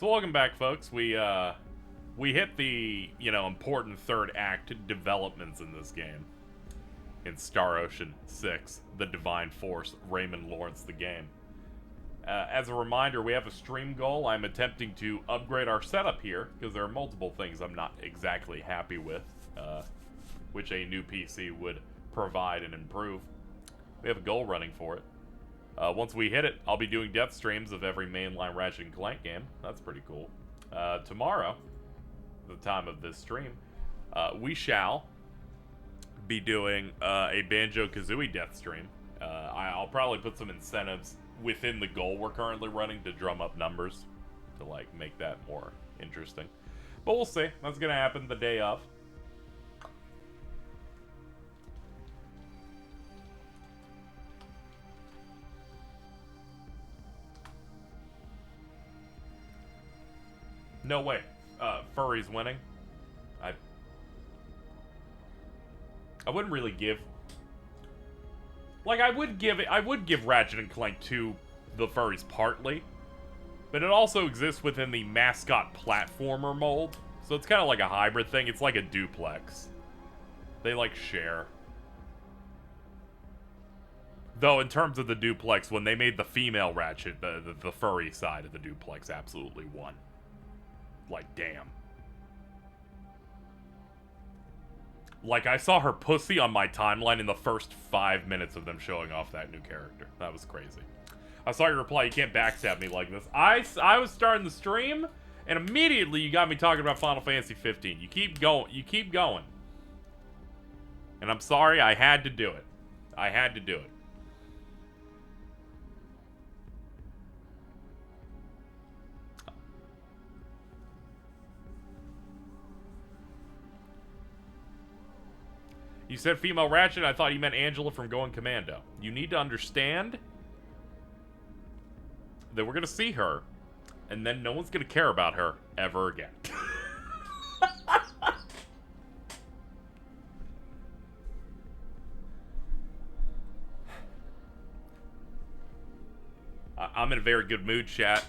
So welcome back, folks. We hit the, important third act developments in this game. In Star Ocean 6, The Divine Force, Raymond Lawrence the game. As a reminder, we have a stream goal. I'm attempting to upgrade our setup here, because there are multiple things I'm not exactly happy with, which a new PC would provide and improve. We have a goal running for it. Once we hit it, I'll be doing death streams of every mainline Ratchet & Clank game. That's pretty cool. Tomorrow, the time of this stream, we shall be doing a Banjo-Kazooie death stream. I'll probably put some incentives within the goal we're currently running to drum up numbers to, make that more interesting. But we'll see. That's going to happen the day of. No way. Furry's winning. I wouldn't really give... I would give Ratchet & Clank 2 the furries partly. But it also exists within the mascot platformer mold. So it's kind of like a hybrid thing. It's like a duplex. They, share. Though, in terms of the duplex, when they made the female Ratchet, the furry side of the duplex absolutely won. Damn. I saw her pussy on my timeline in the first 5 minutes of them showing off that new character. That was crazy. I saw your reply, you can't backstab me like this. I was starting the stream, and immediately you got me talking about Final Fantasy 15. You keep going. And I'm sorry, I had to do it. I had to do it. You said female Ratchet, I thought you meant Angela from Going Commando. You need to understand that we're going to see her, and then no one's going to care about her ever again. I'm in a very good mood, chat.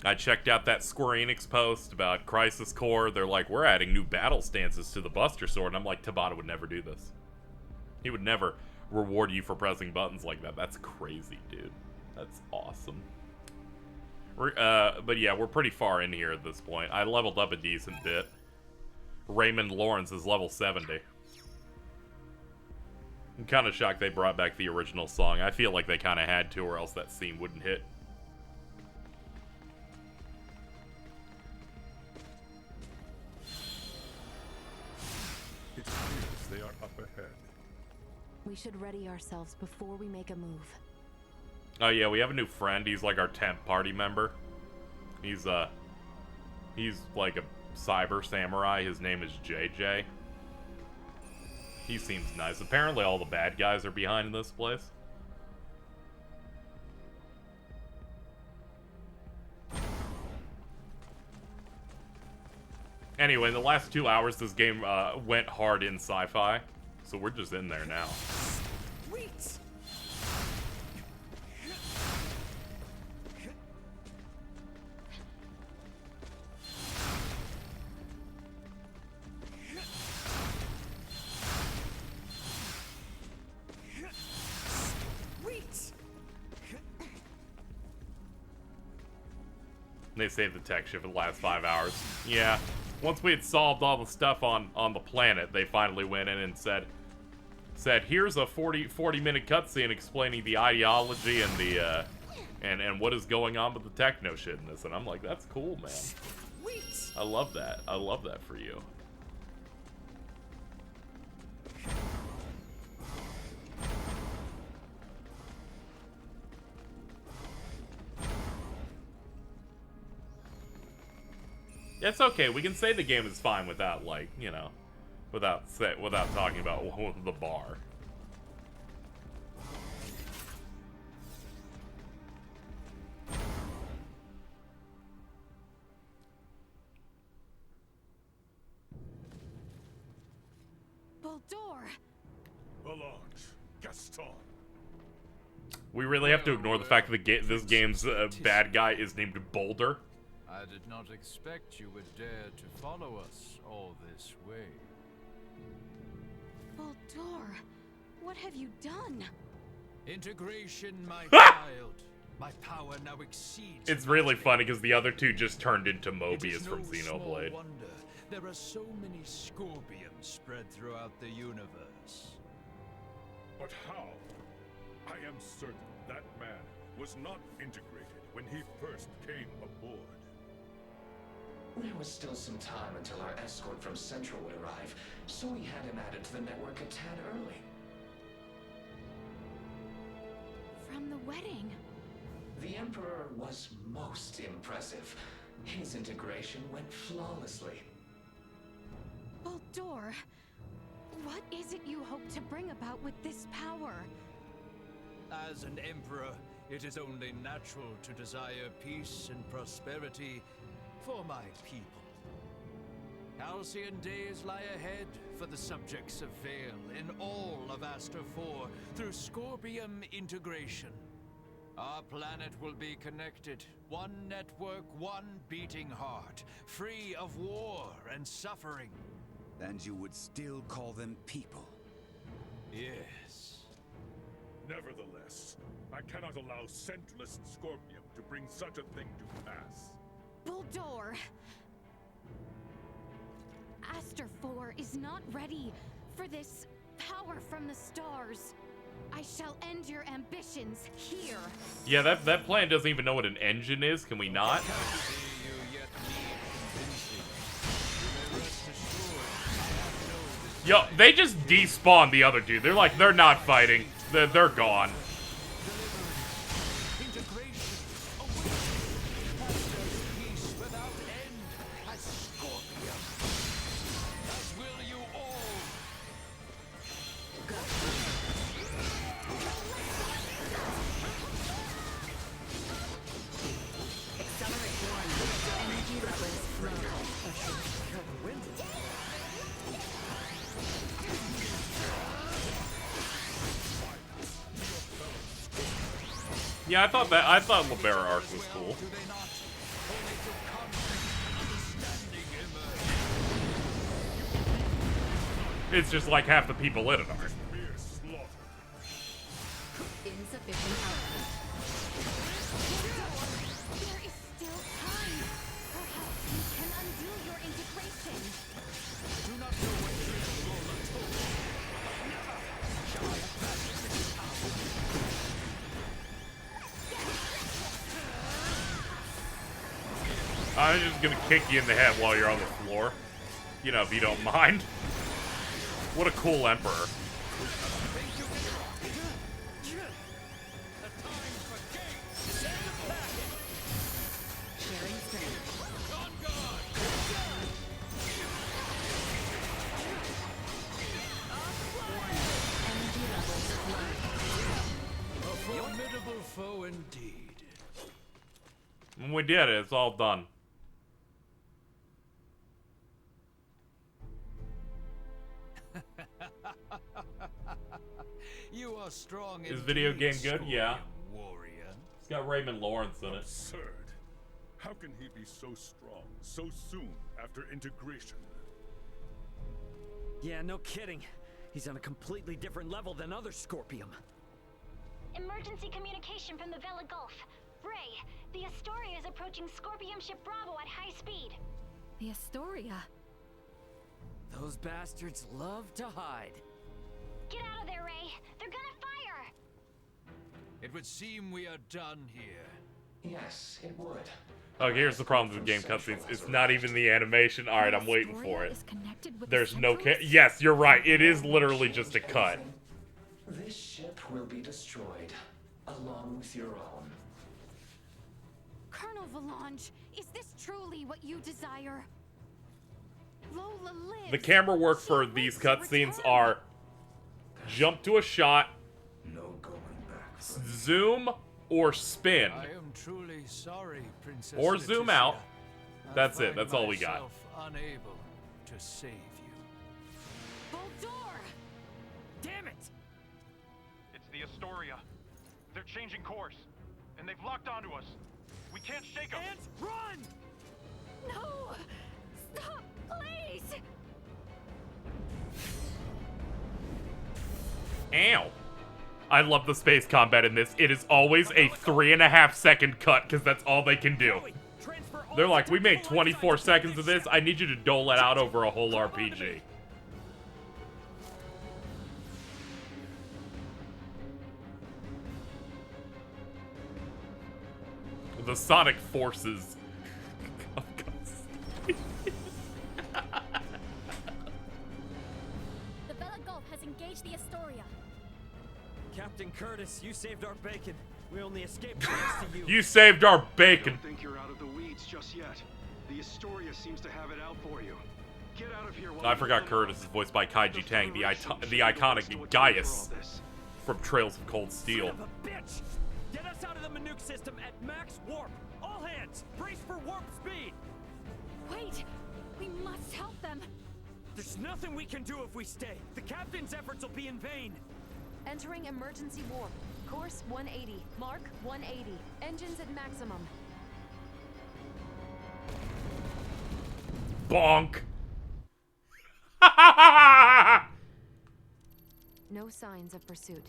I checked out that Square Enix post about Crisis Core. They're like, we're adding new battle stances to the Buster Sword. And I'm like, Tabata would never do this. He would never reward you for pressing buttons like that. That's crazy, dude. That's awesome. But yeah, we're pretty far in here at this point. I leveled up a decent bit. Raymond Lawrence is level 70. I'm kind of shocked they brought back the original song. I feel like they kind of had to, or else that scene wouldn't hit. It appears they are up ahead. We should ready ourselves before we make a move. Oh yeah, we have a new friend. He's like our temp party member. He's like a cyber samurai. His name is JJ. He seems nice. Apparently all the bad guys are behind this place. Anyway, in the last 2 hours, this game went hard in sci-fi, so we're just in there now. Wait. They saved the tech shift for the last 5 hours. Yeah. Once we had solved all the stuff on the planet, they finally went in and said here's a 40-minute cutscene explaining the ideology and the and what is going on with the techno shit in this. And I'm like, that's cool, man. I love that. I love that for you. It's okay. We can say the game is fine without, without talking about the bar. Baldur! Allons, Gaston. We really have to ignore the fact that this game's bad guy is named Boulder. I did not expect you would dare to follow us all this way. Baldur, what have you done? Integration, my child. My power now exceeds. It's really funny because the other two just turned into Mobius from It is no small Xenoblade. wonder there are so many scorpions spread throughout the universe. But how? I am certain that man was not integrated when he first came aboard. There was still some time until our escort from Central would arrive, so we had him added to the network a tad early. From the wedding. The Emperor was most impressive. His integration went flawlessly. Baldur, what is it you hope to bring about with this power? As an emperor, it is only natural to desire peace and prosperity for my people. Halcyon days lie ahead for the subjects of Vale in all of Aster 4 through Scorpium integration. Our planet will be connected, one network, one beating heart, free of war and suffering. And you would still call them people? Yes. Nevertheless, I cannot allow Centralist Scorpium to bring such a thing to pass. Baldur! Aster 4 is not ready for this power from the stars. I shall end your ambitions here. Yeah, that planet doesn't even know what an engine is. Can we not? Yo, they just despawned the other dude. They're like, they're not fighting. They're gone. Yeah, I thought Libera arc was cool. It's just like half the people in it are. Insufficient output. There is still time. Perhaps you can undo your integration. I do not know what you will until. Never shall I abandon this power. I'm just gonna kick you in the head while you're on the floor. You know, if you don't mind. What a cool emperor. Sharing strength. Energy levels low. A formidable foe indeed. And we did it. It's all done. You are strong. Is video indeed, game good? Yeah. warrior. It's got Raymond Lawrence in it. Absurd. How can he be so strong so soon after integration? Yeah, no kidding. He's on a completely different level than other Scorpium. Emergency communication from the Vela Gulf. Ray, the Astoria is approaching Scorpium ship Bravo at high speed. The Astoria. Those bastards love to hide. Get out of there, Ray. They're gonna fire. It would seem we are done here. Yes, it would. Oh, here's the problem with game cutscenes. It's not even the animation. Alright, I'm waiting for it. There's no yes, you're right. It is literally just a cut. This ship will be destroyed, along with your own. Colonel Valange, is this truly what you desire? Lola lives. The camera work for these cutscenes are jump to a shot, No going back. zoom, or spin. I am truly sorry, Princess. Or zoom Leticia. out. I That's it. find That's all we got. myself unable to save you. Baldur! Damn it! It's the Astoria. They're changing course, and they've locked onto us. We can't shake them. Ants, run! Ow. I love the space combat in this. It is always a 3.5 second cut because that's all they can do. They're like, we made 24 seconds of this. I need you to dole it out over a whole RPG. The sonic forces of God's. The Vela Gulf has engaged the Astoria. Captain Curtis, you saved our bacon. We only escaped thanks to you. You saved our bacon. I don't think you're out of the weeds just yet. The Astoria seems to have it out for you. Get out of here. I forgot Curtis is voiced by Kaiji Tang, the iconic Gaius from Trails of Cold Steel. Son of a bitch! Get us out of the Manuke system at max warp. All hands, brace for warp speed. Wait! We must help them! There's nothing we can do if we stay. The captain's efforts will be in vain. Entering emergency warp. Course 180. Mark 180. Engines at maximum. Bonk! No signs of pursuit.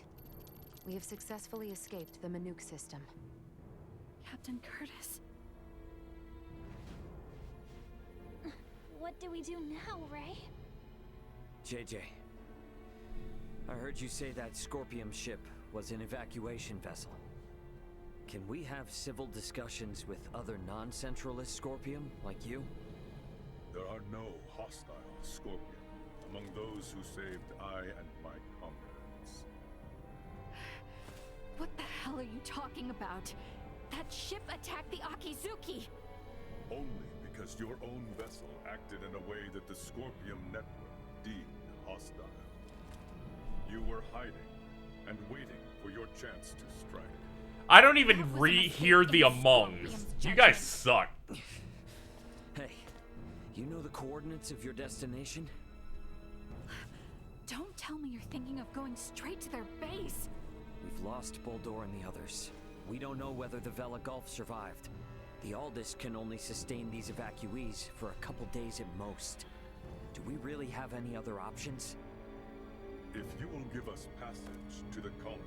We have successfully escaped the Manuke system. Captain Curtis. What do we do now, Ray? JJ, I heard you say that Scorpium ship was an evacuation vessel. Can we have civil discussions with other non-centralist Scorpium like you? There are no hostile Scorpion among those who saved I and my comrades. What the hell are you talking about? That ship attacked the Akizuki! Only because your own vessel acted in a way that the Scorpium network deemed hostile. You were hiding and waiting for your chance to strike. I don't even hear the amongs. You guys suck. Hey, you know the coordinates of your destination? Don't tell me you're thinking of going straight to their base. We've lost Boldor and the others. We don't know whether the Vela Gulf survived. The Aldous can only sustain these evacuees for a couple days at most. Do we really have any other options? If you will give us passage to the colony,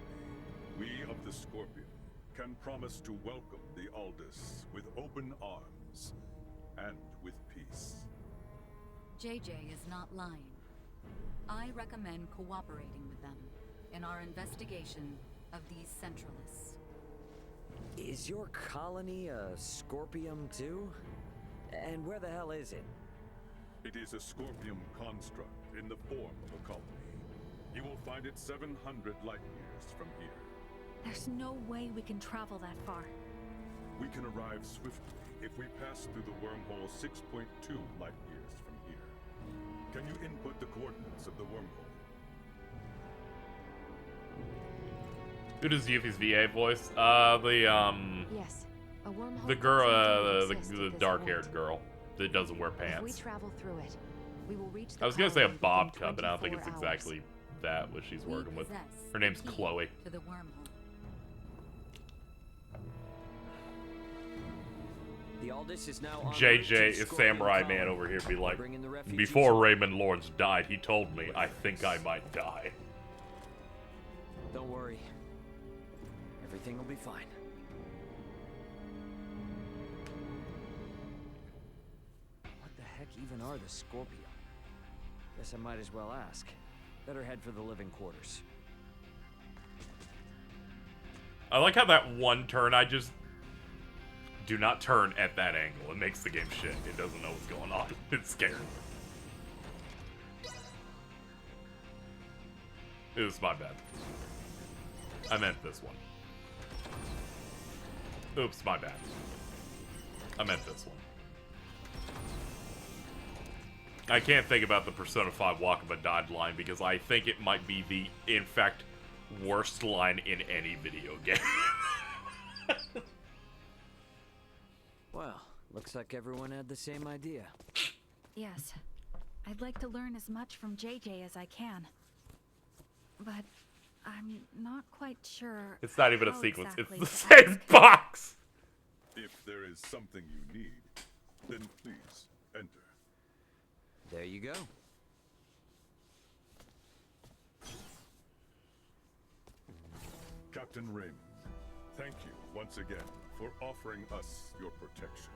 we of the Scorpion can promise to welcome the Aldous with open arms and with peace. JJ is not lying. I recommend cooperating with them in our investigation of these Centralists. Is your colony a Scorpium too? And where the hell is it? It is a Scorpium construct in the form of a colony. You will find it 700 light years from here. There's no way we can travel that far. We can arrive swiftly if we pass through the wormhole 6.2 light years from here. Can you input the coordinates of the wormhole? Who does Yuffie's VA voice? Yes. A wormhole the girl, doesn't exist the at this dark-haired point. girl that doesn't wear If we pants. travel through it, we will reach the I was gonna say a colony bob within cut, but I don't think it's 24 hours. exactly that what she's working with. possess Her name's the key Chloe. to the wormhole. The Aldous is now on JJ is Samurai Man over here be like, before Raymond Lawrence died, he told me, I think I might die. Don't worry. Everything will be fine. What the heck even are the Scorpion? Guess I might as well ask. Better head for the living quarters. I like how that one turn I just do not turn at that angle. It makes the game shit. It doesn't know what's going on. It's scared. It was my bad. I meant this one. Oops, my bad. I meant this one. I can't think about the Persona 5 Wakaba died line because I think it might be the, in fact, worst line in any video game. Well, looks like everyone had the same idea. Yes. I'd like to learn as much from JJ as I can. But I'm not quite sure. It's not even a how sequence. exactly It's the to same ask. box. If there is something you need, then please enter. There you go. Captain Raymond, thank you once again for offering us your protection.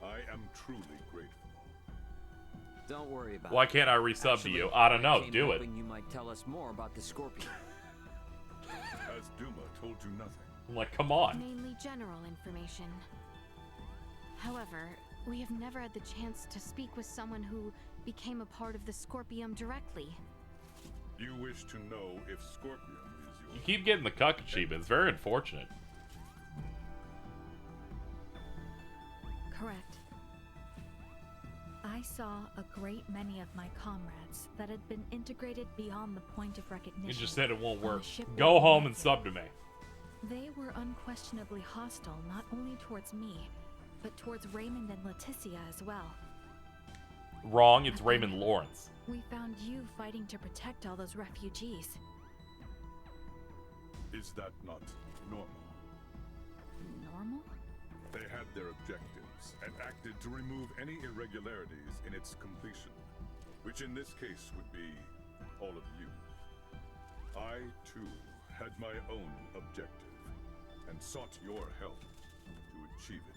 I am truly grateful. Don't worry about it. Why can't I resub to you? I don't know. Do it. You might tell us more about the Scorpion. Has Duma told you nothing? I'm like, come on. Mainly general information. However, we have never had the chance to speak with someone who became a part of the Scorpium directly. You wish to know if Scorpium is your... You keep getting the cuck achievement. It's very unfortunate. Correct. I saw a great many of my comrades that had been integrated beyond the point of recognition. You just said it won't work. ship Go we home met. and sub to me. They were unquestionably hostile not only towards me, but towards Raymond and Leticia as well. Wrong, it's Raymond Lawrence. We found you fighting to protect all those refugees. Is that not normal? Normal? They had their objectives and acted to remove any irregularities in its completion, which in this case would be all of you. I, too, had my own objective and sought your help to achieve it.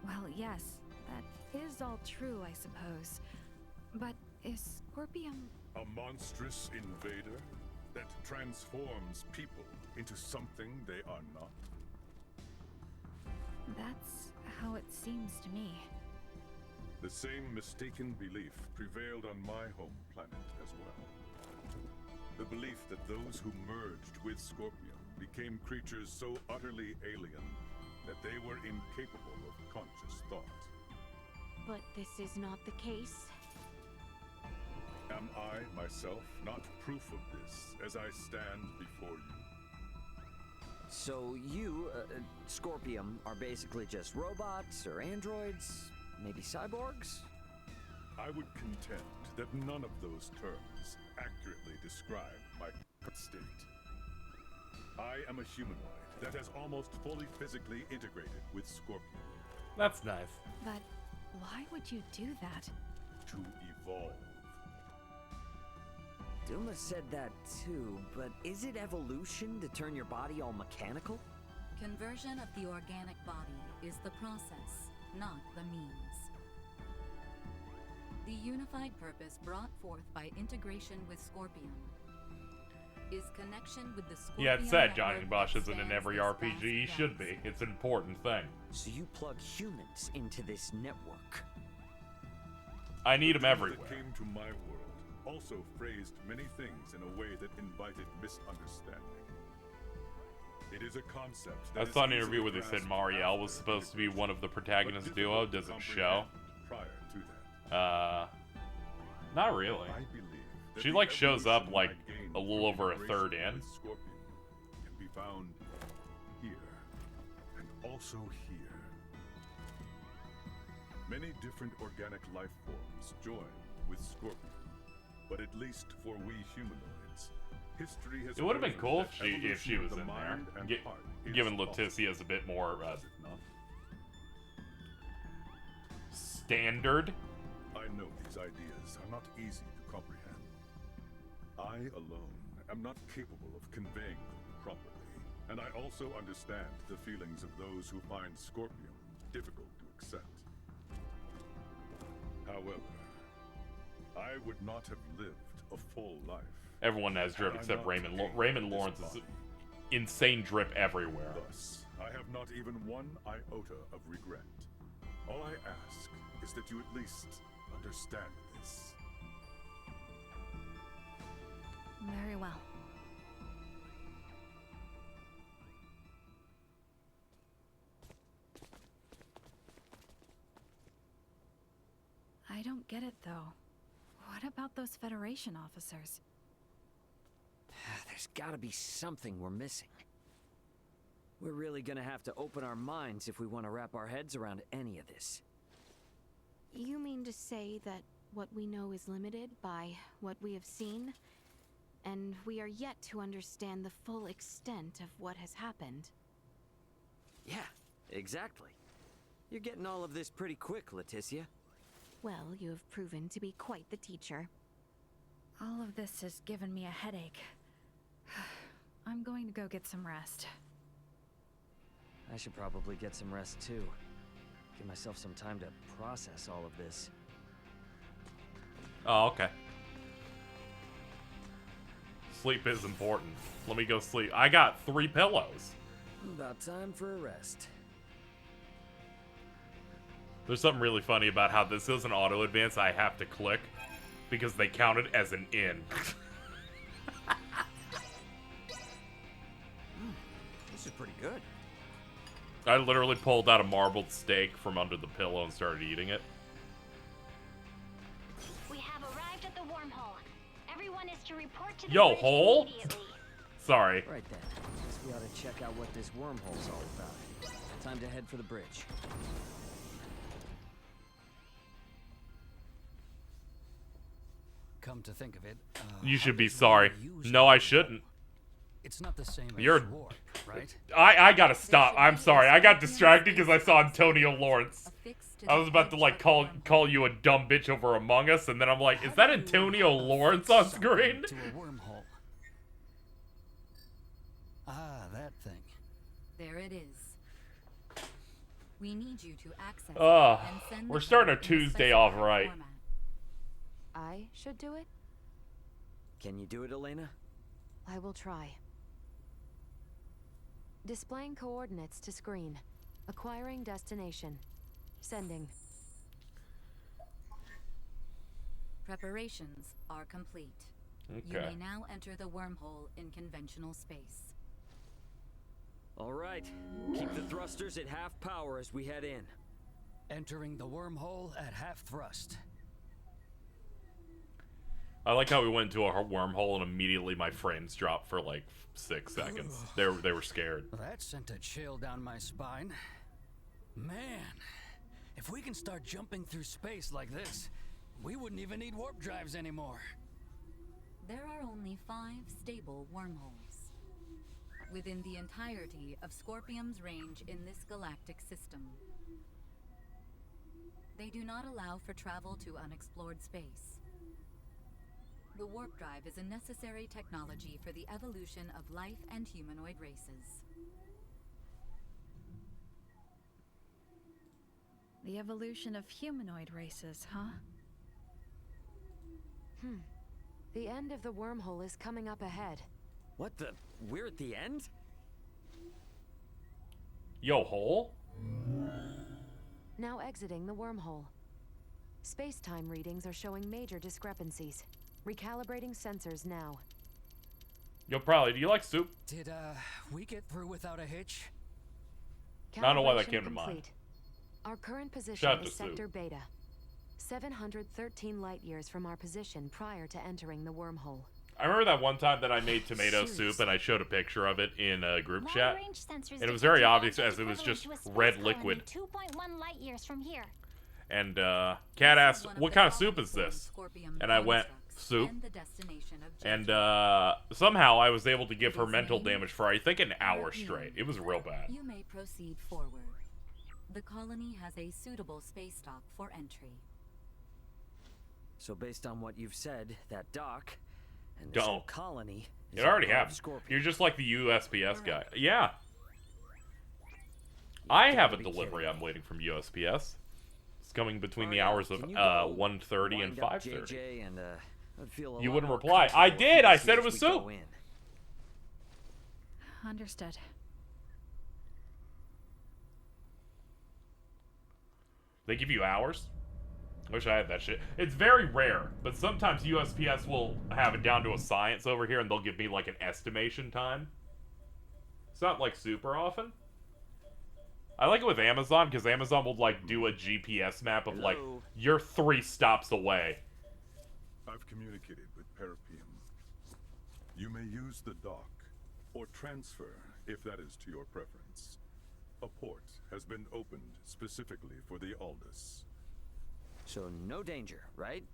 Well, yes, that is all true, I suppose. But is Scorpium... A monstrous invader that transforms people into something they are not? That's how it seems to me. The same mistaken belief prevailed on my home planet as well. The belief that those who merged with Scorpion became creatures so utterly alien that they were incapable of conscious thought. But this is not the case. Am I, myself, not proof of this as I stand before you? So you, Scorpium, are basically just robots or androids? Maybe cyborgs? I would contend that none of those terms accurately describe my current state. I am a humanoid that has almost fully physically integrated with Scorpion. That's nice. But why would you do that? To evolve. Duma said that too, but is it evolution to turn your body all mechanical? Conversion of the organic body is the process, not the means. The unified purpose brought forth by integration with Scorpion is connection with the Scorpion. Yeah, it said Johnny network Bosch that isn't in spans every this RPG. He vast should be. It's an important thing. So you plug humans into this network? I need them The everywhere. that came to my world also phrased many things in a way that invited misunderstanding. It is a concept that I saw an is interview easily where they said grasped Marielle after was supposed to be one of the but protagonist duo. difficult to Doesn't show. comprehend prior to that. Not really. I believe that She the like shows up evolution like I gained a little from over a integration third in. with Scorpion can be found here and also here. Many different organic life forms join with Scorpion, but at least for we humanoids, history has It would have been proven cool that if she evolution of was the in there, mind and heart is given possible. Leticia's a bit more Is it not? standard. I know these ideas are not easy to comprehend. I alone am not capable of conveying them properly, and I also understand the feelings of those who find Scorpion difficult to accept. However, I would not have lived a full life. Everyone has drip had I except not Raymond. gained Raymond this Lawrence is body. insane drip everywhere. Thus, I have not even one iota of regret. All I ask is that you at least understand this. Very well. I don't get it, though. What about those Federation officers? There's gotta be something we're missing. We're really gonna have to open our minds if we want to wrap our heads around any of this. You mean to say that what we know is limited by what we have seen? And we are yet to understand the full extent of what has happened? Yeah, exactly. You're getting all of this pretty quick, Leticia. Well, you have proven to be quite the teacher. All of this has given me a headache. I'm going to go get some rest. I should probably get some rest too. Give myself some time to process all of this. Oh, okay. Sleep is important. Let me go sleep. I got 3 pillows. About time for a rest. There's something really funny about how this is an auto advance I have to click because they count it as an in. This is pretty good. I literally pulled out a marbled steak from under the pillow and started eating it. We have arrived at the wormhole. Everyone is to report to the Yo, bridge hole? immediately. Sorry. Right then. Guess we ought to check out what this wormhole's all about. Time to head for the bridge. Come to think of it, You should be sorry. No, I shouldn't. it's not the same You're... as warp, right? I gotta stop. I'm sorry. I got distracted because I saw Antonio Lawrence. I was about to, like, call you a dumb bitch over Among Us, and then I'm like, is that Antonio Lawrence on screen? To a wormhole. Ah, that thing. There it is. We need you to access Ugh. it and send We're the starting our code in the Tuesday off specified right. format. I should do it? Can you do it, Elena? I will try. Displaying coordinates to screen. Acquiring destination. Sending. Preparations are complete. You Okay. may now enter the wormhole in conventional space. All right. Keep the thrusters at half power as we head in. Entering the wormhole at half thrust. I like how we went into a wormhole and immediately my frames dropped for like 6 seconds. They were scared. That sent a chill down my spine. Man, if we can start jumping through space like this, we wouldn't even need warp drives anymore. There are only 5 stable wormholes within the entirety of Scorpium's range in this galactic system. They do not allow for travel to unexplored space. The warp drive is a necessary technology for the evolution of life and humanoid races. The evolution of humanoid races, huh? The end of the wormhole is coming up ahead. What the? We're at the end? Yo, hole? Now exiting the wormhole. Space-time readings are showing major discrepancies. Recalibrating sensors now. Yo, probably. Do you like soup? Did, we get through without a hitch? I don't know why that Calibration came to mind. complete. Our current position Shout out is to Sue. Sector Beta. 713 light-years from our position prior to entering the wormhole. I remember that one time that I made tomato soup and I showed a picture of it in a group chat. And it was very obvious as it was just red liquid. 2.1 light-years from here. And Kat asked, what kind of soup is this? And I went, soup. And somehow I was able to give her mental damage for, I think, an hour straight. It was real bad. You may proceed forward. The colony has a suitable space dock for entry. So based on what you've said, that dock and this whole colony is It already above happened. Scorpion. You're just like the USPS guy. Yeah. I have a delivery I'm waiting from USPS. It's coming between the hours of 1:30 and 5:30. JJ and, I'd feel a You lot wouldn't more reply. I comfortable did. if I you said it as was we soup. go in. Understood. They give you hours? I wish I had that shit. It's very rare, but sometimes USPS will have it down to a science over here and they'll give me like an estimation time. It's not like super often. I like it with Amazon because Amazon will like do a GPS map of like, you're 3 stops away. I've communicated with Parapium. You may use the dock, or transfer, if that is to your preference. A port has been opened specifically for the Aldous. So no danger, right?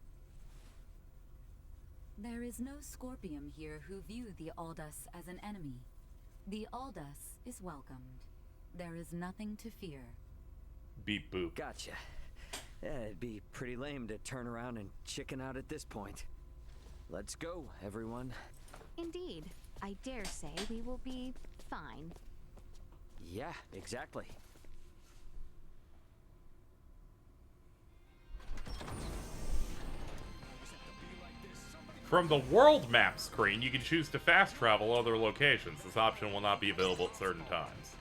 There is no Scorpium here who view the Aldous as an enemy. The Aldous is welcomed. There is nothing to fear. Beep boop. Gotcha. Yeah, it'd be pretty lame to turn around and chicken out at this point. Let's go, everyone. Indeed. I dare say we will be fine. Yeah, exactly. From the world map screen, you can choose to fast travel other locations. This option will not be available at certain times.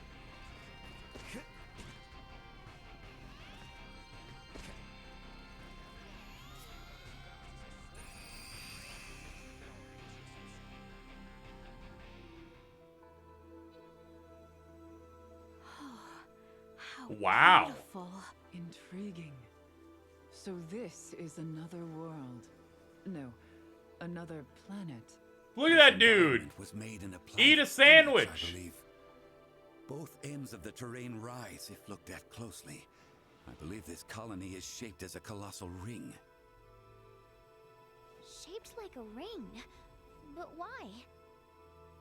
Wow. Beautiful. Intriguing. So this is another world. No, another planet. Look at that dude. Was made in a Eat a sandwich. I believe. Both ends of the terrain rise if looked at closely. I believe this colony is shaped as a colossal ring. Shaped like a ring? But why?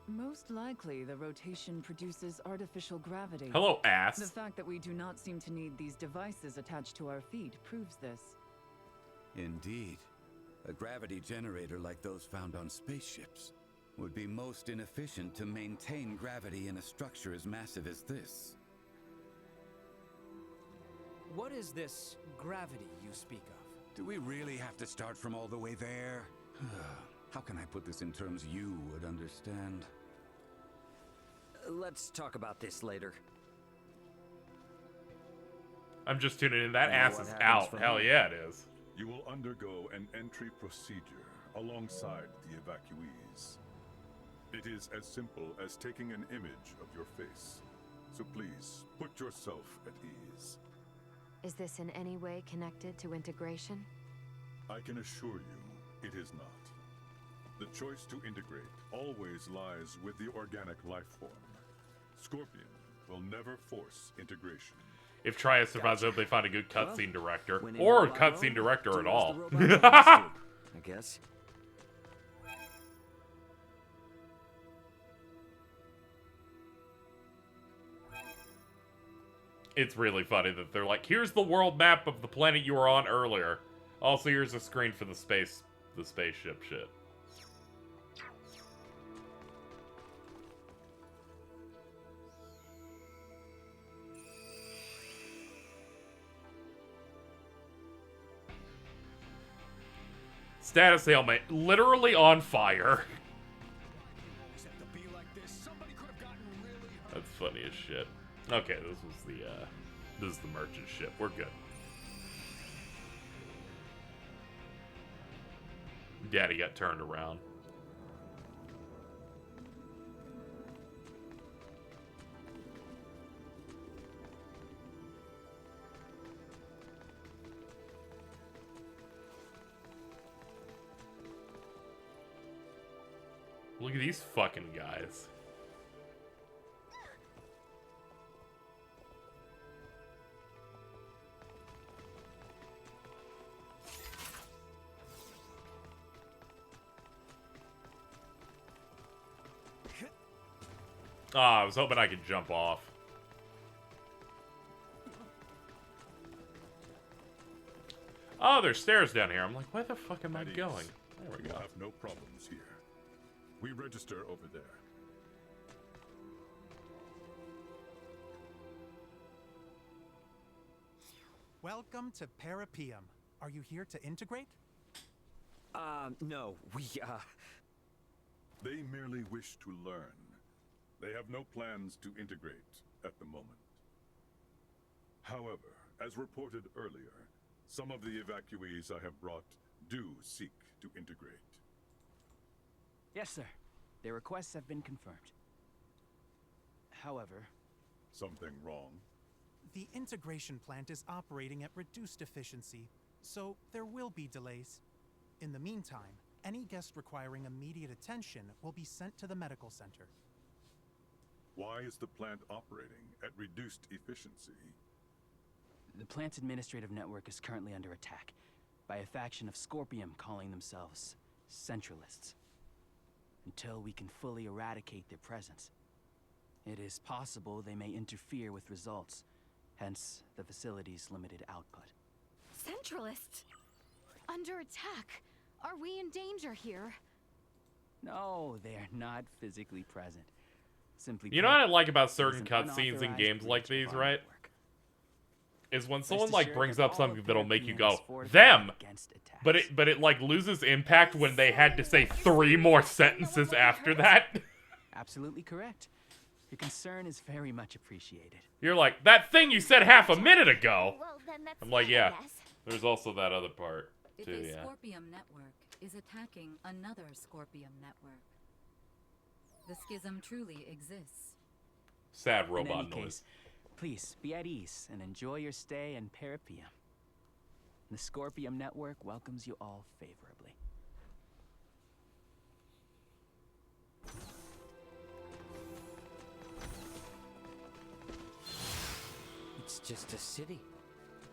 Most likely, the rotation produces artificial gravity. Hello, ass. The fact that we do not seem to need these devices attached to our feet proves this. Indeed. A gravity generator like those found on spaceships would be most inefficient to maintain gravity in a structure as massive as this. What is this gravity you speak of? Do we really have to start from all the way there? How can I put this in terms you would understand? Let's talk about this later. I'm just tuning in. That ass is out. Hell yeah, it is. You will undergo an entry procedure alongside the evacuees. It is as simple as taking an image of your face. So please, put yourself at ease. Is this in any way connected to integration? I can assure you, it is not. The choice to integrate always lies with the organic life form. Scorpion will never force integration. If Trias survives, I hope they find a good cutscene director. Or a cutscene director at all. I guess. It's really funny that they're like, here's the world map of the planet you were on earlier. Also, here's a screen for the spaceship shit. Status ailment, literally on fire. That's funny as shit. Okay, this is the merchant ship. We're good. Daddy got turned around. Look at these fucking guys. Ah, I was hoping I could jump off. Oh, there's stairs down here. I'm like, where the fuck am I going? There we go. We'll have no problems here. We register over there. Welcome to Parapeum. Are you here to integrate? No, They merely wish to learn. They have no plans to integrate at the moment. However, as reported earlier, some of the evacuees I have brought do seek to integrate. Yes, sir. Their requests have been confirmed. However... Something wrong? The integration plant is operating at reduced efficiency, so there will be delays. In the meantime, any guest requiring immediate attention will be sent to the medical center. Why is the plant operating at reduced efficiency? The plant's administrative network is currently under attack by a faction of Scorpium calling themselves Centralists. Until we can fully eradicate their presence, it is possible they may interfere with results, hence the facility's limited output. Centralists? Under attack? Are we in danger here? No, they are not physically present. Simply You know what I like about it certain is an cutscenes in unauthorized games like breach of these, our right? network. Is when Rest someone like assured brings that up all something of that'll make you Parapium go, is fortified them! against attacks. But it like loses impact when they had to say 3 more sentences after that. Absolutely correct. Your concern is very much appreciated. You're like, that thing you said half a minute ago! Well, then that's I'm like, fine, yeah. I guess. There's also that other part, If too, a yeah. Scorpium network is attacking another Scorpium network, the schism truly exists. Sad In robot any noise. case, please be at ease and enjoy your stay in Parapium. The Scorpium network welcomes you all favorably. It's just a city.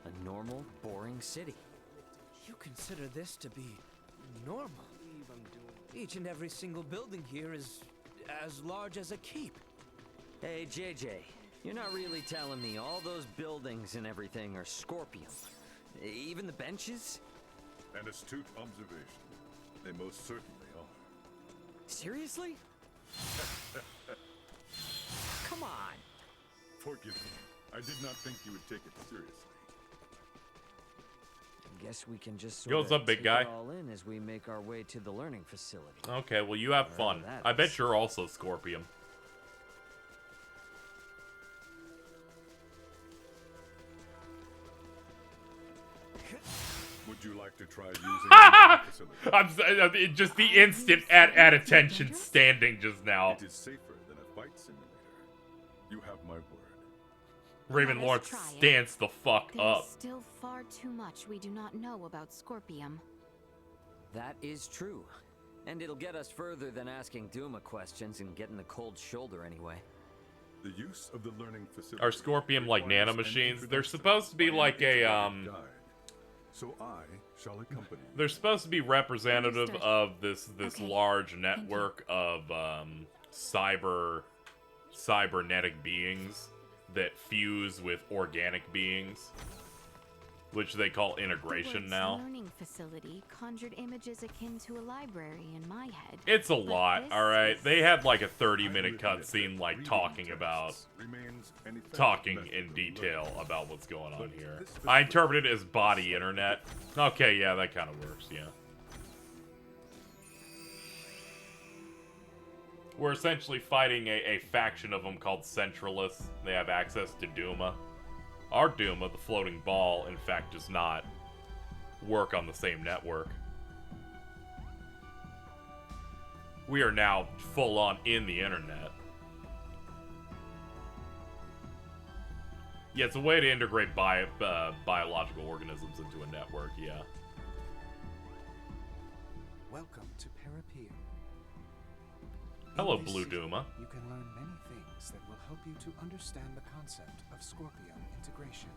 A normal, boring city. You consider this to be normal? Each and every single building here is as large as a keep. Hey, JJ, you're not really telling me all those buildings and everything are Scorpium? Even the benches? An astute observation. They most certainly are. Seriously? Come on. Forgive me. I did not think you would take it seriously. Guess we can just Yo, what's up, big guy? take it all in as we make our way to the learning facility. Okay, well, you have Wherever fun. that I bet is. you're also Scorpium. Would you like to try using the facility? Just the instant at attention standing just now. It is safer than a fight simulator. You have my word. Raven Let us Lord try it. stands the fuck There's up. still far too much we do not know about Scorpium. That is true. And it'll get us further than asking Duma questions and getting the cold shoulder anyway. The use of the learning facility Are Scorpium like requires an nanomachines? They're introduction supposed to be by an like a, integrated guide. So I shall accompany you. They're supposed to be representative Understood. of this Okay. large network of cybernetic beings that fuse with organic beings, which they call integration The words now. learning facility conjured images akin to a library in my head. It's a But lot, this alright? is- They had like a 30-minute I will admit cutscene, that like reading talking about, texts remains an effective talking method in of detail learning. about what's going on But here. this I facility interpret it as body internet. Okay, yeah, that kind of works, yeah. We're essentially fighting a faction of them called Centralists. They have access to Duma. Our Duma, the floating ball, in fact, does not work on the same network. We are now full on in the internet. Yeah, it's a way to integrate biological organisms into a network, yeah. Welcome to Parapium. Hello, In this Blue city, Duma. You can learn many things that will help you to understand the concept of Scorpium integration.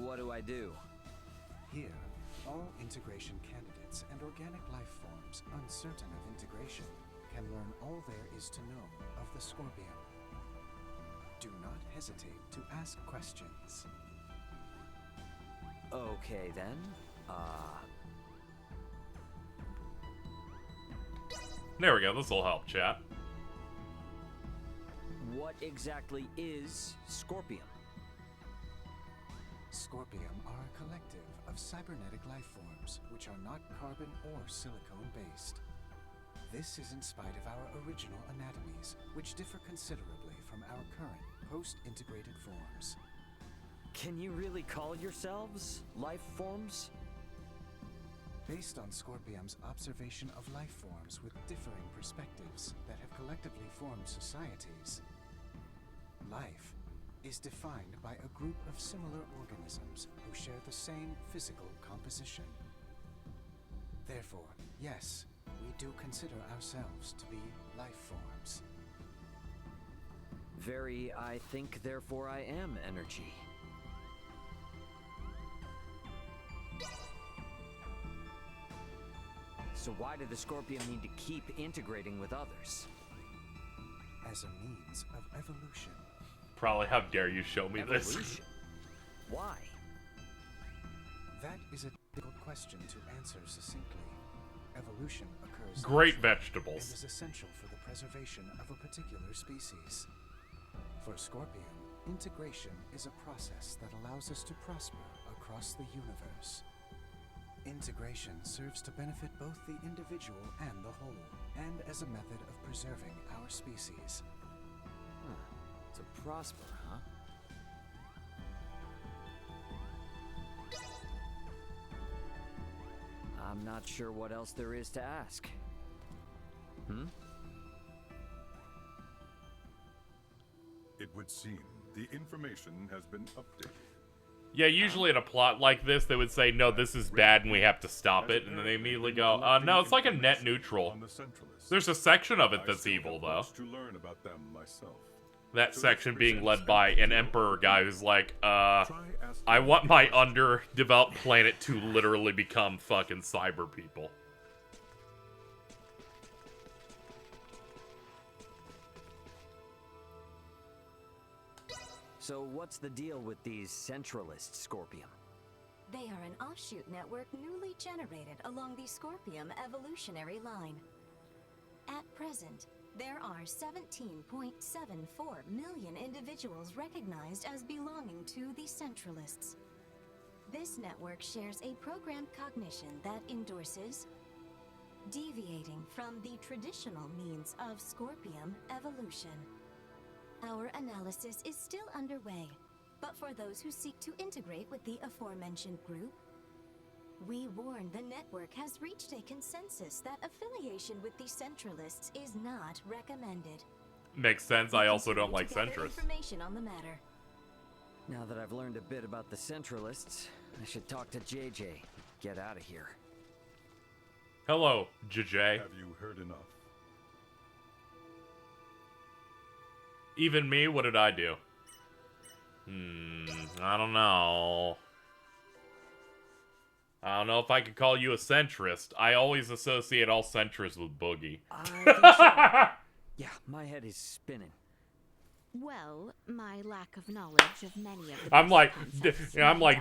What do I do? Here, all integration candidates and organic life forms uncertain of integration can learn all there is to know of the Scorpium. Do not hesitate to ask questions. Okay, then. There we go, this will help, chat. What exactly is Scorpium? Scorpium are a collective of cybernetic life forms which are not carbon or silicone-based. This is in spite of our original anatomies, which differ considerably from our current post-integrated forms. Can you really call yourselves life forms? Based on Scorpium's observation of life forms with differing perspectives that have collectively formed societies, life is defined by a group of similar organisms who share the same physical composition. Therefore, yes, we do consider ourselves to be life forms. Very I think, therefore I am energy. So why did the Scorpium need to keep integrating with others? As a means of evolution. Probably, how dare you show me this? Evolution? Why? That is a difficult question to answer succinctly. Evolution occurs Great naturally vegetables. and is essential for the preservation of a particular species. For Scorpium, integration is a process that allows us to prosper across the universe. Integration serves to benefit both the individual and the whole, and as a method of preserving our species. To prosper, huh? I'm not sure what else there is to ask. It would seem the information has been updated. Yeah, usually in a plot like this, they would say, no, this is bad and we have to stop it. And then they immediately go, no, it's like a net neutral. There's a section of it that's evil, though. To learn about them myself. That section being led by an emperor guy who's like, I want my underdeveloped planet to literally become fucking cyber people. So what's the deal with these centralists, Scorpium? They are an offshoot network newly generated along the Scorpium evolutionary line. At present, there are 17.74 million individuals recognized as belonging to the Centralists. This network shares a programmed cognition that endorses deviating from the traditional means of Scorpium evolution. Our analysis is still underway, but for those who seek to integrate with the aforementioned group, we warn the network has reached a consensus that affiliation with the Centralists is not recommended. Makes sense. I also don't like centrists. Information on the matter. Now that I've learned a bit about the Centralists, I should talk to JJ. Get out of here. Hello, JJ. Have you heard enough? Even me? What did I do? I don't know. I don't know if I could call you a centrist. I always associate all centrists with Boogie. Yeah, my head is spinning. Well, my lack of knowledge of many of the I'm like,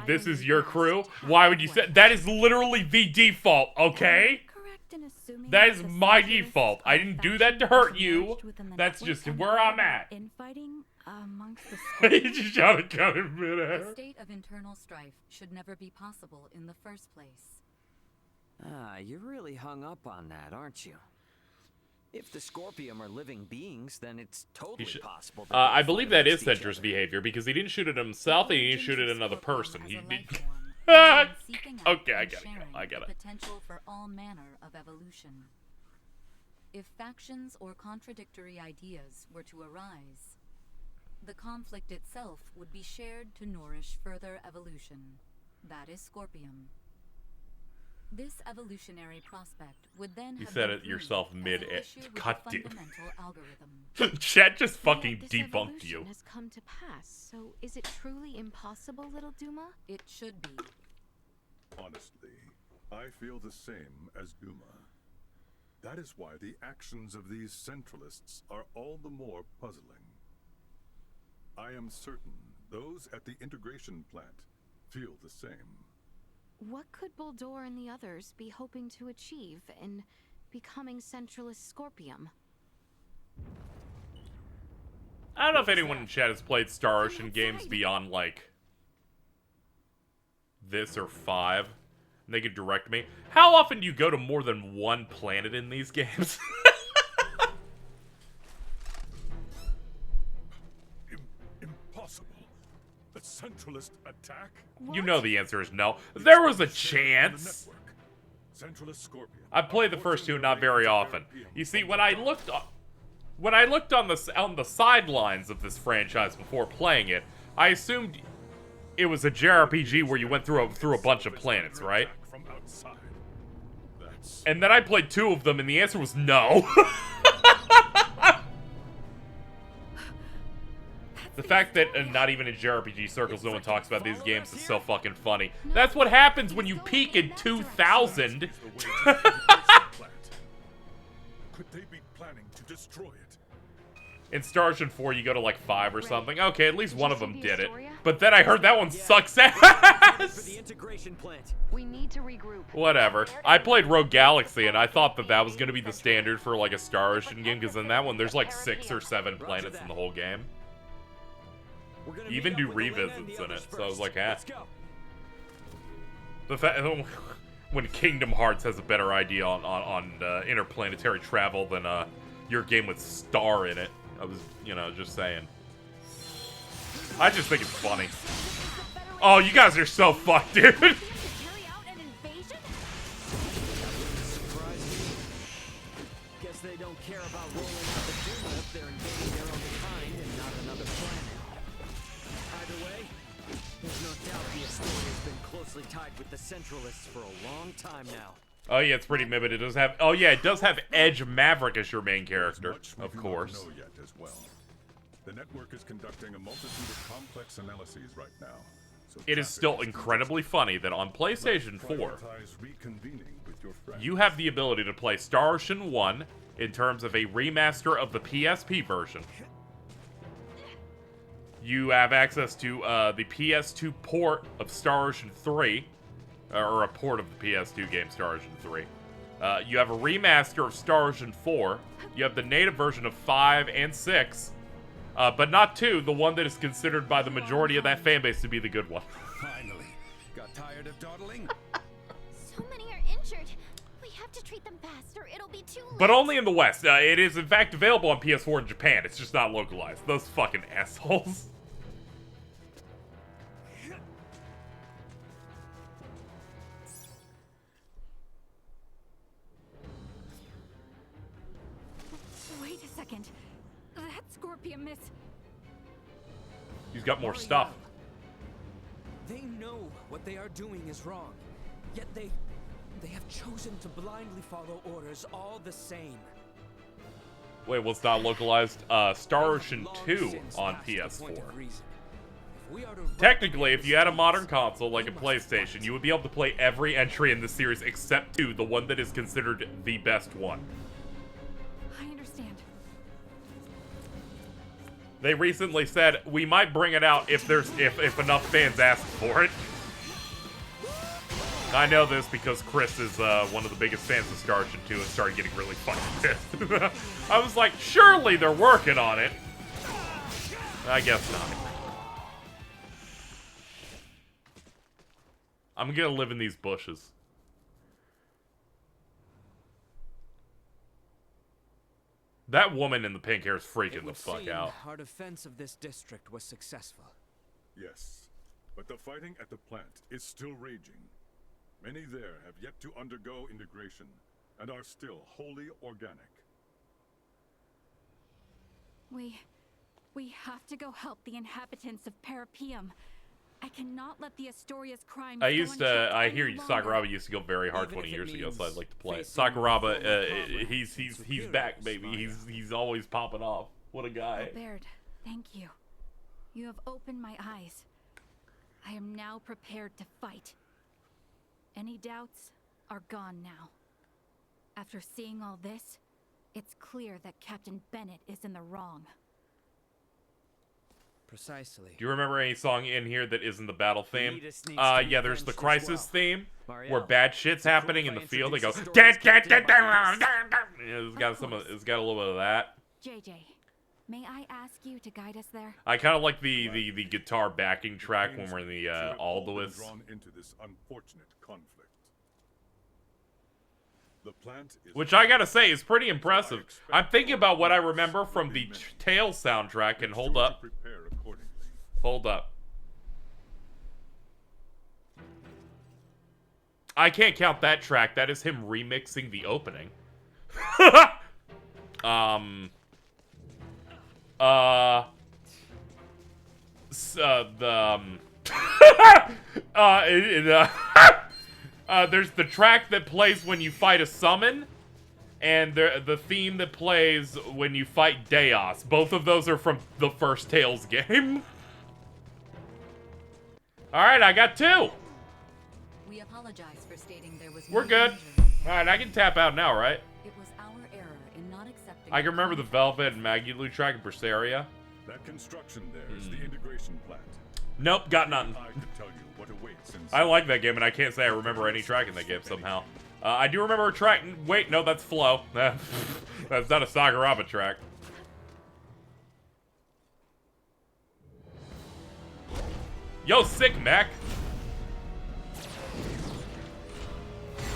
this is your crew? Why would you say that? Is literally the default, okay? That is my default. I didn't do that to hurt you. That's just where I'm at. Infighting amongst the You just shot a gun in midair. A state of internal strife should never be possible in the first place. You're really hung up on that, aren't you? If the Scorpium are living beings, then it's totally possible. I believe that is centrist behavior because he didn't shoot at himself and he didn't shoot at another person. He did. Okay, I get it. Potential for all manner of evolution. If factions or contradictory ideas were to arise, the conflict itself would be shared to nourish further evolution. That is Scorpium. This evolutionary prospect would then You have said been it yourself proved mid. as an issue with God the damn. fundamental algorithm. Chat just fucking This debunked you. evolution has come to pass, so is it truly impossible, little Duma? It should be. Honestly, I feel the same as Duma. That is why the actions of these centralists are all the more puzzling. I am certain those at the integration plant feel the same. What could Bulldor and the others be hoping to achieve in becoming Centralist Scorpium? I don't know if anyone in chat has played Star Ocean games beyond, like, this or 5. And they could direct me. How often do you go to more than one planet in these games? Impossible. A centralist attack? You know the answer is no. There was a chance. Centralist Scorpion. I played the first two not very often. You see, when I looked on the sidelines of this franchise before playing it, I assumed it was a JRPG where you went through a bunch of planets, right? And then I played 2 of them, and the answer was no. The fact that not even in JRPG circles no one talks about these games is so fucking funny. That's what happens when you peak in 2000. Could they be planning to destroy it? In Star Ocean 4, you go to like 5 or something. Okay, at least one of them did it. But then I heard that one sucks ass. For the integration plant. We need to regroup. Whatever. I played Rogue Galaxy, and I thought that that was going to be the standard for, like, a Star Ocean game, because in that one, there's, like, 6 or 7 planets in the whole game. You even do revisits in it, so I was like, ah. The fact when Kingdom Hearts has a better idea on interplanetary travel than your game with Star in it. I was, you know, just saying. I just think it's funny. Oh, you guys are so fucked, dude. Guess they don't care about rolling out the Doom if they're invading their own kind and not another planet. Either way, there's no doubt the Astoria has been closely tied with the Centralists for a long time now. Oh yeah, it's pretty vivid. It does have. Oh yeah, it does have Edge Maverick as your main character, of course. Know yet as well. The network is conducting a multitude of complex analyses right now. So it is still incredibly funny that on PlayStation 4, you have the ability to play Star Ocean 1 in terms of a remaster of the PSP version. You have access to the PS2 port of Star Ocean 3, or a port of the PS2 game Star Ocean 3. You have a remaster of Star Ocean 4. You have the native version of 5 and 6. But not 2, the one that is considered by the majority of that fanbase to be the good one. Finally. Got tired of dawdling? So many are injured. We have to treat them fast or it'll be too late. But only in the West. It is, in fact, available on PS4 in Japan. It's just not localized. Those fucking assholes. Wait a second. That Scorpion miss. He's got more stuff. They know what they are doing is wrong, yet they have chosen to blindly follow orders all the same. Wait, what's not localized? Star Ocean 2 on PS4. Technically, if you had a modern console like a PlayStation, you would be able to play every entry in the series except 2, the one that is considered the best one. I understand. They recently said we might bring it out if enough fans ask for it. I know this because Chris is one of the biggest fans of Star Ocean 2 and started getting really fucking pissed. I was like, surely they're working on it. I guess not. I'm gonna live in these bushes. That woman in the pink hair is freaking the fuck out. Our defense of this district was successful. Yes, but the fighting at the plant is still raging. Many there have yet to undergo integration and are still wholly organic. We have to go help the inhabitants of Parapium. I cannot let the Astoria's crimes I hear Sakuraba used to go very hard 20 years ago, so I'd like to play it. Sakuraba, he's back, baby. He's always popping off. What a guy. Baird, thank you. You have opened my eyes. I am now prepared to fight. Any doubts are gone now. After seeing all this, it's clear that Captain Bennett is in the wrong. Precisely. Do you remember any song in here that isn't the battle theme? Yeah, there's the Crisis theme, where bad shit's happening in the field. They go, it's got a little bit of that. JJ, may I ask you to guide us there? I kind of like the guitar backing track when we're in the Alduis. Drawn into this unfortunate conflict. The plant is Which I gotta say is pretty impressive. I'm thinking about what I remember from the Tales soundtrack, and hold up. Hold up. I can't count that track. That is him remixing the opening. There's the track that plays when you fight a summon, and the theme that plays when you fight Deos. Both of those are from the first Tales game. Alright, I got 2. We apologize for stating there was We're good. Alright, I can tap out now, right? It was our error in not accepting. I can remember the Velvet and Magulu track in Berseria. That construction there is the integration plant. Nope, got nothing. I can tell you what awaits I like that game, and I can't say I remember any track in that game somehow. I do remember a track. Wait, no, that's Flow. That's not a Sakuraba track. Yo, sick mech.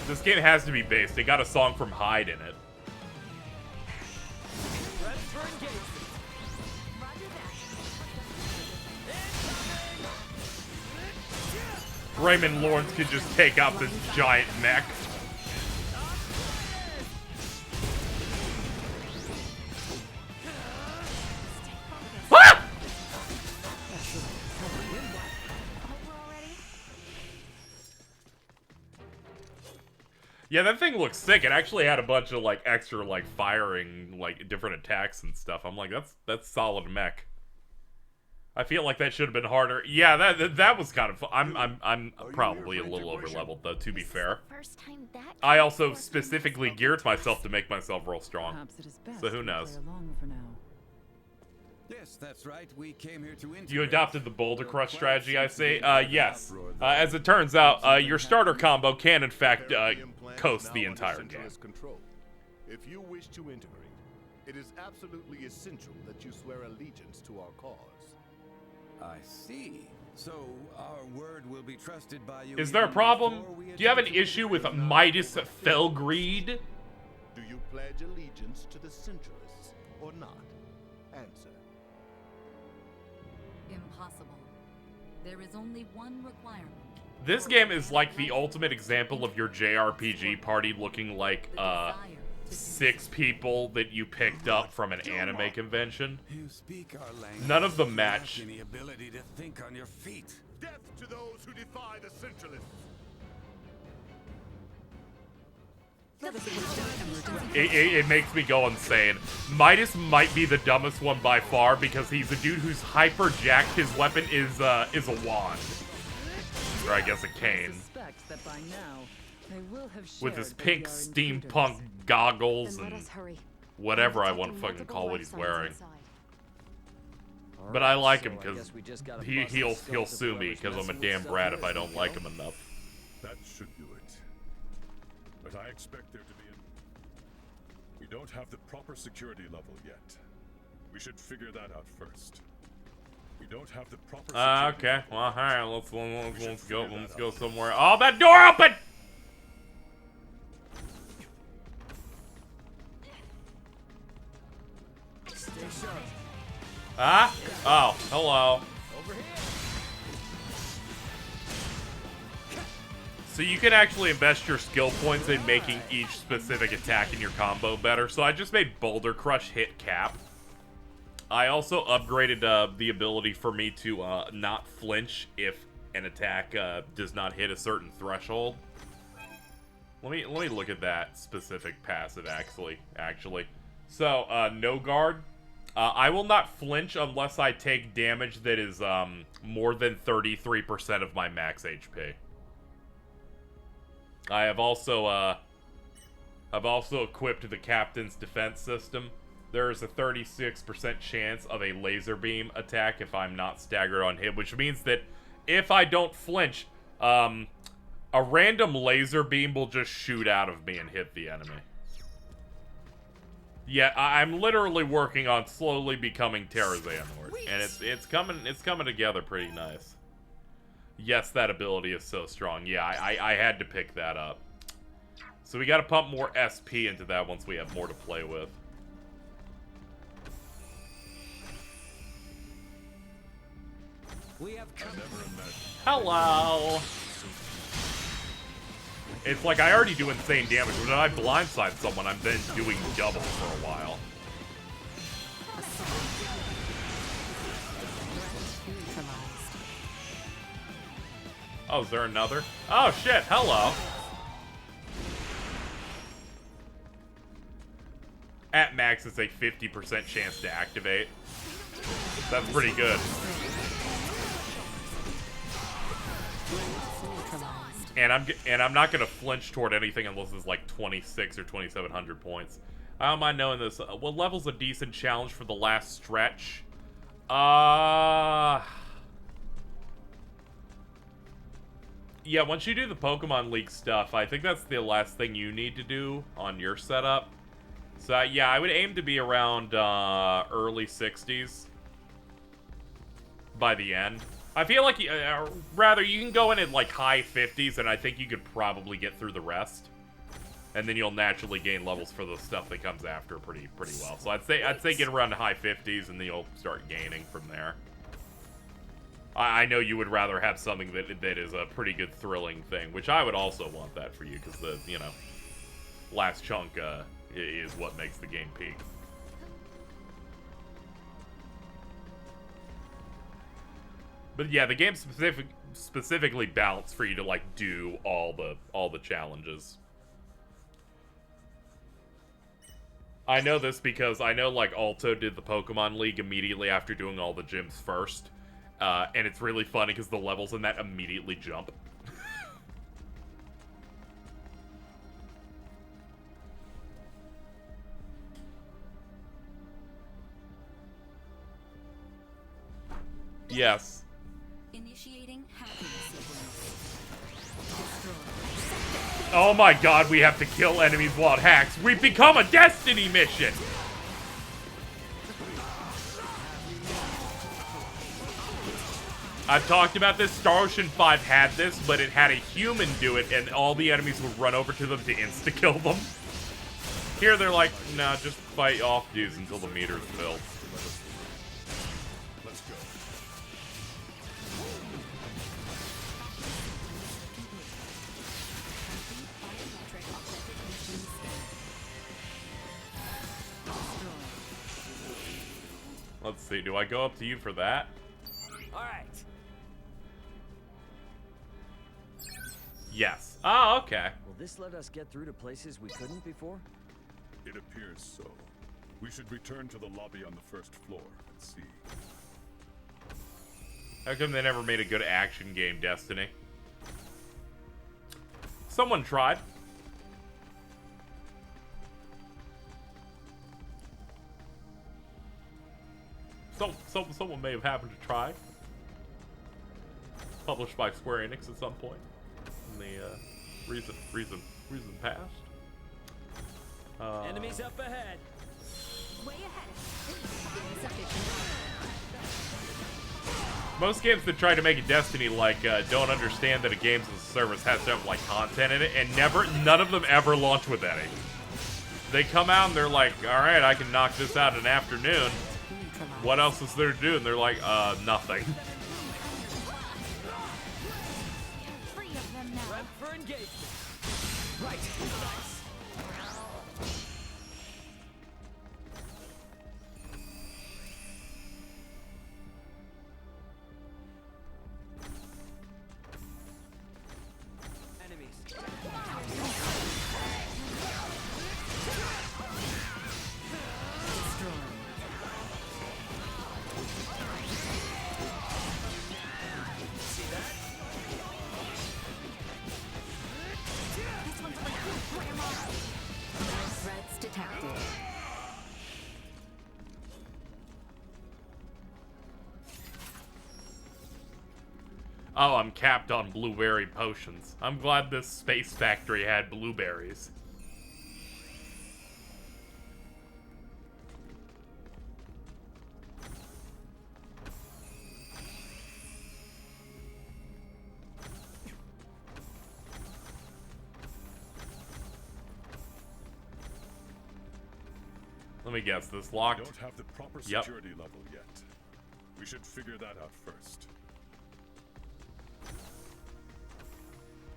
This game has to be based. It got a song from Hyde in it. Raymond Lawrence could just take out this giant mech. Ah! Yeah, that thing looks sick. It actually had a bunch of like extra like firing, like different attacks and stuff. I'm like, that's solid mech. I feel like that should have been harder. Yeah, that was kind of fun. I'm probably a little over leveled though, to be fair. I also specifically geared myself to make myself roll strong. So who knows? Yes, that's right. We came here to You adopted the Boulder Crush strategy, I see. Yes. As it turns out, your starter combo can in fact coast the entire game. If you wish to integrate, it is absolutely essential that you swear allegiance to our cause. I see. So our word will be trusted by you. Is there a problem? Do you have an issue with Midas Felgreed? Do you pledge allegiance to the Centralists or not? Answer. Impossible. There is only one requirement. This game is like the ultimate example of your JRPG party looking like 6 people that you picked up from an anime convention. You speak our language. None of them match. Any ability to think on your feet. Death to those who defy the Centralists. It makes me go insane. Midas might be the dumbest one by far because he's a dude who's hyper-jacked. His weapon is a wand. Or I guess a cane. With his pink steampunk goggles and whatever I want to fucking call what he's wearing. But I like him because he'll sue me because I'm a damn brat if I don't like him enough. That should do it. But I expect there to be we don't have the proper security level yet. We should figure that out first. We don't have the proper okay. Well, alright, let's go somewhere. Oh, that door open! Ah? Oh, hello. So you can actually invest your skill points in making each specific attack in your combo better. So I just made Boulder Crush hit cap. I also upgraded the ability for me to not flinch if an attack does not hit a certain threshold. Let me look at that specific passive actually. So no guard. I will not flinch unless I take damage that is more than 33% of my max HP. I have also equipped the Captain's Defense System. There is a 36% chance of a laser beam attack if I'm not staggered on hit, which means that if I don't flinch, a random laser beam will just shoot out of me and hit the enemy. Yeah, I'm literally working on slowly becoming Terrazanor, and it's coming together pretty nice. Yes, that ability is so strong. Yeah, I had to pick that up. So we got to pump more SP into that once we have more to play with. We have Hello. It's like I already do insane damage. When I blindside someone, I'm then doing double for a while. Oh, is there another? Oh shit, hello. At max, it's a 50% chance to activate. That's pretty good. And I'm not gonna flinch toward anything unless it's like 26 or 2700 points. I don't mind knowing this. What level's a decent challenge for the last stretch? Yeah, once you do the Pokemon League stuff, I think that's the last thing you need to do on your setup. So, yeah, I would aim to be around early 60s by the end. I feel like, rather, you can go in at, like, high 50s, and I think you could probably get through the rest. And then you'll naturally gain levels for the stuff that comes after pretty well. So I'd say get around high 50s, and then you'll start gaining from there. I know you would rather have something that is a pretty good thrilling thing, which I would also want that for you, because the, you know, last chunk is what makes the game peak. But yeah, the game specifically balanced for you to, like, do all the challenges. I know this because I know, like, Alto did the Pokemon League immediately after doing all the gyms first. And it's really funny because the levels in that immediately jump. Yes. Initiating hacking Oh my god, we have to kill enemies while it hacks. We've become a Destiny mission! I've talked about this. Star Ocean 5 had this, but it had a human do it, and all the enemies would run over to them to insta-kill them. Here, they're like, nah, just fight off dudes until the meter's filled. Let's go. Let's see, do I go up to you for that? Alright. Yes. Oh, okay. Will this let us get through to places we couldn't before? It appears so. We should return to the lobby on the first floor and see. How come they never made a good action game, Destiny? Someone tried. Someone may have happened to try. Published by Square Enix at some point in the recent past. Enemies up ahead. Way ahead. Most games that try to make a Destiny like don't understand that a games as a service has to have like content in it, and none of them ever launch with any. They come out and they're like, all right, I can knock this out in an afternoon. What else is there to do? And they're like, nothing. Prep for engagement. Right. Threats detected. Oh, I'm capped on blueberry potions. I'm glad this space factory had blueberries. Let me guess, this locked? We don't have the proper Yep. security level yet. We should figure that out first.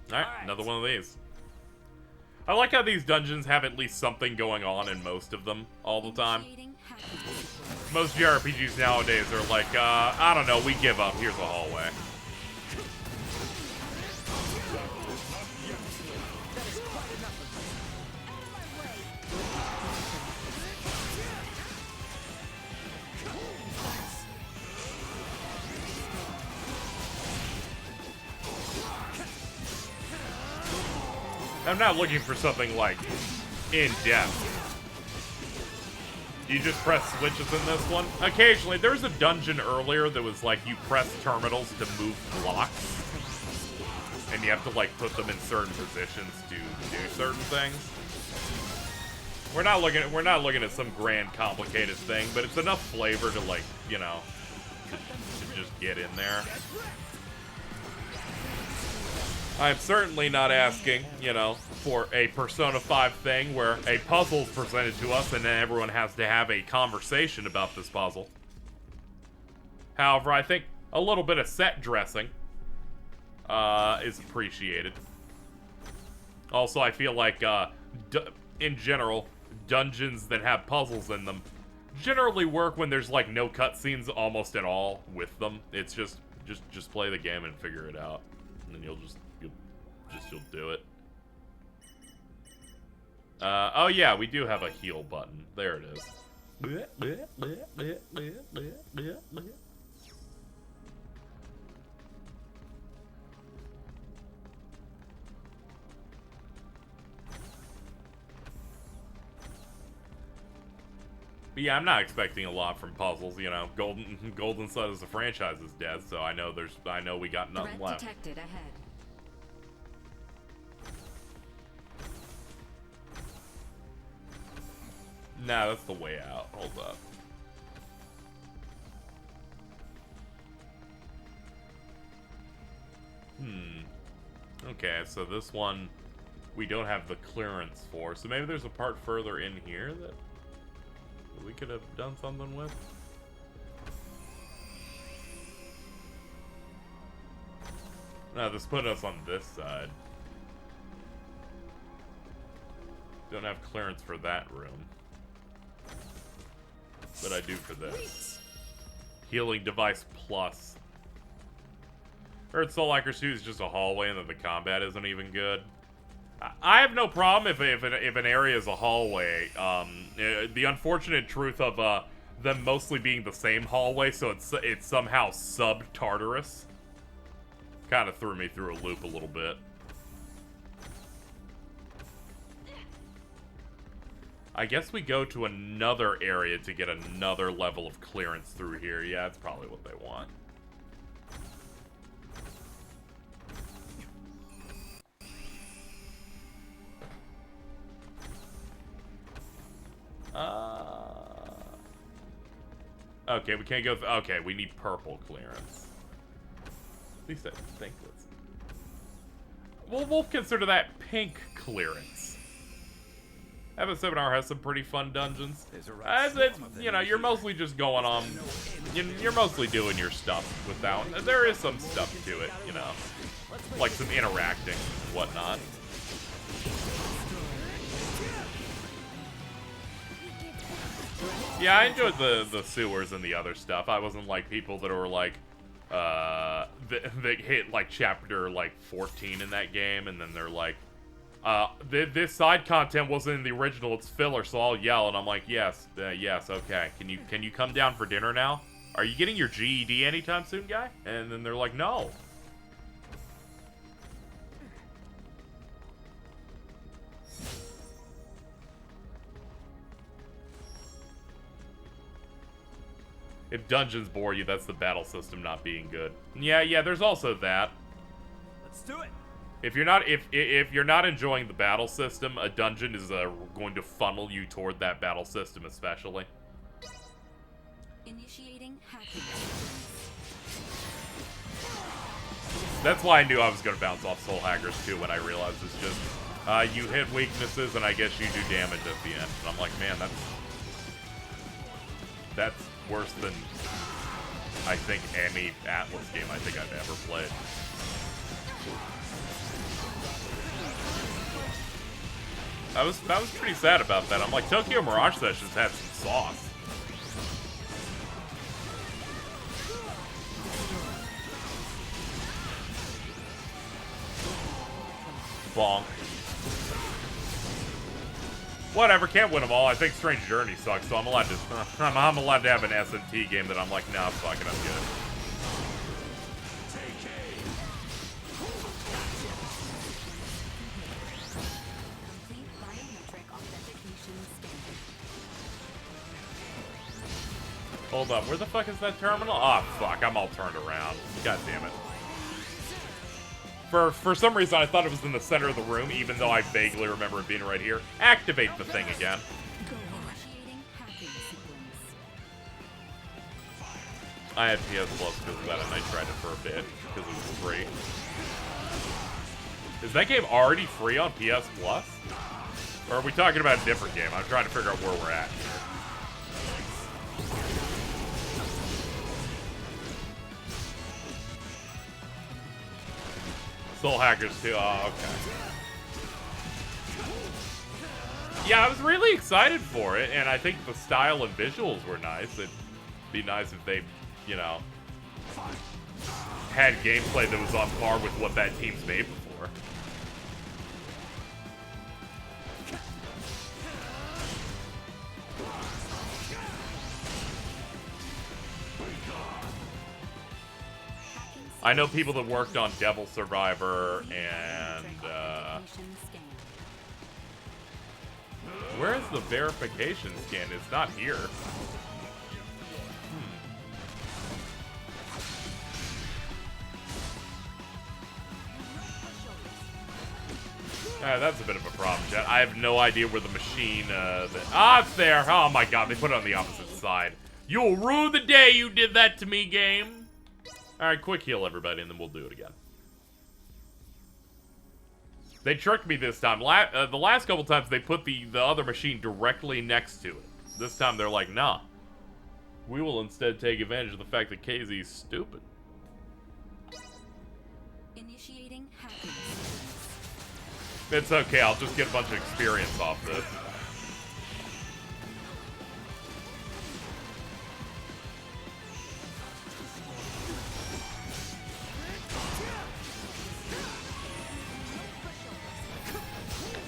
Alright, another one of these. I like how these dungeons have at least something going on in most of them all the time. Most JRPGs nowadays are like, I don't know, we give up, here's a hallway. I'm not looking for something, like, in-depth. You just press switches in this one? Occasionally. There was a dungeon earlier that was like you press terminals to move blocks. and you have to like put them in certain positions to do certain things. We're not looking at some grand complicated thing, but it's enough flavor to like, you know, to just get in there. I'm certainly not asking, you know, for a Persona 5 thing where a puzzle's presented to us and then everyone has to have a conversation about this puzzle. However, I think a little bit of set dressing is appreciated. Also, I feel like, in general, dungeons that have puzzles in them generally work when there's like no cutscenes almost at all with them. It's just play the game and figure it out, and then you'll do it. Oh yeah, we do have a heal button. There it is. But yeah, I'm not expecting a lot from puzzles. You know, Golden Sun as a franchise is dead, so I know we got nothing left. Detected ahead. Nah, that's the way out. Hold up. Okay, so this one we don't have the clearance for. So maybe there's a part further in here that we could have done something with. No, this put us on this side. Don't have clearance for that room. But I do for this. Healing device plus. Heard Soul Hackers 2 is just a hallway and that the combat isn't even good. I have no problem if an area is a hallway. The unfortunate truth of them mostly being the same hallway, so it's somehow sub-Tartarus, kind of threw me through a loop a little bit. I guess we go to another area to get another level of clearance through here. Yeah, that's probably what they want. Okay, we can't go. Okay, we need purple clearance. At least I think that's. We'll consider that pink clearance. Evan 7R has some pretty fun dungeons. As it's, you know, you're mostly just going on. You're mostly doing your stuff with that one. There is some stuff to it, you know, like some interacting and whatnot. Yeah, I enjoyed the sewers and the other stuff. I wasn't like people that were like, that hit like chapter like 14 in that game, and then they're like, this side content wasn't in the original, it's filler, so I'll yell, and I'm like, yes, okay. Can you come down for dinner now? Are you getting your GED anytime soon, guy? And then they're like, no. If dungeons bore you, that's the battle system not being good. Yeah, there's also that. Let's do it. If you're not enjoying the battle system, a dungeon is going to funnel you toward that battle system, especially. Initiating hacking. That's why I knew I was going to bounce off Soul Hackers 2 when I realized it's just you hit weaknesses and I guess you do damage at the end. And I'm like, man, that's worse than I think any Atlas game I think I've ever played. I was pretty sad about that. I'm like, Tokyo Mirage Sessions had some sauce. Bonk. Whatever, can't win them all. I think Strange Journey sucks, so I'm allowed to have an SMT game that I'm like, nah, fuck it, I'm good. Hold up, where the fuck is that terminal? Oh, fuck, I'm all turned around. God damn it. For some reason, I thought it was in the center of the room, even though I vaguely remember it being right here. Activate the thing again. I had PS Plus because of that, and I tried it for a bit, because it was free. Is that game already free on PS Plus? Or are we talking about a different game? I'm trying to figure out where we're at here. Soul Hackers 2, oh, okay. Yeah, I was really excited for it, and I think the style and visuals were nice. It'd be nice if they, you know, had gameplay that was on par with what that team's made before. I know people that worked on Devil Survivor and, where's the verification scan? It's not here. That's a bit of a problem, Jet. I have no idea where the machine, it's there! Oh my god, they put it on the opposite side. You'll rue the day you did that to me, game! Alright, quick heal, everybody, and then we'll do it again. They tricked me this time. The last couple times, they put the other machine directly next to it. This time, they're like, nah. We will instead take advantage of the fact that KZ is stupid. Initiating hacking. It's okay, I'll just get a bunch of experience off this.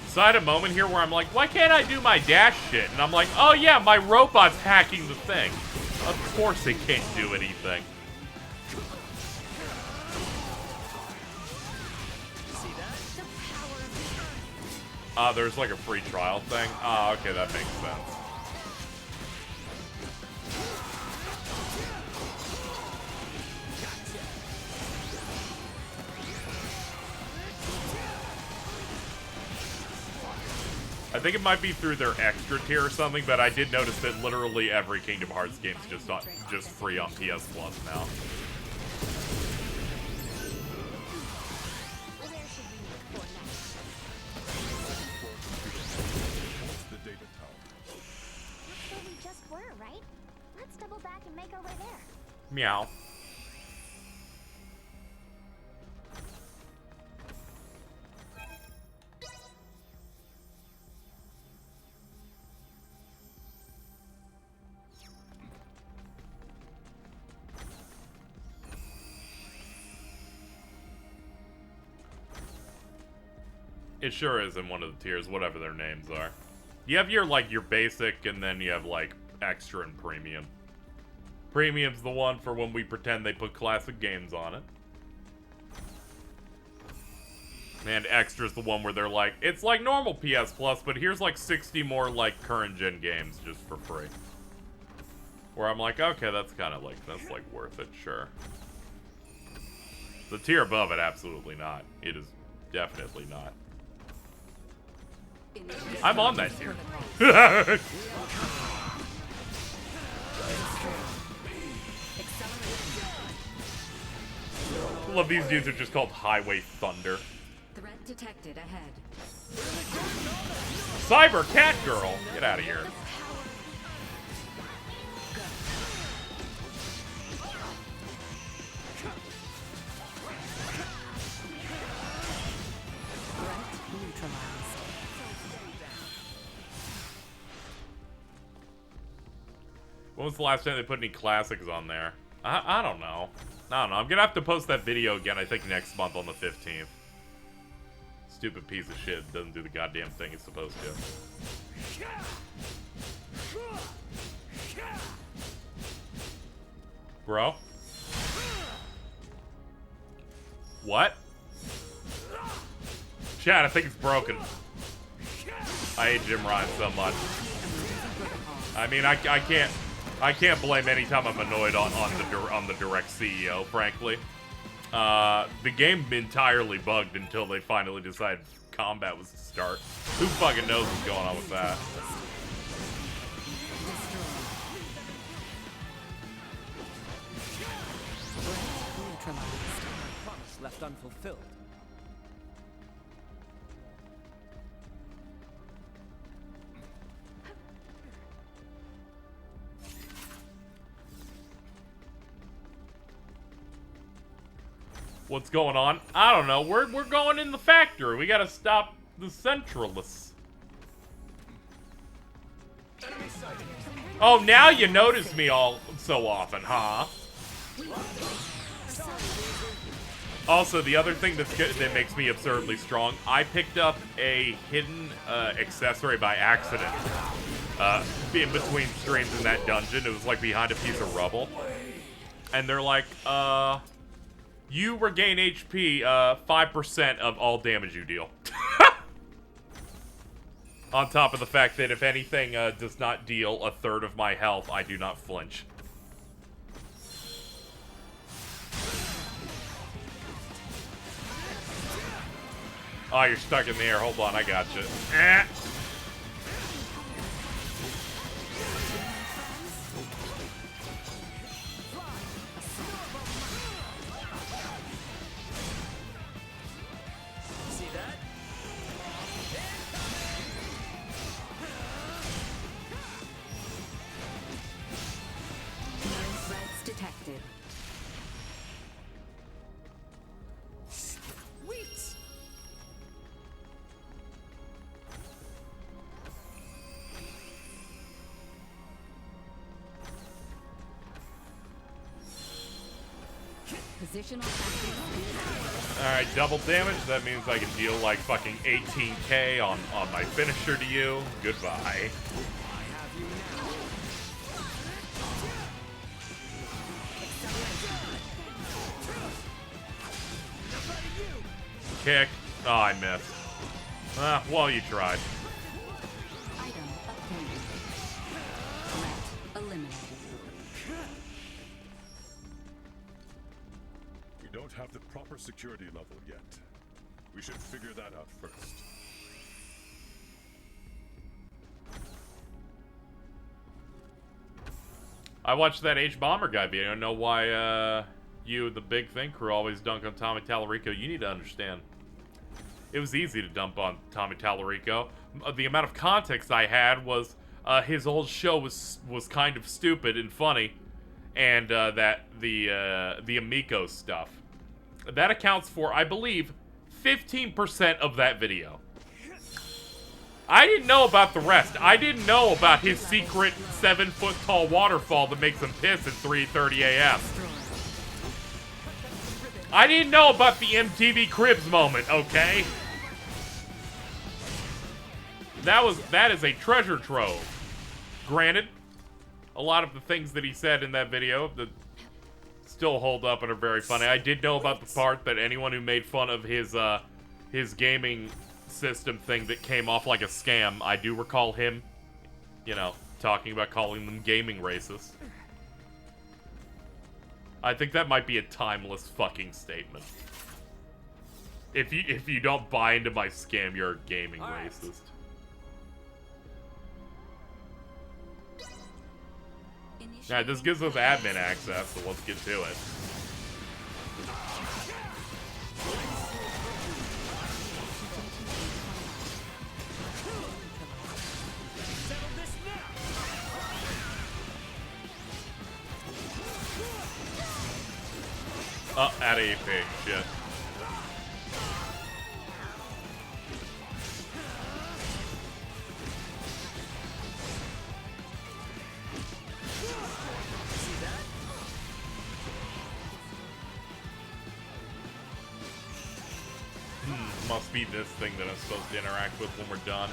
So I had a moment here where I'm like, why can't I do my dash shit? And I'm like, oh yeah, my robot's hacking the thing. Of course it can't do anything. There's like a free trial thing. Okay, that makes sense. I think it might be through their extra tier or something, but I did notice that literally every Kingdom Hearts game is just free on PS Plus now. Meow. It sure is in one of the tiers, whatever their names are. You have your, like, your basic, and then you have, like, extra and premium. Premium's the one for when we pretend they put classic games on it. And extra's the one where they're like, it's like normal PS Plus, but here's like 60 more, like, current-gen games just for free. Where I'm like, okay, that's kind of like, that's, like, worth it, sure. The tier above it, absolutely not. It is definitely not. I'm on that tier. Love these dudes are just called Highway Thunder. Threat detected ahead. Cyber Cat Girl! Get out of here. When was the last time they put any classics on there? I don't know. I don't know. I'm gonna have to post that video again, I think, next month on the 15th. Stupid piece of shit doesn't do the goddamn thing it's supposed to. Bro? What? Chad, I think it's broken. I hate Jim Ryan so much. I mean, I can't blame any time I'm annoyed on the direct CEO, frankly. The game entirely bugged until they finally decided combat was to start. Who fucking knows what's going on with that? Promise left unfulfilled. What's going on? I don't know. We're going in the factory. We gotta stop the Centralists. Oh, now you notice me all so often, huh? Also, the other thing that's good, that makes me absurdly strong, I picked up a hidden accessory by accident. In between streams in that dungeon, it was like behind a piece of rubble. And they're like, you regain HP 5% of all damage you deal. On top of the fact that if anything does not deal a third of my health, I do not flinch. Oh, you're stuck in the air. Hold on, I got you. See that? No threats detected. Sweet. Positional tactics. Alright, double damage. That means I can deal like fucking 18k on my finisher to you. Goodbye. Kick. Oh, I missed. Well, you tried. Item obtained. Threat eliminated. We don't have the proper security level yet. We should figure that out first. I watched that H-Bomber guy video. I don't know why you, the Big Thing crew, always dunk on Tommy Tallarico. You need to understand. It was easy to dump on Tommy Tallarico. The amount of context I had was his old show was kind of stupid and funny, and that the Amico stuff. That accounts for, I believe, 15% of that video. I didn't know about the rest. I didn't know about his secret 7-foot-tall waterfall that makes him piss at 3:30 a.m. I didn't know about the MTV Cribs moment, okay? That is a treasure trove. Granted, a lot of the things that he said in that video that still hold up and are very funny. I did know about the part that anyone who made fun of his gaming system thing that came off like a scam, I do recall him, you know, talking about calling them gaming racist. I think that might be a timeless fucking statement. If you don't buy into my scam, you're a gaming racist. Alright, this gives us admin access, so let's get to it. At AP, shit. Must be this thing that I'm supposed to interact with when we're done.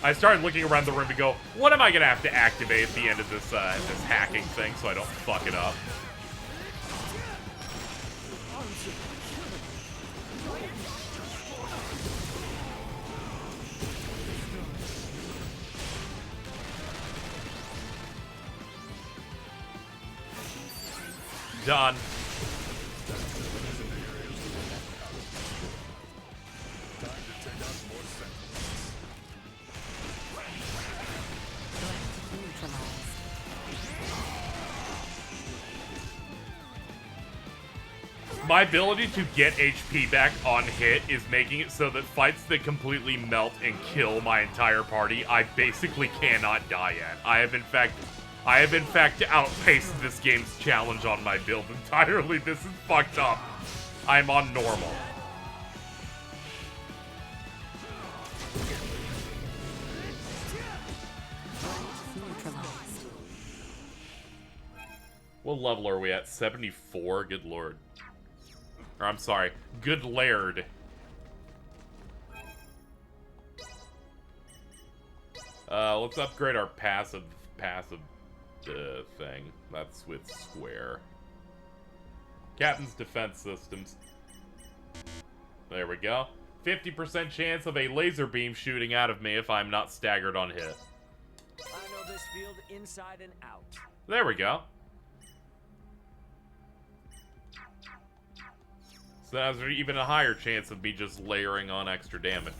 I started looking around the room to go, what am I gonna have to activate at the end of this this hacking thing so I don't fuck it up? Done. My ability to get HP back on hit is making it so that fights that completely melt and kill my entire party, I basically cannot die at. I have in fact outpaced this game's challenge on my build entirely. This is fucked up. I'm on normal. What level are we at? 74? Good lord. Or I'm sorry, good laird. Let's upgrade our passive thing. That's with square. Captain's defense systems. There we go. 50% chance of a laser beam shooting out of me if I'm not staggered on hit. I know this field inside and out. There we go. So that has even a higher chance of me just layering on extra damage.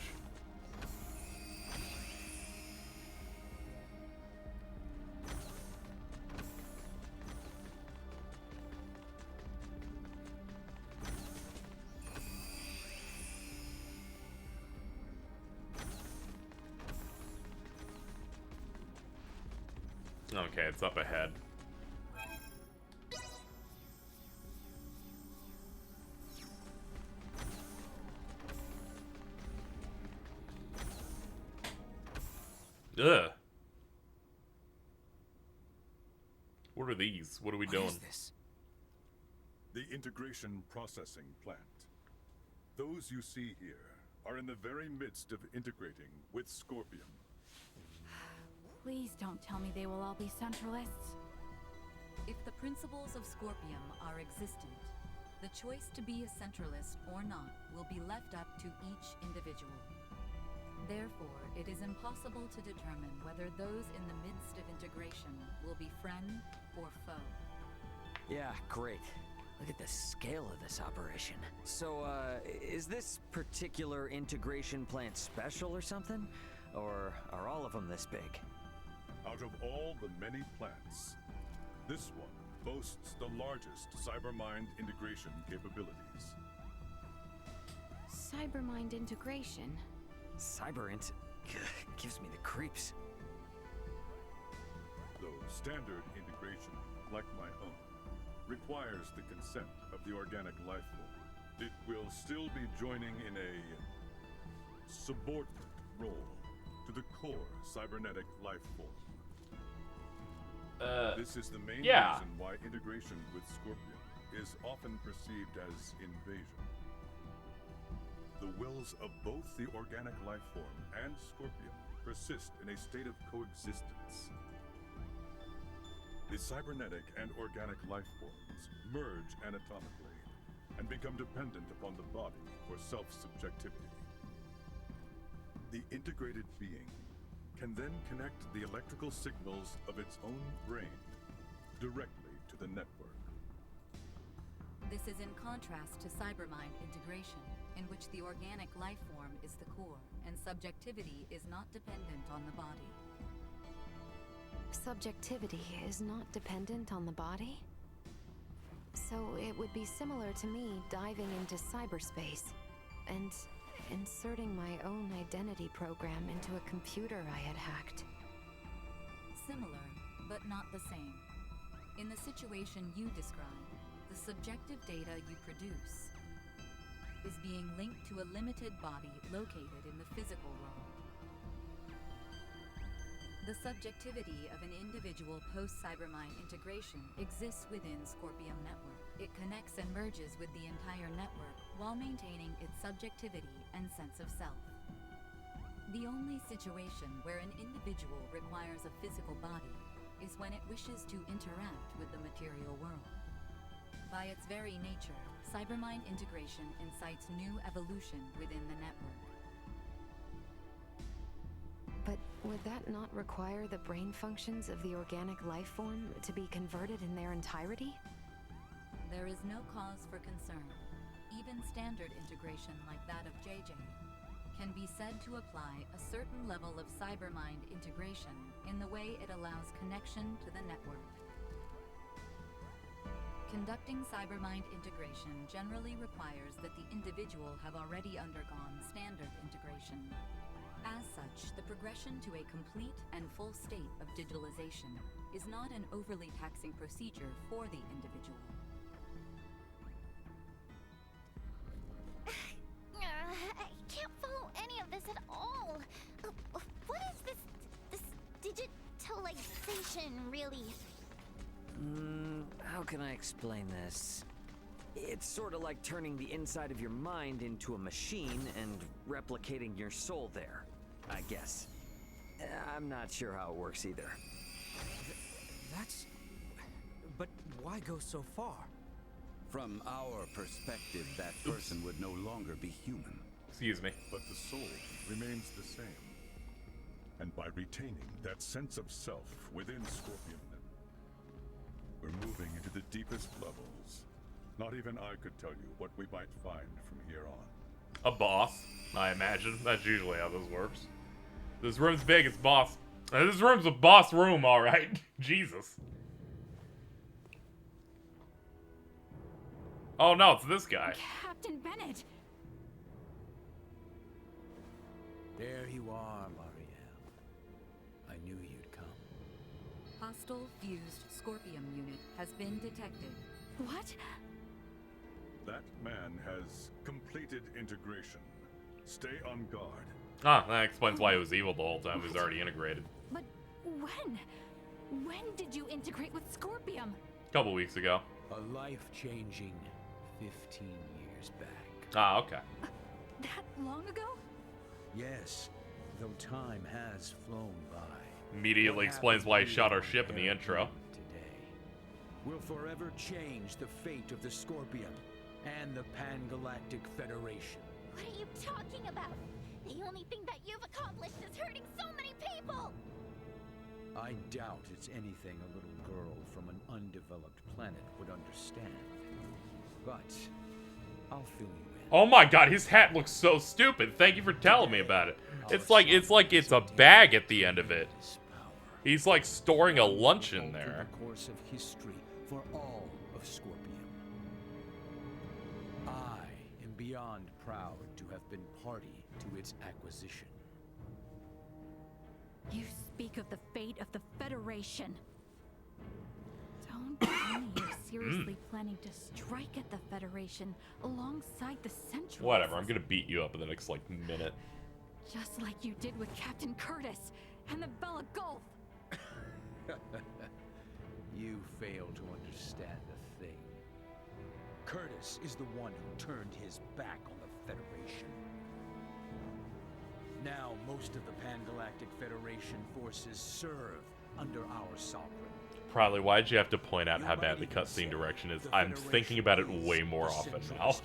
Okay, it's up ahead. Ugh. What are these? What are we doing? What is this? The integration processing plant. Those you see here are in the very midst of integrating with Scorpium. Please don't tell me they will all be Centralists. If the principles of Scorpium are existent, the choice to be a Centralist or not will be left up to each individual. Therefore, it is impossible to determine whether those in the midst of integration will be friend or foe. Yeah, great. Look at the scale of this operation. So, is this particular integration plant special or something? Or are all of them this big? Out of all the many plants, this one boasts the largest cybermind integration capabilities. Cybermind integration? Gives me the creeps. Though standard integration, like my own, requires the consent of the organic life form, it will still be joining in a subordinate role to the core cybernetic life form. This is the main reason why integration with Scorpion is often perceived as invasion. The wills of both the organic life form and Scorpion persist in a state of coexistence. The cybernetic and organic life forms merge anatomically and become dependent upon the body for self-subjectivity. The integrated being can then connect the electrical signals of its own brain directly to the network. This is in contrast to cybermind integration, in which the organic life form is the core, and subjectivity is not dependent on the body. Subjectivity is not dependent on the body? So it would be similar to me diving into cyberspace and inserting my own identity program into a computer I had hacked. Similar, but not the same. In the situation you describe, the subjective data you produce is being linked to a limited body located in the physical world. The subjectivity of an individual post-cybermind integration exists within Scorpium Network. It connects and merges with the entire network while maintaining its subjectivity and sense of self. The only situation where an individual requires a physical body is when it wishes to interact with the material world. By its very nature, cybermind integration incites new evolution within the network. But would that not require the brain functions of the organic life form to be converted in their entirety? There is no cause for concern. Even standard integration like that of JJ can be said to apply a certain level of cybermind integration in the way it allows connection to the network. Conducting cybermind integration generally requires that the individual have already undergone standard integration. As such, the progression to a complete and full state of digitalization is not an overly taxing procedure for the individual. I can't follow any of this at all. What is this digitalization, really? How can I explain this? It's sort of like turning the inside of your mind into a machine and replicating your soul there, I guess. I'm not sure how it works either. But why go so far? From our perspective, that person would no longer be human. Excuse me. But the soul remains the same. And by retaining that sense of self within Scorpion, we're moving into the deepest levels. Not even I could tell you what we might find from here on. A boss, I imagine. That's usually how this works. This room's big, it's boss. This room's a boss room, alright. Jesus. Oh no, it's this guy. Captain Bennett! There you are, Marielle. I knew you'd come. Hostile fused Scorpium unit has been detected. What? That man has completed integration. Stay on guard. Ah, that explains why he was evil the whole time. He was already integrated. But when? When did you integrate with Scorpium? A couple weeks ago. A life-changing 15 years back. Ah, okay. That long ago? Yes, though time has flown by. Immediately explains why he shot our ship in the intro. Today will forever change the fate of the Scorpion and the Pan-Galactic Federation. What are you talking about? The only thing that you've accomplished is hurting so many people! I doubt it's anything a little girl from an undeveloped planet would understand. But I'll fill you in. Oh my god, his hat looks so stupid. Thank you for telling me about it. It's like it's a bag at the end of it. He's like storing a lunch in there. The course of history for all of Scorpion. I am beyond proud to have been party to its acquisition. You speak of the fate of the Federation. Don't tell me you're seriously planning to strike at the Federation alongside the Central. Whatever, I'm gonna beat you up in the next, like, minute. Just like you did with Captain Curtis and the Bella Gulf. You fail to understand a thing. Curtis is the one who turned his back on the Federation. Now most of the Pan-Galactic Federation forces serve under our sovereign. Probably why'd you have to point out how bad the cutscene direction is? I'm thinking about it way more often now.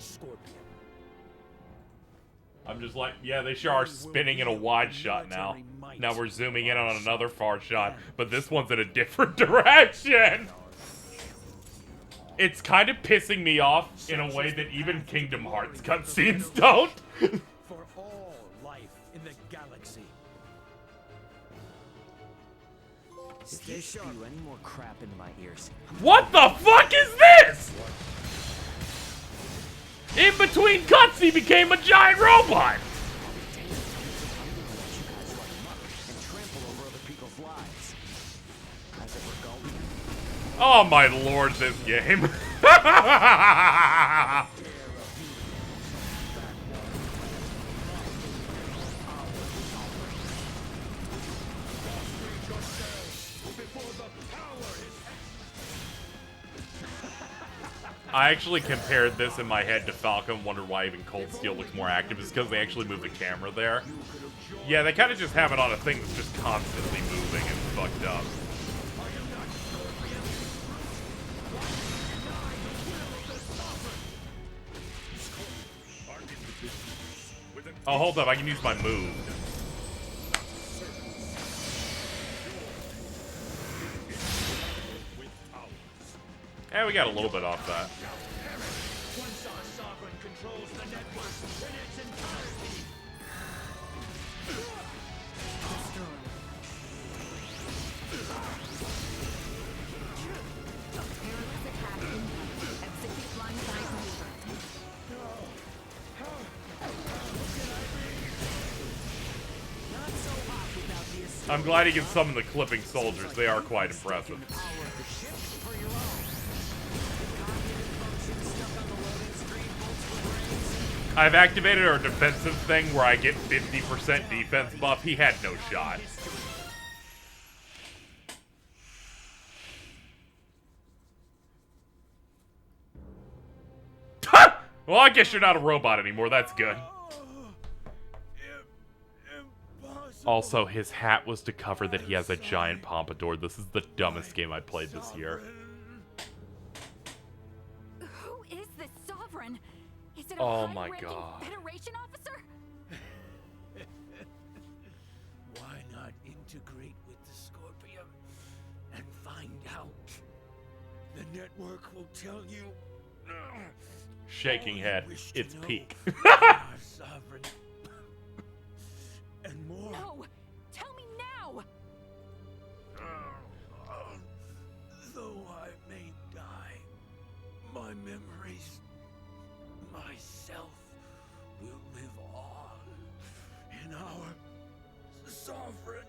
I'm just like, yeah, they sure are spinning in a wide shot now. Now we're zooming in on another far shot, but this one's in a different direction! It's kind of pissing me off in a way that even Kingdom Hearts cutscenes don't. For all life in the galaxy. If you spew any more crap into my ears. What the fuck is this? In between cuts, he became a giant robot. Oh my lord, this game. I actually compared this in my head to Falcon, wondered why even Cold Steel looks more active. It's because they actually move the camera there. Yeah, they kind of just have it on a thing that's just constantly moving and fucked up. Oh, hold up, I can use my move. Yeah, we got a little bit off that. Once our sovereign controls the network in its entirety. I'm glad he can summon the clipping soldiers. They are quite impressive. I've activated our defensive thing where I get 50% defense buff. He had no shot. Well, I guess you're not a robot anymore. That's good. Also, his hat was to cover that he has a giant pompadour. This is the dumbest game I played this year. Who is this sovereign? Is it a Oh my high-ranking God. Federation officer? Why not integrate with the Scorpium and find out? The network will tell you. Shaking head. It's peak. Our sovereign. And more. No! Tell me now! Though I may die, my memories, myself, will live on in our sovereign.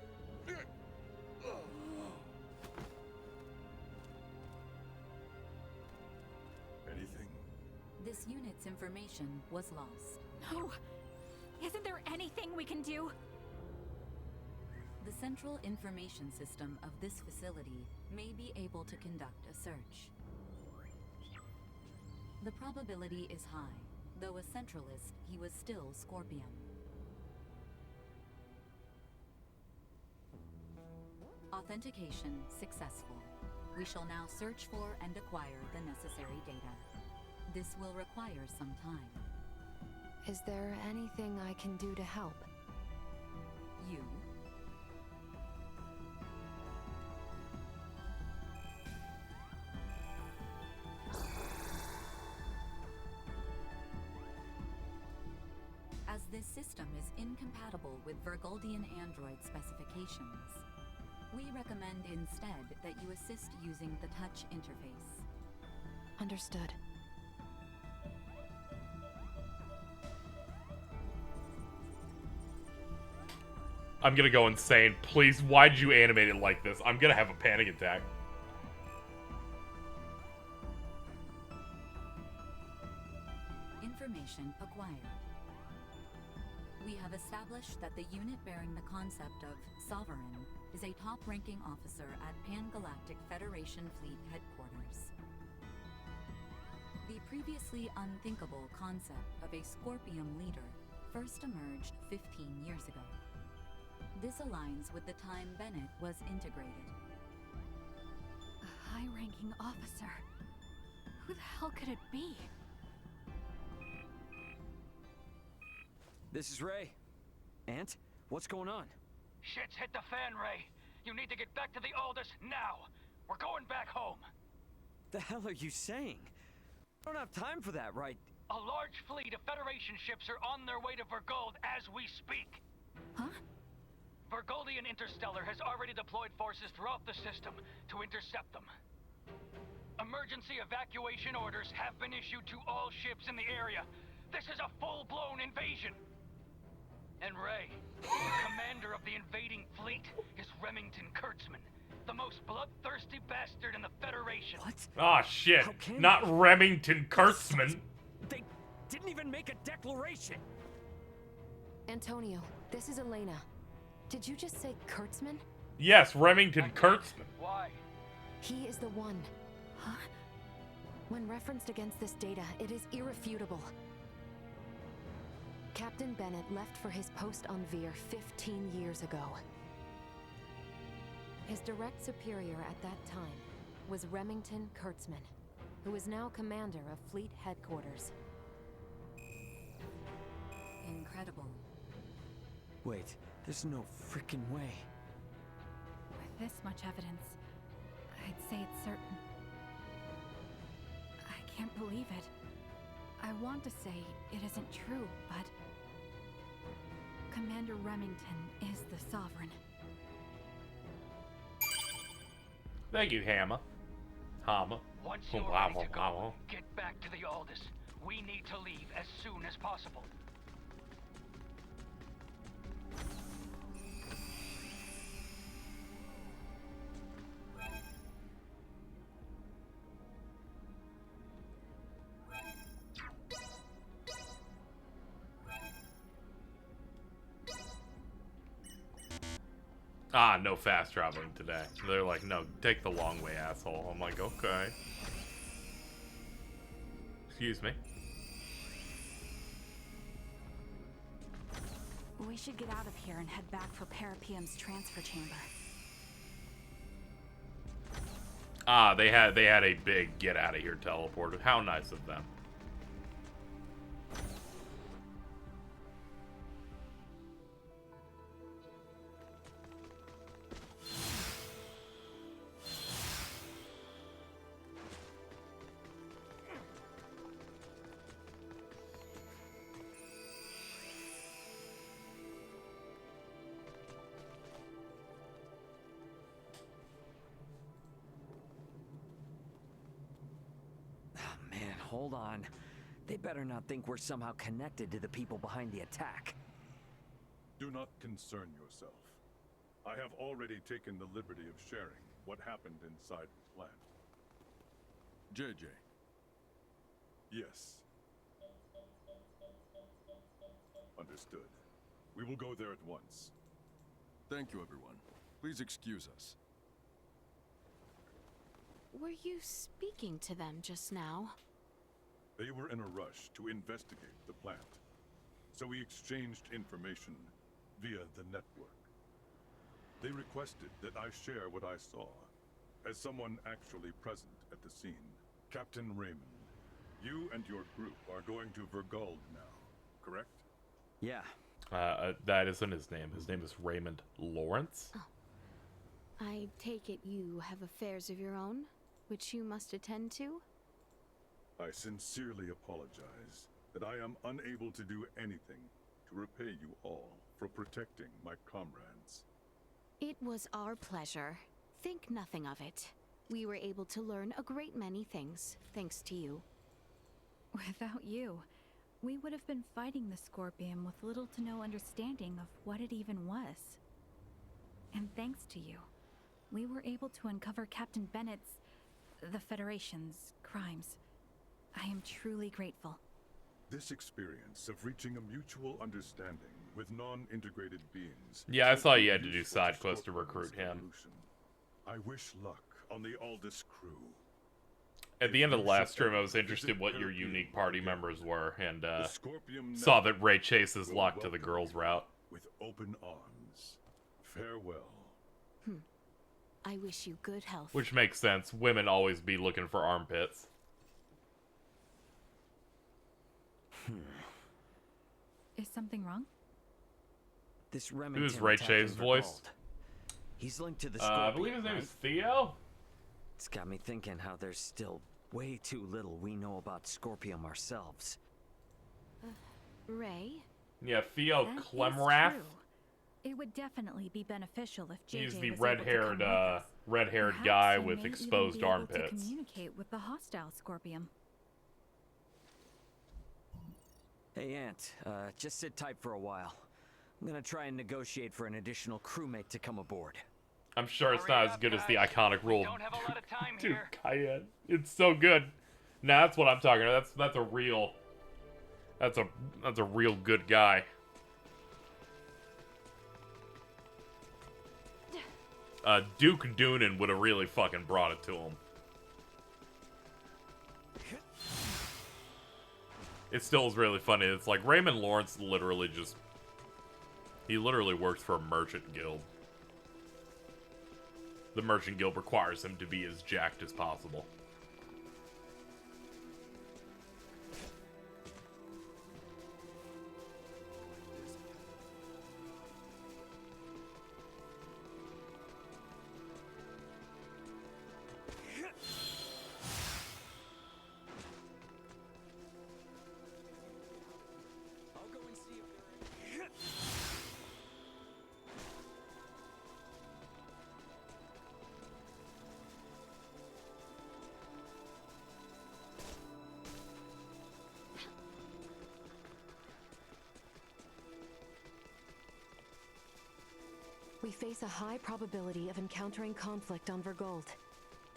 Anything? This unit's information was lost. No! Isn't there anything we can do? The central information system of this facility may be able to conduct a search. The probability is high. Though a centralist, he was still Scorpium. Authentication successful. We shall now search for and acquire the necessary data. This will require some time. Is there anything I can do to help? You? As this system is incompatible with Vergoldian android specifications, we recommend instead that you assist using the touch interface. Understood. I'm gonna go insane. Please, why'd you animate it like this? I'm gonna have a panic attack. Information acquired. We have established that the unit bearing the concept of Sovereign is a top-ranking officer at Pan-Galactic Federation Fleet Headquarters. The previously unthinkable concept of a Scorpium leader first emerged 15 years ago. This aligns with the time Bennett was integrated. A high-ranking officer? Who the hell could it be? This is Ray. Ant, what's going on? Shit's hit the fan, Ray. You need to get back to the Aldous now. We're going back home. The hell are you saying? I don't have time for that, right? A large fleet of Federation ships are on their way to Vergold as we speak. Huh? Vergoldian Interstellar has already deployed forces throughout the system to intercept them. Emergency evacuation orders have been issued to all ships in the area. This is a full-blown invasion. And Ray, the commander of the invading fleet, is Remington Kurtzman, the most bloodthirsty bastard in the Federation. What? Ah, shit. Not Remington Kurtzman. They didn't even make a declaration. Antonio, this is Elena. Did you just say Kurtzman? Yes, Remington Kurtzman. Why? He is the one. Huh? When referenced against this data, it is irrefutable. Captain Bennett left for his post on Veer 15 years ago. His direct superior at that time was Remington Kurtzman, who is now commander of Fleet Headquarters. Incredible. Wait, there's no freaking way. With this much evidence, I'd say it's certain. I can't believe it. I want to say it isn't true, but Commander Remington is the Sovereign. Thank you, Hammer. Hammer. Once you're ready to go, get back to the Aldous. We need to leave as soon as possible. Ah, no fast traveling today. They're like, no, take the long way, asshole. I'm like, okay. Excuse me. We should get out of here and head back for Parapium's transfer chamber. Ah, they had a big get out of here teleporter. How nice of them. Hold on. They better not think we're somehow connected to the people behind the attack. Do not concern yourself. I have already taken the liberty of sharing what happened inside the plant. JJ. Yes. Understood. We will go there at once. Thank you, everyone. Please excuse us. Were you speaking to them just now? They were in a rush to investigate the plant, so we exchanged information via the network. They requested that I share what I saw, as someone actually present at the scene. Captain Raymond, you and your group are going to Vergald now, correct? Yeah. That isn't his name. His name is Raymond Lawrence. Oh. I take it you have affairs of your own, which you must attend to? I sincerely apologize that I am unable to do anything to repay you all for protecting my comrades. It was our pleasure. Think nothing of it. We were able to learn a great many things, thanks to you. Without you, we would have been fighting the Scorpion with little to no understanding of what it even was. And thanks to you, we were able to uncover Captain Bennett's, the Federation's, crimes. I am truly grateful. This experience of reaching a mutual understanding with non-integrated beings... Yeah, I saw you had to do side quests to recruit him. I wish luck on the Aldous crew. At the end of the last stream, I was interested what your unique party members were, and saw that Ray chases luck to the girls' route. With open arms. Farewell. I wish you good health. Which makes sense. Women always be looking for armpits. Is something wrong? This Remington. Who's Ray Chase's voice? He's linked to the Scorpion, I believe his name is Theo. It's got me thinking how there's still way too little we know about Scorpium ourselves. Ray? Yeah, Theo That is Klemrath. true. It would definitely be beneficial if JJ He's the was able to come with us. red-haired Perhaps guy he with may even exposed be able armpits. To communicate with the hostile Scorpion. Hey, Ant, just sit tight for a while. I'm gonna try and negotiate for an additional crewmate to come aboard. I'm sure it's not as good as the iconic rule. Dude, Cayenne. It's so good. Nah, that's what I'm talking about. That's a real good guy. Duke Doonan would have really fucking brought it to him. It still is really funny. It's like Raymond Lawrence literally works for a merchant guild. The merchant guild requires him to be as jacked as possible. We face a high probability of encountering conflict on Vergald.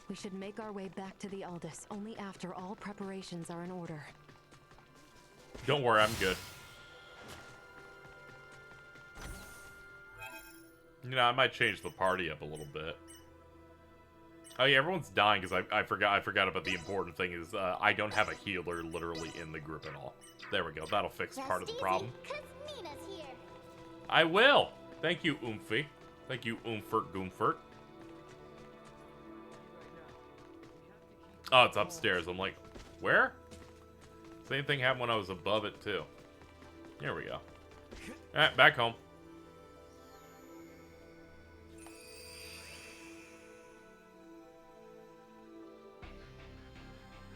We should make our way back to the Aldous only after all preparations are in order. Don't worry, I'm good. You know, I might change the party up a little bit. Oh yeah, everyone's dying because I forgot about the important thing is I don't have a healer literally in the group at all. There we go. That'll fix part of the problem. I will. Thank you, Oomphy. Thank you, Oomfert Goomfert. Oh, it's upstairs. I'm like, where? Same thing happened when I was above it too. There we go. Alright, back home.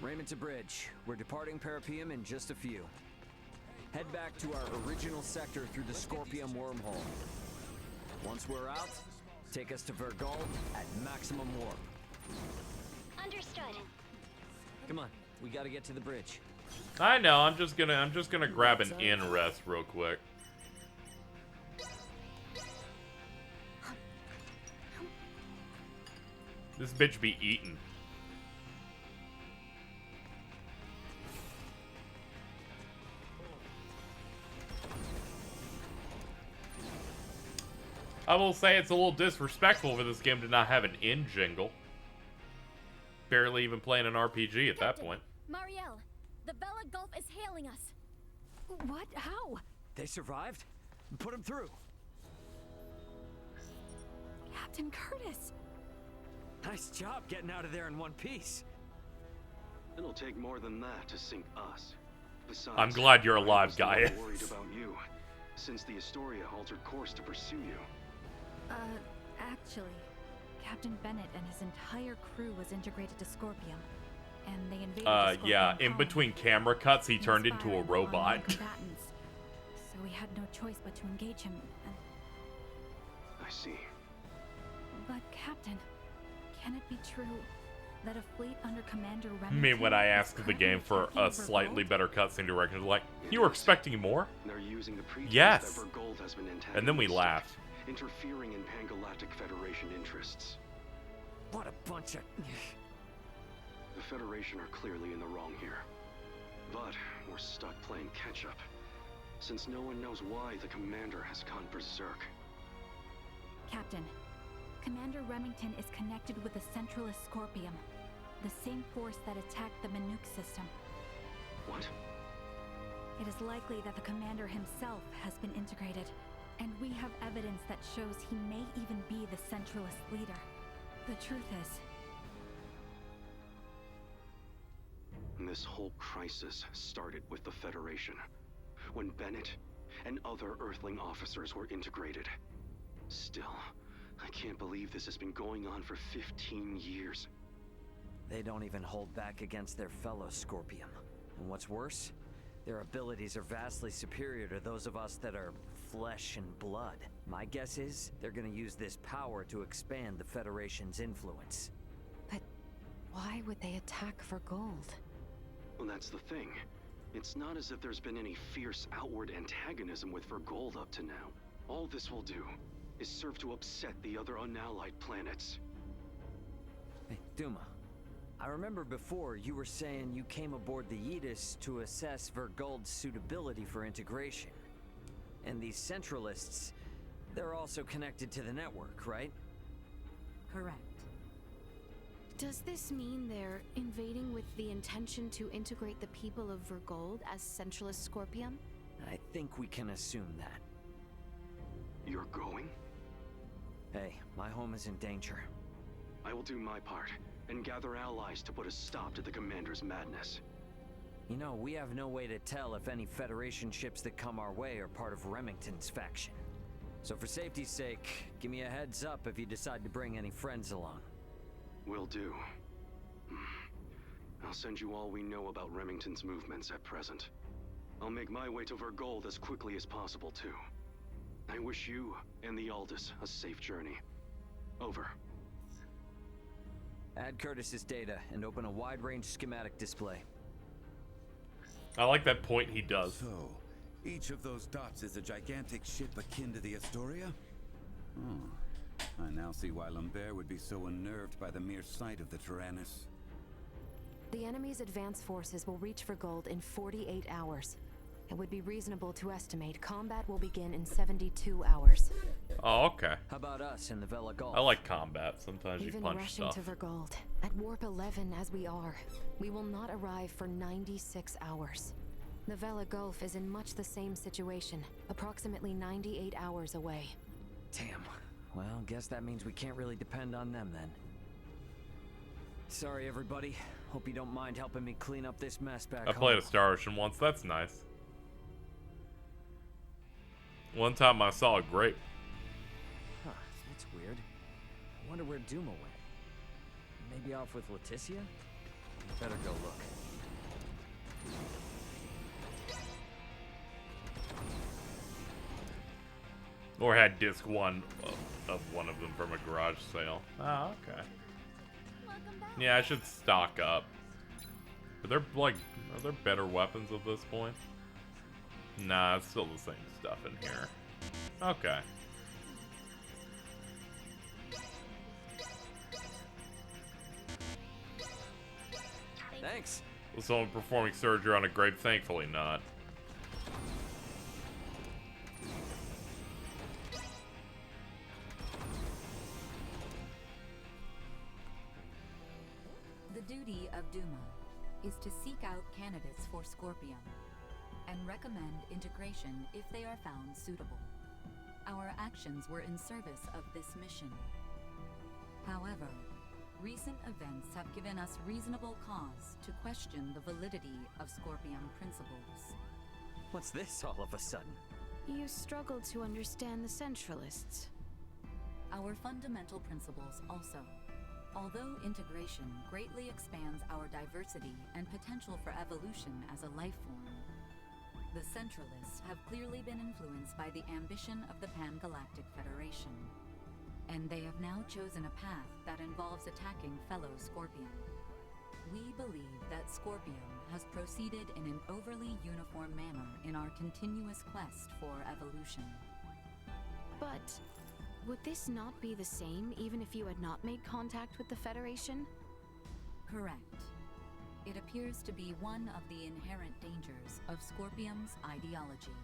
Raymond to bridge. We're departing Parapium in just a few. Head back to our original sector through the Scorpium wormhole. Once we're out, take us to Vergold at maximum warp. Understood. Come on, we gotta get to the bridge. I know, I'm just gonna grab an in rest real quick. This bitch be eaten. I will say it's a little disrespectful for this game to not have an in jingle. Barely even playing an RPG at that point. Marielle, the Vela Gulf is hailing us. What? How? They survived? Put them through. Captain Curtis. Nice job getting out of there in one piece. It'll take more than that to sink us. Besides, I'm glad you're alive, guy. I'm worried about you, since the Astoria altered course to pursue you. Actually, Captain Bennett and his entire crew was integrated to Scorpium, and they invaded the Scorpium yeah, in colony, between camera cuts, he turned into a inspiring the robot. online combatants. So we had no choice but to engage him, and... I see. But, Captain, can it be true that a fleet under Commander I Remington mean, when I is asked the currently game for attacking a Vergold? slightly better cutscene direction, like, you were expecting more? They're using the pretense Yes. that Vergold has been And then we antagonistic, laughed. interfering in Pangalactic Federation interests. What a bunch of... The Federation are clearly in the wrong here. But we're stuck playing catch-up, since no one knows why the Commander has gone berserk. Captain, Commander Remington is connected with the Centralist Scorpium, the same force that attacked the Manuk system. What? It is likely that the Commander himself has been integrated, and we have evidence that shows he may even be the Centralist leader. The truth is... This whole crisis started with the Federation, when Bennett and other Earthling officers were integrated. Still, I can't believe this has been going on for 15 years. They don't even hold back against their fellow Scorpium. And what's worse, their abilities are vastly superior to those of us that are flesh and blood. My guess is they're gonna use this power to expand the Federation's influence. But why would they attack for gold? Well, that's the thing. It's not as if there's been any fierce outward antagonism with Vergold up to now. All this will do is serve to upset the other unallied planets. Hey, Duma. I remember before you were saying you came aboard the Aegis to assess Vergold's suitability for integration. And these Centralists, they're also connected to the network, right? Correct. Does this mean they're invading with the intention to integrate the people of Vergold as Centralist Scorpium? I think we can assume that. You're going? Hey, my home is in danger. I will do my part, and gather allies to put a stop to the Commander's madness. You know, we have no way to tell if any Federation ships that come our way are part of Remington's faction. So for safety's sake, give me a heads up if you decide to bring any friends along. Will do. I'll send you all we know about Remington's movements at present. I'll make my way to Vergold as quickly as possible, too. I wish you and the Aldous a safe journey. Over. Add Curtis's data and open a wide-range schematic display. I like that point he does. So, each of those dots is a gigantic ship akin to the Astoria? Oh. I now see why Lambert would be so unnerved by the mere sight of the Tyrannus. The enemy's advance forces will reach Vergold in 48 hours. It would be reasonable to estimate combat will begin in 72 hours. Oh, okay. How about us in the Vela Gulf? I like combat. Sometimes Even you punch rushing stuff. to Vergold, at Warp 11 as we are, we will not arrive for 96 hours. The Vela Gulf is in much the same situation, approximately 98 hours away. Damn. Well, guess that means we can't really depend on them then. Sorry, everybody. Hope you don't mind helping me clean up this mess back home. I played a Star Ocean once. That's nice. One time I saw a grape. Huh, that's weird. I wonder where Duma went. Maybe off with Leticia? Better go look. Or had disc 1 of one of them from a garage sale. Oh, okay. Yeah, I should stock up. Are there better weapons at this point? Nah, it's still the same stuff in here. Okay. Thanks. Was someone performing surgery on a grape? Thankfully not. The duty of Duma is to seek out candidates for Scorpium and recommend integration if they are found suitable. Our actions were in service of this mission. However, recent events have given us reasonable cause to question the validity of Scorpium principles. What's this all of a sudden? You struggle to understand the Centralists. Our fundamental principles also. Although integration greatly expands our diversity and potential for evolution as a life form, the Centralists have clearly been influenced by the ambition of the Pan-Galactic Federation. And they have now chosen a path that involves attacking fellow Scorpion. We believe that Scorpion has proceeded in an overly uniform manner in our continuous quest for evolution. But would this not be the same even if you had not made contact with the Federation? Correct. It appears to be one of the inherent dangers of Scorpium's ideology.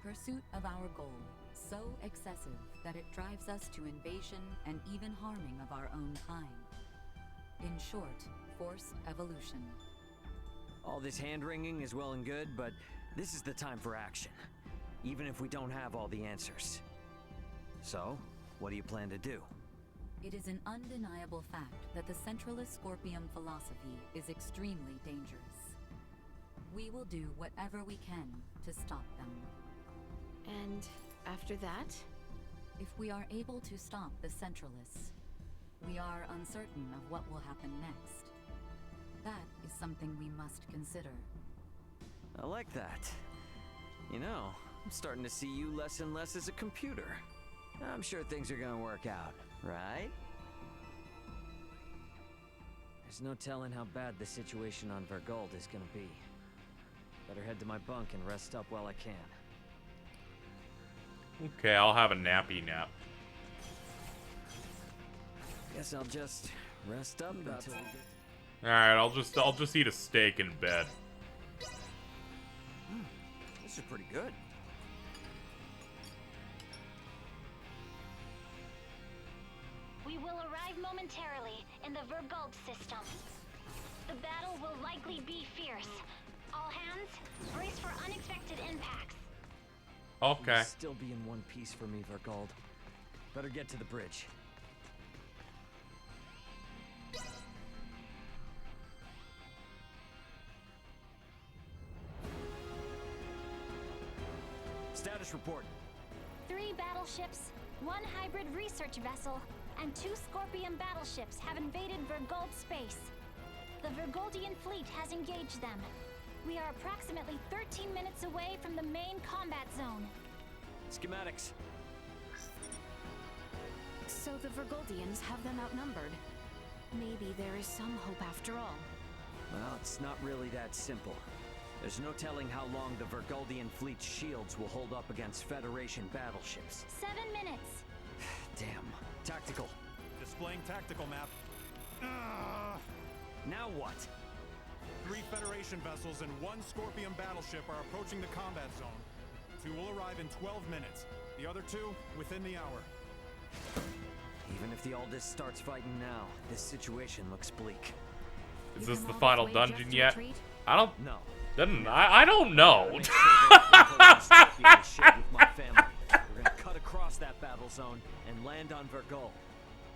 Pursuit of our goal, so excessive that it drives us to invasion and even harming of our own kind. In short, forced evolution. All this hand-wringing is well and good, but this is the time for action. Even if we don't have all the answers. So, what do you plan to do? It is an undeniable fact that the Centralist Scorpium philosophy is extremely dangerous. We will do whatever we can to stop them. And after that? If we are able to stop the Centralists, we are uncertain of what will happen next. That is something we must consider. I like that. You know, I'm starting to see you less and less as a computer. I'm sure things are gonna work out, right? There's no telling how bad the situation on Vergold is gonna be. Better head to my bunk and rest up while I can. Okay, I'll have a nappy nap. Guess I'll just rest up until we get to... Alright, I'll just eat a steak in bed. This is pretty good. We will arrive momentarily in the Vergold system. The battle will likely be fierce. All hands, brace for unexpected impacts. Okay. You'll still be in one piece for me, Vergold. Better get to the bridge. Status report. 3 battleships, 1 hybrid research vessel, and 2 Scorpion battleships have invaded Vergold space. The Vergoldian fleet has engaged them. We are approximately 13 minutes away from the main combat zone. Schematics. So the Vergoldians have them outnumbered. Maybe there is some hope after all. Well, it's not really that simple. There's no telling how long the Vergoldian fleet's shields will hold up against Federation battleships. 7 minutes. Damn. Tactical. Displaying tactical map. Now what? 3 Federation vessels and 1 Scorpion battleship are approaching the combat zone. 2 will arrive in 12 minutes. The other 2 within the hour. Even if the Aldous starts fighting now, this situation looks bleak. Is this the final dungeon yet? I don't know. I don't know. We're gonna cut across that battle zone and land on Vergol.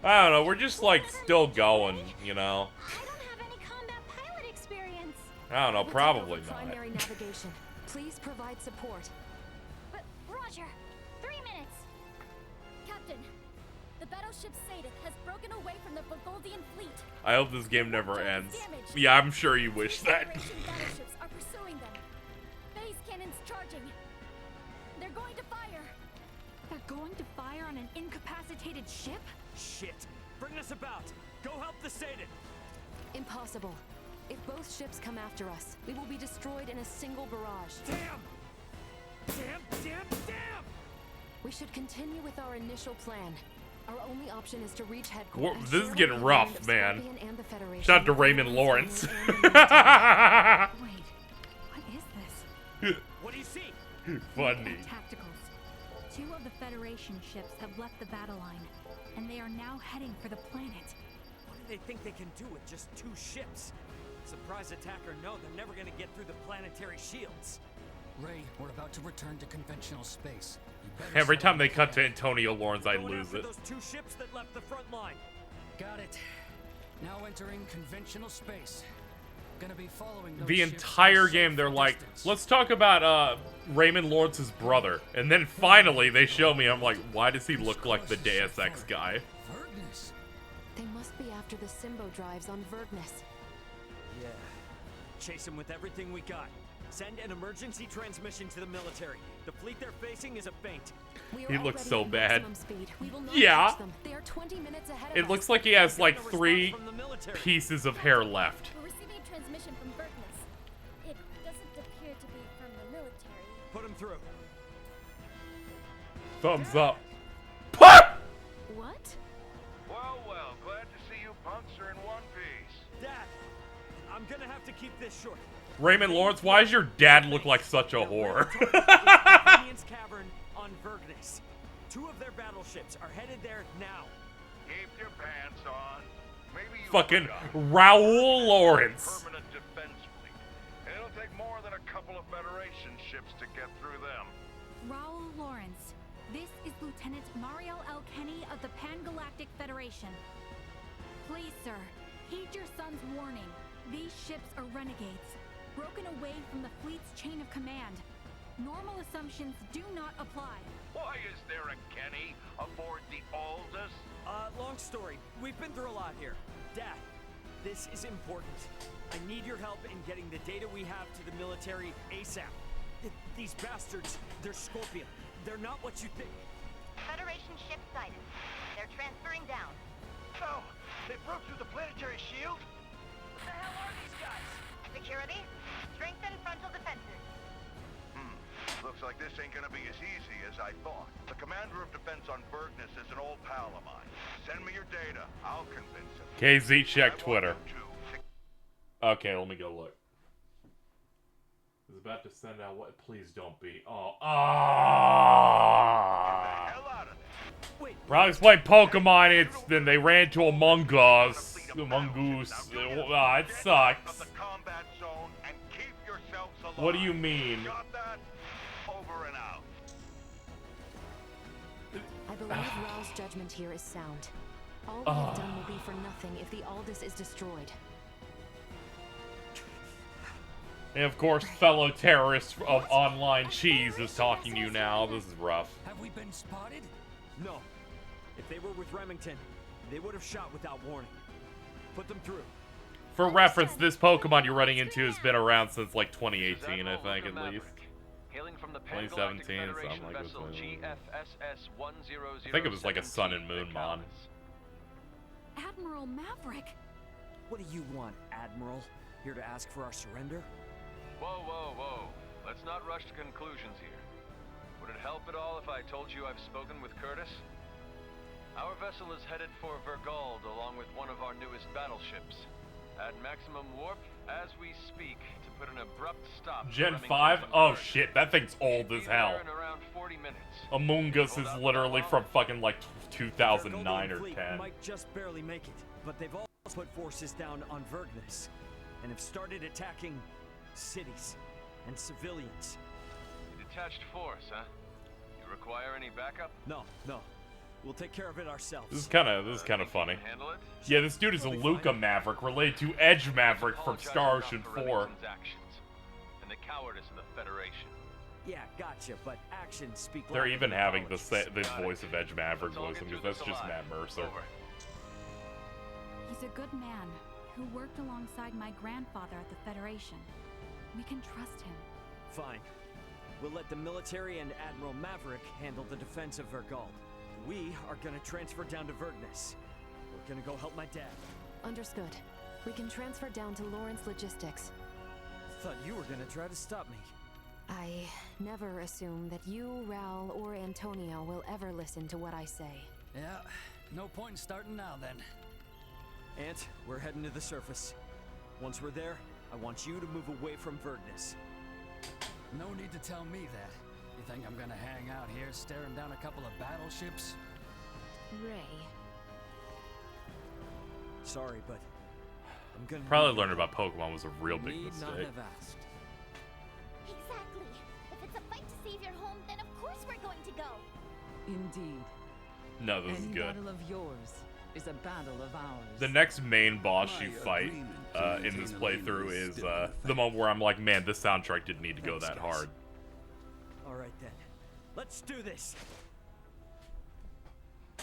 I don't know. We're just like still going, you know. I don't have any combat pilot experience. I don't know. Probably not. Primary navigation. Please provide support. But Roger, 3 minutes. Captain, the battleship Sadith has broken away from the Burgoldian fleet. I hope this game never ends. Yeah, I'm sure you wish that. Battleships are pursuing them. Phase cannons charging. They're going to fire. They're going to fire on an incapacitated ship? Shit! Bring us about! Go help the Sadith! Impossible. If both ships come after us, we will be destroyed in a single barrage. Damn! Damn! We should continue with our initial plan. Our only option is to reach headquarters. This is getting rough, man. Shout out to Raymond Lawrence. Wait, what is this? What do you see? Funny. Tacticals. 2 of the Federation ships have left the battle line, and they are now heading for the planet. What do they think they can do with just 2 ships? Surprise attack or no, they're never gonna get through the planetary shields. Ray, we're about to return to conventional space. Every time they cut to Antonio Lawrence, I Going lose after it. those 2 ships that left the front line. Got it. Now entering conventional space. Gonna be following those The ships entire for game, safe they're like, distance. let's talk about Raymond Lawrence's brother. And then finally they show me, I'm like, why does he look like the Deus Ex guy? Vergnus. They must be after the Symbo drives on Vergnus. Yeah. Chase them with everything we got. Send an emergency transmission to the military. The fleet they're facing is a feint. He looks so bad. We will not Yeah. catch them. They are 20 minutes ahead of It us. looks like he has like 3 pieces of hair left. We're receiving a transmission from Vergnus. It doesn't appear to be from the military. Put him through. Thumbs up. What? Well, glad to see you punks are in one piece. Dad, I'm gonna have to keep this short. Raymond Lawrence, why does your dad look like such a whore? Convenience Cavern on Vergnus. 2 of their battleships are headed there now. Keep your pants on. Maybe you Fucking Raul Lawrence. permanent defense fleet. It'll take more than a couple of Federation ships to get through them. Raul Lawrence, this is Lieutenant Mariel Elkenny of the Pan-Galactic Federation. Please, sir, heed your son's warning. These ships are renegades, broken away from the fleet's chain of command. Normal assumptions do not apply. Why is there a Kenny aboard the Aldous? Long story. We've been through a lot here. Dad, this is important. I need your help in getting the data we have to the military ASAP. These bastards, they're Scorpion. They're not what you think. Federation ship sighted. They're transferring down. Oh, they broke through the planetary shield? What the hell are these guys? Security, strengthen frontal defenses. Looks like this ain't gonna be as easy as I thought. The commander of defense on Vergnus is an old pal of mine. Send me your data. I'll convince him. KZ check Twitter. Okay, let me go look. Is about to send out what? Please don't be. Oh, Probably playing Pokemon. Then they ran to a mongoose. It sucks. What do you mean? Over and out. I believe Raul's judgment here is sound. All we have done will be for nothing if the Aldous is destroyed. And of course, fellow terrorist of online cheese is talking to you now. This is rough. Have we been spotted? No. If they were with Remington, they would have shot without warning. Put them through. For reference, this Pokemon you're running into has been around since like 2018, I think, at least. Hailing from the 2017, something like this. GFSS-1007. I think it was like a Sun and Moon mon. Admiral Maverick! What do you want, Admiral? Here to ask for our surrender? Whoa. Let's not rush to conclusions here. Would it help at all if I told you I've spoken with Curtis? Our vessel is headed for Vergald along with one of our newest battleships. At maximum warp, as we speak to put an abrupt stop. Gen 5? Oh shit, that thing's old as hell. In around 40 minutes. Among Us is literally from fucking like 2009 or 10. Might just barely make it, but they've also put forces down on Vergnus and have started attacking cities and civilians. A detached force, huh? You require any backup? No. We'll take care of it ourselves. This is kind of funny. Yeah, this dude is a Luca Maverick related to Edge Maverick from Star Ocean 4. And the cowardice of the Federation. Yeah, gotcha, but actions speak. They're even having the voice of Edge Maverick voice him, because that's just Matt Mercer. He's a good man who worked alongside my grandfather at the Federation. We can trust him. Fine. We'll let the military and Admiral Maverick handle the defense of Vergald. We are gonna transfer down to Vergnus. We're gonna go help my dad. Understood. We can transfer down to Lawrence Logistics. Thought you were gonna try to stop me. I never assume that you, Raul, or Antonio will ever listen to what I say. Yeah, no point in starting now then. Ant, we're heading to the surface. Once we're there, I want you to move away from Vergnus. No need to tell me that. You think I'm gonna hang out here staring down a couple of battleships? Ray. Sorry, but I'm gonna... Probably learning about Pokemon was a real big Need mistake. not have asked. Exactly. If it's a fight to save your home, then of course we're going to go. Indeed. No, this is Any good. battle of yours is a battle of ours. The next main boss you fight in this playthrough is the moment where I'm like, man, this soundtrack didn't need to go that hard. Alright then. Let's do this!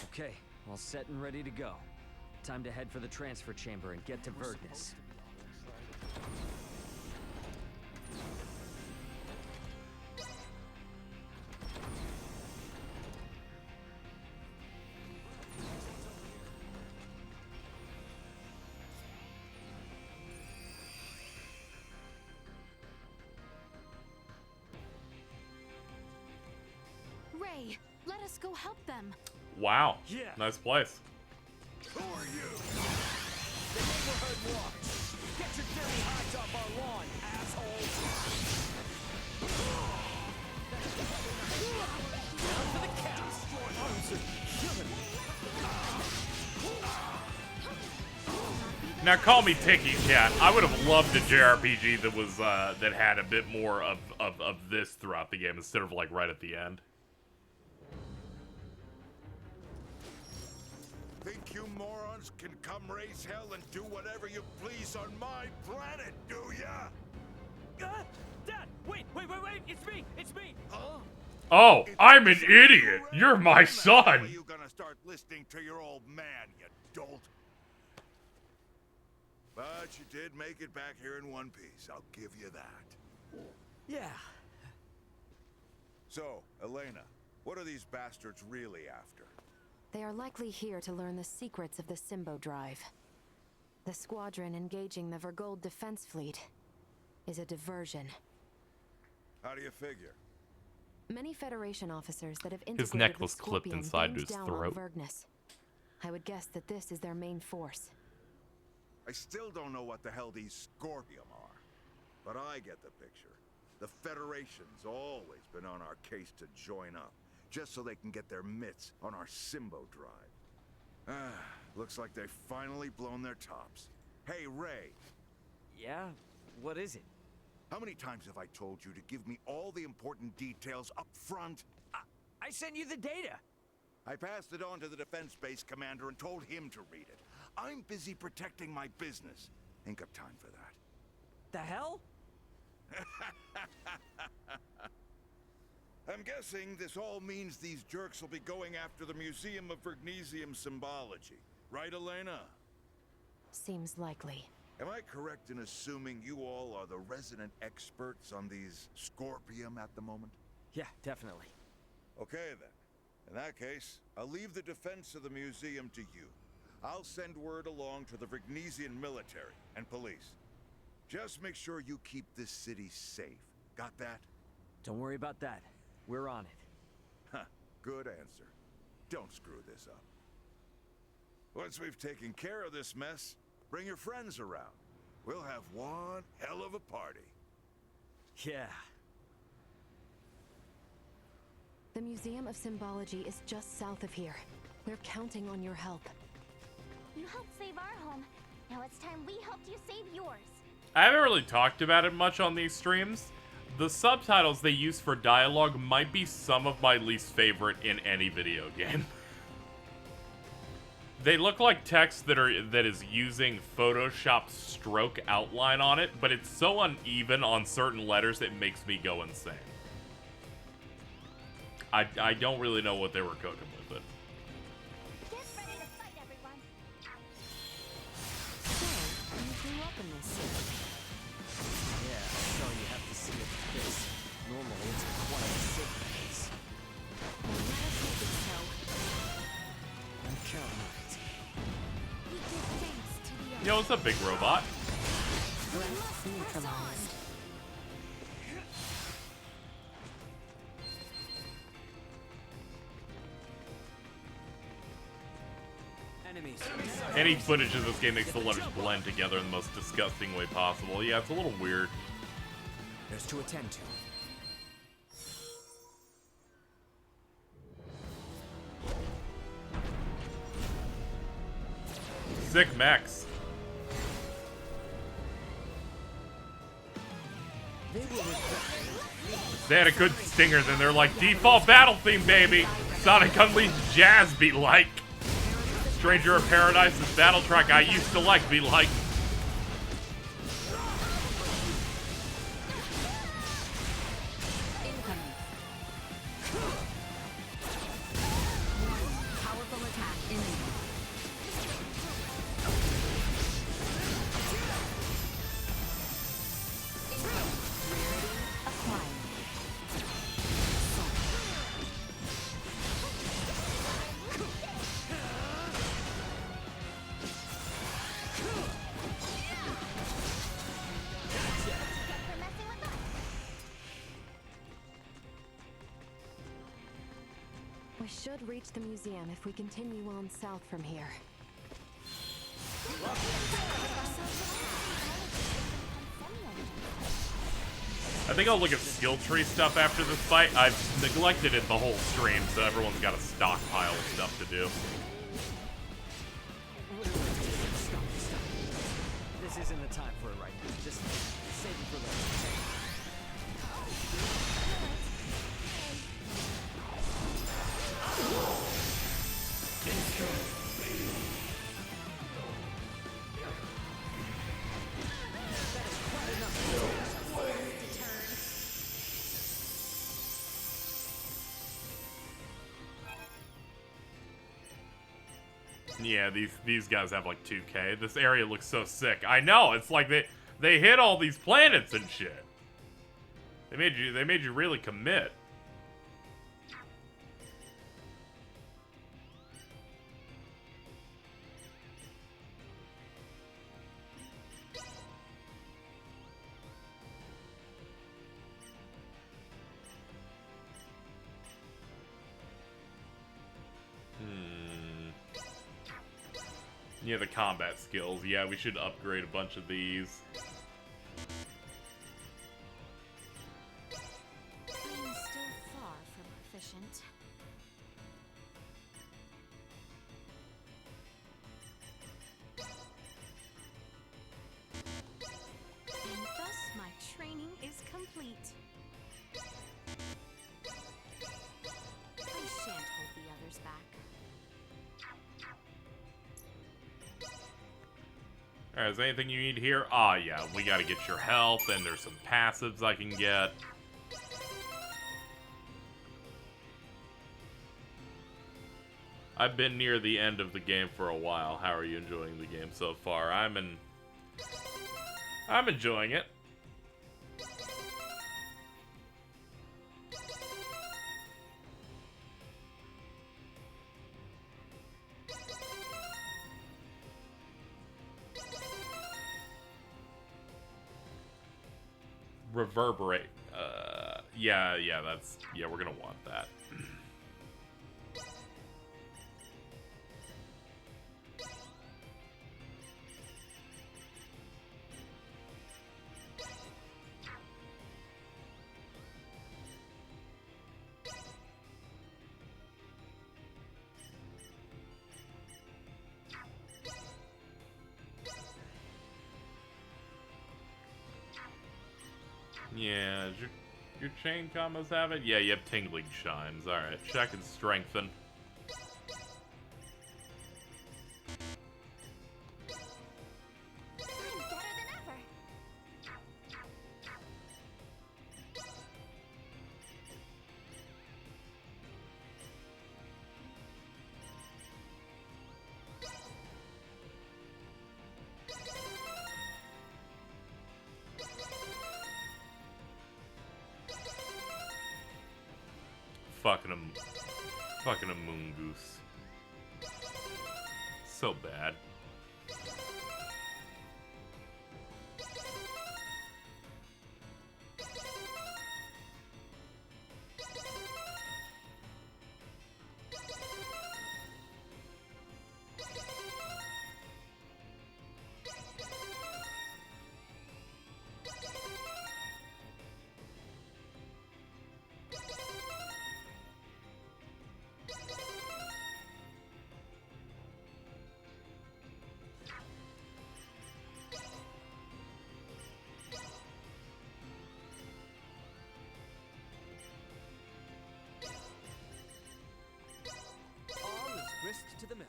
Okay, all set and ready to go. Time to head for the transfer chamber and get to Vergnus. Ray, let us go help them. Wow. Yeah. Nice place. Who are you? The neighborhood watch. Get your dirty hides off our lawn, assholes! Down to the couch. Now call me picky, chat. I would have loved a JRPG that was that had a bit more of this throughout the game instead of like right at the end. Think you morons can come raise hell and do whatever you please on my planet, do ya? Dad! Wait! It's me! Huh? Oh, I'm an idiot. You're my son. Are you gonna start listening to your old man, you dolt? But you did make it back here in one piece. I'll give you that. Yeah. So, Elena, what are these bastards really after? They are likely here to learn the secrets of the Symbo Drive. The squadron engaging the Vergold defense fleet is a diversion. How do you figure? Many Federation officers that have His integrated neck with was clipped Scorpion inside beamed his down throat. on Vergnus. I would guess that this is their main force. I still don't know what the hell these Scorpium are, but I get the picture. The Federation's always been on our case to join up, just so they can get their mitts on our Symbo Drive. Looks like they've finally blown their tops. Hey, Ray. Yeah? What is it? How many times have I told you to give me all the important details up front? I sent you the data! I passed it on to the defense base commander and told him to read it. I'm busy protecting my business. Ain't got time for that. The hell? I'm guessing this all means these jerks will be going after the Museum of Vergnesium Symbology. Right, Elena? Seems likely. Am I correct in assuming you all are the resident experts on these Scorpium at the moment? Yeah, definitely. Okay, then. In that case, I'll leave the defense of the museum to you. I'll send word along to the Vergnesian military and police. Just make sure you keep this city safe. Got that? Don't worry about that. We're on it. Huh, good answer. Don't screw this up. Once we've taken care of this mess, bring your friends around. We'll have one hell of a party. Yeah. The Museum of Symbology is just south of here. We're counting on your help. You helped save our home. Now it's time we helped you save yours. I haven't really talked about it much on these streams. The subtitles they use for dialogue might be some of my least favorite in any video game. They look like text that is using Photoshop stroke outline on it, but it's so uneven on certain letters it makes me go insane. I don't really know what they were cooking with it. Get ready to fight, everyone. So, you grew up in this city. Yeah, so you have to see it like this. Normally it's quite a sick place. Well, let us make it so. I'm counting on it. We give thanks to the Yo, what's up, big robot? Threat neutralized. Enemies. Any footage of this game makes the letters blend together in the most disgusting way possible. Yeah, it's a little weird. There's to attend to. Sick mechs. They had a good stinger, then they're like, default battle theme, baby! Sonic Unleashed Jazz be like. Stranger of Paradise's battle track I used to like be like. Powerful attack enabled. We should reach the museum if we continue on south from here. I think I'll look at skill tree stuff after this fight. I've neglected it the whole stream, so everyone's got a stockpile of stuff to do. Stop. This isn't the time for it right now. Just save it for later. Yeah, these guys have like 2K. This area looks so sick. I know, it's like they hit all these planets and shit. They made you really commit. Yeah, the combat skills. Yeah, we should upgrade a bunch of these. I am still far from proficient. And thus my training is complete. I shan't hold the others back. Alright, is there anything you need here? Ah, yeah, we gotta get your health, and there's some passives I can get. I've been near the end of the game for a while. How are you enjoying the game so far? I'm enjoying it. Reverberate. Yeah, we're gonna want that. Yeah, does your chain combos have it? Yeah, you have tingling chimes. Alright, check and strengthen. Fucking a moon goose. So bad. To the mill.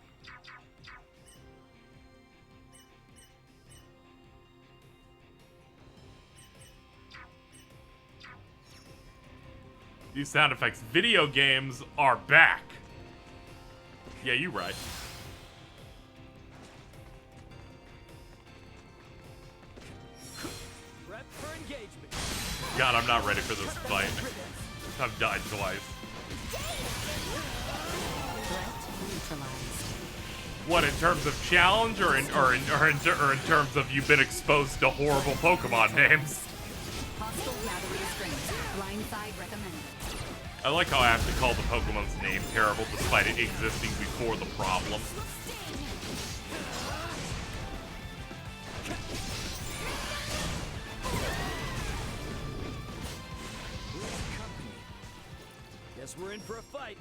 These sound effects. Video games are back. Yeah, you right. Prep for engagement. God, I'm not ready for this fight. I've died twice. What, in terms of challenge, or in terms of you've been exposed to horrible Pokemon names? I like how I have to call the Pokemon's name terrible despite it existing before the problem. Guess we're in for a fight.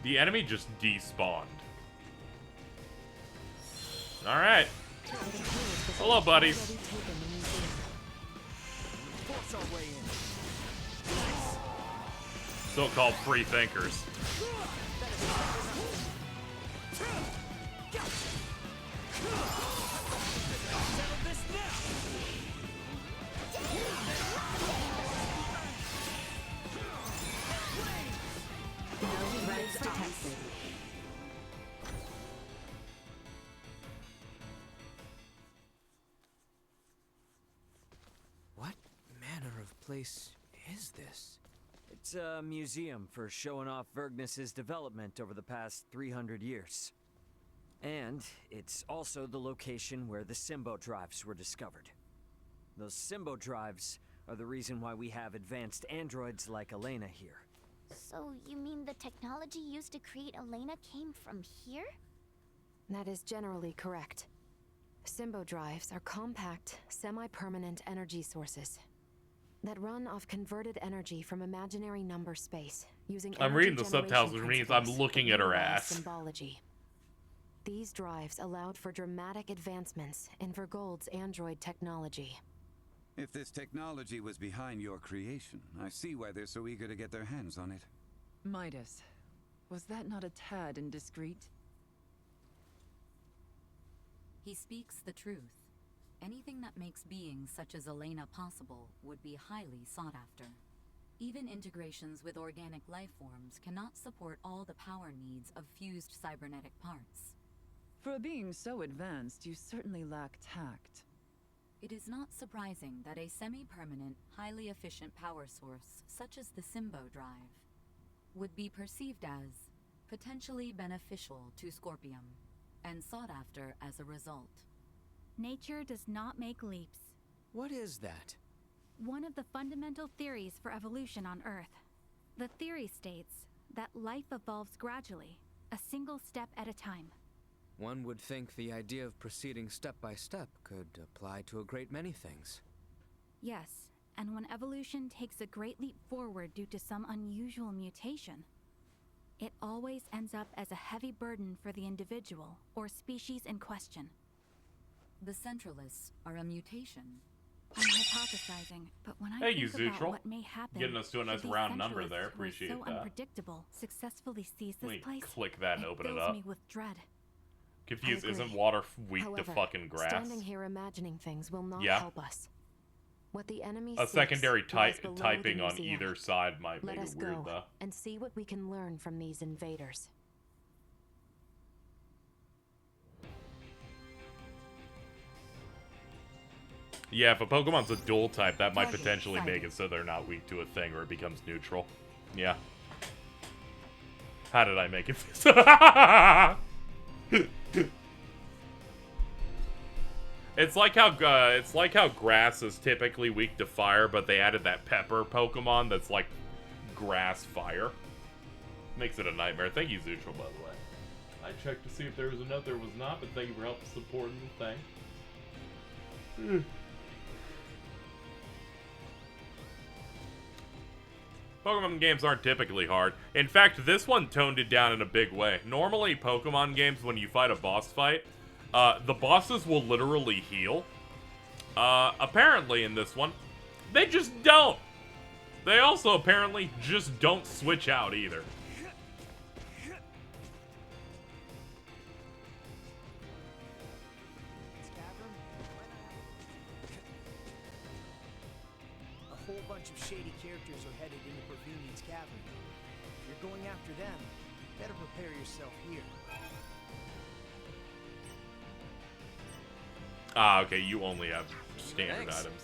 The enemy just despawned. Alright. Hello, buddies. So-called free thinkers. What manner of place is this? It's a museum for showing off Vergnus's development over the past 300 years. And it's also the location where the Symbo drives were discovered. Those Symbo drives are the reason why we have advanced androids like Elena here. So you mean the technology used to create Elena came from here? That is generally correct. Symbo drives are compact, semi-permanent energy sources that run off converted energy from imaginary number space using I'm reading the subtitles, which means I'm looking at her ass. Symbology. These drives allowed for dramatic advancements in Vergold's android technology. If this technology was behind your creation, I see why they're so eager to get their hands on it. Midas, was that not a tad indiscreet? He speaks the truth. Anything that makes beings such as Elena possible would be highly sought after. Even integrations with organic life forms cannot support all the power needs of fused cybernetic parts. For a being so advanced, you certainly lack tact. It is not surprising that a semi-permanent, highly efficient power source, such as the Symbo drive, would be perceived as potentially beneficial to Scorpium, and sought after as a result. Nature does not make leaps. What is that? One of the fundamental theories for evolution on Earth. The theory states that life evolves gradually, a single step at a time. One would think the idea of proceeding step by step could apply to a great many things. Yes, and when evolution takes a great leap forward due to some unusual mutation, it always ends up as a heavy burden for the individual or species in question. The Centralists are a mutation. I'm hypothesizing, but when I Hey, you think about Zootral. what may happen, Getting us to a should nice these round number centralists there. who are Appreciate so that. unpredictable successfully seize Let this me place, click that and open it fills up. me with dread. Confused, I agree. isn't water weak However, to fucking grass? Standing here imagining things will not Yeah. help us. What the enemy A seeks secondary lies below the typing on museum. either side might Let make us it weird, go though. and see what we can learn from these invaders. Yeah, if a Pokemon's a dual type, that might Target potentially make sighted. it so they're not weak to a thing or it becomes neutral. Yeah. How did I make it this? It's like how grass is typically weak to fire, but they added that pepper Pokemon that's like grass fire. Makes it a nightmare. Thank you, Zootral, by the way. I checked to see if there was a note. There was not, but thank you for help supporting the thing. Pokemon games aren't typically hard. In fact, this one toned it down in a big way. Normally, Pokemon games, when you fight a boss fight, the bosses will literally heal. Apparently in this one, they just don't. They also apparently just don't switch out either. A whole bunch of shady characters are headed into Provenien's cavern. If you're going after them, better prepare yourself here. Ah, okay, you only have standard Thanks. items.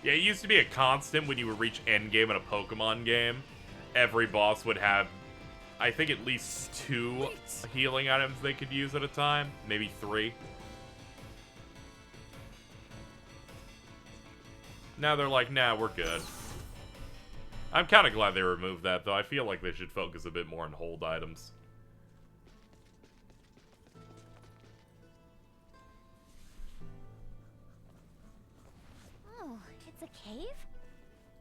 Yeah, it used to be a constant when you would reach endgame in a Pokemon game. Every boss would have, I think, at least 2 healing items they could use at a time. Maybe 3. Now they're like, nah, we're good. I'm kind of glad they removed that, though. I feel like they should focus a bit more on hold items. Oh, it's a cave?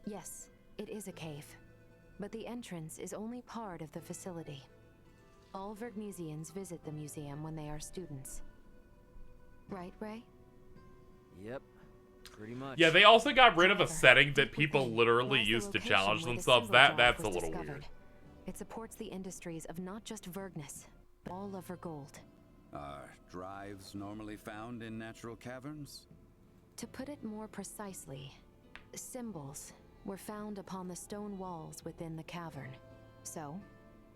Yes, it is a cave. But the entrance is only part of the facility. All Vergnesians visit the museum when they are students. Right, Ray? Yep, pretty much. Yeah, they also got rid of a setting that people literally used to challenge themselves. That's a little weird. It supports the industries of not just Vergnis, but all of Vergold. Are drives normally found in natural caverns? To put it more precisely, symbols were found upon the stone walls within the cavern. So,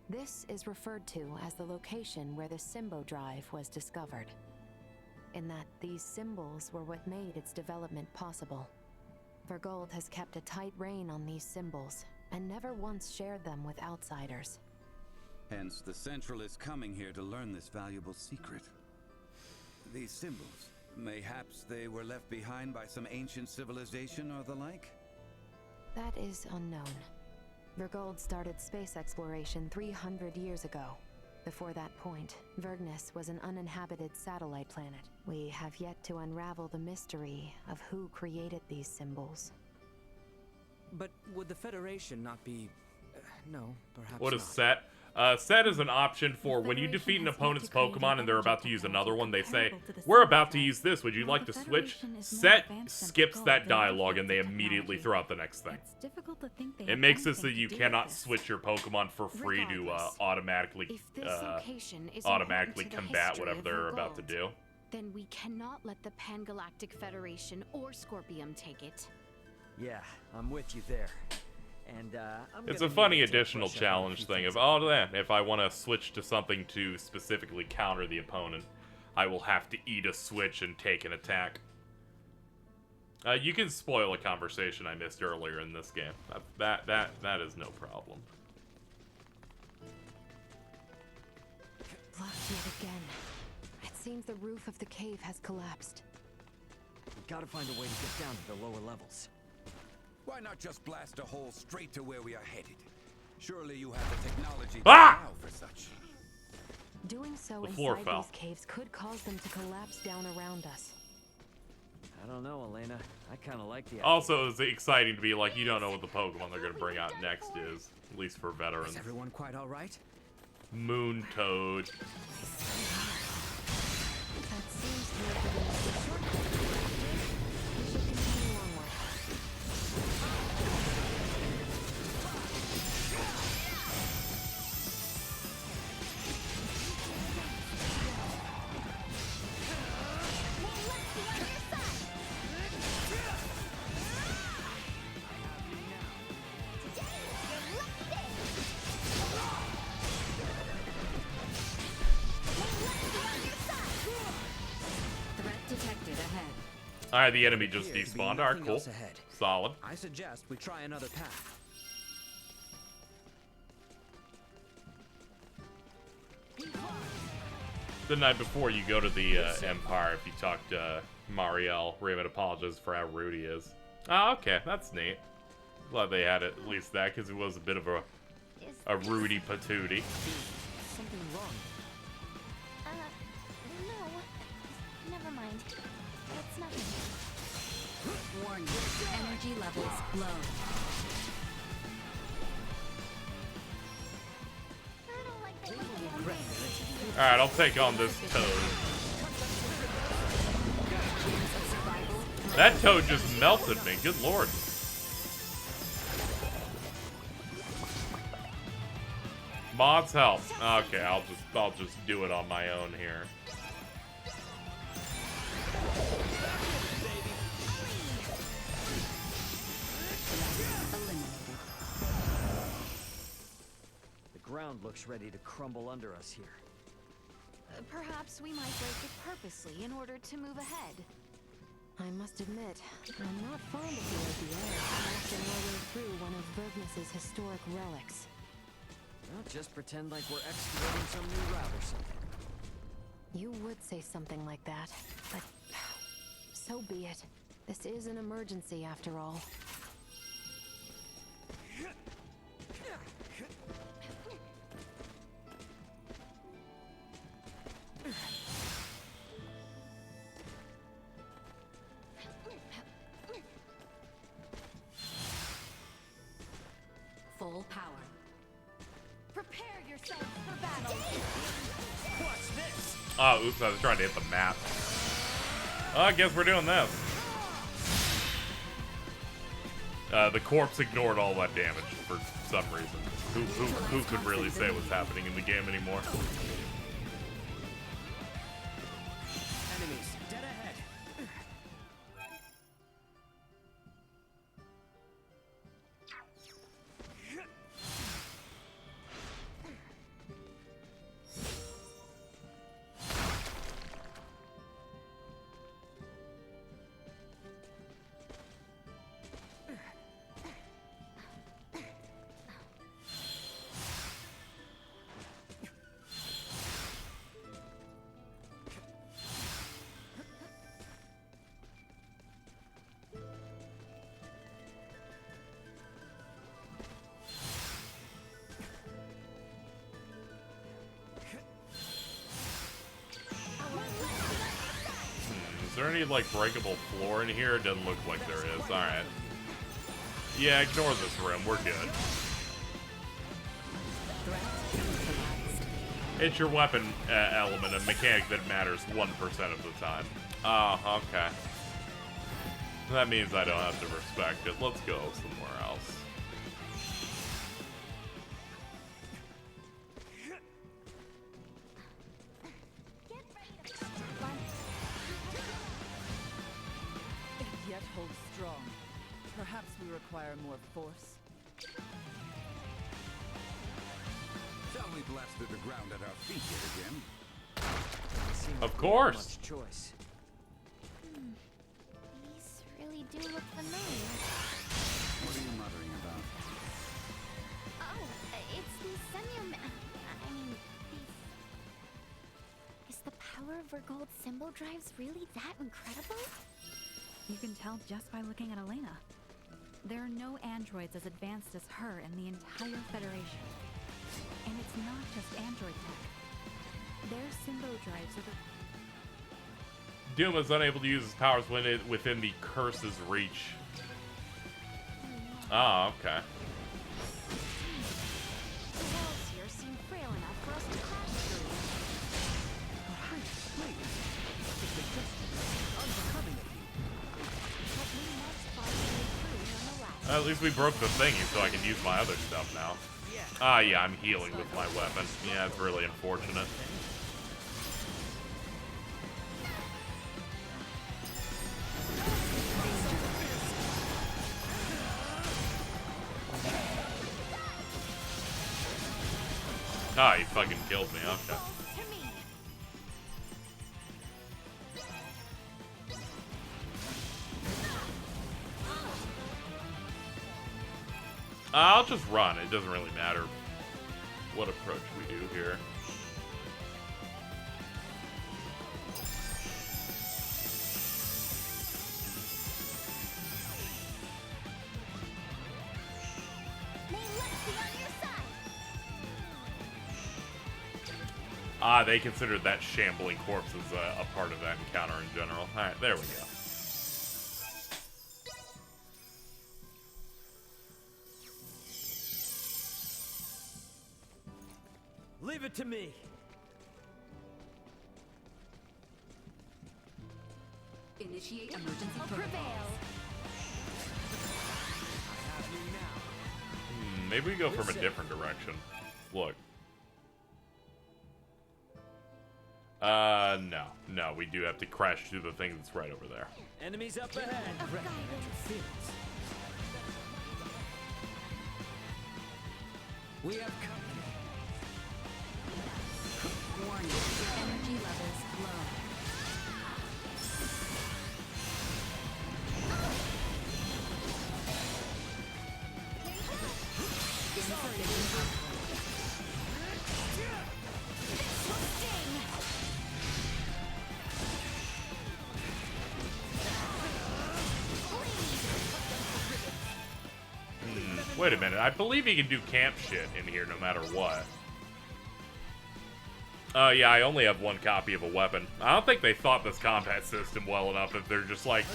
this is referred to as the location where the Symbo Drive was discovered. In that these symbols were what made its development possible. Vergold has kept a tight rein on these symbols, and never once shared them with outsiders. Hence, the Central is coming here to learn this valuable secret. These symbols, mayhaps they were left behind by some ancient civilization or the like? That is unknown. Vergold started space exploration 300 years ago. Before that point, Vergnis was an uninhabited satellite planet. We have yet to unravel the mystery of who created these symbols. But would the Federation not be... no, perhaps What is not. set? Set is an option for when you defeat an opponent's Pokemon and they're about to use another one, they say, we're about to use this, would you like to switch? Set skips that dialogue and they immediately throw out the next thing. Difficult to think they It have makes it so anything you to do cannot with this. switch your Pokemon for free to Regardless, automatically If this location is automatically important to the combat history whatever of they're about to Vergold, do. then we cannot let the Pan-Galactic Federation or Scorpium take it. Yeah, I'm with you there. And I'm It's gonna a funny need to additional brush up on a challenge few thing things. of, oh, then, if I want to switch to something to specifically counter the opponent, I will have to eat a switch and take an attack. You can spoil a conversation I missed earlier in this game. That is no problem. Blocked yet again. It seems the roof of the cave has collapsed. We gotta find a way to get down to the lower levels. Why not just blast a hole straight to where we are headed? Surely you have the technology to Ah! allow for such. Doing so The floor inside fell. these caves could cause them to collapse down around us. I don't know, Elena. I kind of like the idea. Also, it's exciting to be like, you don't know what the Pokemon they're going to bring out next is. At least for veterans. Is everyone quite all right? Moon Toad. That seems to have been a shortcut. Alright, the enemy just despawned. Alright, cool. Solid. I suggest we try another path. The night before you go to the Empire, if you talk to Marielle, Raymond apologizes for how rude he is. Oh, okay, that's neat. Glad they had at least that, because it was a bit of a Rudy patootie. Something wrong. No. Never mind. It's nothing. Warning. Energy levels low. Alright, I'll take on this toad. That toad just melted me, good lord. Mods help. Okay, I'll just do it on my own here. The ground looks ready to crumble under us here. Perhaps we might break it purposely in order to move ahead. I must admit, I'm not fond of the idea of blasting our way through one of Vergnus's historic relics. Well, just pretend like we're excavating some new route or something. You would say something like that, but so be it. This is an emergency after all. Full power. Prepare yourself for battle. What's this? Oh, oops, I was trying to hit the map. Oh, I guess we're doing this. The corpse ignored all that damage for some reason. Who could really say what's happening in the game anymore? Enemies, dead ahead. Is there any, like, breakable floor in here? It doesn't look like there is. Alright. Yeah, ignore this room. We're good. It's your weapon element, a mechanic that matters 1% of the time. Oh, okay. That means I don't have to respect it. Let's go somewhere else. It yet holds strong. Perhaps we require more force. Shall we blast through the ground at our feet yet again? Of course. Much choice. These really do look familiar. What are you muttering about? Oh, it's these I mean, these... Is the power of Vergold's symbol drives really that incredible? You can tell just by looking at Elena. There are no androids as advanced as her in the entire Federation. And it's not just android tech. Their symbol drives are the... Doom is unable to use his powers when within the curse's reach. Oh, okay. The walls here seem frail enough for us to crash through. But we must find a way through nonetheless. At least we broke the thingy so I can use my other stuff now. Ah, yeah, I'm healing with my weapon. Yeah, it's really unfortunate. Ah, he fucking killed me, okay. I'll just run. It doesn't really matter what approach we do here. Ah, they considered that shambling corpse as a part of that encounter in general. Alright, there we go. Leave it to me. Initiate emergency protocols. Maybe we go from a different direction. Look. No. No, we do have to crash through the thing that's right over there. Enemies up ahead. Interference. We have company. Warning, energy levels low. Wait a minute, I believe you can do camp shit in here no matter what. Yeah, I only have one copy of a weapon. I don't think they thought this combat system well enough if they're just like,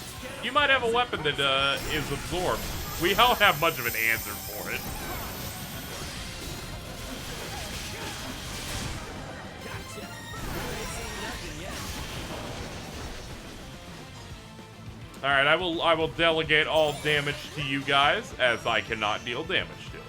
you might have a weapon that is absorbed. We don't have much of an answer for it. Alright, I will delegate all damage to you guys, as I cannot deal damage to it.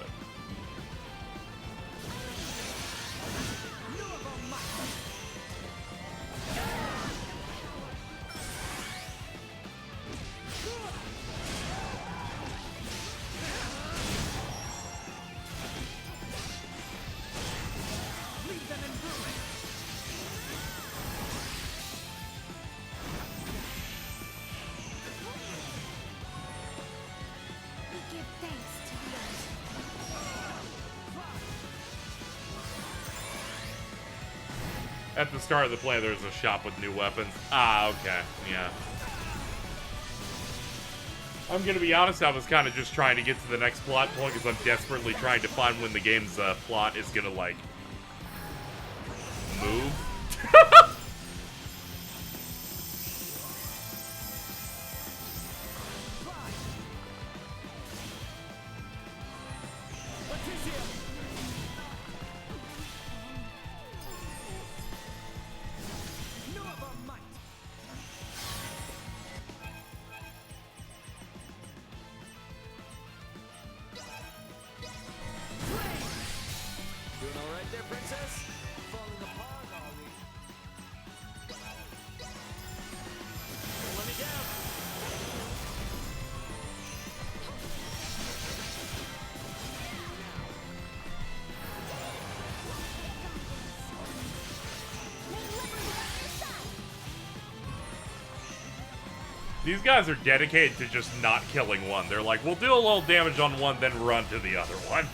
At the start of the play, there's a shop with new weapons. Ah, okay. Yeah. I'm gonna be honest, I was kind of just trying to get to the next plot point because I'm desperately trying to find when the game's plot is gonna, like, move. Doing all right there, princess? Falling apart, are we? Don't let me down. These guys are dedicated to just not killing one. They're like, we'll do a little damage on one, then run to the other one.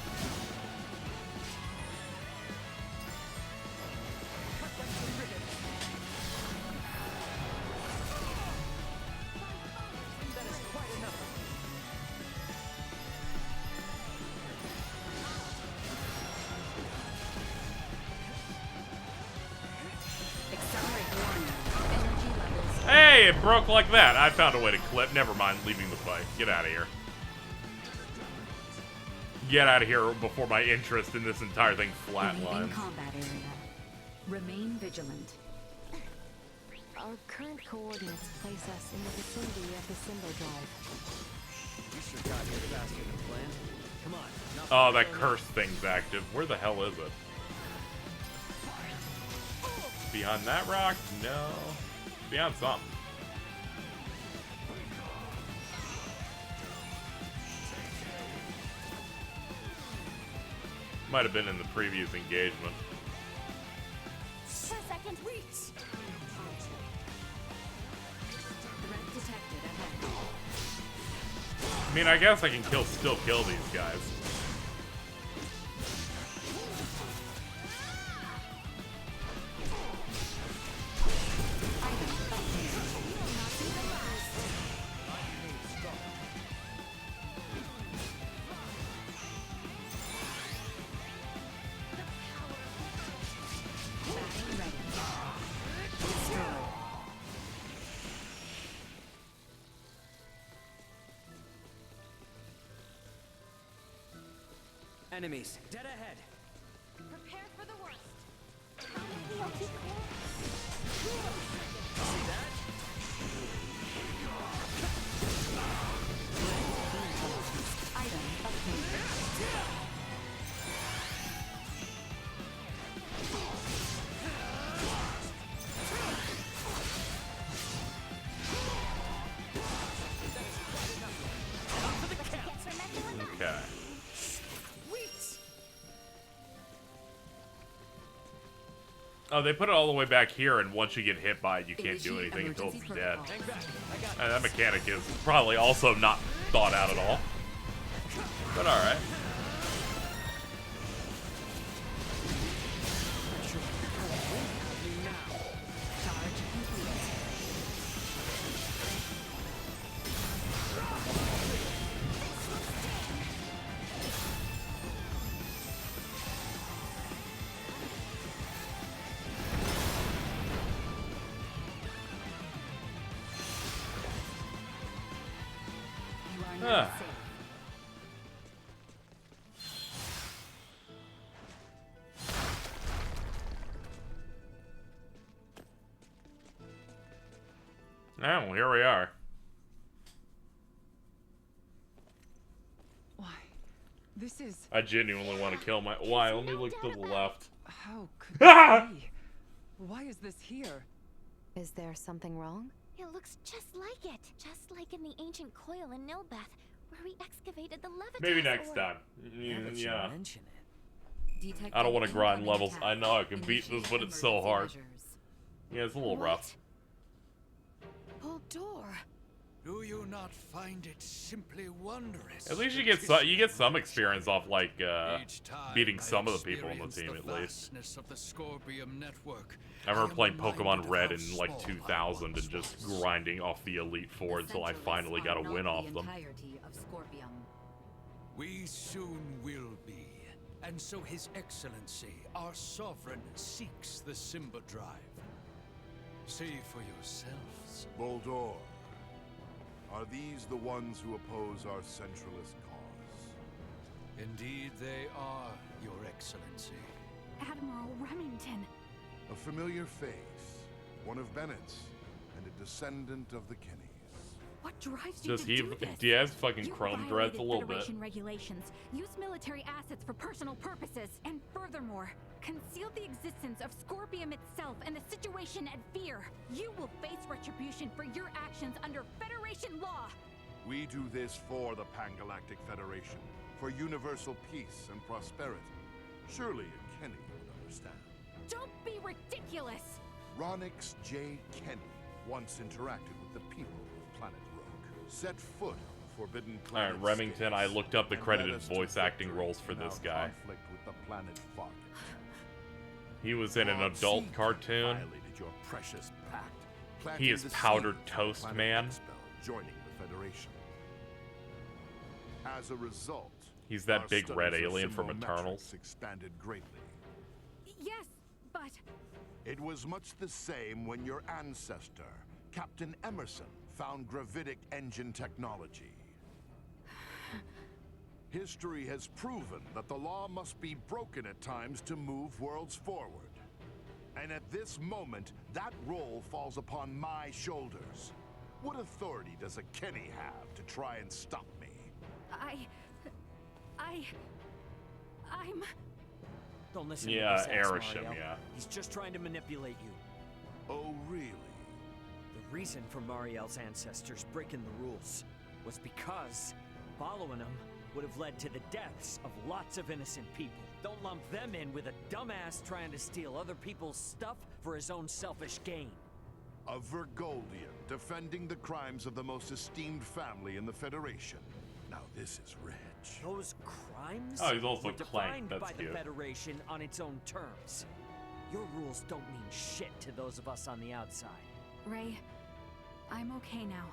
Hey, it broke like that. I found a way to clip. Never mind, leaving the fight. Get out of here. Get out of here before my interest in this entire thing flatlines. Combat area. Remain vigilant. Our current coordinates place us in the vicinity of the symbol drive. You sure got here faster than planned. Come on. Oh, that curse thing's active. Where the hell is it? Behind that rock? No. Beyond something. Might have been in the previous engagement. Per second. Reach. Threat detected ahead. I mean, I guess I can still kill these guys. Enemies, dead ahead. Prepare for the worst. See that? Item obtained. Okay. Oh, they put it all the way back here, and once you get hit by it, you can't do anything until it's dead. That mechanic is probably also not thought out at all. But alright. Oh, here we are. Why? This is... I genuinely want to kill my... Why? Let me look to the left. How could that be? Why is this here? Is there something wrong? It looks just like it. Just like in the ancient coil in Nilbeth, where we excavated the Levitas. Maybe next time. Yeah. I don't want to grind levels. I know I can beat this, but it's so hard. Yeah, it's a little rough. Old door. Do you not find it simply wondrous? At least you get some experience off like beating some of the people on the team at least. Of the Scorpium network, I remember playing Pokemon Red in like 2000 and just grinding off the Elite Four until I finally got a win off them. We soon will be, and so His Excellency, our sovereign, seeks the Simba Drive. See for yourselves. Boldor, are these the ones who oppose our centralist cause? Indeed they are, Your Excellency. Admiral Remington. A familiar face, one of Bennett's, and a descendant of the Kennys. What drives you Does to he? do this? He has fucking chrome dreads a little bit. Federation regulations, use military assets for personal purposes, and furthermore, conceal the existence of Scorpium itself and the situation at Fear. You will face retribution for your actions under Federation law. We do this for the Pangalactic Federation, for universal peace and prosperity. Surely a Kenny would understand. Don't be ridiculous! Ronix J. Kenny once interacted with the people of Planet Rogue. Set foot on the Forbidden Planet. Alright, Remington, I looked up the credited voice acting roles for this guy. Conflict with the planet Fargate. He was in an adult cartoon. Your precious pact, He is Powdered Toast Man. Joining the Federation. As a result, He's that our big red studies of alien from symbometrics Eternals. expanded greatly. Yes, but... It was much the same when your ancestor, Captain Emerson, found gravitic engine technology. History has proven that the law must be broken at times to move worlds forward. And at this moment, that role falls upon my shoulders. What authority does a Kenny have to try and stop me? I'm... Don't listen Yeah, to this ass, Arishem, Mario. yeah. He's just trying to manipulate you. Oh, really? The reason for Mariel's ancestors breaking the rules was because following them would have led to the deaths of lots of innocent people. Don't lump them in with a dumbass trying to steal other people's stuff for his own selfish gain. A Vergoldian defending the crimes of the most esteemed family in the Federation. Now this is rich. Those crimes Oh, he's also were Clank. defined That's by cute. the Federation on its own terms. Your rules don't mean shit to those of us on the outside. Ray, I'm okay now.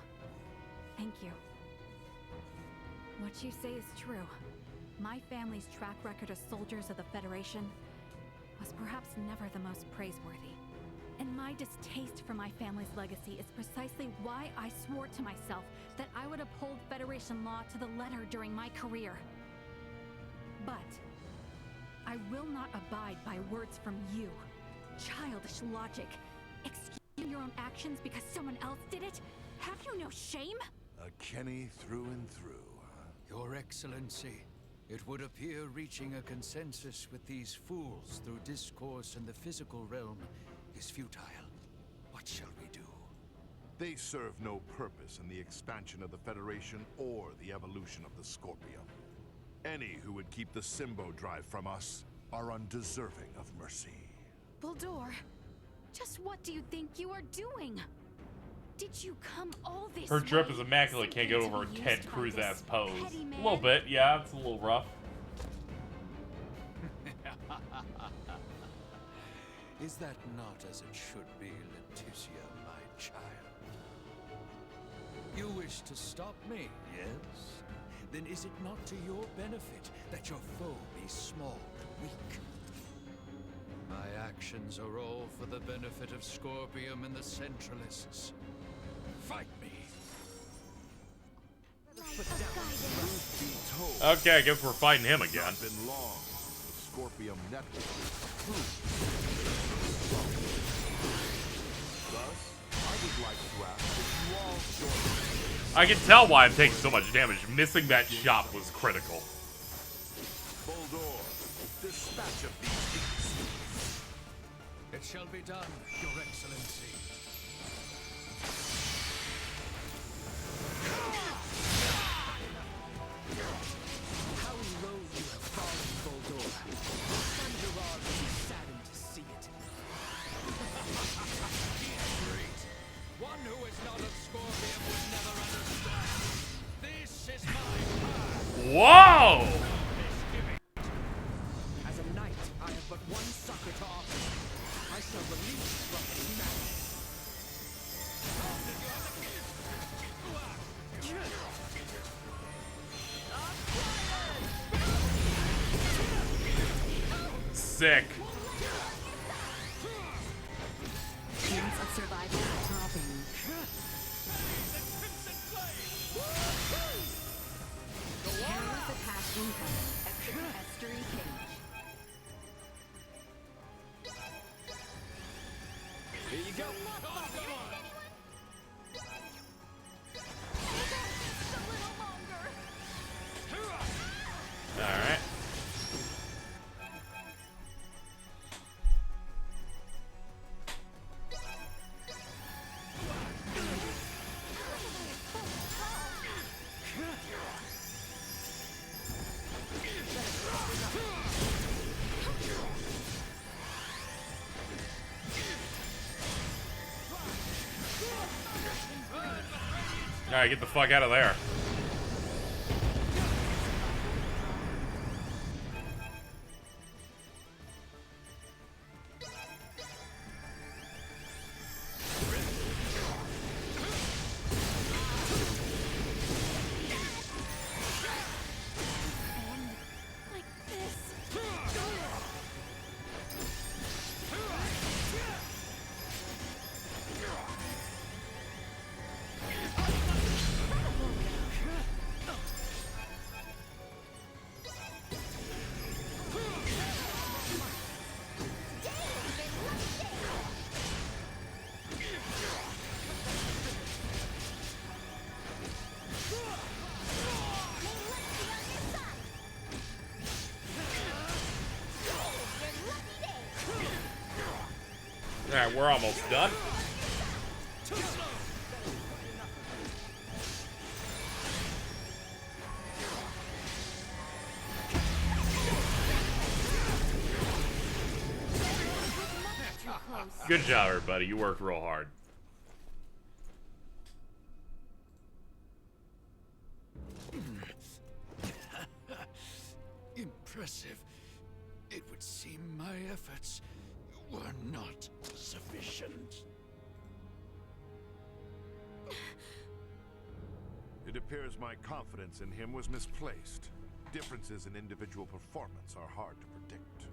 Thank you. What you say is true. My family's track record as soldiers of the Federation was perhaps never the most praiseworthy. And my distaste for my family's legacy is precisely why I swore to myself that I would uphold Federation law to the letter during my career. But I will not abide by words from you. Childish logic. Excuse your own actions because someone else did it? Have you no shame? A Kenny through and through. Your Excellency, it would appear reaching a consensus with these fools through discourse in the physical realm is futile. What shall we do? They serve no purpose in the expansion of the Federation or the evolution of the Scorpium. Any who would keep the Symbo Drive from us are undeserving of mercy. Bulldor, just what do you think you are doing? Did you come all this Her drip way is immaculate. Can't get simply over to a be Ted used by Cruz this ass pose. petty A man? little bit, yeah, it's a little rough. Is that not as it should be, Leticia, my child? You wish to stop me, yes? Then is it not to your benefit that your foe be small and weak? My actions are all for the benefit of Scorpium and the Centralists. Fight me! Okay, I guess we're fighting him again. It's not been long. The Scorpium network is proved. Thus, I would like to ask that you all join me. I can tell why I'm taking so much damage. Missing that shot was critical. Bulldor, dispatch of these beasts. It shall be done, Your Excellency. How low you have fallen, Bulldor. Thunderar will be saddened to see it. Great. One who is not of Scorpium would never understand. This is my path. Whoa! As a knight, I have but one succor to offer. I shall release from this madness. Sick. Chance of survival dropping. Careless attack incoming. Exit estuary cage. Here you go. Alright. Alright, get the fuck out of there. Alright, we're almost done. Good job, everybody. You worked real hard. Impressive. It would seem my efforts were not sufficient. It appears my confidence in him was misplaced. Differences in individual performance are hard to predict.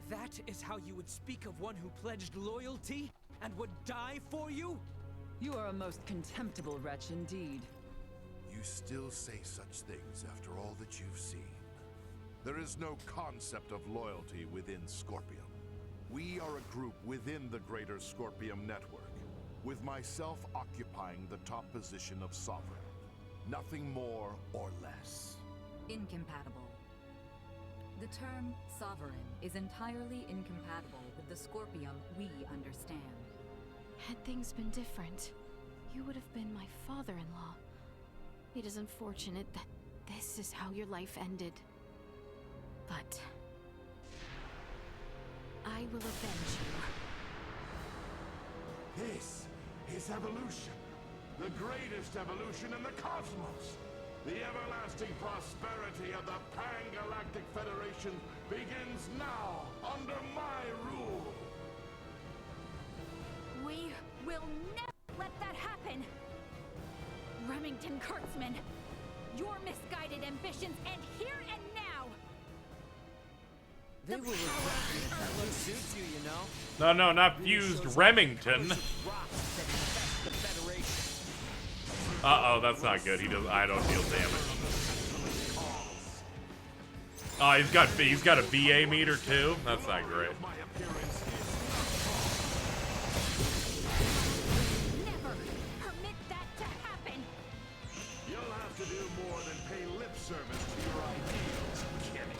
That is how you would speak of one who pledged loyalty and would die for you? You are a most contemptible wretch indeed. You still say such things after all that you've seen. There is no concept of loyalty within Scorpium. We are a group within the greater Scorpium network, with myself occupying the top position of Sovereign. Nothing more or less. Incompatible. The term Sovereign is entirely incompatible with the Scorpium we understand. Had things been different, you would have been my father-in-law. It is unfortunate that this is how your life ended. But I will avenge you. This is evolution. The greatest evolution in the cosmos. The everlasting prosperity of the Pan-Galactic Federation begins now under my rule. We will never let that happen! Remington Kurtzman, your misguided ambitions end here and now! They will regret me if that look suits you, you know? No, not fused Remington. Uh-oh, that's not good. I don't deal damage. Oh, he's got a VA meter too? That's not great. Never permit that to happen! You'll have to do more than pay lip service to your ideals, Kenny.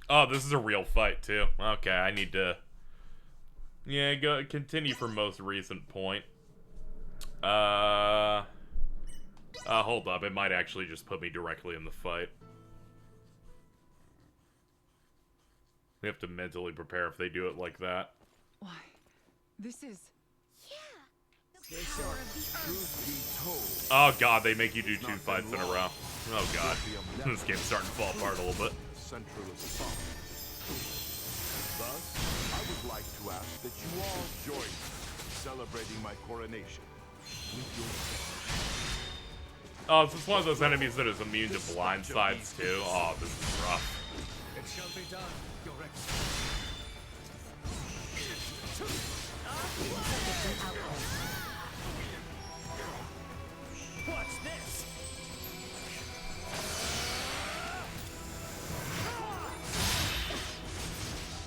Oh, this is a real fight too. Okay, I need to... Yeah, go continue for most recent point. Hold up. It might actually just put me directly in the fight. We have to mentally prepare if they do it like that. Why? This is... Oh god, they make you do 2 fights in a row. Oh god. This game's starting to fall apart a little bit. Thus, I would like to ask that you all join me celebrating my coronation with your... Oh, it's just one of those enemies that is immune to blind sides too. Oh, this is rough. It shall be done, Your What's this?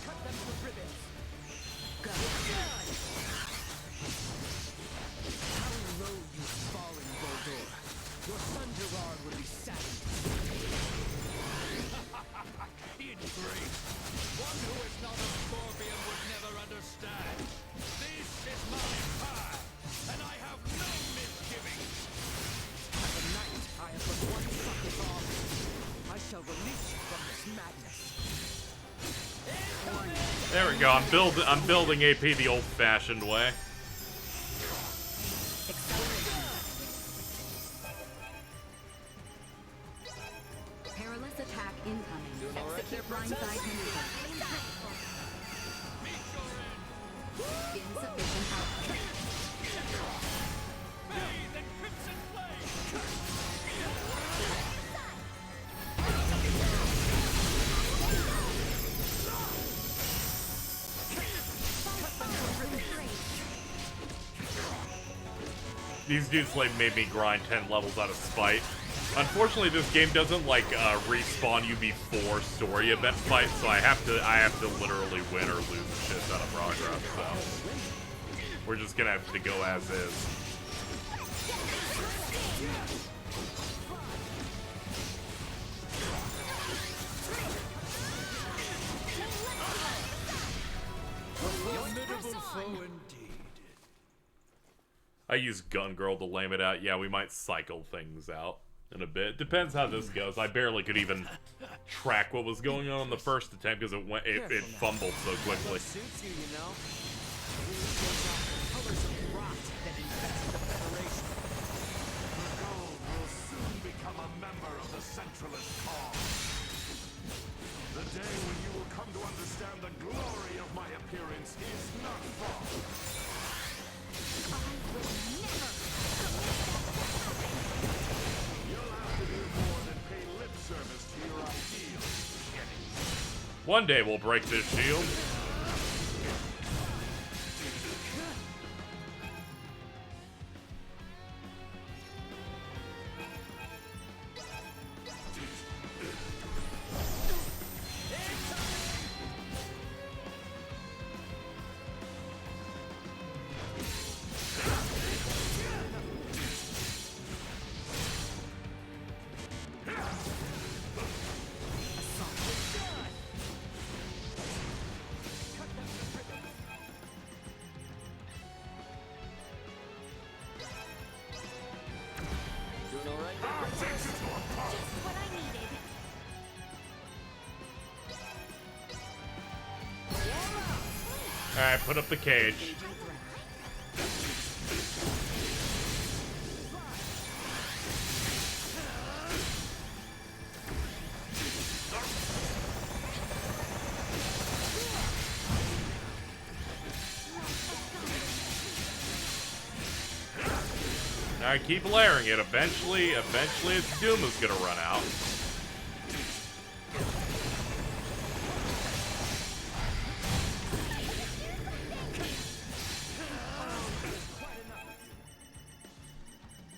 Cut them to ribbons. Go. How low you've fallen, Voldor. Your son Gerard would be saddened. Ingrate. One who is not a Scorpion would never understand. This is my power, and I have no misgivings. As a knight, I have but one sucker for I shall release you from this madness. There we go. I'm building AP the old-fashioned way. Perilous attack incoming. Execute blindside maneuver. Insufficient output. Bathe in crimson flame! These dudes like made me grind 10 levels out of spite. Unfortunately, this game doesn't like respawn you before story event fights, so I have to literally win or lose the shit out of progress. So we're just gonna have to go as is. Formidable foe indeed. I use Gun Girl to lame it out. Yeah, we might cycle things out in a bit. Depends how this goes. I barely could even track what was going on the first attempt because it fumbled so quickly. Suits you, you know. Colors of rot that infest the Federation. Gold will soon become a member of the Centralist cause. The day when you will come to understand the glory of my appearance is not far. You'll have to do more than pay lip service to your ideals, Kenny. One day we'll break this shield. what I needed. Alright, put up the cage. Alright, keep layering it. Eventually its doom is gonna run out.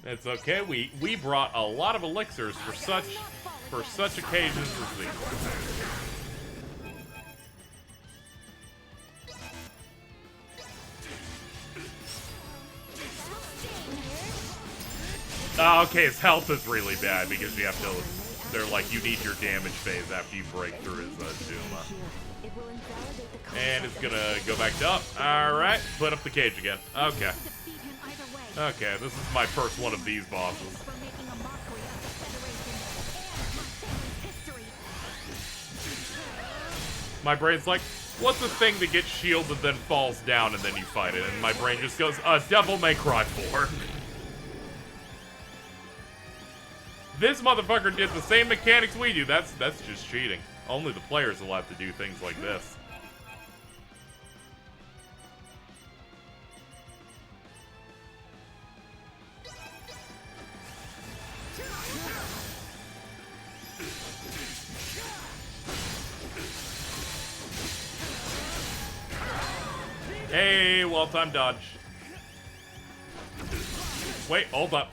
It's okay. We brought a lot of elixirs for such occasions as these. Oh, okay, his health is really bad because you have to. They're like, you need your damage phase after you break through his Duma. And it's gonna go back to up. Alright, put up the cage again. Okay. Okay, this is my first one of these bosses. My brain's like, what's the thing that gets shielded then falls down and then you fight it? And my brain just goes, Devil May Cry 4. This motherfucker did the same mechanics we do. That's just cheating. Only the players will have to do things like this. Hey, well-timed dodge. Wait, hold up.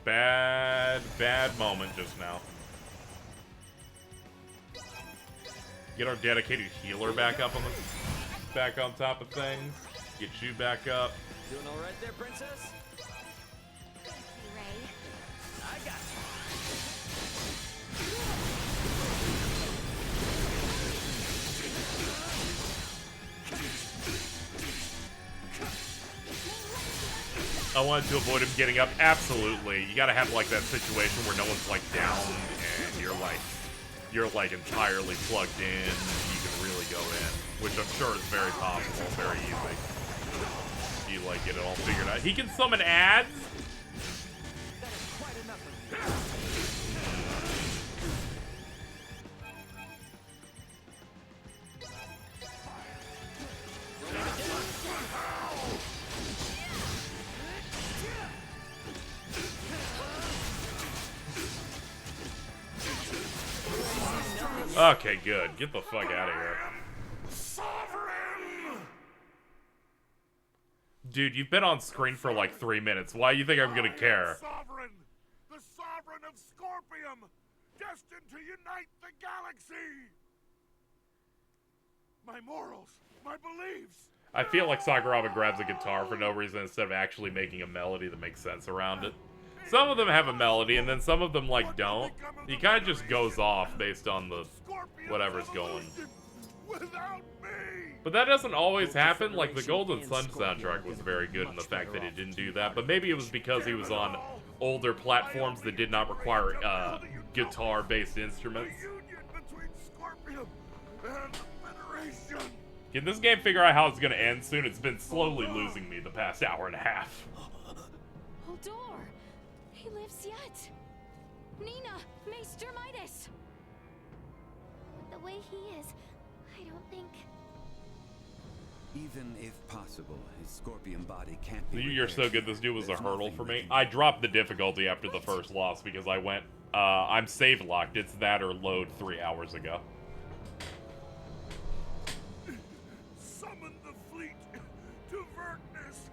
Bad moment just now. Get our dedicated healer back up on top of things. Get you back up. Doing all right there, princess? Thank you, Ray. I got you. I wanted to avoid him getting up. Absolutely. You gotta have like that situation where no one's like down and you're like entirely plugged in. You can really go in, which I'm sure is very possible, very easy. You like get it all figured out. He can summon ads. Okay, good. Get the fuck out of here. Sovereign! Dude, you've been on screen for like 3 minutes. Why do you think I'm gonna care? Sovereign! The sovereign of Scorpium! Destined to unite the galaxy! My morals, my beliefs! I feel like Sakuraba grabs a guitar for no reason instead of actually making a melody that makes sense around it. Some of them have a melody, and then some of them, like, don't. He kind of just goes off based on the whatever's going. But that doesn't always happen. Like, the Golden Sun soundtrack was very good in the fact that it didn't do that. But maybe it was because he was on older platforms that did not require guitar-based instruments. Can this game figure out how it's going to end soon? It's been slowly losing me the past hour and a half. Holdor! He lives yet! Nina! Maester Midas! The way he is, I don't think... Even if possible, his scorpion body can't be... You're so good, this dude was a hurdle for me. I dropped the difficulty after the first loss because I went, I'm save locked. It's that or load 3 hours ago. Summon the fleet to Vertness!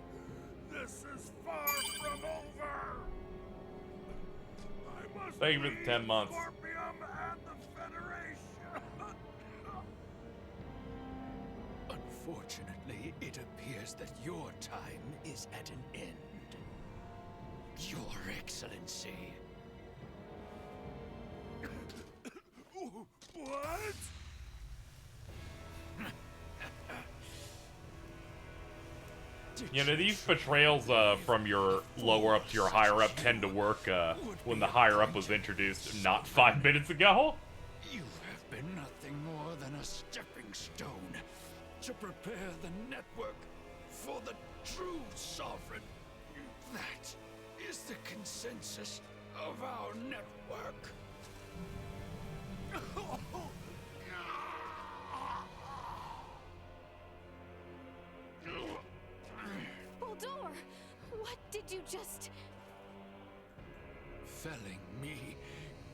This is far from over! I must Thank you for the 10 months. Scorpium and the Federation! Unfortunately, it appears that your time is at an end. Your Excellency. What? You know, these betrayals from your lower up to your higher up tend to work when the higher up was introduced not 5 minutes ago. You have been nothing more than a stepping stone to prepare the network for the true sovereign. That is the consensus of our network. Bulldor, what did you just... Felling me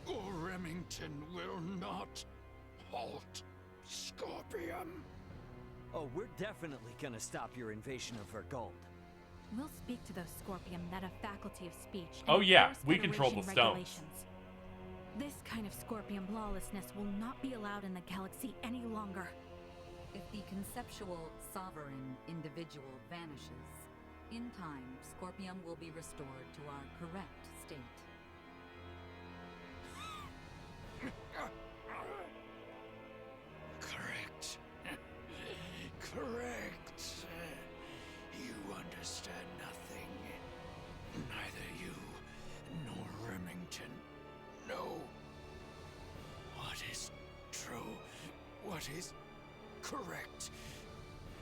or Remington will not halt Scorpium. Oh, we're definitely gonna stop your invasion of Vergold. We'll speak to those Scorpium that have faculty of speech. Oh yeah, enforce we control the Federation stones. regulations. This kind of Scorpium lawlessness will not be allowed in the galaxy any longer. If the conceptual sovereign individual vanishes, in time, Scorpium will be restored to our correct state. Correct. Correct. You understand nothing. Neither you nor Remington know what is true, what is correct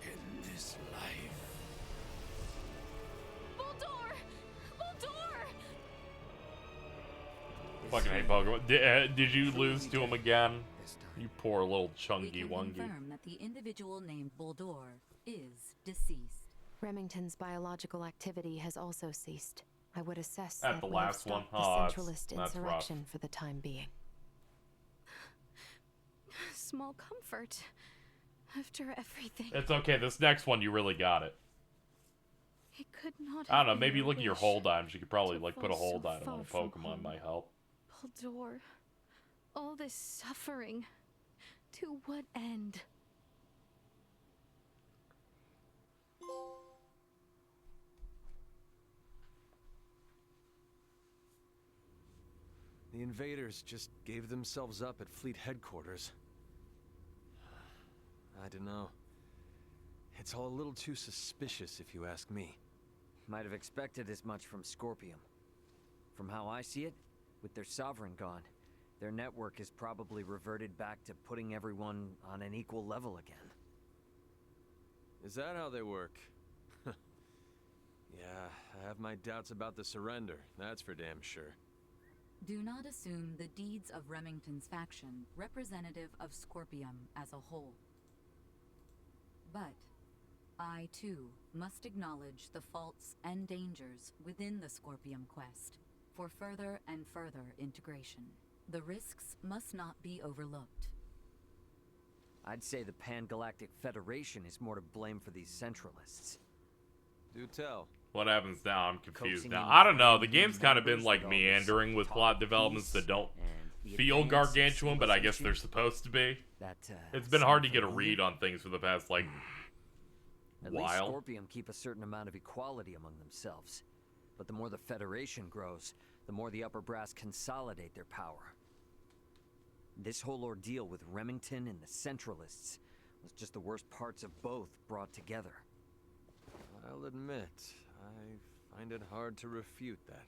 in this life. Bulldor! Bulldor! Fucking hate Pokemon. Did you lose to him again? You poor little chungy We can wungy. confirm that the individual named Bulldor is deceased. Remington's biological activity has also ceased. I would assess At that the we have last one? stopped the Oh, that's centralist rough. insurrection for the time being. Small comfort. After everything. It's okay. This next one, you really got it. It could not I don't know. have been Maybe your look at your wish hold items. You could probably to like put a fall hold so item on a far from Pokemon. home. Might help. Bulldor. All this suffering. To what end? The invaders just gave themselves up at Fleet headquarters. I don't know. It's all a little too suspicious, if you ask me. Might have expected as much from Scorpium. From how I see it, with their sovereign gone, their network is probably reverted back to putting everyone on an equal level again. Is that how they work? Yeah, I have my doubts about the surrender, that's for damn sure. Do not assume the deeds of Remington's faction representative of Scorpium as a whole. But I, too, must acknowledge the faults and dangers within the Scorpium quest for further and further integration. The risks must not be overlooked. I'd say the Pan-Galactic Federation is more to blame for these centralists. Do tell. What happens now? I'm confused Coaxing now. in I don't know. The new game's kind of been members like with all this meandering with talk plot of developments peace that don't and the feel advance of gargantuan, but I guess civilization. they're supposed to be. That, It's been hard to sound get a familiar? read on things for the past like At least while. Scorpium keep a certain amount of equality among themselves. But the more the Federation grows, the more the upper brass consolidate their power. This whole ordeal with Remington and the Centralists was just the worst parts of both brought together. I'll admit, I find it hard to refute that.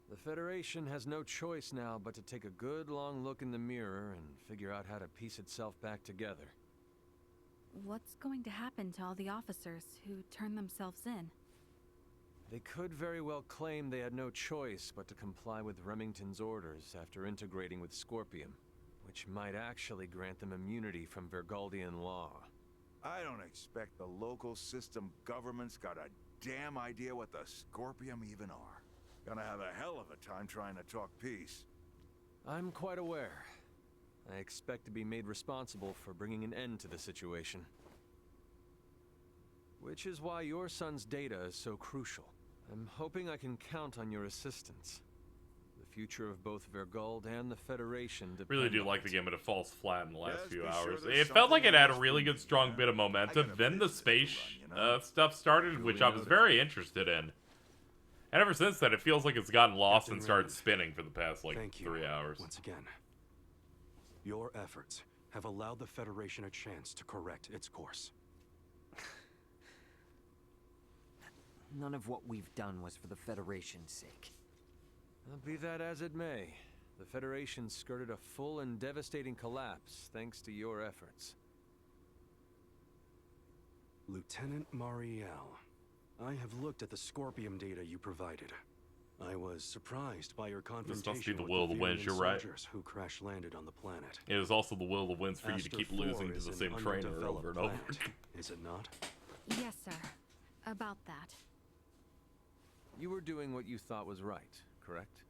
The Federation has no choice now but to take a good long look in the mirror and figure out how to piece itself back together. What's going to happen to all the officers who turn themselves in? They could very well claim they had no choice but to comply with Remington's orders after integrating with Scorpium, which might actually grant them immunity from Vergoldian law. I don't expect the local system government's got a damn idea what the Scorpium even are. Gonna have a hell of a time trying to talk peace. I'm quite aware. I expect to be made responsible for bringing an end to the situation. Which is why your son's data is so crucial. I'm hoping I can count on your assistance. The future of both Vergold and the Federation depend Really do on like it. the game, but it falls flat in the last Yes, few be sure hours. there's It felt like something it had a else really we good, need, strong man. bit of momentum. got a Then the business to space run, you know? stuff started, which I was noted. very interested in. And ever since then, it feels like it's gotten lost and started spinning for the past like Thank you 3 hours. once again. Your efforts have allowed the Federation a chance to correct its course. none of what we've done was for the Federation's sake. Be that as it may, the Federation skirted a full and devastating collapse thanks to your efforts. Lieutenant Mariel, I have looked at the Scorpium data you provided. I was surprised by your confrontation This must be the with will of the winds, you're right. soldiers who crash-landed on the planet. It is also the will of the winds for you to keep losing to the same trainer over and over. Is it not? Yes, sir. About that. You were doing what you thought was right, correct?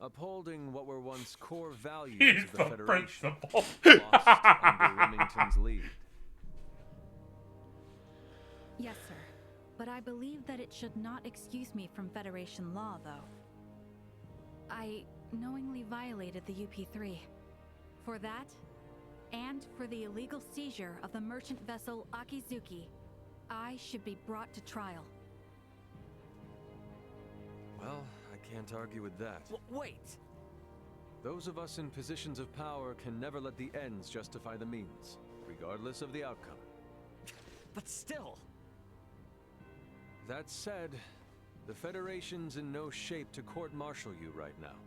Upholding what were once core values of the Federation. Lost under Remington's lead. Yes, sir. But I believe that it should not excuse me from Federation law, though. I knowingly violated the UP-3. For that, and for the illegal seizure of the merchant vessel Akizuki, I should be brought to trial. Well, I can't argue with that. Wait! Those of us in positions of power can never let the ends justify the means, regardless of the outcome. But still... That said, the Federation's in no shape to court-martial you right now.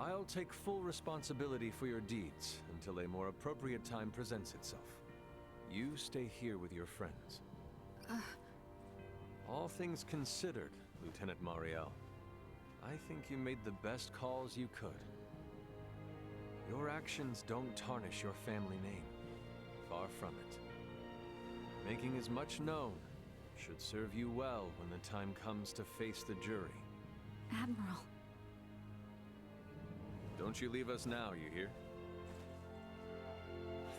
I'll take full responsibility for your deeds until a more appropriate time presents itself. You stay here with your friends. All things considered, Lieutenant Mariel, I think you made the best calls you could. Your actions don't tarnish your family name. Far from it. Making as much known should serve you well when the time comes to face the jury. Admiral. Don't you leave us now, you hear?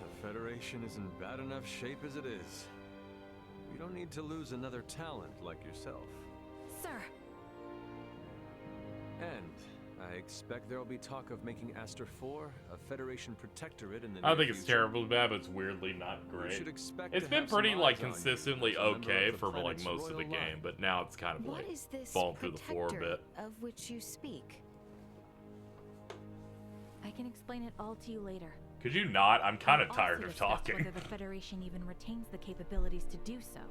The Federation is in bad enough shape as it is. We don't need to lose another talent like yourself. Sir. And I expect there will be talk of making Aster 4 a Federation protectorate in the I near think it's future. terribly bad, but it's weirdly not great. should expect It's to been have some pretty like eyes on you consistently as a member of okay the for like planet's most of the royal game, line. but now it's kind of What like is this falling through the floor a bit. protectorate of which you speak? I can explain it all to you later. Could you not? I'm kind of I'll tired also of discuss talking. Whether the Federation even retains the capabilities to do so.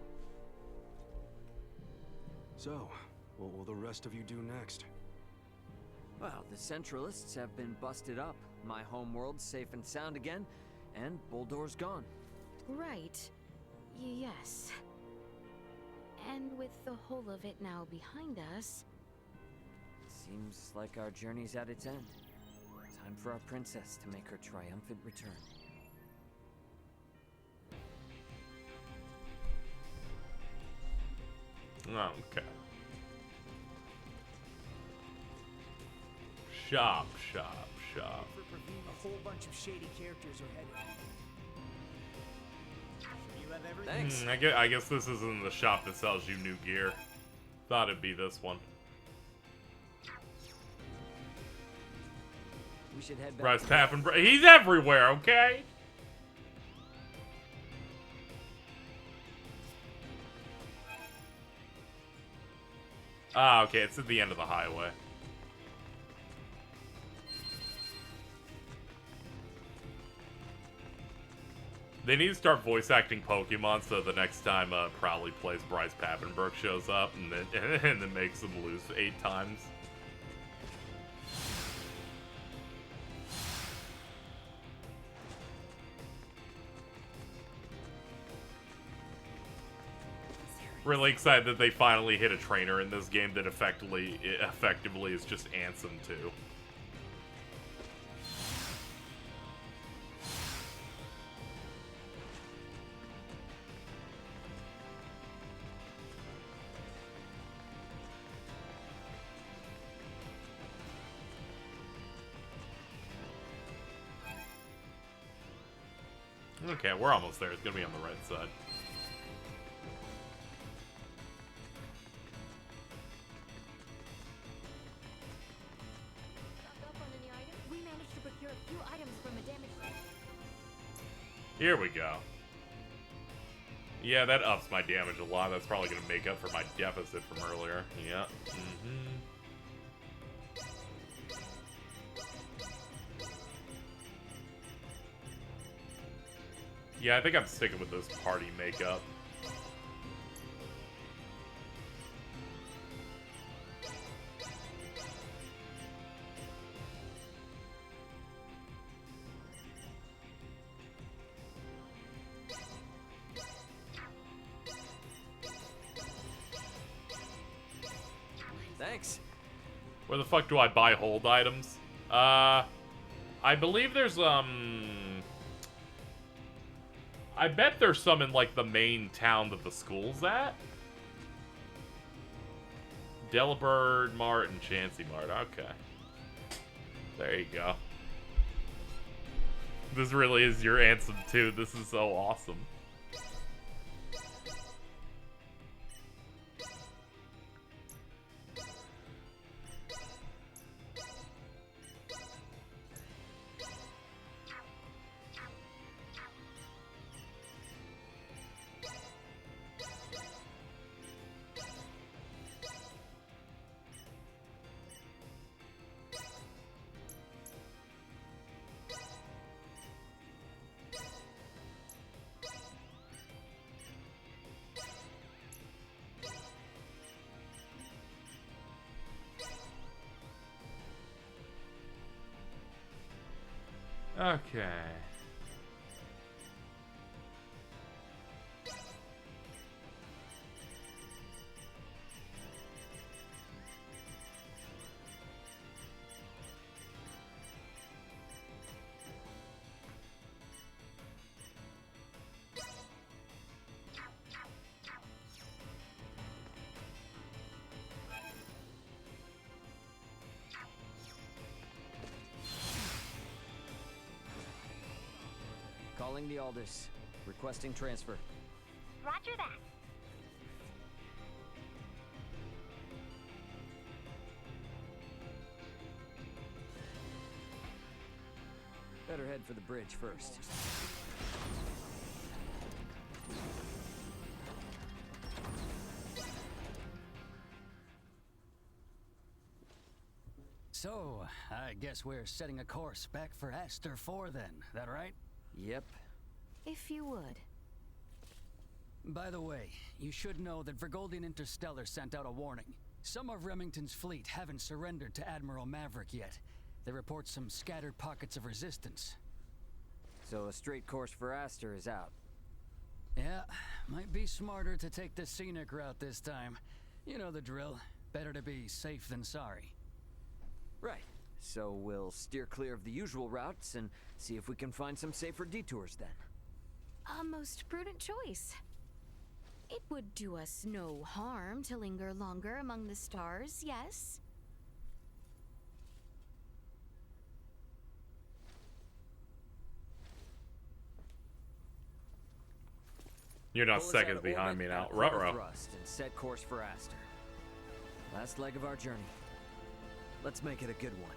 So, what will the rest of you do next? Well, the Centralists have been busted up. My homeworld's safe and sound again, and Buldor's gone. Right. Yes. And with the whole of it now behind us... Seems like our journey's at its end. Time for our princess to make her triumphant return. Okay. Shop. A whole bunch of shady characters are headed. You have everything. Thanks. I guess this isn't the shop that sells you new gear. Thought it'd be this one. We should head back. Bryce Pappen, he's everywhere, okay? Ah, okay, it's at the end of the highway. They need to start voice acting Pokemon so the next time Prowley plays Bryce Papenburg shows up and then makes them lose 8 times. Really excited that they finally hit a trainer in this game that effectively is just Ansem 2. Okay, we're almost there. It's gonna be on the right side. We managed to procure a few items from a damaged... Here we go. Yeah, that ups my damage a lot. That's probably gonna make up for my deficit from earlier. Yeah. Yeah, I think I'm sticking with this party makeup. Thanks. Where the fuck do I buy hold items? I believe there's, I bet there's some in, like, the main town that the school's at. Delibird Mart and Chansey Mart. Okay. There you go. This really is your anthem, too. This is so awesome. Okay. Calling the Aldous. Requesting transfer. Roger that. Better head for the bridge first. So, I guess we're setting a course back for Aster 4 then, that right? Yep. If you would. By the way, you should know that Vergoldian Interstellar sent out a warning. Some of Remington's fleet haven't surrendered to Admiral Maverick yet. They report some scattered pockets of resistance. So a straight course for Aster is out. Yeah, might be smarter to take the scenic route this time. You know the drill. Better to be safe than sorry. Right. So we'll steer clear of the usual routes and see if we can find some safer detours then. A most prudent choice. It would do us no harm to linger longer among the stars, yes? You're not Pull us seconds out of behind me orbit now. at quarter Ruh-roh. thrust and set course for Aster. Last leg of our journey. Let's make it a good one.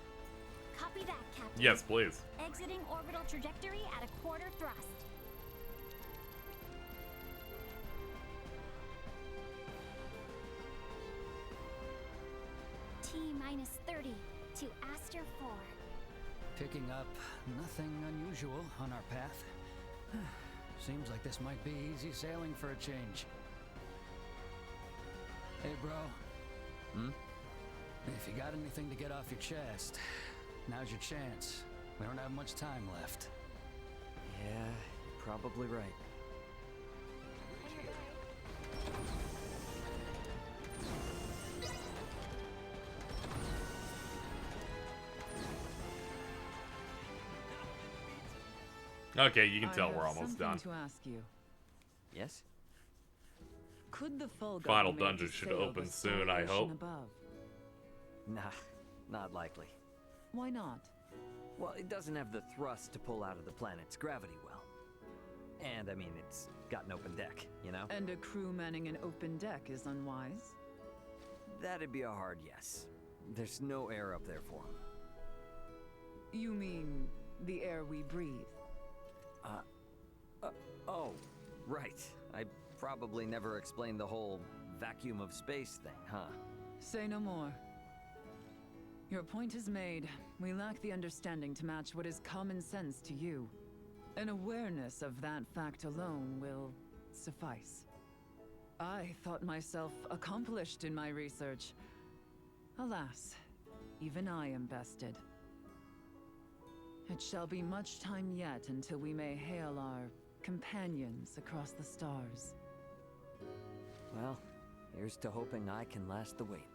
Copy that, Captain. Yes, please. Exiting orbital trajectory at a quarter thrust. T-minus 30 to Aster 4. Picking up nothing unusual on our path. Seems like this might be easy sailing for a change. Hey, bro. Hmm? If you got anything to get off your chest, now's your chance. We don't have much time left. Yeah, probably right. Okay, you can tell I we're have almost something done. to ask you. Yes? Could the Fulgur Final be made dungeon to should sail open the soon, I Star hope. Ocean above? Nah, not likely. Why not? Well, it doesn't have the thrust to pull out of the planet's gravity well. And, I mean, it's got an open deck, you know? And a crew manning an open deck is unwise? That'd be a hard yes. There's no air up there for him. You mean the air we breathe? Oh, right. I probably never explained the whole vacuum of space thing, huh? Say no more. Your point is made. We lack the understanding to match what is common sense to you. An awareness of that fact alone will suffice. I thought myself accomplished in my research. Alas, even I am bested. It shall be much time yet until we may hail our companions across the stars. Well, here's to hoping I can last the wait.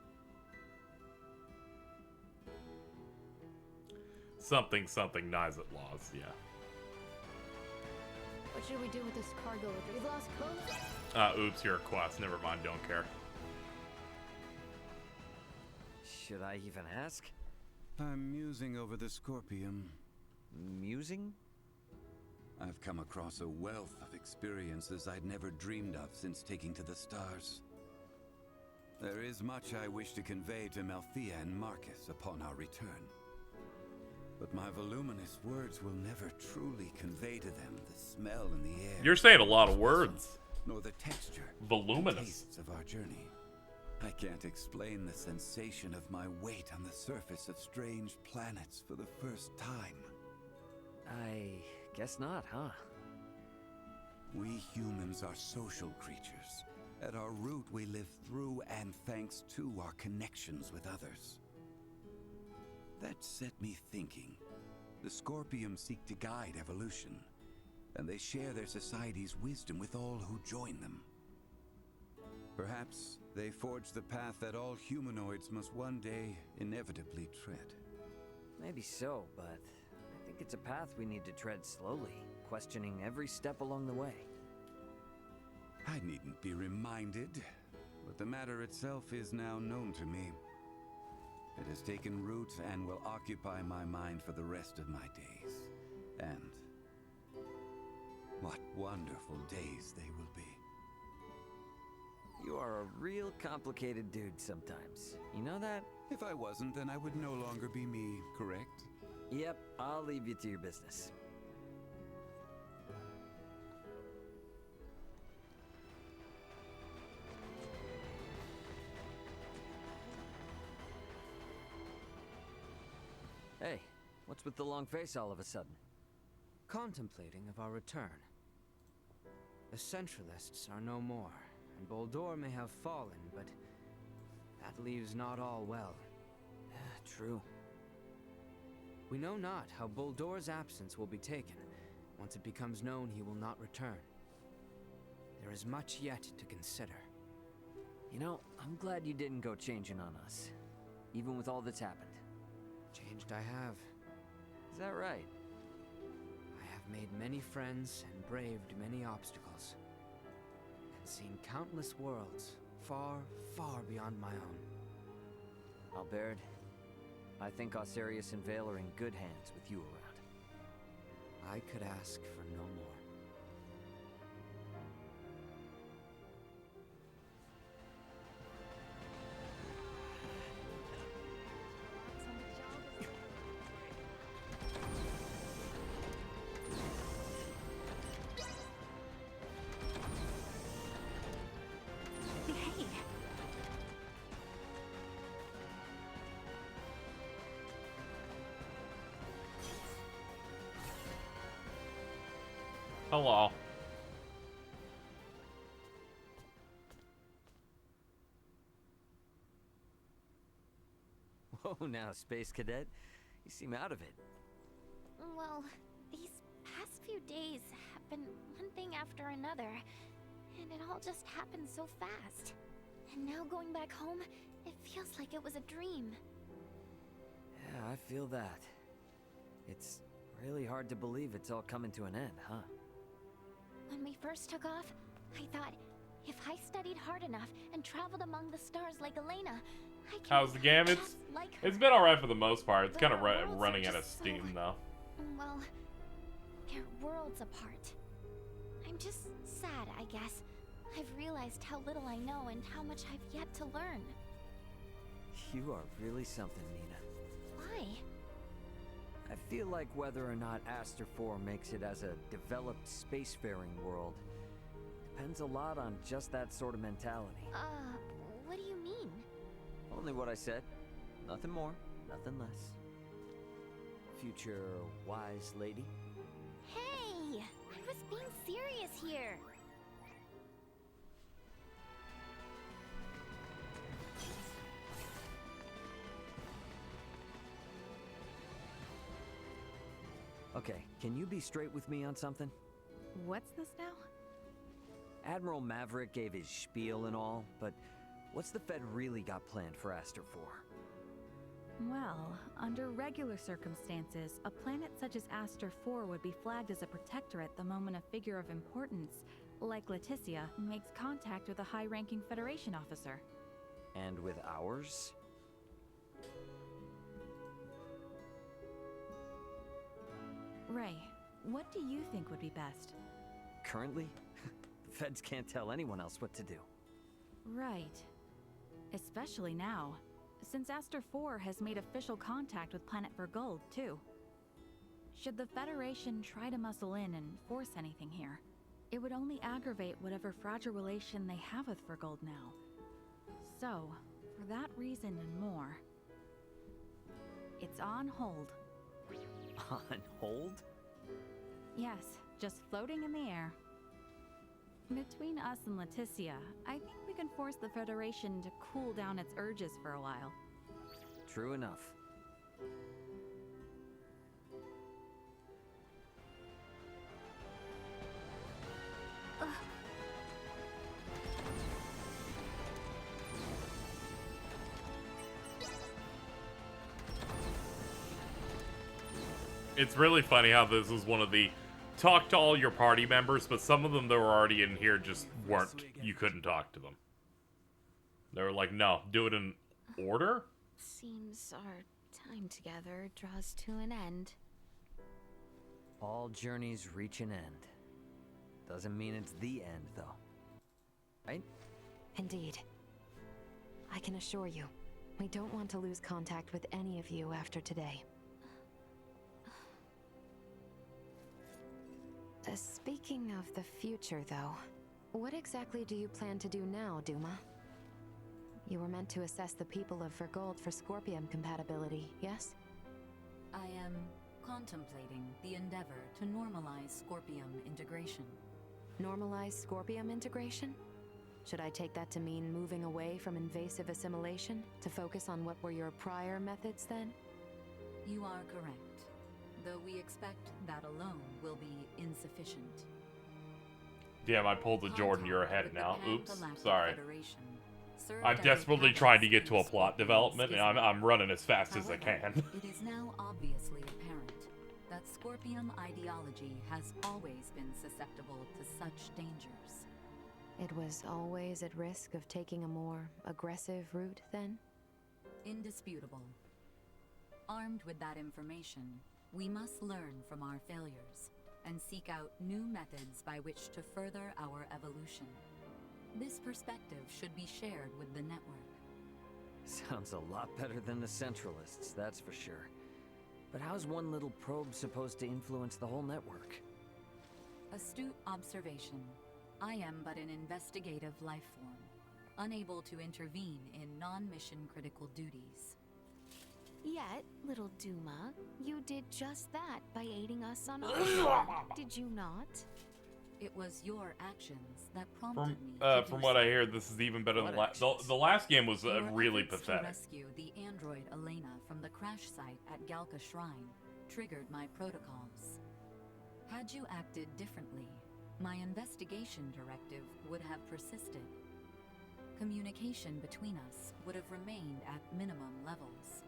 something Nizet laws, yeah. What should we do with this cargo? We've lost code? Oops, you're a quest. Never mind, don't care. Should I even ask? I'm musing over the Scorpium. Musing? I've come across a wealth of experiences I'd never dreamed of since taking to the stars. There is much I wish to convey to Malthea and Marcus upon our return. But my voluminous words will never truly convey to them the smell in the air. You're saying a lot of words. Nor the texture, voluminous, tastes of our journey. I can't explain the sensation of my weight on the surface of strange planets for the first time. I guess not, huh? We humans are social creatures. At our root, we live through and thanks to our connections with others. That set me thinking. The Scorpium seek to guide evolution, and they share their society's wisdom with all who join them. Perhaps they forge the path that all humanoids must one day inevitably tread. Maybe so, but I think it's a path we need to tread slowly, questioning every step along the way. I needn't be reminded, but the matter itself is now known to me. It has taken root and will occupy my mind for the rest of my days. And what wonderful days they will be. You are a real complicated dude sometimes. You know that? If I wasn't, then I would no longer be me, correct? Yep, I'll leave you to your business. Hey, what's with the long face all of a sudden? Contemplating of our return. The Centralists are no more, and Boldore may have fallen, but that leaves not all well. True. We know not how Boldore's absence will be taken. Once it becomes known he will not return. There is much yet to consider. You know, I'm glad you didn't go changing on us, even with all that's happened. Changed I have. Is that right? I have made many friends and braved many obstacles. And seen countless worlds, far, far beyond my own. Albert, I think Osirius and Vale are in good hands with you around. I could ask for no more. Hello. Whoa, now, Space Cadet. You seem out of it. Well, these past few days have been one thing after another, and it all just happened so fast. And now going back home, it feels like it was a dream. Yeah, I feel that. It's really hard to believe it's all coming to an end, huh? When we first took off, I thought, if I studied hard enough and traveled among the stars like Elena, I can How's the game? It's been alright for the most part. It's kind of running out of steam, though. Well, they're worlds apart. I'm just sad, I guess. I've realized how little I know and how much I've yet to learn. You are really something, Nina. Why? I feel like whether or not Aster 4 makes it as a developed spacefaring world depends a lot on just that sort of mentality. What do you mean? Only what I said. Nothing more, nothing less. Future wise lady? Hey! I was being serious here! Okay, can you be straight with me on something? What's this now? Admiral Maverick gave his spiel and all, but what's the Fed really got planned for Aster 4? Well, under regular circumstances, a planet such as Aster 4 would be flagged as a protectorate the moment a figure of importance, like Leticia, makes contact with a high-ranking Federation officer. And with ours? Ray, what do you think would be best? Currently? The feds can't tell anyone else what to do. Right. Especially now, since Aster 4 has made official contact with Planet Vergold, too. Should the Federation try to muscle in and force anything here, it would only aggravate whatever fragile relation they have with Vergold now. So, for that reason and more, it's on hold. On hold? Yes, just floating in the air. Between us and Leticia, I think we can force the Federation to cool down its urges for a while. True enough. It's really funny how this is one of the talk to all your party members, but some of them that were already in here just weren't. You couldn't talk to them. They were like, no, do it in order? Seems our time together draws to an end. All journeys reach an end. Doesn't mean it's the end, though. Right? Indeed. I can assure you, we don't want to lose contact with any of you after today. Speaking of the future, though, what exactly do you plan to do now, Duma? You were meant to assess the people of Vergold for Scorpium compatibility, yes? I am contemplating the endeavor to normalize Scorpium integration. Normalize Scorpium integration? Should I take that to mean moving away from invasive assimilation to focus on what were your prior methods then? You are correct. Though we expect that alone will be insufficient. Damn, I pulled a Jordan, you're ahead now. Oops, sorry. Served I'm as a desperately catalyst trying to get to a for plot Scorpion's development, and schism. I'm running as fast as I can. It is now obviously apparent that Scorpium ideology has always been susceptible to such dangers. It was always at risk of taking a more aggressive route, then? Indisputable. Armed with that information, we must learn from our failures and seek out new methods by which to further our evolution. This perspective should be shared with the network. Sounds a lot better than the Centralists, that's for sure. But how's one little probe supposed to influence the whole network? Astute observation. I am but an investigative life form, unable to intervene in non-mission critical duties. Yet, little Duma, you did just that by aiding us on our mission, did you not? It was your actions that prompted me From what I hear, this is even better than the last game was really efforts pathetic. To rescue the android Elena from the crash site at Galka Shrine triggered my protocols. Had you acted differently, my investigation directive would have persisted. Communication between us would have remained at minimum levels.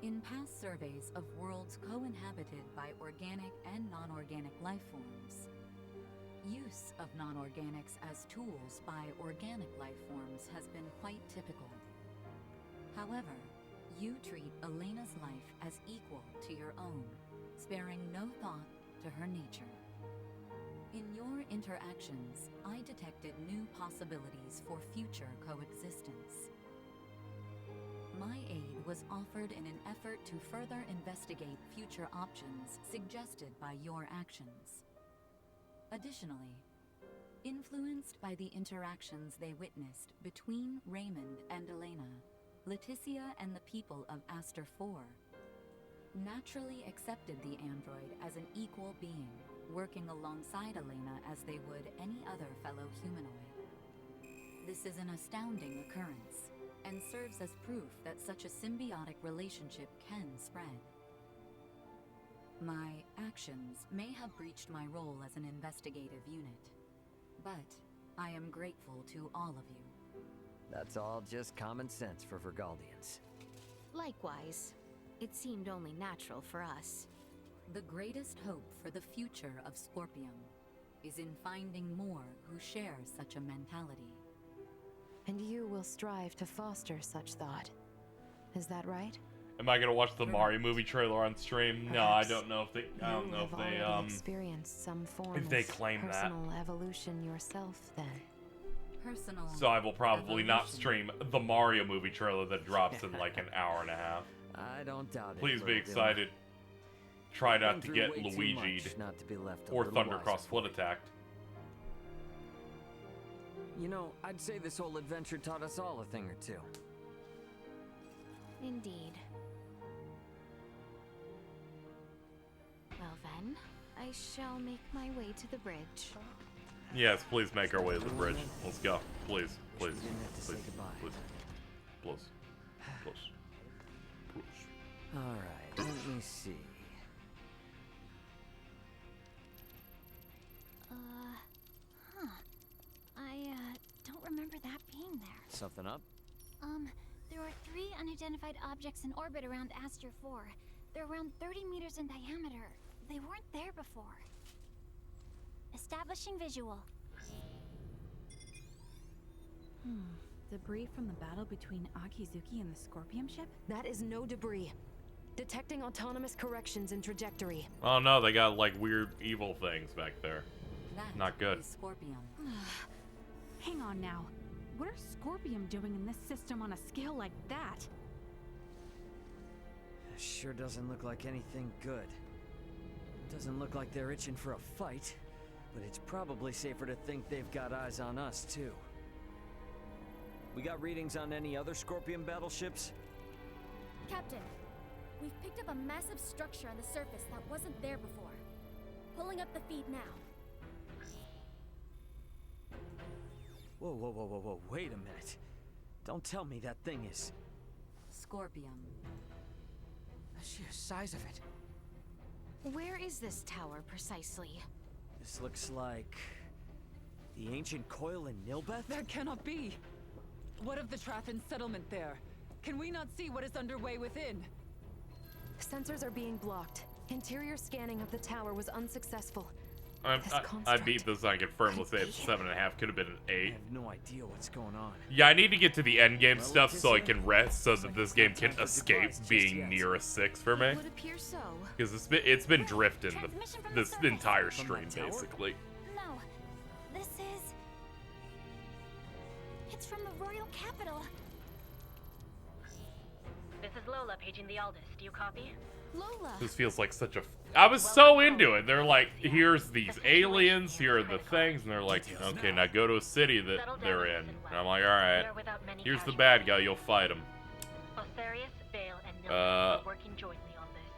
In past surveys of worlds co-inhabited by organic and non-organic life forms, use of non-organics as tools by organic life forms has been quite typical. However, you treat Elena's life as equal to your own, sparing no thought to her nature. In your interactions, I detected new possibilities for future coexistence. My aid was offered in an effort to further investigate future options suggested by your actions. Additionally, influenced by the interactions they witnessed between Raymond and Elena, Leticia and the people of Aster 4 naturally accepted the android as an equal being, working alongside Elena as they would any other fellow humanoid. This is an astounding occurrence, and serves as proof that such a symbiotic relationship can spread. My actions may have breached my role as an investigative unit, but I am grateful to all of you. That's all just common sense for Vergaldians. Likewise, it seemed only natural for us. The greatest hope for the future of Scorpium is in finding more who share such a mentality. And you will strive to foster such thought. Is that right? Am I gonna watch the Mario movie trailer on stream? No, I don't know if they. I don't know if they experienced some form if they of claim that. personal evolution yourself, then. Personal. So I will probably not stream the Mario movie trailer that drops in like an hour and a half. I don't doubt it. Please be little excited. Try not to Been get through way too Luigi'd much not to be left a or little Thundercross wiser. foot attacked. You know, I'd say this whole adventure taught us all a thing or two. Indeed. Well then, I shall make my way to the bridge. Yes, please make our way to the bridge. Let's go. Please, please, please, please, please, please. Alright, let me see. I don't remember that being there. Something up? There are 3 unidentified objects in orbit around Aster 4. They're around 30 meters in diameter. They weren't there before. Establishing visual. Debris from the battle between Akizuki and the Scorpium ship? That is no debris. Detecting autonomous corrections in trajectory. Oh no, they got like weird evil things back there. Not good. Scorpium. Hang on now. What are Scorpium doing in this system on a scale like that? Sure doesn't look like anything good. Doesn't look like they're itching for a fight, but it's probably safer to think they've got eyes on us too. We got readings on any other Scorpion battleships? Captain, we've picked up a massive structure on the surface that wasn't there before. Pulling up the feed now. Whoa, whoa, whoa, whoa, whoa, wait a minute. Don't tell me that thing is... Scorpium. The sheer size of it. Where is this tower precisely? This looks like... the ancient coil in Nilbeth? That cannot be! What of the Trathan settlement there? Can we not see what is underway within? Sensors are being blocked. Interior scanning of the tower was unsuccessful. I beat this. I confirm. Let's say it's 7.5. Could have been an 8. I have no idea what's going on. Yeah, I need to get to the end game stuff so I can rest, so that this game can escape being near a 6 for me. Would appear so. Because it's been drifting this entire stream basically. No, this is... It's from the royal capital. This is Lola paging the Aldous. Do you copy? Lola. This feels like such a. I was so into it. They're like, here's these aliens, here are the things, and they're like, okay, now go to a city that they're in. And I'm like, all right, here's the bad guy, you'll fight him. Osarius, Vale, and Nilbeth are working jointly on this.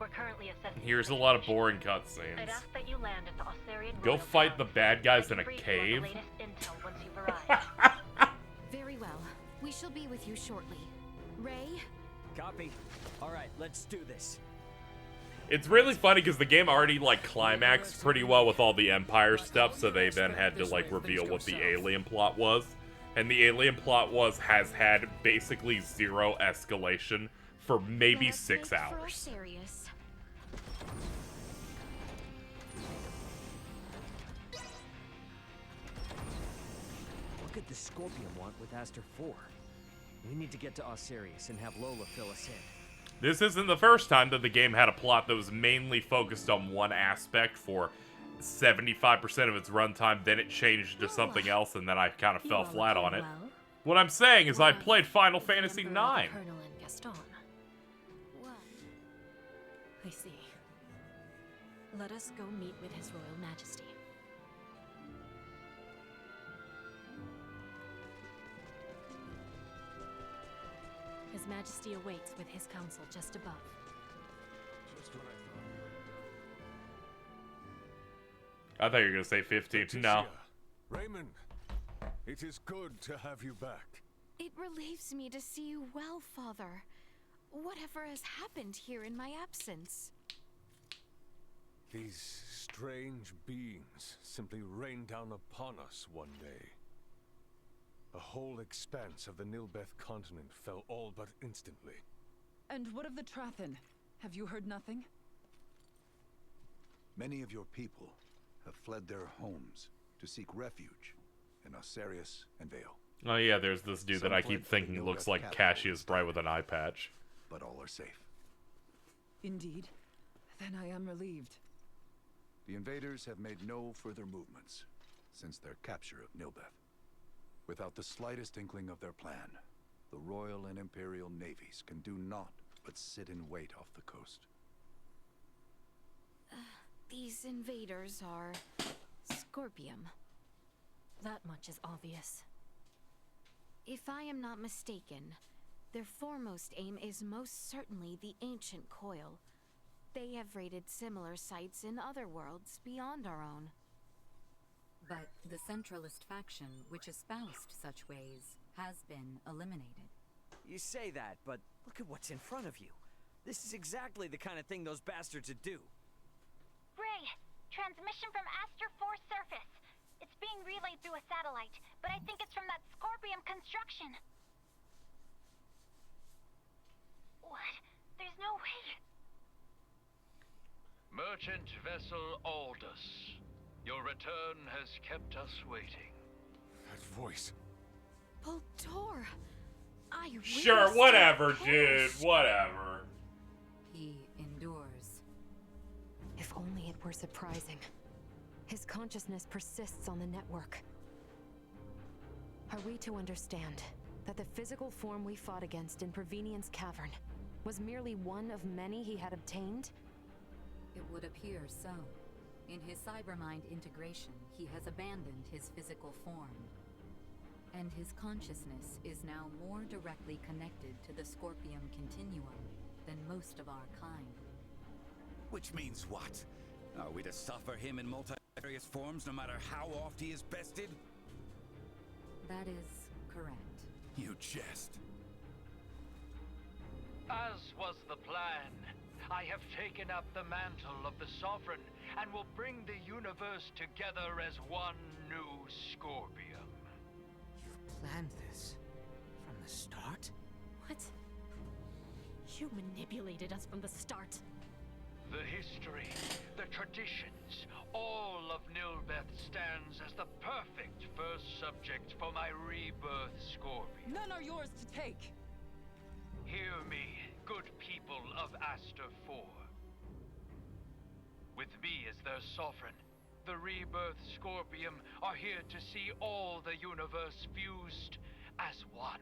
We're currently assessing. Here's a lot of boring I'd cutscenes. ask that you land at the Osarian Go Royal fight the Palace. bad guys in a I can brief you on cave. the latest intel once you've arrived. Very well. We shall be with you shortly. Ray? Copy. Alright, let's do this. It's really funny because the game already like climaxed pretty well with all the Empire stuff, so they then had to like reveal what the alien plot was. And the alien plot has had basically 0 escalation for maybe 6 hours. What could the Scorpion want with Aster 4? We need to get to Osarius and have Lola fill us in. This isn't the first time that the game had a plot that was mainly focused on one aspect for 75% of its runtime, then it changed to something else, and then I kind of fell flat on it. What I'm saying is I played Final Fantasy IX. Colonel and Gaston. Well, I see. Let us go meet with His Royal Majesty. His Majesty awaits with his council just above. Just when I thought you were going to say 15. No. Raymond, it is good to have you back. it relieves me to see you well, Father. Whatever has happened here in my absence? These strange beings simply rained down upon us one day. A whole expanse of the Nilbeth continent fell all but instantly. And what of the Trathen? Have you heard nothing? Many of your people have fled their homes to seek refuge in Osirius and Vale. Oh yeah, there's this dude that I keep thinking looks like Cassius Bright with an eye patch. But all are safe. Indeed. Then I am relieved. The invaders have made no further movements since their capture of Nilbeth. Without the slightest inkling of their plan, the Royal and Imperial navies can do naught but sit in wait off the coast. These invaders are Scorpium. That much is obvious. If I am not mistaken, their foremost aim is most certainly the ancient coil. They have raided similar sites in other worlds beyond our own. But the Centralist faction, which espoused such ways, has been eliminated. You say that, but look at what's in front of you. This is exactly the kind of thing those bastards would do. Ray, transmission from Aster 4 surface. It's being relayed through a satellite, but I think it's from that Scorpium construction. What? There's no way. Merchant vessel Aldous. Your return has kept us waiting. That voice. Voltor! I really Sure, whatever, so dude. Whatever. He endures. If only it were surprising. His consciousness persists on the network. Are we to understand that the physical form we fought against in Provenien's cavern was merely one of many he had obtained? It would appear so. In his cybermind integration, he has abandoned his physical form. And his consciousness is now more directly connected to the Scorpium continuum than most of our kind. Which means what? Are we to suffer him in multifarious forms no matter how oft he is bested? That is correct. You jest. As was the plan, I have taken up the mantle of the Sovereign and will bring the universe together as one new Scorpium. Planned this from the start? What? You manipulated us from the start. The history, the traditions, all of Nilbeth stands as the perfect first subject for my rebirth Scorpion. None are yours to take. Hear me, good people of Aster 4. With me as their sovereign, the rebirth Scorpium are here to see all the universe fused as one.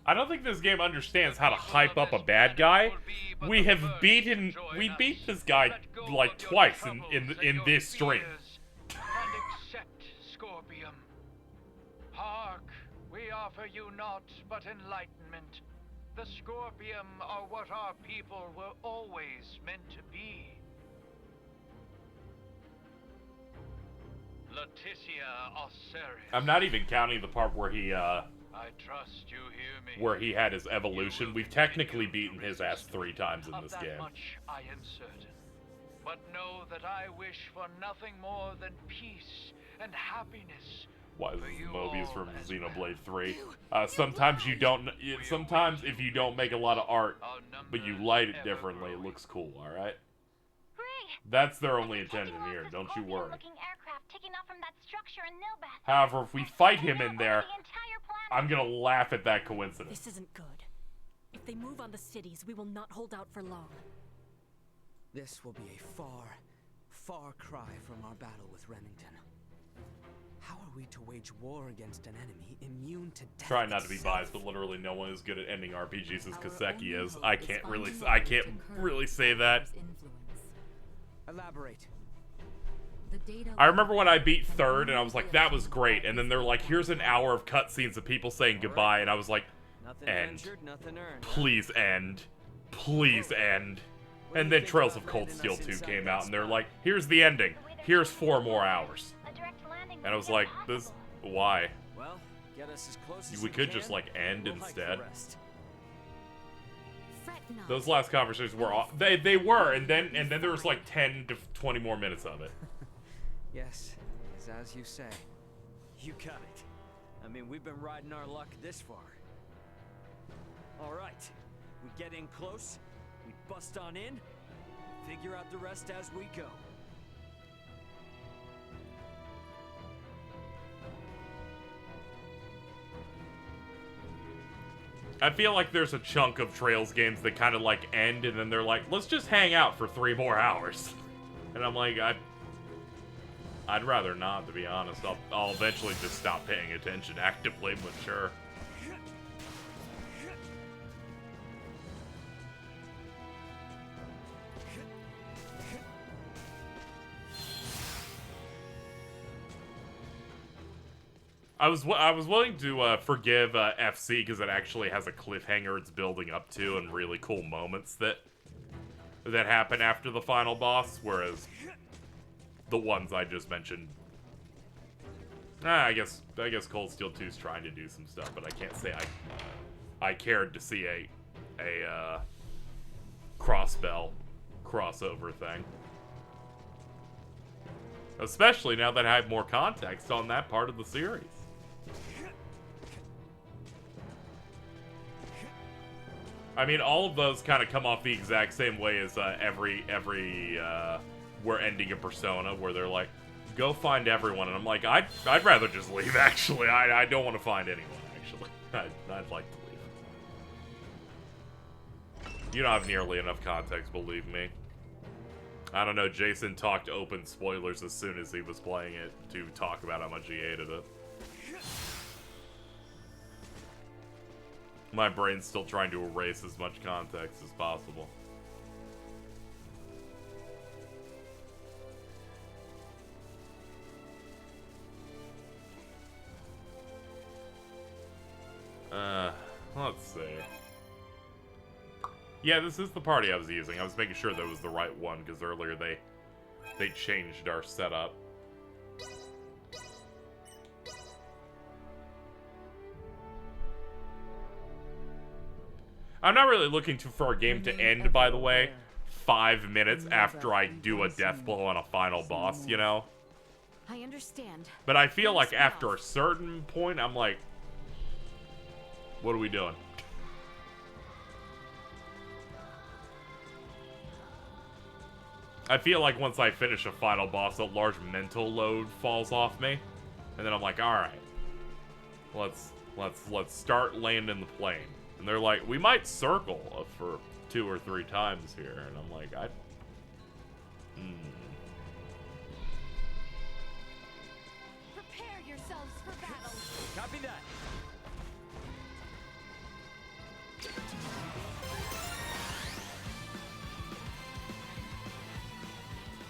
I don't think this game understands how to hype up a bad guy. We beat this guy like twice in this stream. And accept Scorpium. Hark, we offer you naught but enlightenment. The Scorpium are what our people were always meant to be. Leticia Osirius. I'm not even counting the part where he I trust you hear me. where he had his evolution. We've technically beaten his ass 3 times in this Of that game. much I am certain. But know that I wish for nothing more than peace and happiness. Why is this Mobius from Xenoblade 3? Sometimes you don't. Sometimes if you don't make a lot of art, but you light it differently, it looks cool. All right. That's their only intention here. Don't you worry. Taking off from that structure in Nilbeth. However, if we fight him in there, I'm gonna laugh at that coincidence. This isn't good. If they move on the cities, we will not hold out for long. This will be a far, far cry from our battle with Remington. How are we to wage war against an enemy immune to death? Try not to be biased, but literally no one is good at ending RPGs as Kaseki is. I can't really say that. Elaborate. I remember when I beat 3rd and I was like, that was great. And then they're like, here's an hour of cutscenes of people saying goodbye. And I was like, end. Please end. Please end. And then Trails of Cold Steel 2 came out and they're like, here's the ending. Here's 4 more hours. And I was like, this, why? Well, get us as close as We you could can. just like end We'll hike the instead. rest. Those last conversations were they were, and then there was like 10 to 20 more minutes of it. Yes, it's as you say. You got it. I mean, we've been riding our luck this far. All right, we get in close, We bust on in, figure out the rest as we go. I feel like there's a chunk of Trails games that kind of like end and then they're like, let's just hang out for 3 more hours. And I'm like, I'd rather not, to be honest. I'll eventually just stop paying attention actively, but sure. I was willing to forgive FC because it actually has a cliffhanger it's building up to and really cool moments that happen after the final boss, whereas the ones I just mentioned, I guess Cold Steel 2 is trying to do some stuff, but I can't say I cared to see a Crossbell crossover thing. Especially now that I have more context on that part of the series. I mean, all of those kind of come off the exact same way as every we're ending a Persona, where they're like, go find everyone, and I'm like, I'd rather just leave, actually. I don't want to find anyone, actually. I'd like to leave. You don't have nearly enough context, believe me. I don't know, Jason talked open spoilers as soon as he was playing it to talk about how much he hated it. My brain's still trying to erase as much context as possible. Let's see. Yeah, this is the party I was using. I was making sure that was the right one, because earlier they changed our setup. I'm not really looking for a game to end, by the way, 5 minutes after I do a death blow on a final boss, you know? I understand. But I feel like after a certain point, I'm like, what are we doing? I feel like once I finish a final boss, a large mental load falls off me. And then I'm like, alright. Let's start landing the plane. And they're like, we might circle for 2 or 3 times here. And I'm like, Prepare yourselves for battle. Copy that.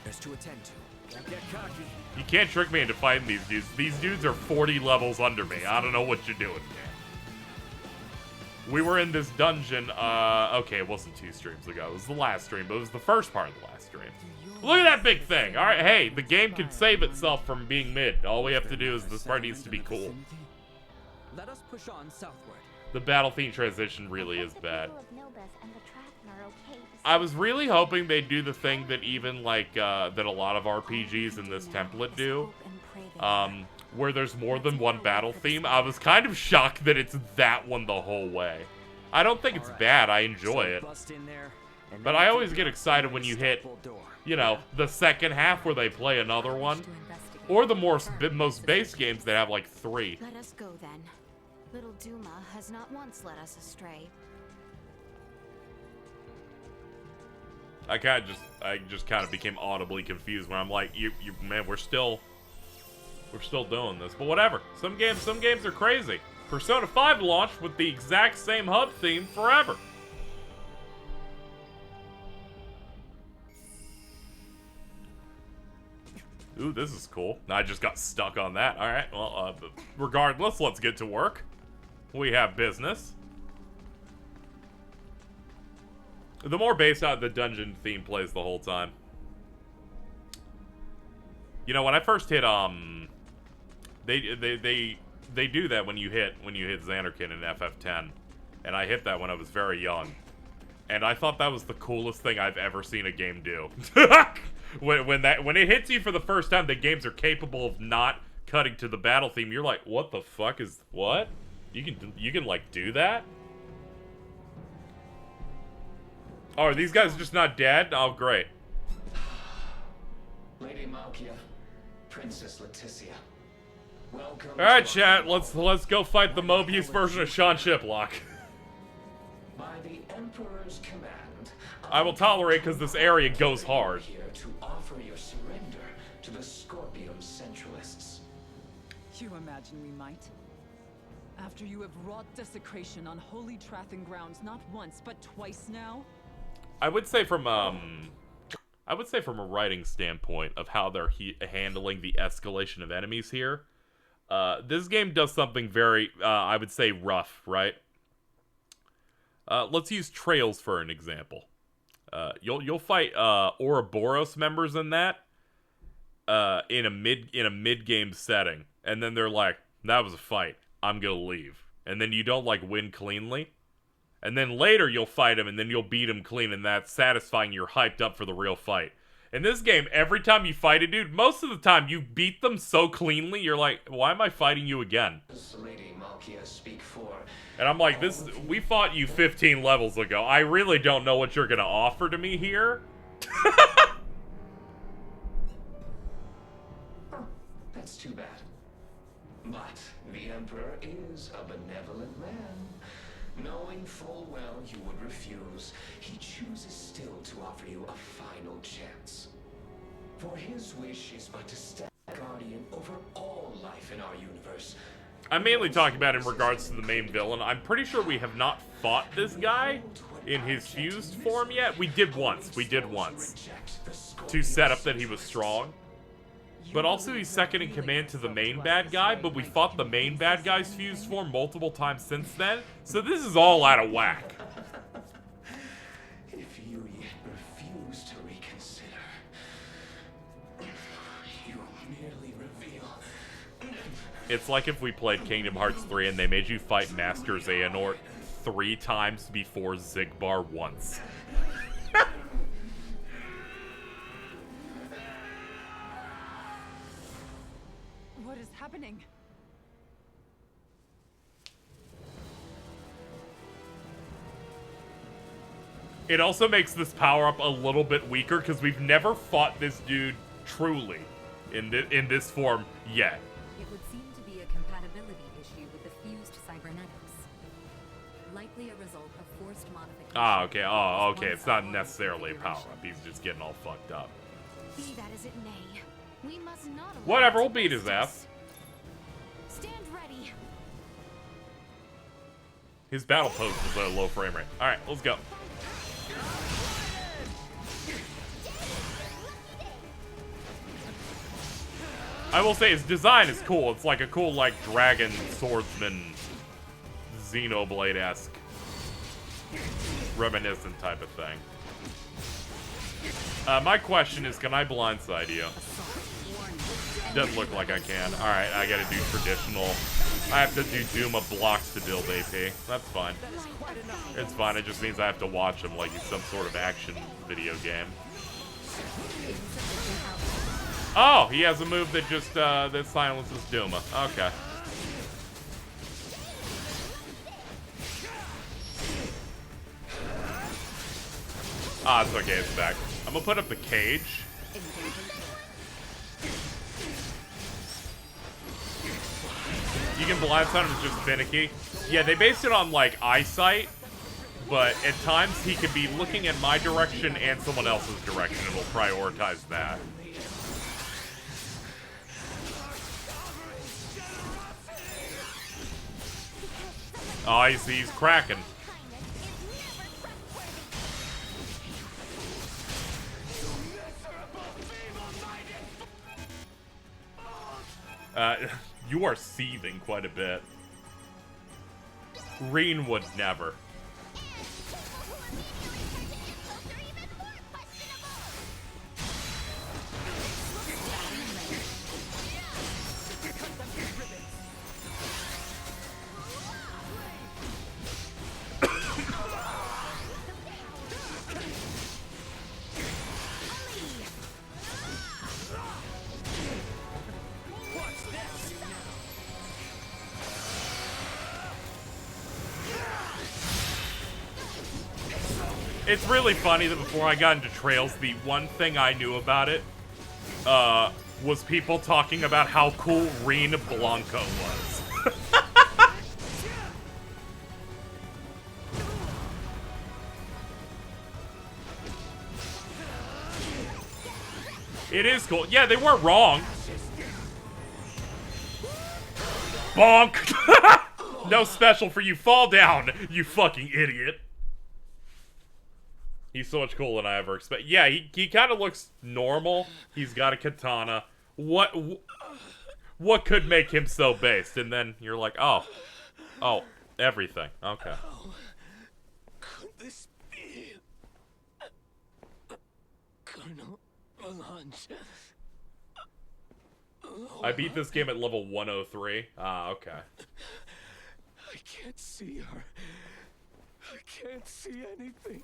There's to attend to. Don't get cocky. You can't trick me into fighting these dudes. These dudes are 40 levels under me. I don't know what you're doing, man. We were in this dungeon, okay, it wasn't 2 streams ago. It was the last stream, but it was the first part of the last stream. Look at that big thing! Alright, hey, the game can save itself from being mid. All we have to do is this part needs to be cool. Let us push on southward. The battle theme transition really is bad. I was really hoping they'd do the thing that even, like, that a lot of RPGs in this template do. Where there's more than one battle theme. I was kind of shocked that it's that one the whole way. I don't think it's bad, I enjoy it. But I always get excited when you hit, you know, the second half where they play another one. Or the most base games that have like 3. Let us go then. Little Duma has not once led us astray. I just kind of became audibly confused when I'm like, man, we're still doing this, but whatever. Some games are crazy. Persona 5 launched with the exact same hub theme forever. Ooh, this is cool. I just got stuck on that. All right, well, regardless, let's get to work. We have business. The more based out, the dungeon theme plays the whole time. You know, when I first hit, they do that when you hit Xanarkin in FF10, and I hit that when I was very young, and I thought that was the coolest thing I've ever seen a game do. when it hits you for the first time, the games are capable of not cutting to the battle theme. You're like, what the fuck is what? You can like do that? Oh, are these guys just not dead? Oh, great. Lady Malkia, Princess Leticia. Welcome. All right, chat. Let's go fight the Mobius version of Sean Shiplock. By the Emperor's command, I will tolerate because this area goes hard. here to offer your surrender to the Scorpium Centralists. You imagine we might? After you have wrought desecration on holy Trathan grounds not once but twice now? I would say from a writing standpoint of how they're handling the escalation of enemies here, this game does something very, I would say, rough, right? Let's use Trails for an example. You'll fight Ouroboros members in that in a mid game setting, and then they're like, "That was a fight. I'm gonna leave," and then you don't like win cleanly. And then later you'll fight him, and then you'll beat him clean, and that's satisfying. You're hyped up for the real fight. In this game, every time you fight a dude, most of the time you beat them so cleanly, you're like, why am I fighting you again? Lady Malkia, speak for. And I'm like, we fought you 15 levels ago. I really don't know what you're gonna offer to me here. That's too bad. But the Emperor is a benevolent man. Knowing full well you would refuse, he chooses still to offer you a final chance. For his wish is but to stand guardian over all life in our universe. I'm mainly talking about in regards to the main villain. I'm pretty sure we have not fought this guy in his fused form yet. We did once. To set up that he was strong. But also he's second in command to the main bad guy, but we fought the main bad guy's fused form multiple times since then, so this is all out of whack. If you yet refuse to reconsider, you merely reveal. It's like if we played Kingdom Hearts 3 and they made you fight Master Xehanort 3 times before Xigbar once. What is happening? It also makes this power-up a little bit weaker because we've never fought this dude truly in this form yet. It would seem to be a compatibility issue with the fused cybernetics. Likely a result of forced modification. Ah, okay. Oh, okay. It's not necessarily a power-up. He's just getting all fucked up. Be that as it may, we must not allow Whatever, we'll beat his ass. Stand ready. His battle post is at a low frame rate. Alright, let's go. I will say his design is cool. It's like a cool, like, dragon swordsman Xenoblade-esque reminiscent type of thing. My question is, can I blindside you? Doesn't look like I can. Alright, I gotta do traditional. I have to do Duma blocks to build AP. That's fine. It's fine, it just means I have to watch him like he's some sort of action video game. Oh, he has a move that just, that silences Duma. Okay. Ah, it's okay, it's back. I'm gonna put up the cage. You can blindside him, it's just finicky. Yeah, they based it on, like, eyesight, but at times he could be looking in my direction and someone else's direction, and we'll prioritize that. Oh, I see, he's cracking. You are seething quite a bit. Green would never. It's really funny that before I got into Trails, the one thing I knew about it was people talking about how cool Reen Blanco was. It is cool. Yeah, they weren't wrong. Bonk! No special for you. Fall down, you fucking idiot. He's so much cooler than I ever expected. Yeah, he kind of looks normal. He's got a katana. What could make him so based? And then you're like, oh, everything. Okay. Could this be Colonel Melange? I beat this game at level 103. Ah, okay. I can't see her. I can't see anything.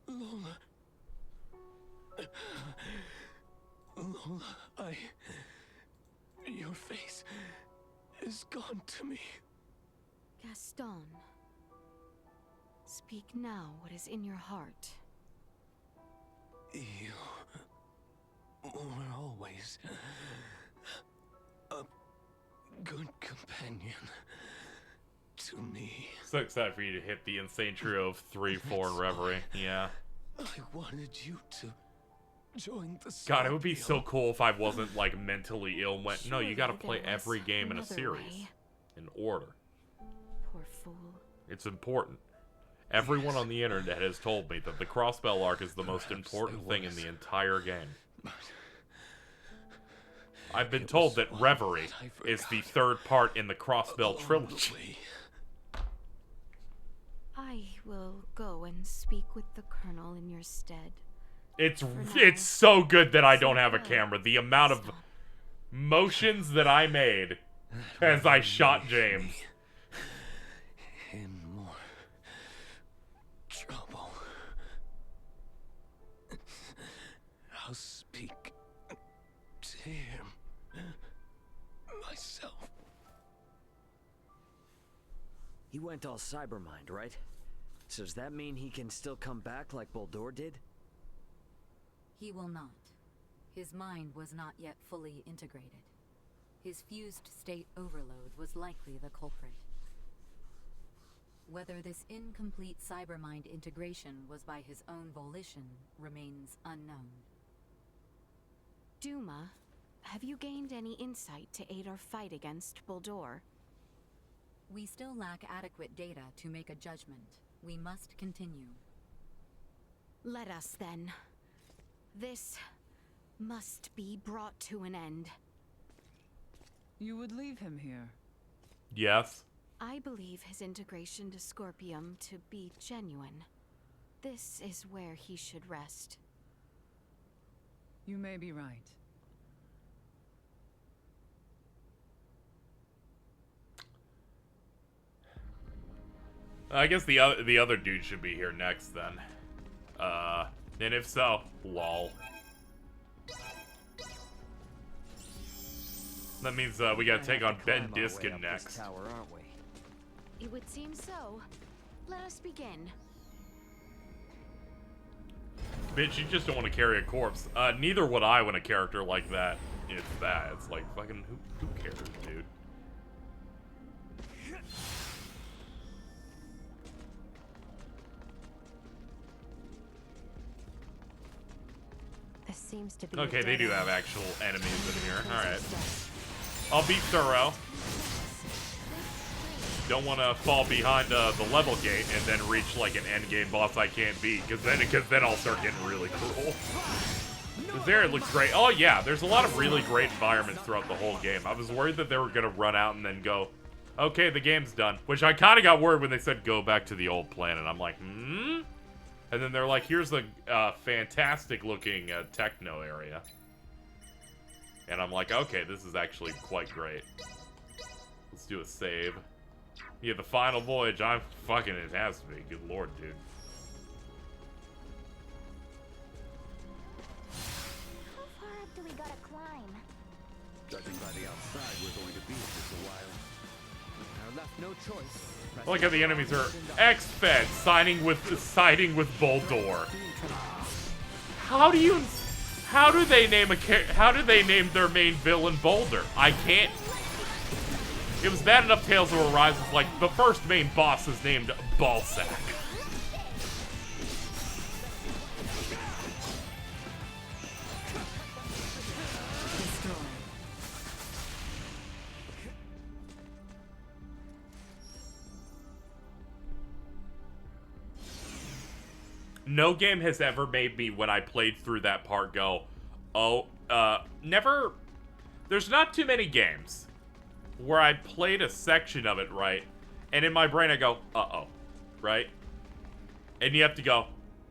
Lola. Lola, your face is gone to me. Gaston, speak now what is in your heart. You were always a good companion to me. So excited for you to hit the insane trio of 3, 4, and Reverie. Yeah. I wanted you to join the God, it would be so cool if I wasn't, like, mentally ill and went, no, you gotta play every game in a series. In order. Poor fool. It's important. Everyone on the internet has told me that the Crossbell arc is the most important thing in the entire game. I've been told that Reverie is the third part in the Crossbell trilogy. I will go and speak with the Colonel in your stead. It's so good that I don't have a camera. The amount of motions that I made as I shot James. In more trouble. I'll speak to him myself. He went all Cybermind, right? So does that mean he can still come back like Boldur did? He will not. His mind was not yet fully integrated. His fused state overload was likely the culprit. Whether this incomplete cybermind integration was by his own volition remains unknown. Duma, have you gained any insight to aid our fight against Boldur? We still lack adequate data to make a judgment. We must continue. Let us then. This must be brought to an end. You would leave him here? Yes. I believe his integration to Scorpium to be genuine. This is where he should rest. You may be right. I guess the other dude should be here next then. And if so, lol. That means we gotta take on Ben Diskin next. Tower, aren't we? It would seem so. Let us begin. Bitch, you just don't want to carry a corpse. Neither would I when a character like that is that. It's like, fucking, who cares, dude? This seems to be Okay, they do have actual enemies in here. Alright. I'll be thorough. Don't want to fall behind the level gate and then reach like an endgame boss I can't beat, because then I'll start getting really cruel. This area looks great. Oh yeah, there's a lot of really great environments throughout the whole game. I was worried that they were going to run out and then go, okay, the game's done. Which I kind of got worried when they said go back to the old planet. I'm like, hmm? And then they're like, here's the fantastic looking techno area. And I'm like, okay, this is actually quite great. Let's do a save. Yeah, the final voyage, I'm fucking, it has to be. Good lord, dude. How far up do we gotta climb? Judging by the outside, we're going to be here for a while. Our left No choice. I like how the enemies are X-Fed siding with Boldor. How do they name their main villain Boulder? I can't. It was bad enough Tales of Arise is like the first main boss is named Ballsack. No game has ever made me, when I played through that part, go, oh, never. There's not too many games where I played a section of it, right? And in my brain I go, uh-oh, right? And you have to go,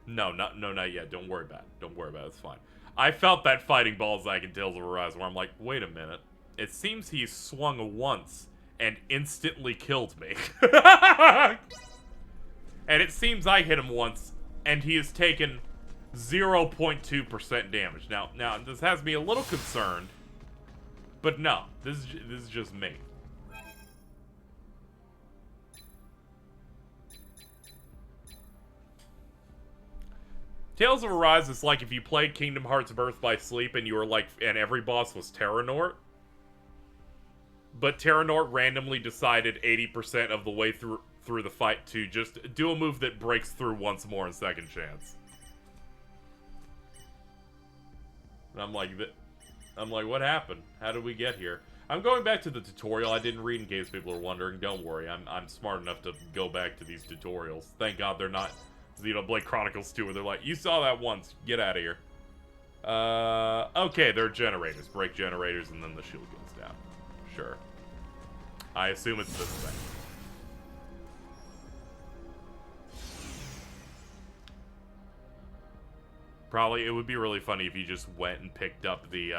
no, not yet. Don't worry about it. Don't worry about it. It's fine. I felt that fighting Balzac in Tales of Arise where I'm like, wait a minute. It seems he swung once and instantly killed me. And it seems I hit him once and he has taken 0.2% damage. Now, this has me a little concerned, but no, this is just me. Tales of Arise is like if you played Kingdom Hearts Birth by Sleep and you were like, and every boss was Terranort, but Terranort randomly decided 80% of the way through the fight to just do a move that breaks through once more in second chance. And I'm like, what happened? How did we get here? I'm going back to the tutorial. I didn't read in case people are wondering. Don't worry, I'm smart enough to go back to these tutorials. Thank God they're not Xenoblade Chronicles 2 where they're like, you saw that once, get out of here. Okay, they're generators. Break generators and then the shield goes down. Sure. I assume it's this thing. Probably, it would be really funny if you just went and picked up the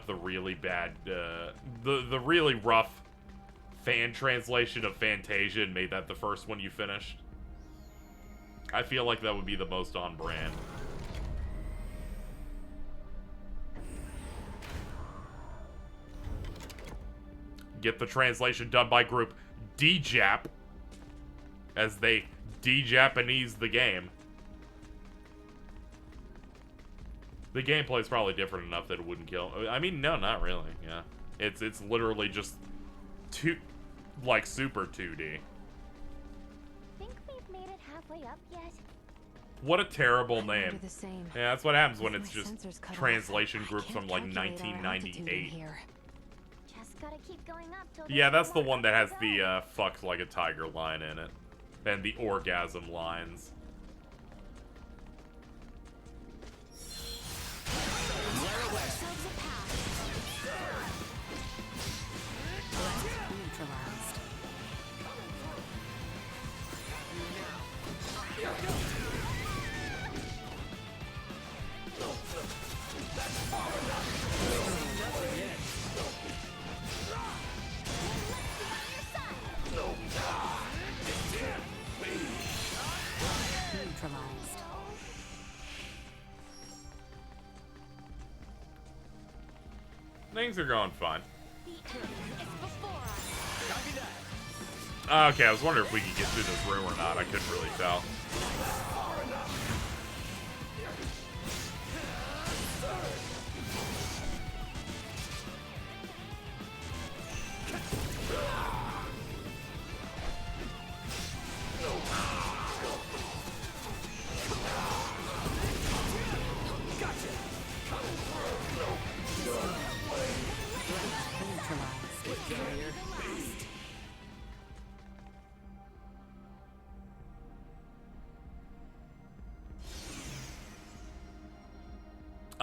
really bad, the really rough fan translation of Fantasia and made that the first one you finished. I feel like that would be the most on brand. Get the translation done by group D-Jap, as they de-Japanese the game. The gameplay is probably different enough that it wouldn't kill. I mean, no, not really. Yeah, it's literally just super 2D. Think we've made it halfway up yet? What a terrible name. The same. Yeah, that's what happens when With it's my just sensors cut translation off, groups I from can't like calculate our altitude in 1998. here. Just gotta keep going up till Yeah, there's that's the more one that up has to the go. fucked like a tiger line in it. And the orgasm lines. Neutralized. Neutralized. Things are going fine. The enemy is before us. Okay, I was wondering if we could get through this room or not. I couldn't really tell.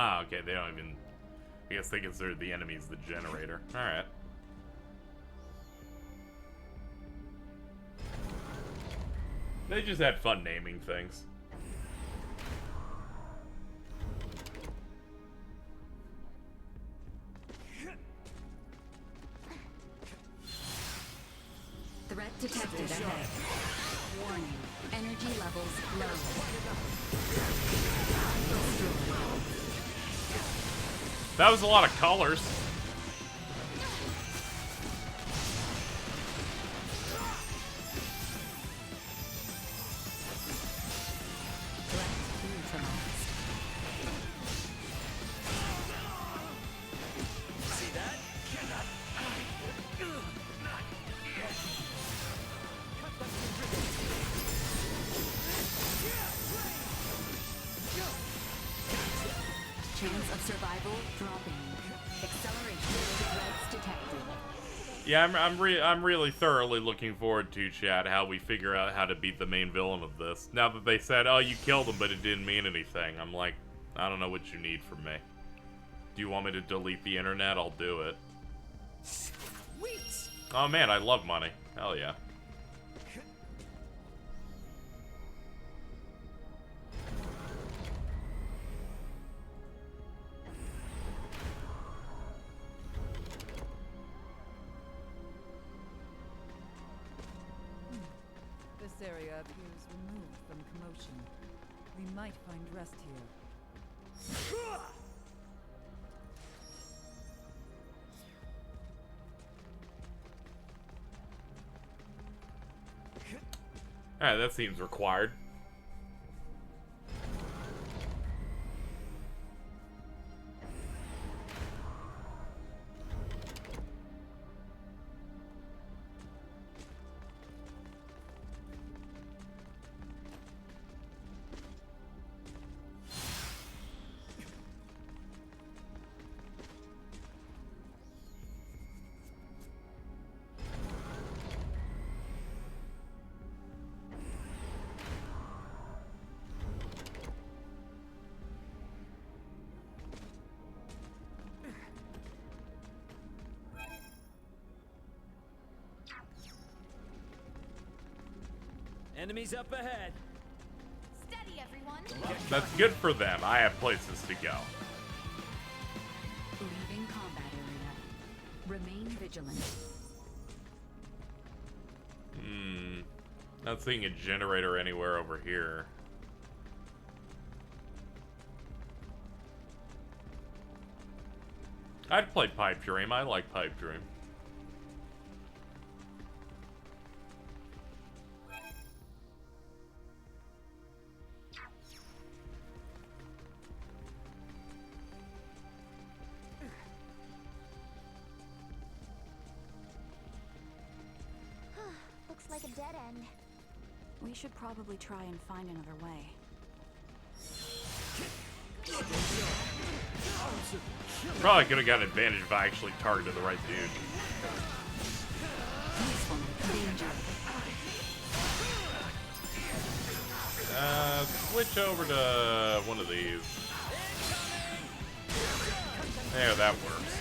Ah, okay, they don't even... I guess they consider the enemies the generator. Alright. They just had fun naming things. Threat detected ahead. Warning. Energy levels low. That was a lot of colors. of survival dropping. Acceleration threats detected. Yeah, I'm really thoroughly looking forward to, chat, how we figure out how to beat the main villain of this. Now that they said, oh, you killed him, but it didn't mean anything, I'm like, I don't know what you need from me. Do you want me to delete the internet? I'll do it. Sweet. Oh man, I love money. Hell yeah. This area appears removed from commotion. We might find rest here. Alright, that seems required. Enemies up ahead. Steady, everyone. That's good for them. I have places to go. Leaving combat area. Remain vigilant. Not seeing a generator anywhere over here. I'd play Pipe Dream. I like Pipe Dream. Looks like a dead end. We should probably try and find another way. Probably could have got an advantage if I actually targeted the right dude. Switch over to one of these. There, that works.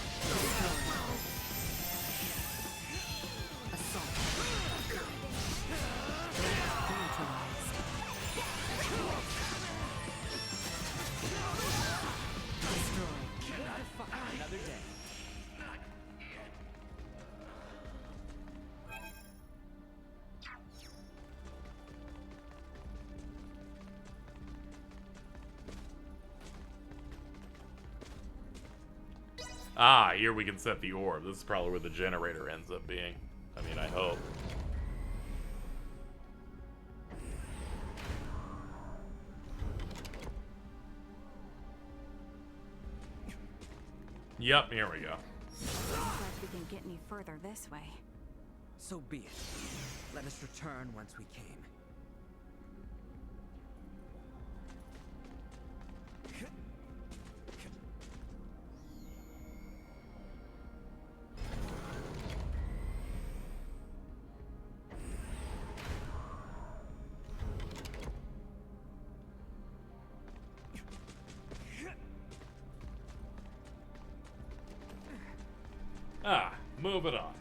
Ah, here we can set the orb. This is probably where the generator ends up being. I mean, I hope. Yep, here we go. Looks like we can get any further this way. So be it. Let us return whence we came. Ah, moving on.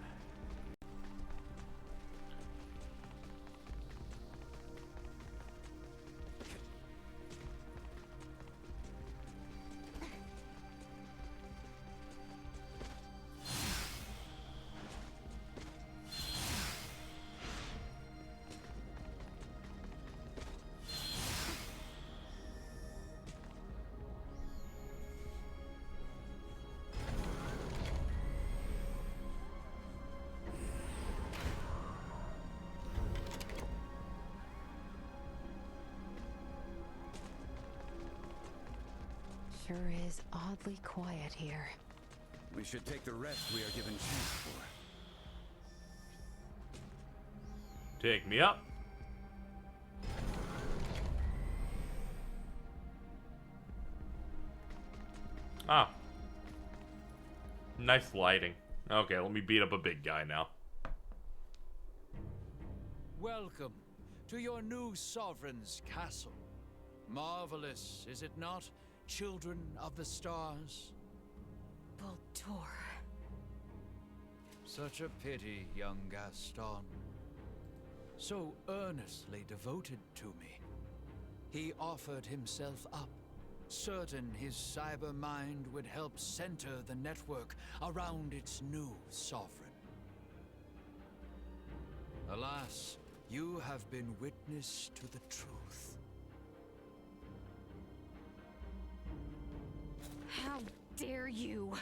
Sure is oddly quiet here. We should take the rest we are given chance for. Take me up. Ah. Nice lighting. Okay, let me beat up a big guy now. Welcome to your new sovereign's castle. Marvelous, is it not, children of the stars? Baldur. Such a pity, young Gaston. So earnestly devoted to me. He offered himself up, certain his cyber mind would help center the network around its new sovereign. Alas, you have been witness to the truth. How dare you?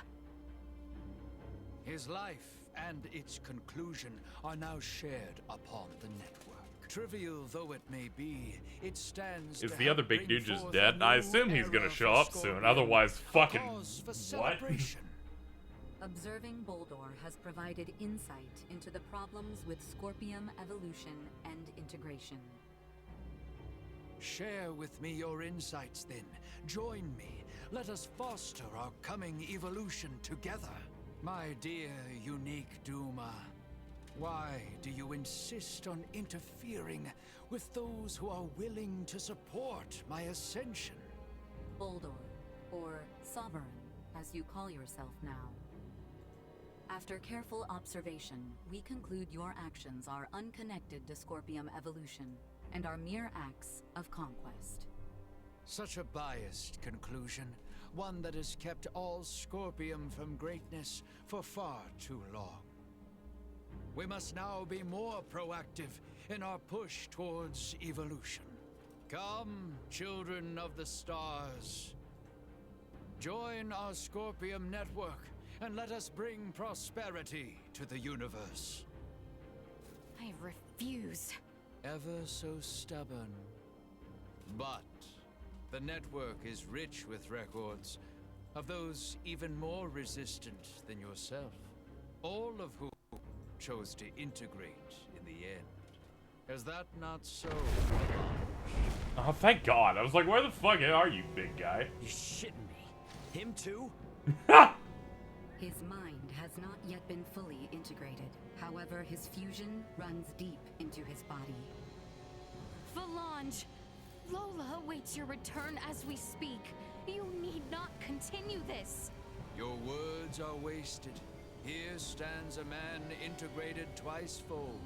His life and its conclusion are now shared upon the network. Trivial though it may be, it stands Is to the other help big bring dude just forth dead? a I new assume he's gonna era show for up soon. Scorpion, Otherwise, a fucking cause for what? celebration. Observing Boldor has provided insight into the problems with Scorpium evolution and integration. Share with me your insights then. Join me. Let us foster our coming evolution together. My dear unique Duma, why do you insist on interfering with those who are willing to support my ascension? Boldor, or Sovereign, as you call yourself now. After careful observation, we conclude your actions are unconnected to Scorpium evolution and are mere acts of conquest. Such a biased conclusion, one that has kept all Scorpium from greatness for far too long. We must now be more proactive in our push towards evolution. Come, children of the stars. Join our Scorpium network and let us bring prosperity to the universe. I refuse. Ever so stubborn. But the network is rich with records of those even more resistant than yourself. All of whom chose to integrate in the end. Is that not so? Oh, thank God. I was like, where the fuck are you, big guy? You shitting me? Him too? His mind has not yet been fully integrated. However, his fusion runs deep into his body. Valange! Lola awaits your return as we speak. You need not continue this. Your words are wasted. Here stands a man integrated twice-fold,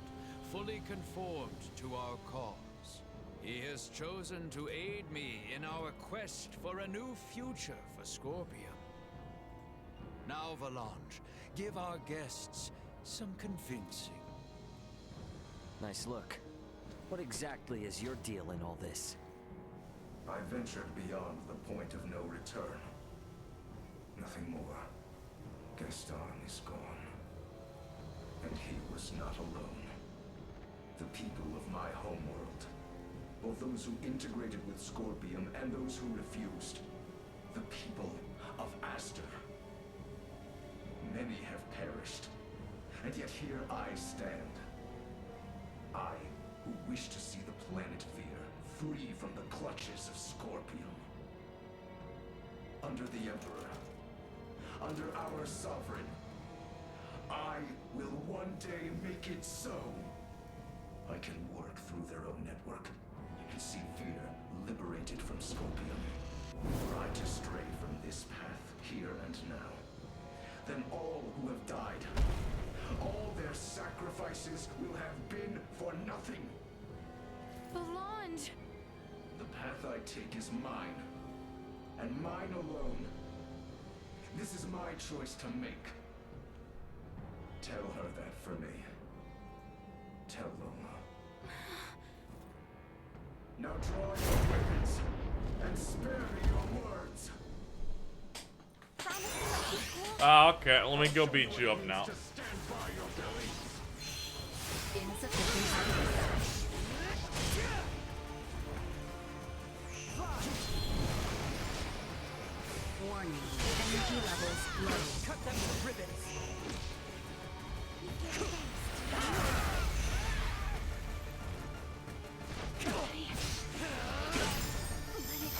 fully conformed to our cause. He has chosen to aid me in our quest for a new future for Scorpium. Now, Valange, give our guests some convincing. Nice look. What exactly is your deal in all this? I ventured beyond the point of no return. Nothing more. Gaston is gone. And he was not alone. The people of my homeworld, both those who integrated with Scorpium and those who refused, the people of Aster. Many have perished, and yet here I stand. I, who wish to see the planet Fear free from the clutches of Scorpium. Under the Emperor, under our Sovereign, I will one day make it so. I can work through their own network and see Fear liberated from Scorpium. Were I to stray from this path here and now, then all who have died, all their sacrifices will have been for nothing. Valange! The path I take is mine, and mine alone. This is my choice to make. Tell her that for me. Tell Lola. Now draw your weapons, and spare me your words. Oh, okay. Let me go beat you up now. Warning, energy levels low. Cut them to ribbons.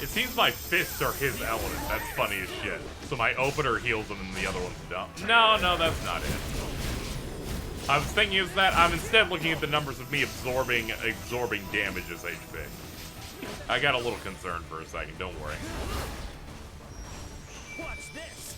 It seems my fists are his element. That's funny as shit. So my opener heals him and the other ones don't. No, that's not it. I was thinking is that I'm instead looking at the numbers of me absorbing damage as HP. I got a little concerned for a second, don't worry. Watch this.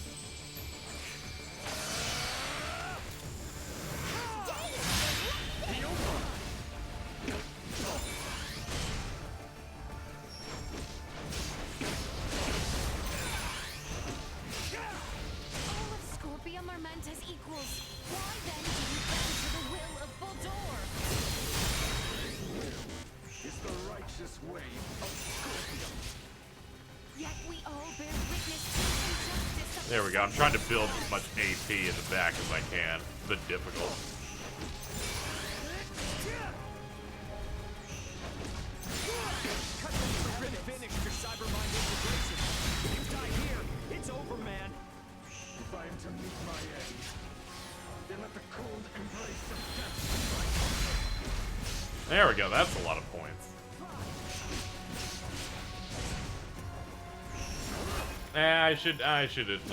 All of Scorpium are meant as equals. Why then do you bend to the will of Baldur? It's the righteous way of Scorpium. Yet we all bear witness to the injustice of There we go. I'm trying to build as much AP in the back as I can. It's a bit difficult. Finished your cybermind integration. If you die here, it's over, man. If I am to meet my end, then let the cold embrace of death. There we go. That's a lot of points. I should at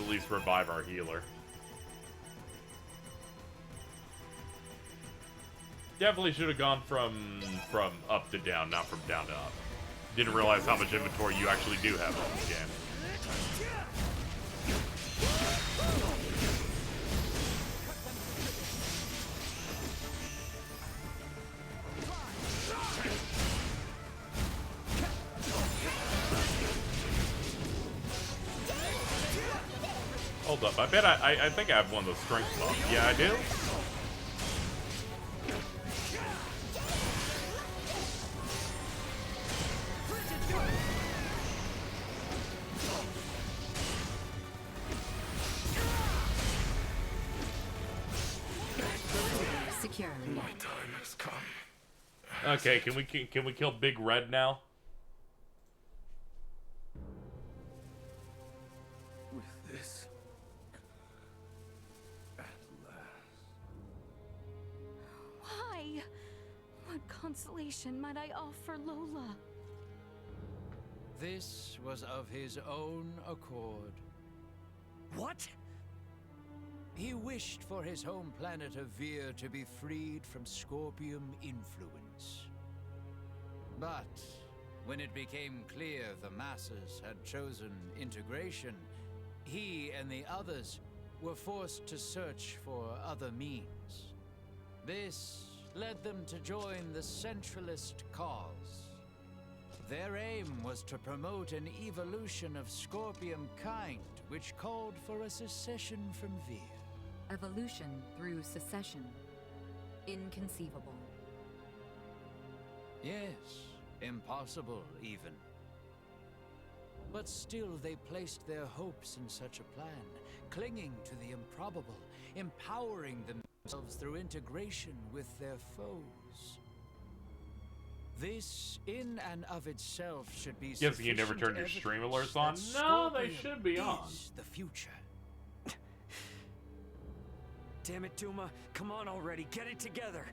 least revive our healer. Definitely should have gone from up to down, not from down to up. Didn't realize how much inventory you actually do have in this game. Hold up, I bet I think I have one of those strength buffs. Yeah, I do. Secure. My time has come. Okay, can we kill Big Red now? With this, at last. Why? What consolation might I offer Lola? This was of his own accord. What? He wished for his home planet of Vir to be freed from Scorpium influence. But when it became clear the masses had chosen integration, he and the others were forced to search for other means. This led them to join the Centralist cause. Their aim was to promote an evolution of Scorpium kind, which called for a secession from Vir. Evolution through secession. Inconceivable. Yes, impossible even. But still they placed their hopes in such a plan, clinging to the improbable, empowering themselves through integration with their foes. This, in and of itself, should be Guessing you never turned your stream alerts on? No, they should be on. The future. Damn it, Duma. Come on already. Get it together.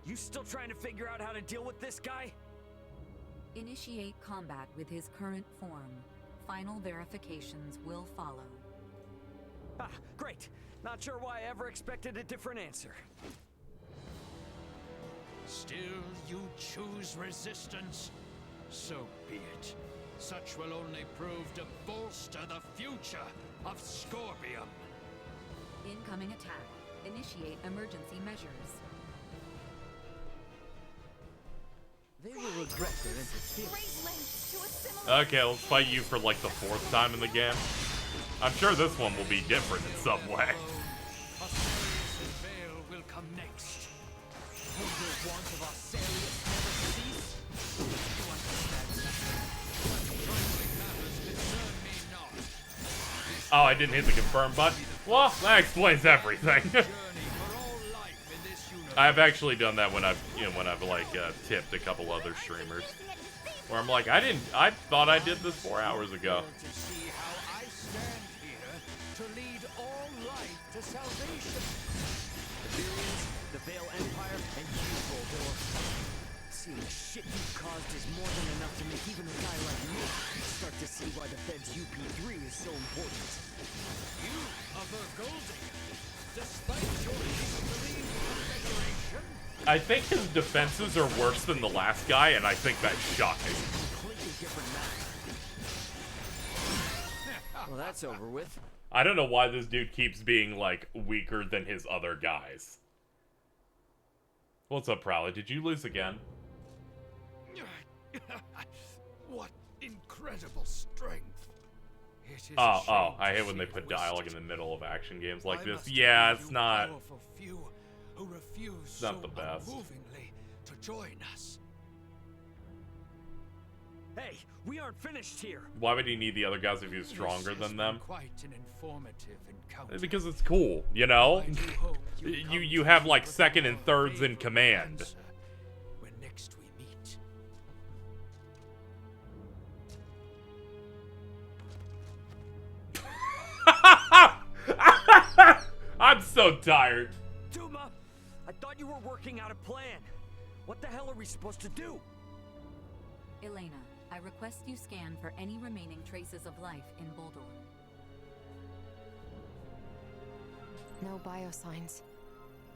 You still trying to figure out how to deal with this guy? Initiate combat with his current form. Final verifications will follow. Ah, great. Not sure why I ever expected a different answer. Still you choose resistance? So be it. Such will only prove to bolster the future of Scorpium. Incoming attack. Initiate emergency measures. They will regret their interference. Okay, let's fight you for like the 4th time in the game. I'm sure this one will be different in some way. Asarius and Vale will come next. Will the want of Asarius never cease? You understand that? Trifling matters concern me not. Oh, I didn't hit the confirm button? Well, that explains everything. I've actually done that when I've like tipped a couple other streamers, where I'm like, I thought I did this 4 hours ago. To see how I stand here to lead all life to salvation. The Virions, the Vale Empire, and you, Baldur. Seeing the shit you've caused is more than enough to make even a guy like me start to see why the Fed's UP3 is so important. You are Vergoldian, despite your history with the Federation. I think his defenses are worse than the last guy, and I think that's shocking. Completely different matter. Well, that's over with. I don't know why this dude keeps being, like, weaker than his other guys. What's up, Prowley? Did you lose again? What incredible strength. It is Oh, I hate when they put dialogue in the middle of action games like this. Yeah, it's not... Few who refuse It's not the best. unmovingly to join us. Hey, we aren't finished here. Why would he need the other guys if he was stronger than them? Quite an informative encounter. Because it's cool, you know? You have, like, second and thirds in command. When next we meet. I'm so tired. Duma, I thought you were working out a plan. What the hell are we supposed to do? Elena, I request you scan for any remaining traces of life in Boldor. No biosigns.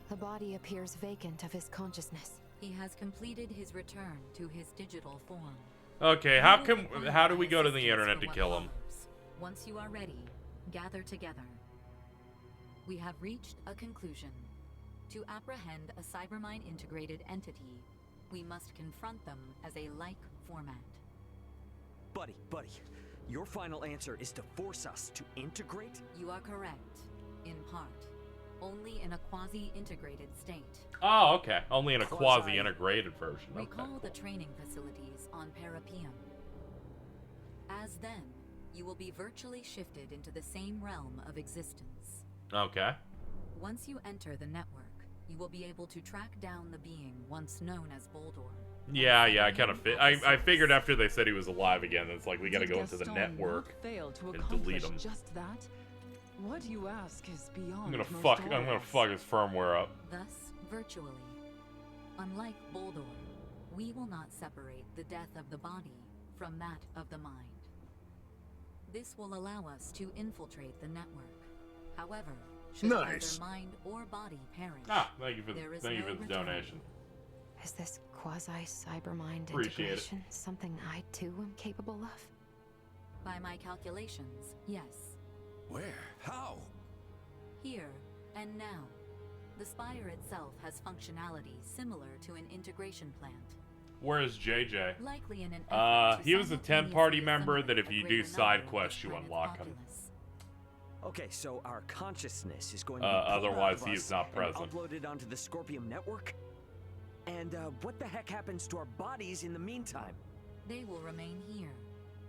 The body appears vacant of his consciousness. He has completed his return to his digital form. Okay, how do we go to the internet to kill him? Once you are ready, gather together. We have reached a conclusion. To apprehend a Cybermind integrated entity, we must confront them as a like format. Buddy, your final answer is to force us to integrate? You are correct, in part. Only in a quasi-integrated state. Oh, okay. Only in a quasi-integrated version. Okay. Recall the training facilities on Parapium. As then, you will be virtually shifted into the same realm of existence. Okay. Once you enter the network, you will be able to track down the being once known as Boldor. Yeah, I kind of I figured after they said he was alive again, it's like we gotta go into the network and delete him. Just that? What you ask is beyond. I'm gonna fuck his firmware up. Thus, virtually. Unlike Boldor, we will not separate the death of the body from that of the mind. This will allow us to infiltrate the network. However, should either mind or body perish, thank you for the donation. Is this quasi-cybermind Appreciate integration something I too am capable of? By my calculations, yes. Where? How? Here and now. The Spire itself has functionality similar to an integration plant. Where is JJ? Likely in an he was a 10-party member that if you do side quests, you unlock him. Okay, so our consciousness is going to be otherwise he is not present. And uploaded onto the Scorpium network? And what the heck happens to our bodies in the meantime? They will remain here,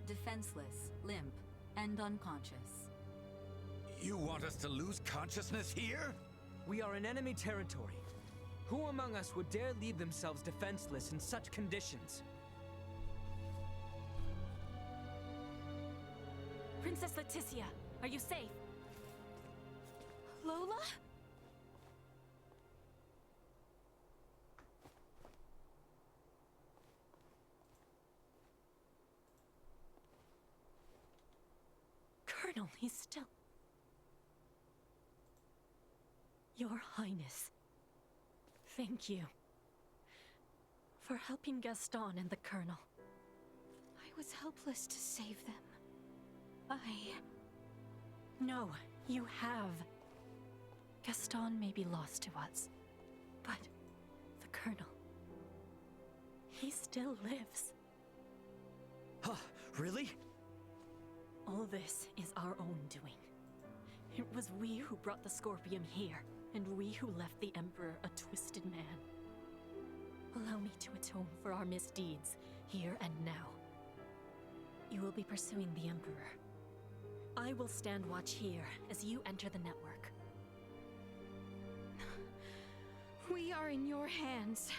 defenseless, limp, and unconscious. You want us to lose consciousness here? We are in enemy territory. Who among us would dare leave themselves defenseless in such conditions? Princess Leticia, are you safe? Lola? Colonel, he's still... Your Highness, thank you for helping Gaston and the Colonel. I was helpless to save them. No, you have. Gaston may be lost to us, but the Colonel, he still lives. Huh, really? All this is our own doing. It was we who brought the Scorpium here, and we who left the Emperor a twisted man. Allow me to atone for our misdeeds, here and now. You will be pursuing the Emperor. I will stand watch here as you enter the network. We are in your hands.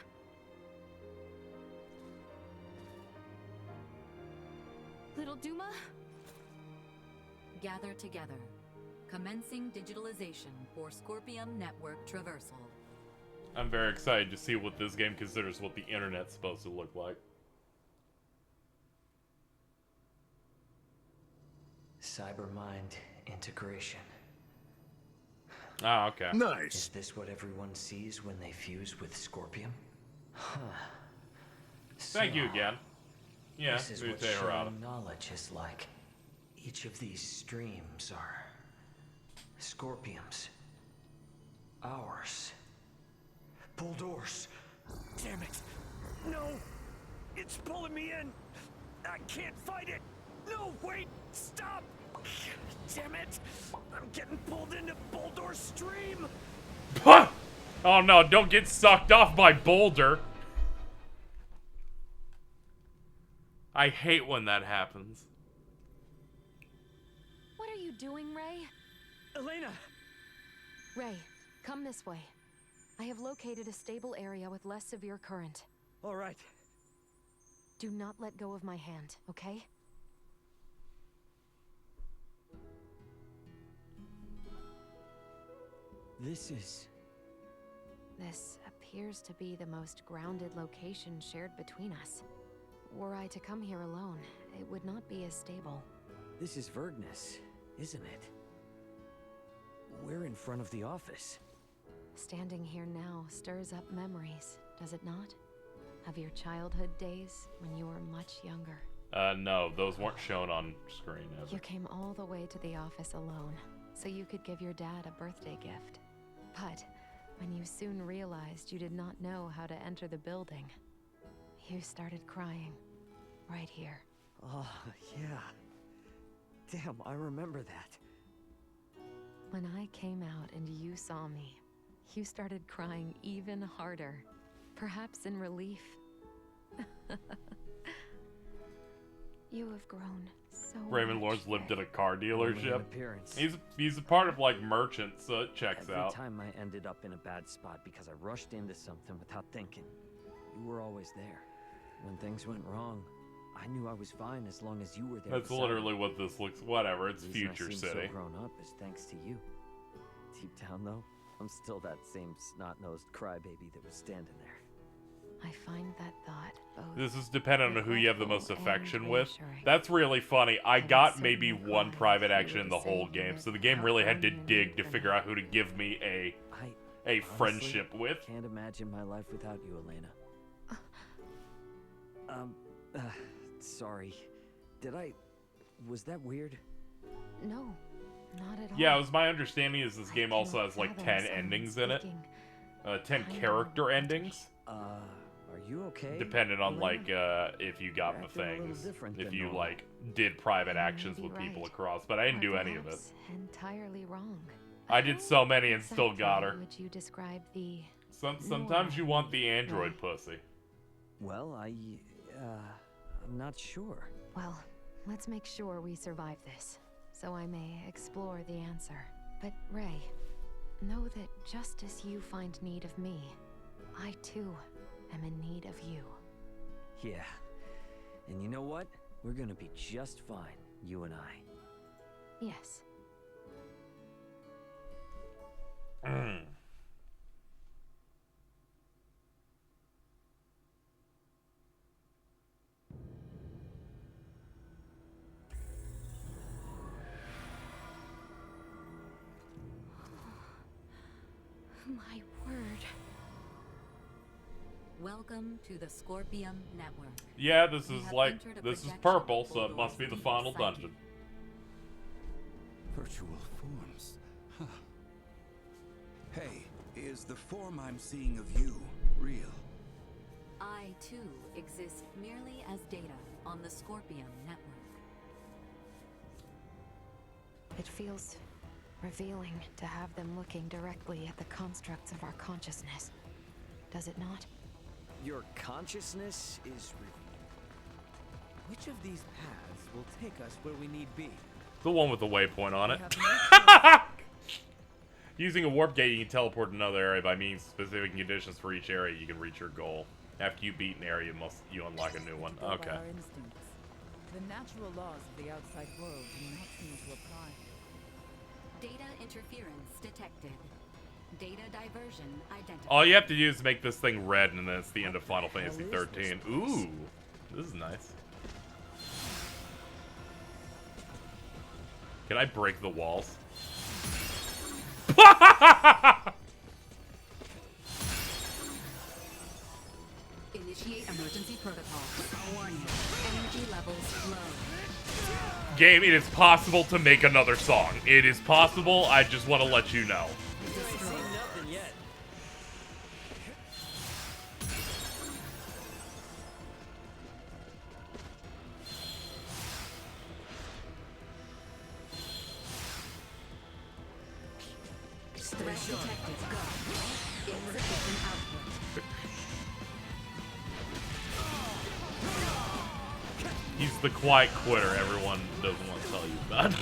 Little Duma? Gather together. Commencing digitalization for Scorpium network traversal. I'm very excited to see what this game considers what the internet's supposed to look like. Cybermind integration. Ah, okay. Nice. Is this what everyone sees when they fuse with Scorpium? Huh. Thank you again. Yeah, this is what sharing knowledge is like. Each of these streams are Scorpium's. Ours. Bulldoors. Damn it! No! It's pulling me in! I can't fight it! No, wait! Stop! Damn it! I'm getting pulled into Boulder Stream! Oh no, don't get sucked off by Boulder! I hate when that happens. What are you doing, Ray? Elena! Ray, come this way. I have located a stable area with less severe current. All right. Do not let go of my hand, okay? This appears to be the most grounded location shared between us. Were I to come here alone, it would not be as stable. This is Vergnus, isn't it? We're in front of the office. Standing here now stirs up memories, does it not? Of your childhood days when you were much younger. No, those weren't shown on screen ever. You came all the way to the office alone, so you could give your dad a birthday gift. But when you soon realized you did not know how to enter the building, you started crying. Right here. Oh, yeah. Damn, I remember that. When I came out and you saw me, you started crying even harder. Perhaps in relief. You have grown so Raymond Lawrence lived at a car dealership. Appearance. He's a part of like merchants, so it checks out. Every time I ended up in a bad spot because I rushed into something without thinking, you were always there. When things went wrong, I knew I was fine as long as you were there. That's literally what this looks. Whatever, it's Future I seem City. So grown up is thanks to you. Deep down though, I'm still that same snot-nosed crybaby that was standing there. I find that thought both. This is dependent on who you have the most affection with. That's really funny. I got maybe one private action in the whole game, so the game really had to dig to figure out who to give me a friendship with. Can't imagine my life without you, Elena. Sorry. Was that weird? No, not at all. Yeah, it was my understanding is this game also has like 10 endings in it. 10 character endings. Are you okay? Depending on like if you got the things, if you like did private actions with people across, but I didn't do any of it. Entirely wrong. I did so many and still got her. Would you describe the? Sometimes you want the android pussy. Well, I'm not sure. Well, let's make sure we survive this, so I may explore the answer. But Ray, know that just as you find need of me, I too am in need of you. Yeah. And you know what? We're gonna be just fine, you and I. Yes. My word. Welcome to the Scorpium Network. Yeah, this is purple, so it must be the final dungeon. Virtual forms. Huh. Hey, is the form I'm seeing of you real? I, too, exist merely as data on the Scorpium Network. It feels revealing to have them looking directly at the constructs of our consciousness. Does it not? Your consciousness is revealed. Which of these paths will take us where we need be? The one with the waypoint on it. Using a warp gate, you can teleport to another area by means of specific conditions for each area. You can reach your goal. After you beat an area, you unlock a new one. Okay. Our instincts. The natural laws of the outside world do not seem to apply. Data interference detected. Data diversion identified. All you have to do is make this thing red, and then it's the end of Final Fantasy 13. Ooh, this is nice. Can I break the walls? Initiate emergency protocol. Warning. Energy levels low. Game, it is possible to make another song. It is possible. I just want to let you know. Nothing yet. Threat detected. Go. Insufficient output. He's the quiet quitter everyone doesn't want to tell you about.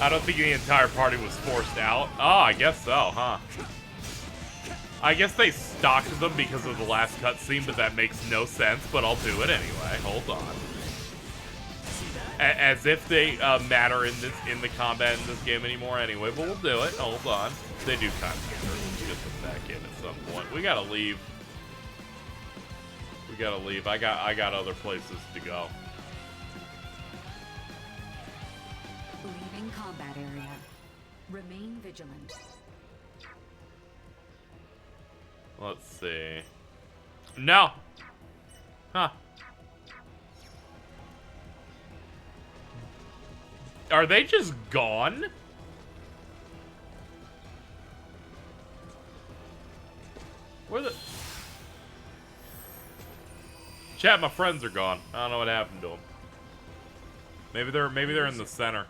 I don't think the entire party was forced out. Oh, I guess so, huh? I guess they stocked them because of the last cutscene, but that makes no sense, but I'll do it anyway. Hold on. As if they matter in the combat in this game anymore anyway, but we'll do it. Hold on. They do kind of matter. Let's get them back in at some point. We gotta leave. We gotta leave. I got other places to go. Leaving combat area. Remain vigilant. Let's see. No. Huh. Are they just gone? Where the... Chat, my friends are gone. I don't know what happened to them. Maybe they're in the center.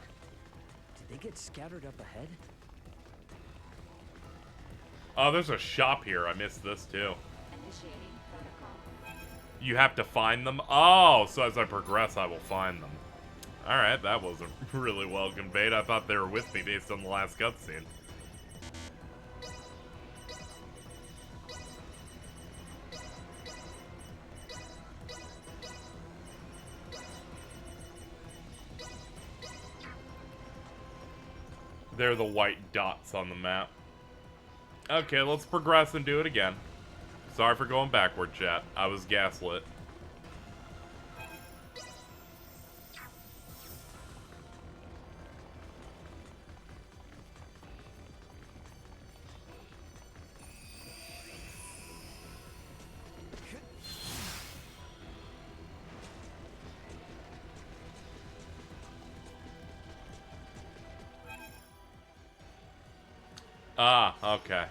Did they get scattered up ahead? Oh, there's a shop here. I missed this too. You have to find them? Oh, so as I progress, I will find them. Alright, that wasn't really well conveyed. I thought they were with me based on the last cutscene. They're the white dots on the map. Okay, let's progress and do it again. Sorry for going backward, chat. I was gaslit. Ah, okay.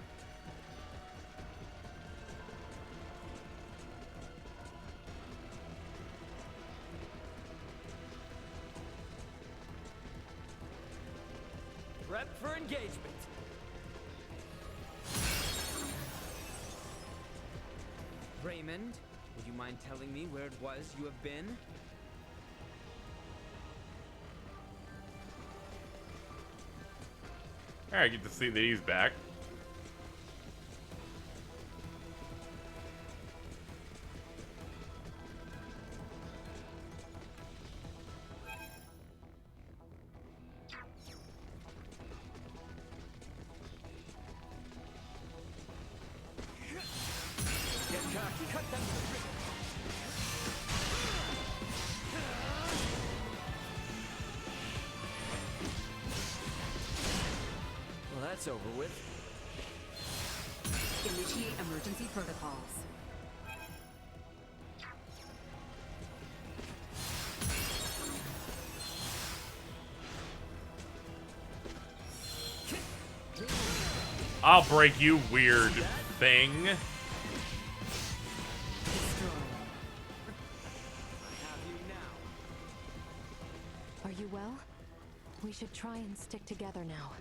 Prep for engagement. Raymond, would you mind telling me where it was you have been? Alright, I get to see that he's back. Well, that's over with. Initiate emergency protocols. I'll break you, weird thing. Are you well? We should try and stick together now.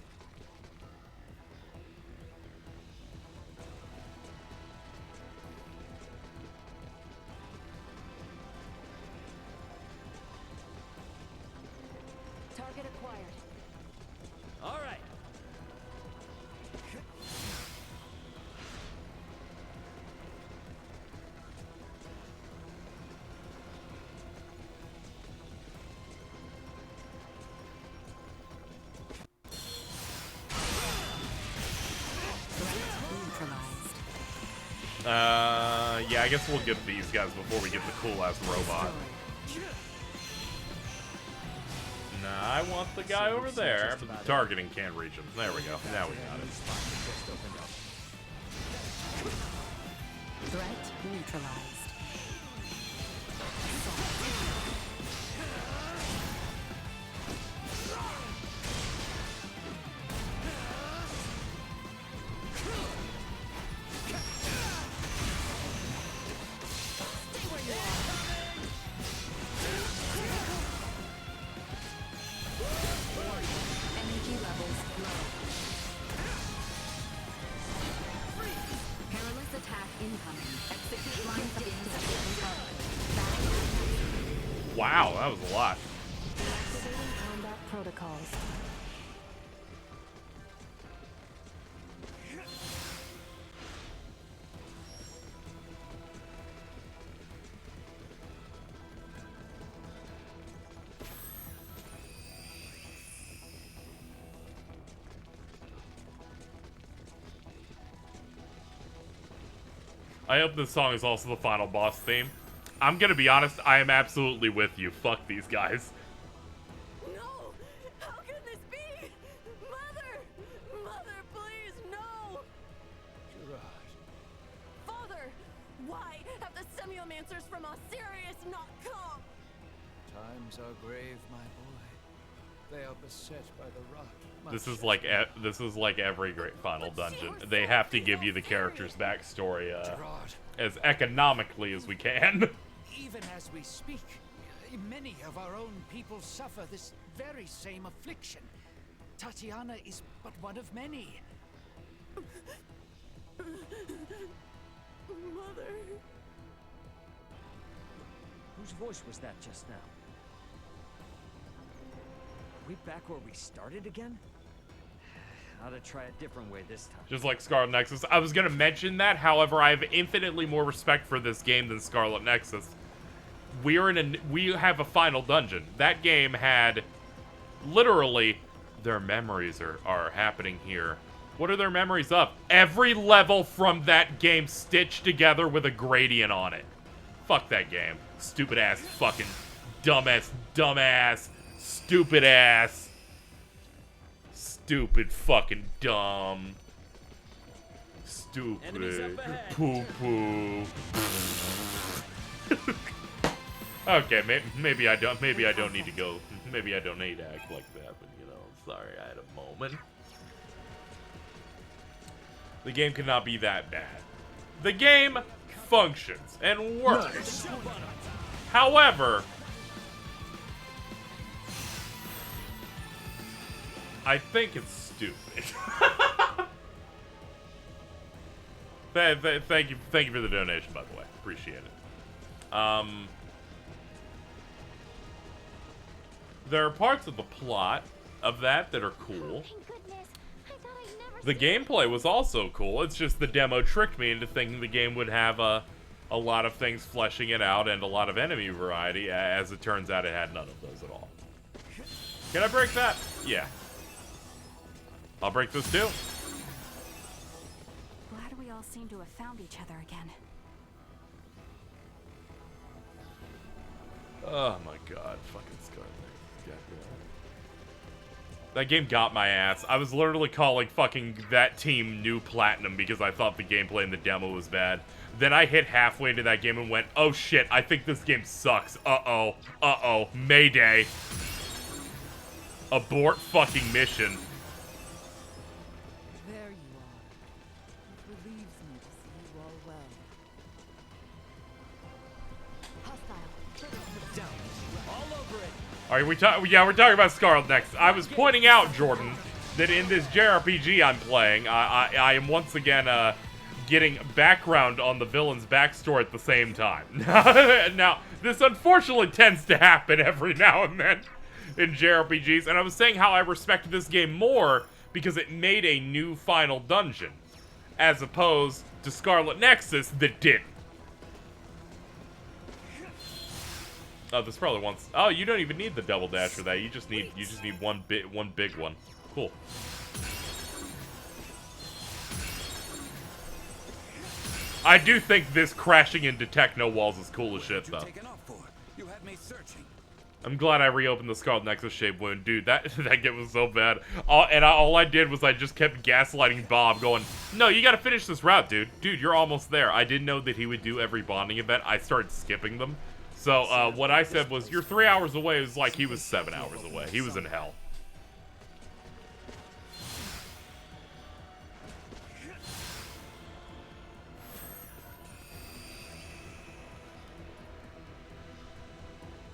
Target acquired. All right. Yeah, I guess we'll get these guys before we get the cool-ass robot. Nah, I want the guy over there, but the targeting can't reach him. There we go. Now we got it. Threat neutralized. Energy levels low. Perilous attack incoming. Execute lines of interception. Wow, that was a lot. Deactivating combat protocols. I hope this song is also the final boss theme. I'm gonna be honest, I am absolutely with you. Fuck these guys. No! How can this be? Mother! Mother, please, no! Father! Why have the semiomancers from Osirius not come? Times are grave, my boy. They are beset by the rot. This is like every great final dungeon. They have to give you the character's backstory as economically as we can. Even as we speak, many of our own people suffer this very same affliction. Tatiana is but one of many. Mother. Whose voice was that just now? Are we back where we started again? Ought to try a different way this time. Just like Scarlet Nexus. I was gonna mention that, however, I have infinitely more respect for this game than Scarlet Nexus. We have a final dungeon. That game had literally their memories are happening here. What are their memories of? Every level from that game stitched together with a gradient on it. Fuck that game. Stupid ass fucking dumbass, stupid ass. Stupid fucking dumb. Stupid poo poo. Okay, maybe I don't need to go. Maybe I don't need to act like that, but you know, sorry, I had a moment. The game cannot be that bad. The game functions and works. However, I think it's stupid. Thank you for the donation, by the way. Appreciate it. There are parts of the plot of that are cool. The gameplay was also cool. It's just the demo tricked me into thinking the game would have a lot of things fleshing it out and a lot of enemy variety. As it turns out, it had none of those at all. Can I break that? Yeah. I'll break this too. Glad we all seem to have found each other again. Oh my god, fucking Scarlet. Goddamn. That game got my ass. I was literally calling fucking that team New Platinum because I thought the gameplay in the demo was bad. Then I hit halfway into that game and went, oh shit, I think this game sucks. Uh-oh, Mayday. Abort fucking mission. There you are. It relieves me to see you all well. Down. All over it. Alright, we're talking about Scarlet next. I was pointing out, Jordan, that in this JRPG I'm playing, I am once again getting background on the villain's backstory at the same time. Now, this unfortunately tends to happen every now and then in JRPGs, and I was saying how I respected this game more because it made a new final dungeon, as opposed to Scarlet Nexus that didn't. Oh, this probably wants. Oh, you don't even need the double dash for that. You just need one big one. Cool. I do think this crashing into techno walls is cool as shit, though. You had me searching. I'm glad I reopened the Scarlet Nexus shaped wound. Dude, that game was so bad. All I did was I just kept gaslighting Bob, going, no, you gotta finish this route, dude. Dude, you're almost there. I didn't know that he would do every bonding event. I started skipping them. So, what I said was, you're 3 hours away. It was like he was 7 hours away. He was in hell.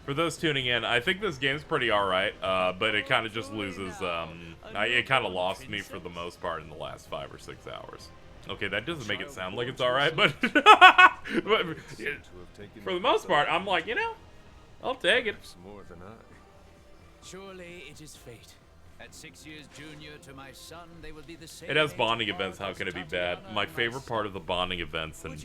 For those tuning in, I think this game's pretty alright, but it kind of just loses, it kind of lost me for the most part in the last 5 or 6 hours. Okay, that doesn't make it sound like it's alright, but for the most part, I'm like, you know, I'll take it. More than I. Surely it is fate. At 6 years junior to my son, they will be the same. It has bonding events, how can it be bad? My favorite part of the bonding events, and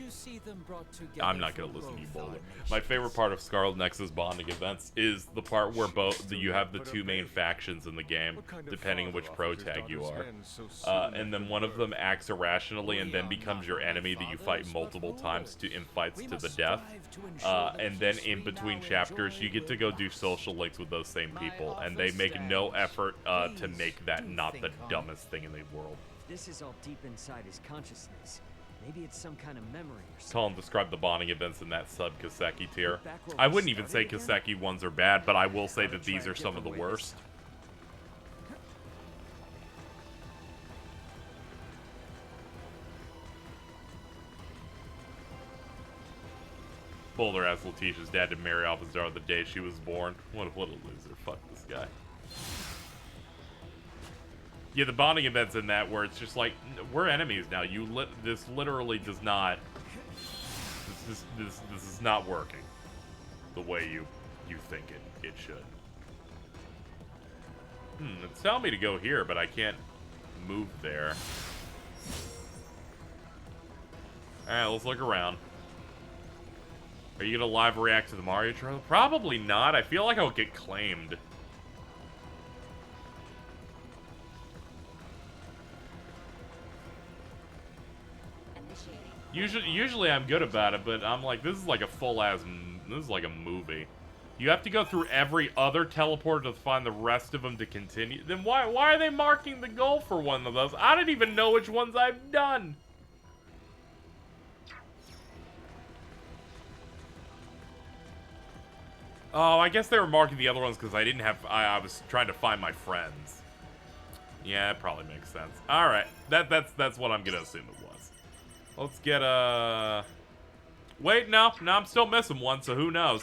I'm not going to listen to you, Boulder. My favorite part of Scarlet Nexus bonding events is the part where you have the two main factions in the game, depending on which pro tag you are. And then one of them acts irrationally and then becomes your enemy that you fight multiple times in fights to the death. And then in between chapters, you get to go do social links with those same people, and they make no effort to make that not the dumbest thing in the world. This is all deep inside his consciousness. Maybe it's some kind of memory or something. Colin described the bonding events in that sub-Kaseki tier. I wouldn't even say Kaseki ones are bad, but I will say that these are some of the worst. Boulder asked Letitia's dad to marry off his daughter the day she was born. What a loser. Fuck this guy. Yeah, the bonding events in that where it's just like, we're enemies now. This literally does not. This is not working the way you think it should. It's telling me to go here, but I can't move there. Alright, let's look around. Are you gonna live react to the Mario trailer? Probably not. I feel like I'll get claimed. Usually I'm good about it, but I'm like, this is like a this is like a movie. You have to go through every other teleporter to find the rest of them to continue. Then why are they marking the goal for one of those? I don't even know which ones I've done. Oh, I guess they were marking the other ones because I didn't have. I was trying to find my friends. Yeah, it probably makes sense. All right, that's what I'm gonna assume it was. Let's get Wait, no, I'm still missing one, so who knows?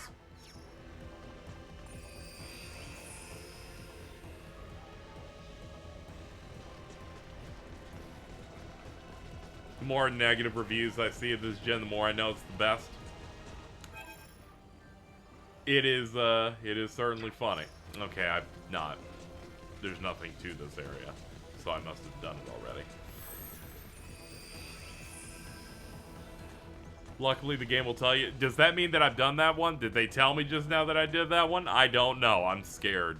The more negative reviews I see of this gen, the more I know it's the best. It is certainly funny. Okay, there's nothing to this area, so I must have done it already. Luckily, the game will tell you. Does that mean that I've done that one? Did they tell me just now that I did that one? I don't know. I'm scared.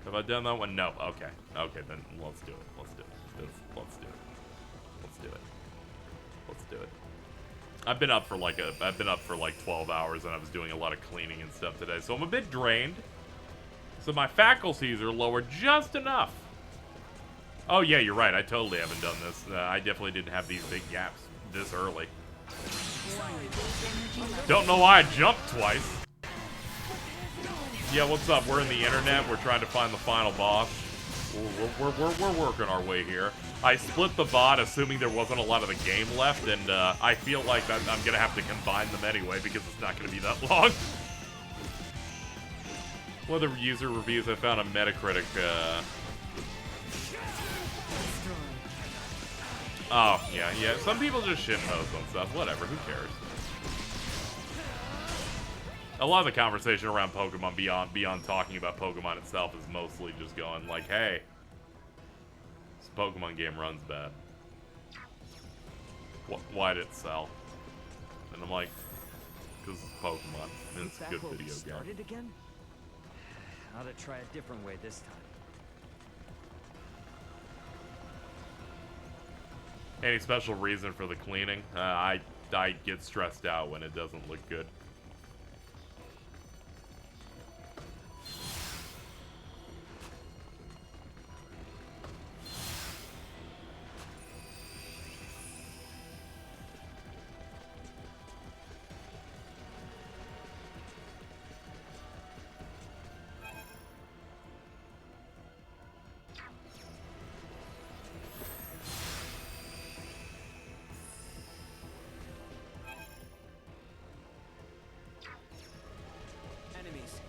Have I done that one? No. Okay. Okay, then let's do it. Let's do it. Let's do it. Let's do it. Let's do it. I've been up for like 12 hours, and I was doing a lot of cleaning and stuff today, so I'm a bit drained. So my faculties are lower just enough. Oh yeah, you're right. I totally haven't done this. I definitely didn't have these big gaps this early. Don't know why I jumped twice. Yeah, what's up? We're in the internet. We're trying to find the final boss. We're working our way here. I split the VOD assuming there wasn't a lot of the game left, and I feel like that I'm gonna have to combine them anyway because it's not gonna be that long. One of the user reviews I found on Metacritic. Oh, yeah. Some people just shitpost on stuff. Whatever, who cares? A lot of the conversation around Pokemon beyond talking about Pokemon itself is mostly just going like, hey, this Pokemon game runs bad. Why did it sell? And I'm like, because it's Pokemon. And it's a good video game. Again? Ought to try a different way this time. Any special reason for the cleaning? I get stressed out when it doesn't look good.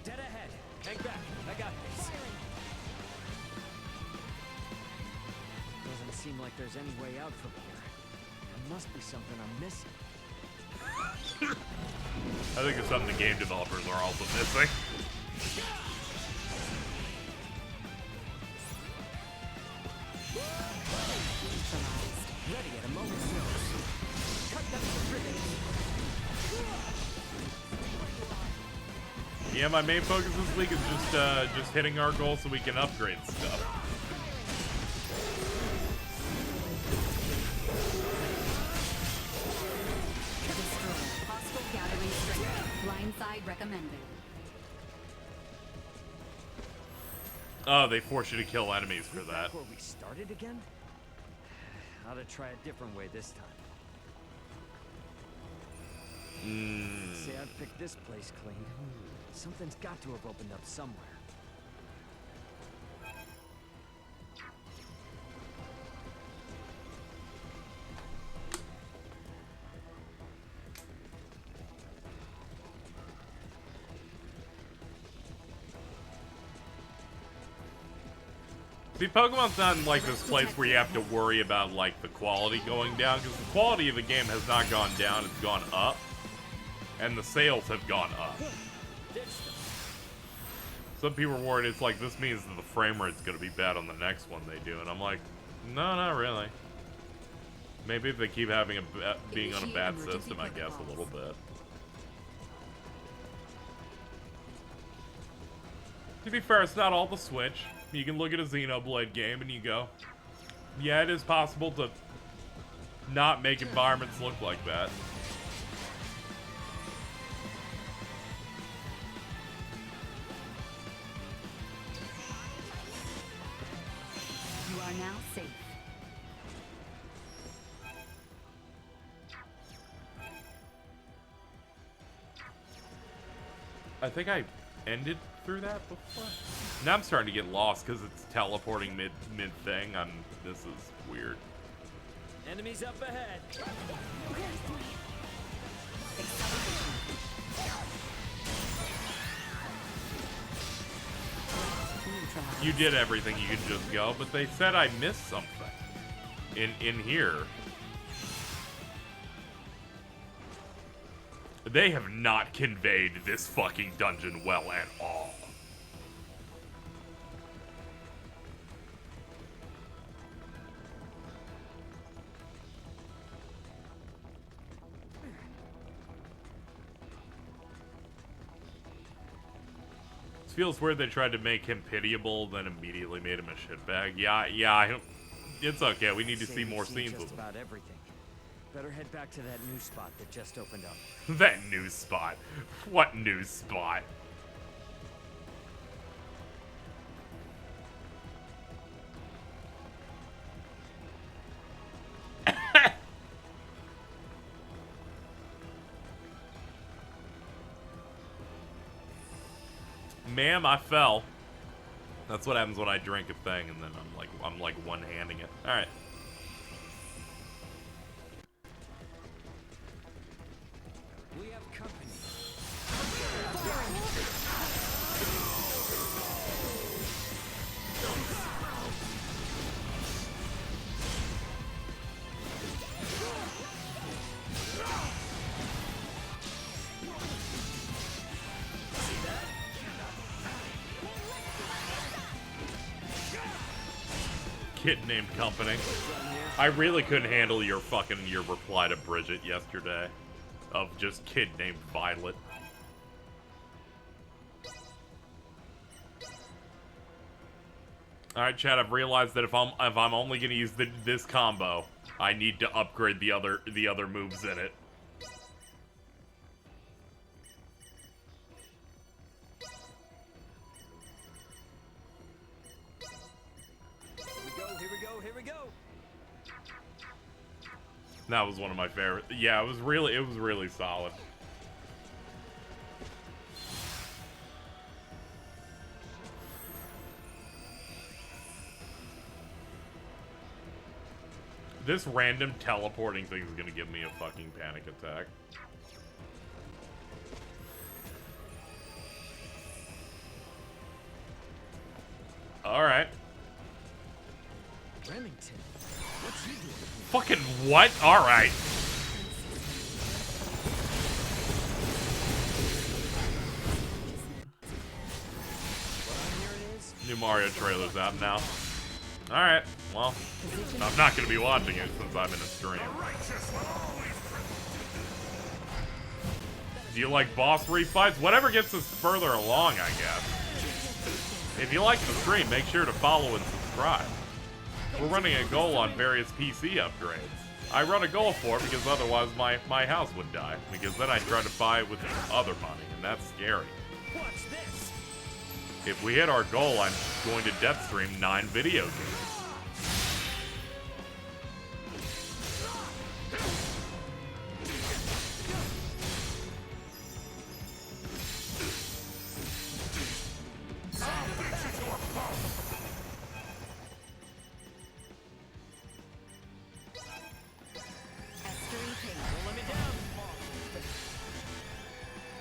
Dead ahead. Hang back. I got this. Doesn't seem like there's any way out from here. There must be something I'm missing. I think it's something the game developers are also missing. Ready at a moment's notice. Cut them to ribbons. Yeah, my main focus this week is just hitting our goal so we can upgrade stuff. Destroy. Hostile gathering strength. Blindside recommended. Oh, they force you to kill enemies for that. Back where we started again? Ought to try a different way this time. Say I've picked this place clean. Something's got to have opened up somewhere. See, Pokemon's not like this place where you have to worry about, like, the quality going down, because the quality of the game has not gone down, it's gone up. And the sales have gone up. Some people are worried it's like, this means that the frame rate's gonna be bad on the next one they do, and I'm like, no, not really. Maybe if they keep having being on a bad system, I guess, a little bit. To be fair, it's not all the Switch. You can look at a Xenoblade game and you go, yeah, it is possible to not make environments look like that. You are now safe. I think I ended through that before. Now I'm starting to get lost because it's teleporting mid thing. This is weird. Enemies up ahead. You did everything you could just go, but they said I missed something in here. They have not conveyed this fucking dungeon well at all. It feels weird they tried to make him pitiable, then immediately made him a shitbag. Yeah, it's okay. We need to see more scenes with him. About everything. Better head back to that new spot that just opened up. That new spot? What new spot? Ma'am, I fell. That's what happens when I drink a thing, and then I'm like one-handing it. All right. We have company. Kid named Company. I really couldn't handle your reply to Bridget yesterday of just kid named Violet. All right, chat. I've realized that if I'm only gonna use this combo, I need to upgrade the other moves in it. Here we go. That was one of my favorite. Yeah, it was really solid. This random teleporting thing is gonna give me a fucking panic attack. Alright. Remington, what's he doing? Fucking what? Alright. New Mario trailer's out now. Alright, well, I'm not gonna be watching it since I'm in a stream. Do you like boss refights? Whatever gets us further along, I guess. If you like the stream, make sure to follow and subscribe. We're running a goal on various PC upgrades. I run a goal for it because otherwise my house would die. Because then I try to buy it with other money, and that's scary. Watch this. If we hit our goal, I'm going to death stream 9 video games.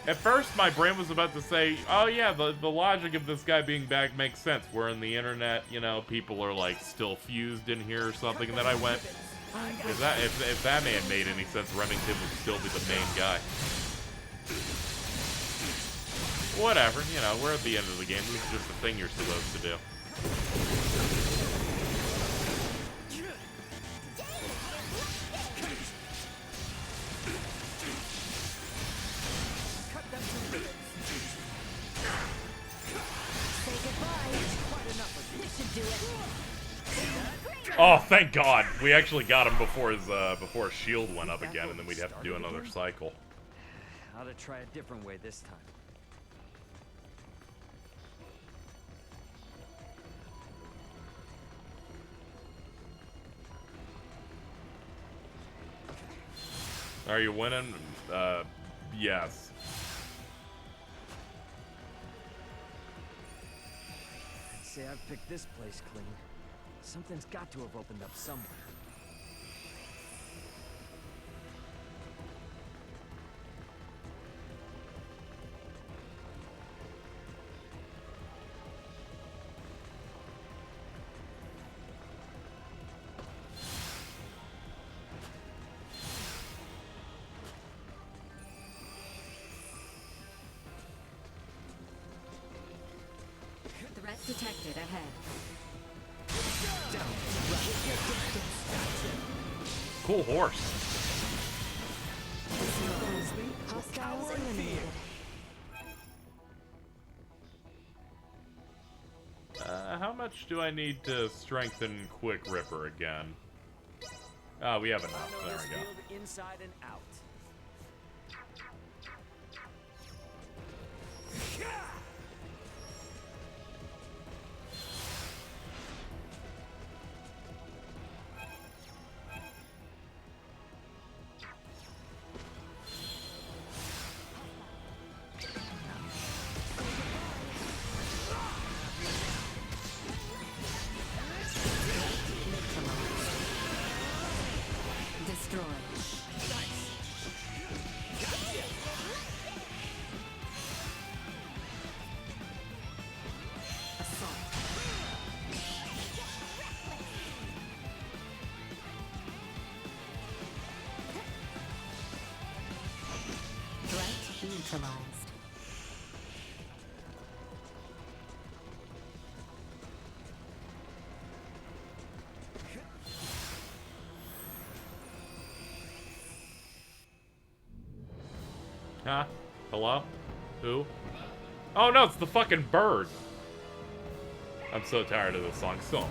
At first, my brain was about to say, oh yeah, the logic of this guy being back makes sense. We're in the internet, you know, people are like still fused in here or something. And then I went, if that man made any sense, Remington would still be the main guy. Whatever, you know, we're at the end of the game. This is just a thing you're supposed to do. Oh, thank God! We actually got him before his shield went up again, and then we'd have to do another cycle. How to try a different way this time. Are you winning? Yes. I'd say I've picked this place clean. Something's got to have opened up somewhere. Threat detected ahead. Cool horse. Hostiles eliminated. How much do I need to strengthen Quick Ripper again? Oh, we have enough. There we go. Inside and out. Neutralized. Huh? Hello? Who? Oh no, it's the fucking bird. I'm so tired of this song. So am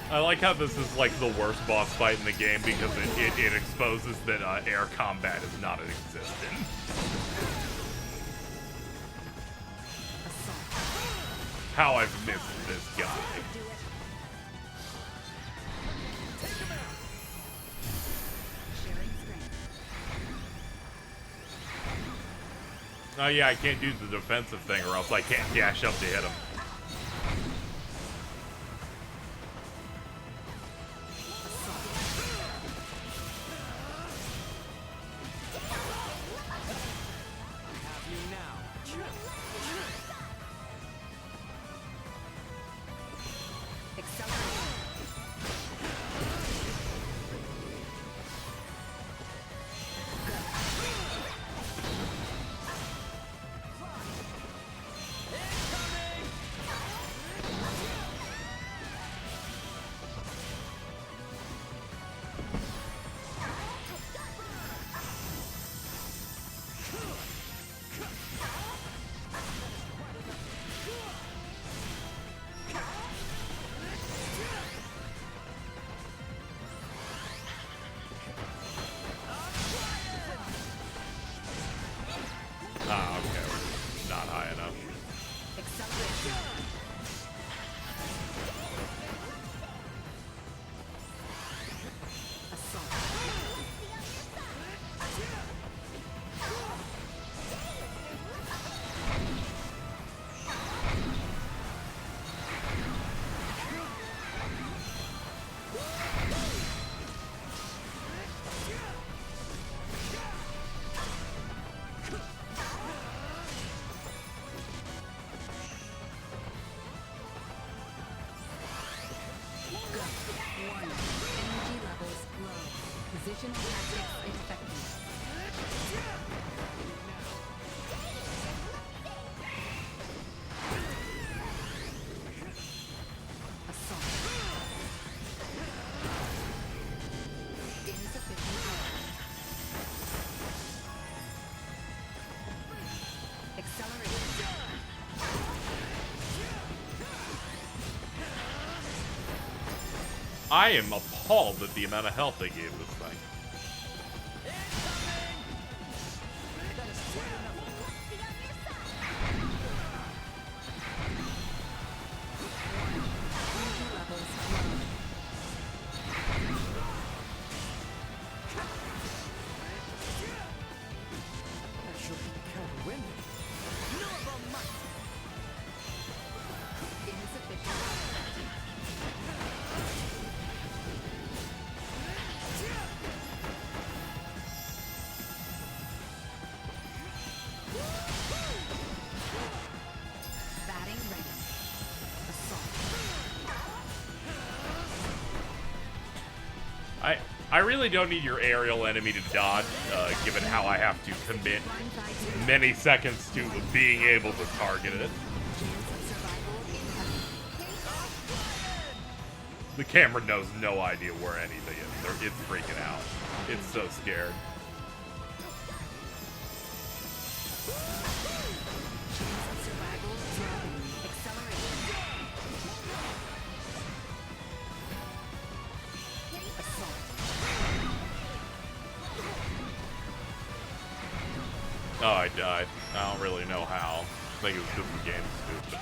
I like how this is like the worst boss fight in the game because it exposes that air combat is not in existence. How I've missed this guy. Oh yeah, I can't do the defensive thing or else I can't dash up to hit him. Ah, okay. We're not high enough. Position tactics ineffective. Assault. Insufficient. Accelerate. I am appalled at the amount of health they gave this thing. I really don't need your aerial enemy to dodge, given how I have to commit many seconds to being able to target it. The camera knows no idea where anything is. It's freaking out. It's so scared. Oh, I died. I don't really know how. I think it was because the game's stupid.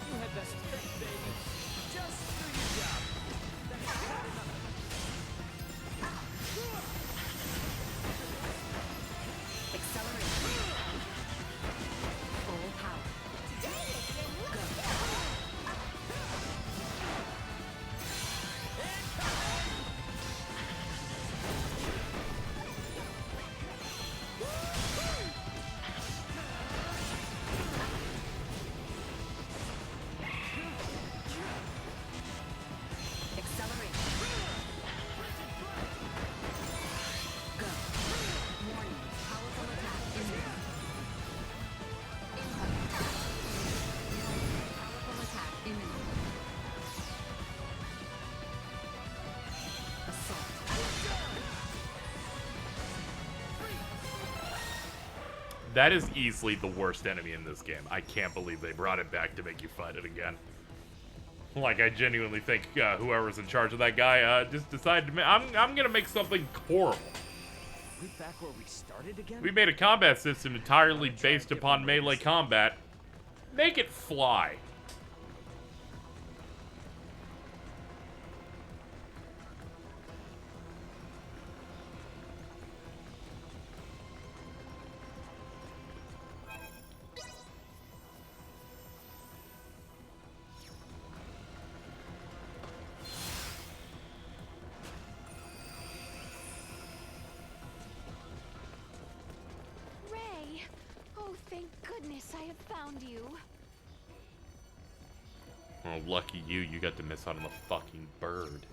You had best think, baby. Just do your job. That's good enough. Accelerate. Full power. Go. That is easily the worst enemy in this game. I can't believe they brought it back to make you fight it again. Like, I genuinely think whoever's in charge of that guy just decided to I'm gonna make something horrible. We back where we started again? We made a combat system entirely based upon melee combat. Make it fly. Thank goodness I have found you. Oh, lucky you. You got to miss out on the fucking bird.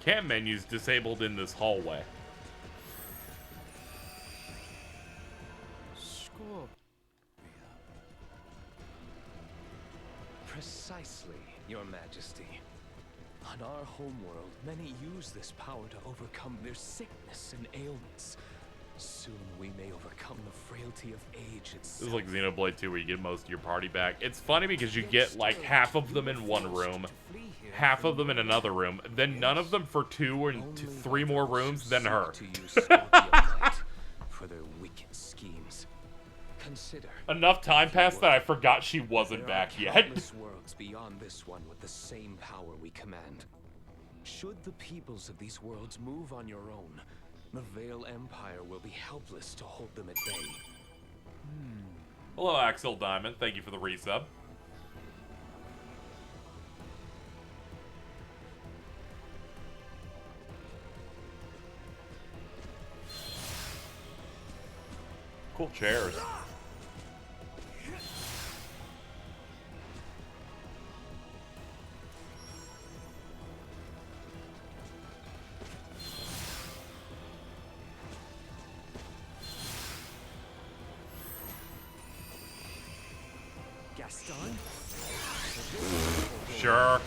Cam menu's disabled in this hallway. Scorpia. Precisely, Your Majesty. On our homeworld, many use this power to overcome their sickness and ailments. Soon we may overcome the frailty of age itself. This is like Xenoblade 2 where you get most of your party back. It's funny because you get like half of them in one room, half of them in another room, then none of them for 2 and 3 more rooms, then her. For their wicked schemes. Consider enough time passed that I forgot she wasn't back yet. Countless worlds beyond this one with the same power we command. Should the peoples of these worlds move on your own, the Veil Empire will be helpless to hold them at bay. Hello, Axel Diamond. Thank you for the resub. Cool chairs. Gaston? Sure.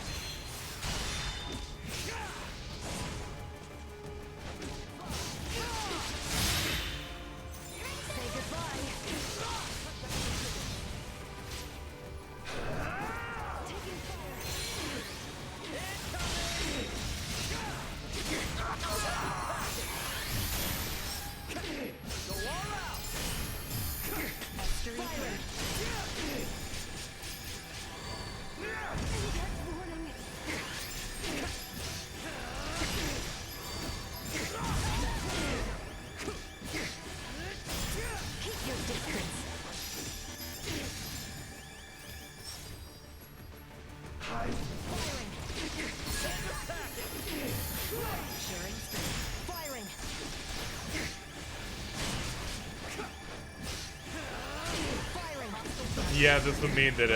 Yeah, this would mean that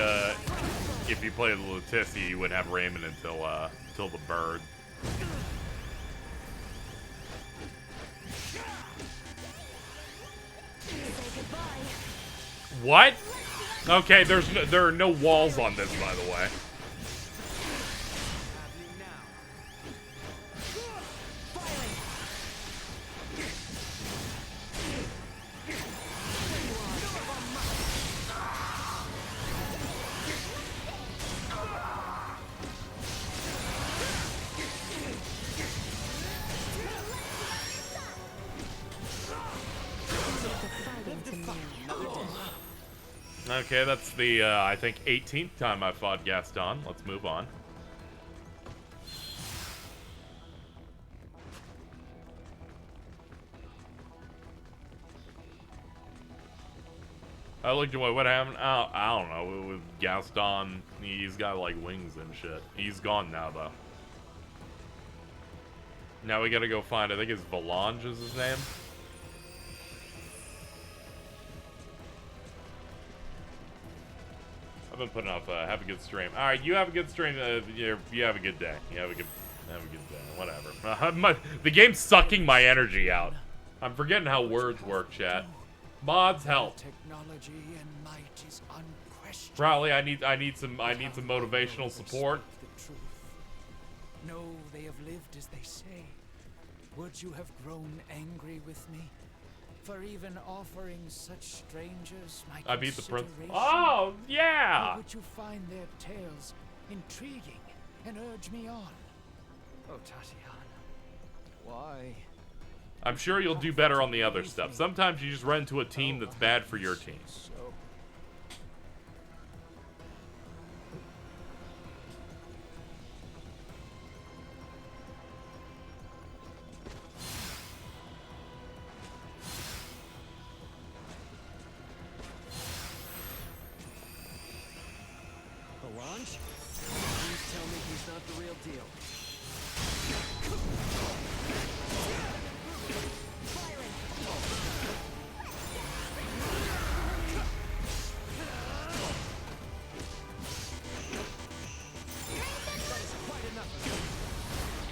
if you play the Leticia, you wouldn't have Raymond until the bird. What? Okay, there are no walls on this, by the way. Okay, that's the, I think, 18th time I fought Gaston. Let's move on. I looked away. What happened? I don't know. With Gaston, he's got, like, wings and shit. He's gone now, though. Now we gotta go find, I think it's Valange is his name. Been putting off have a good stream. All right, you have a good stream. You have a good day. You have a good day. Whatever. The game's sucking my energy out. I'm forgetting how words work, chat. Mods help. Technology and might is unquestioned. Probably I need some motivational support. No, they have lived as they say. Would you have grown angry with me? For even offering such strangers my I beat the prince. consideration? Oh, yeah! Or would you find their tales intriguing and urge me on? Oh, Tatiana, why? I'm sure you'll do better on the other stuff. Sometimes you just run into a team that's bad for your team. Solange? Please tell me he's not the real deal.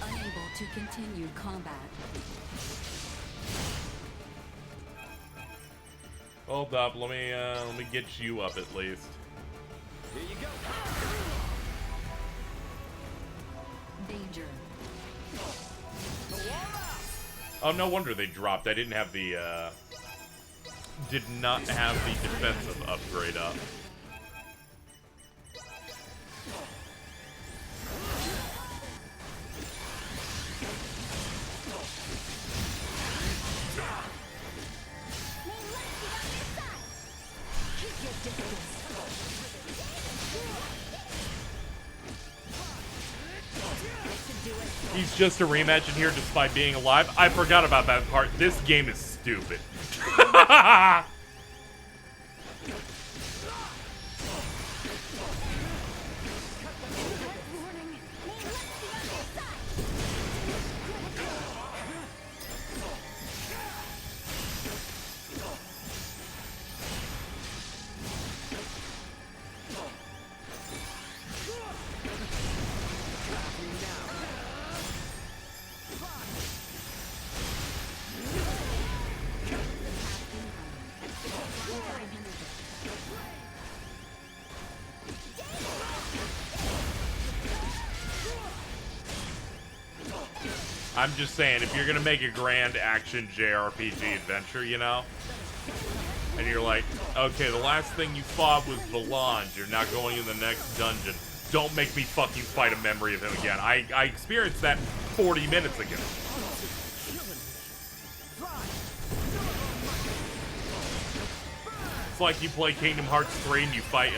Unable to continue combat. Hold up, let me get you up at least. Here you go. Danger. Oh, no wonder they dropped. I didn't have the, did not have the defensive upgrade up. He's just a rematch in here despite being alive. I forgot about that part. This game is stupid. I'm just saying, if you're gonna make a grand action JRPG adventure, you know, and you're like, okay, the last thing you fought was Valange, you're not going in the next dungeon. Don't make me fucking fight a memory of him again. I experienced that 40 minutes ago. It's like you play Kingdom Hearts 3 and you fight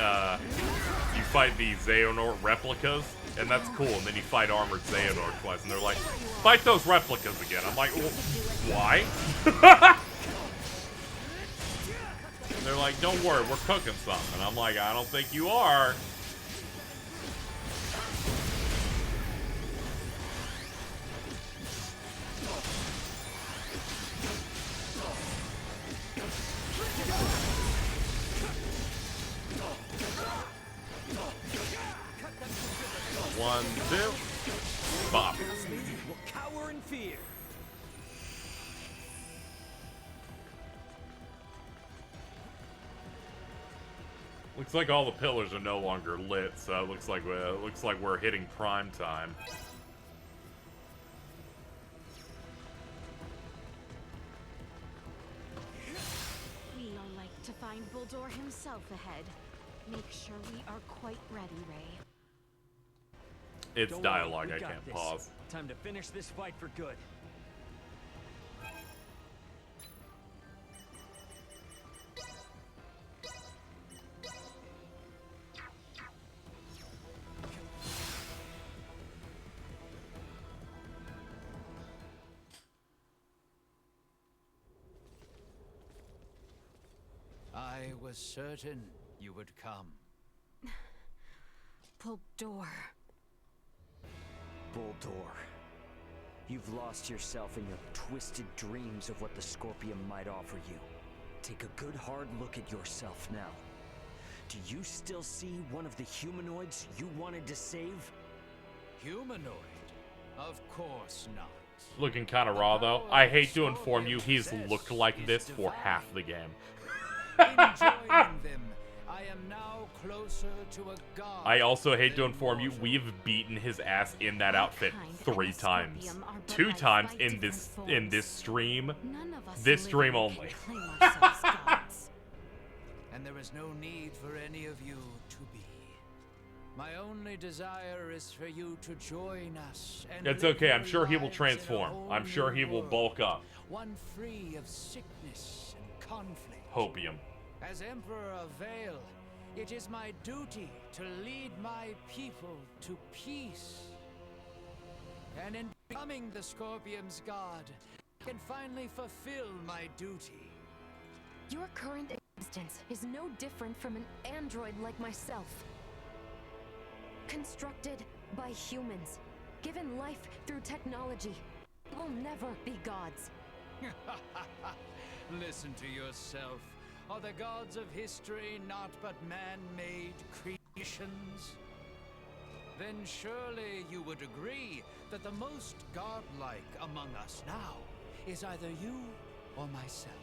the Xehanort replicas, and that's cool, and then you fight Armored Xehanort twice, and they're like, fight those replicas again. I'm like, well, why? And they're like, don't worry, we're cooking something. And I'm like, I don't think you are. One, two, bop. Will cower in fear. Looks like all the pillars are no longer lit, so it looks like we're hitting prime time. We are like to find Bulldor himself ahead. Make sure we are quite ready, Ray. It's Don't dialogue, worry, we I got can't this. pause. Time to finish this fight for good. I was certain you would come. Bulldor. Bulldor. You've lost yourself in your twisted dreams of what the Scorpium might offer you. Take a good hard look at yourself now. Do you still see one of the humanoids you wanted to save? Humanoid? Of course not. Looking kind of raw, though. I hate to inform you, he's looked like this for half the game. In joining them, I am now closer to a god. I also hate to inform you, we've beaten his ass in that outfit 3 times. 2 times in this stream. This stream only. And there is no need for any of you to be. My only desire is for you to join us. And It's live okay, I'm your sure he will lives in a transform. whole I'm sure he new will world, bulk up. one free of sickness and conflict. Hopium. As Emperor of Vale, it is my duty to lead my people to peace. And in becoming the Scorpium's god, I can finally fulfill my duty. Your current existence is no different from an android like myself. Constructed by humans, given life through technology, will never be gods. Listen to yourself. Are the gods of history not but man-made creations? Then surely you would agree that the most godlike among us now is either you or myself.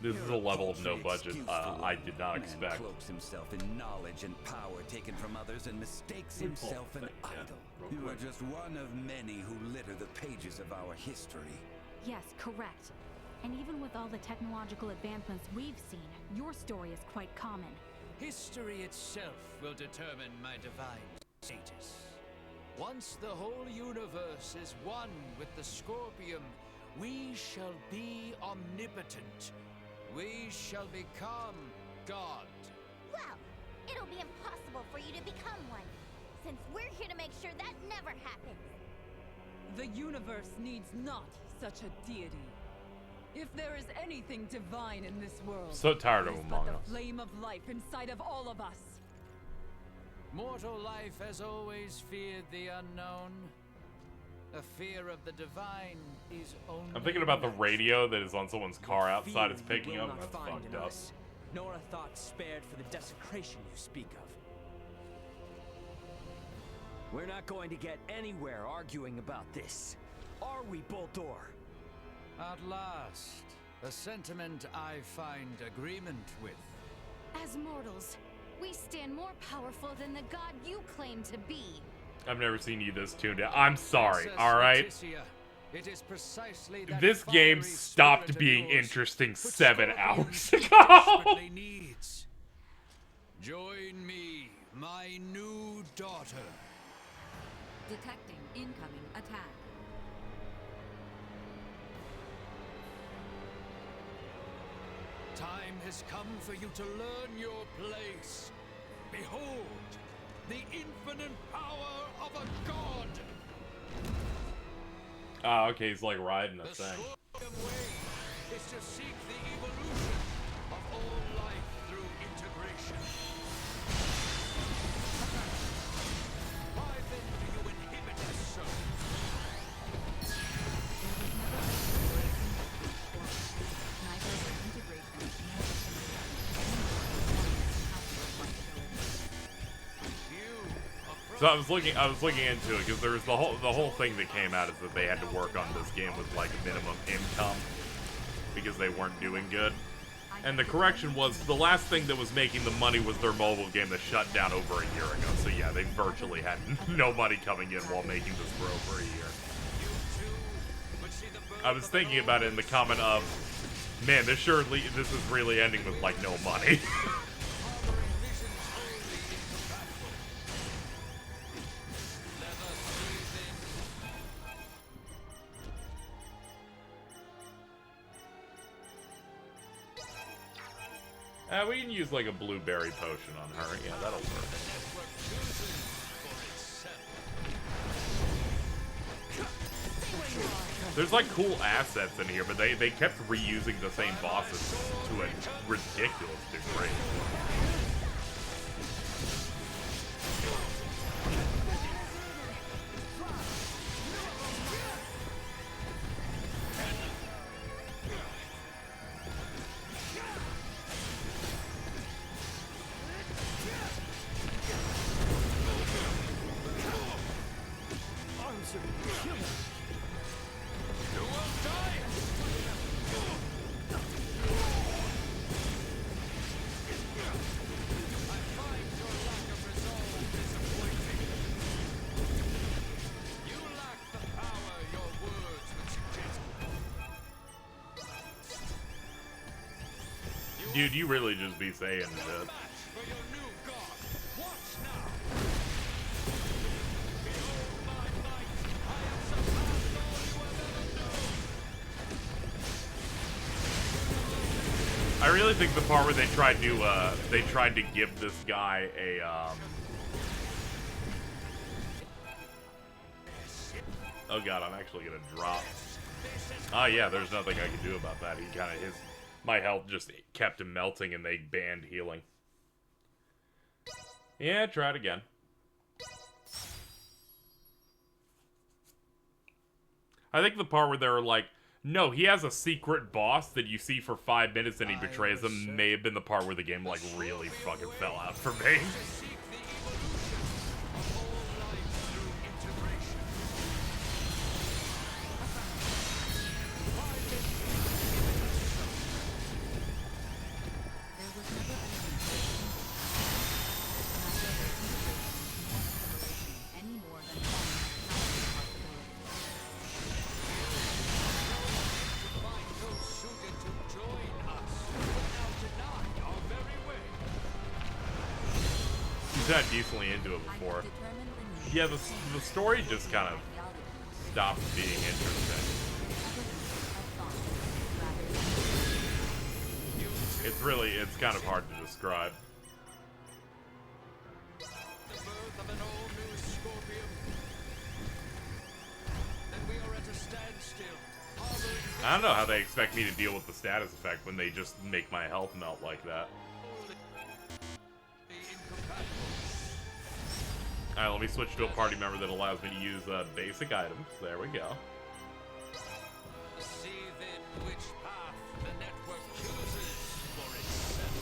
This is a level of no budget I did not expect. Man cloaks himself in knowledge and power taken from others and mistakes himself an idol. You are just one of many who litter the pages of our history. Yes, correct. And even with all the technological advancements we've seen, your story is quite common. History itself will determine my divine status. Once the whole universe is one with the Scorpium, we shall be omnipotent. We shall become God. Well, it'll be impossible for you to become one, since we're here to make sure that never happens. The universe needs not such a deity. If there is anything divine in this world, So tired of it is Among but Us. the flame of life inside of all of us. Mortal life has always feared the unknown. A fear of the divine is only... I'm thinking about the radio that is on someone's car outside. It's picking up, and that's fucked up. Nor a thought spared for the desecration you speak of. We're not going to get anywhere arguing about this. Are we, Boltor? At last, a sentiment I find agreement with. As mortals, we stand more powerful than the god you claim to be. I've never seen you this tuned out. I'm sorry, Princess alright? Leticia, it is precisely that This game fiery stopped spirit of being yours interesting which 7 Scorpion hours desperately ago. needs. Join me, my new daughter. Detecting incoming attack. Time has come for you to learn your place. Behold, the infinite power of a god. Ah, okay, he's like riding a The thing. Scorpion way is to seek the evolution of all life through integration. Why then do you inhibit us so? So I was looking into it because there was the whole thing that came out is that they had to work on this game with like minimum income because they weren't doing good. And the correction was the last thing that was making the money was their mobile game that shut down over a year ago. So yeah, they virtually had no money coming in while making this for over a year. I was thinking about it in the comment of, man, this is really ending with like no money. We can use like a blueberry potion on her. Yeah, that'll work. There's like cool assets in here, but they kept reusing the same bosses to a ridiculous degree. Dude, you really just be saying shit. I really think the part where they tried to give this guy a oh god, I'm actually gonna drop. Ah yeah, there's nothing I can do about that. He kinda my health just kept him melting and they banned healing. Yeah, try it again. I think the part where they were like, no, he has a secret boss that you see for 5 minutes and he betrays them may have been the part where the game, like, really fucking fell out for me. Got decently into it before. Yeah, the story just kind of stopped being interesting. It's kind of hard to describe. I don't know how they expect me to deal with the status effect when they just make my health melt like that. Alright, let me switch to a party member that allows me to use basic items. There we go. See then which path the network chooses for itself.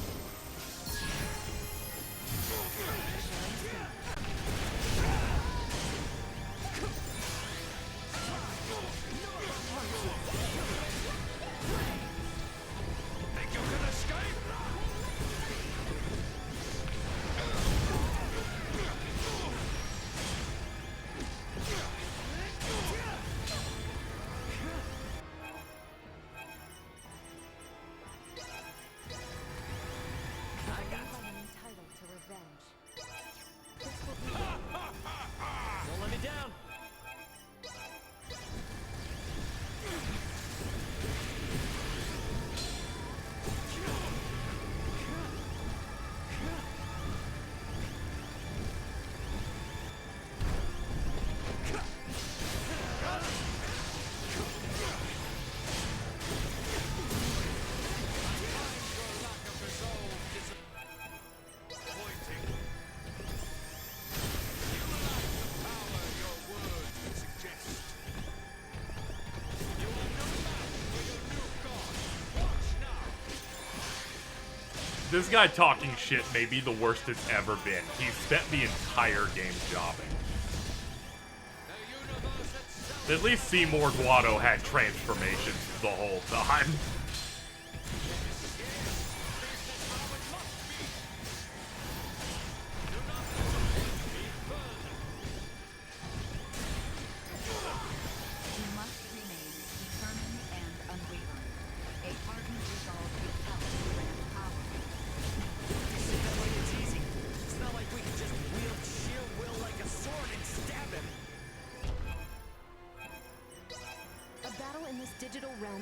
Think you can escape? Don't let me down. This guy talking shit may be the worst it's ever been. He spent the entire game jobbing. At least Seymour Guado had transformations the whole time.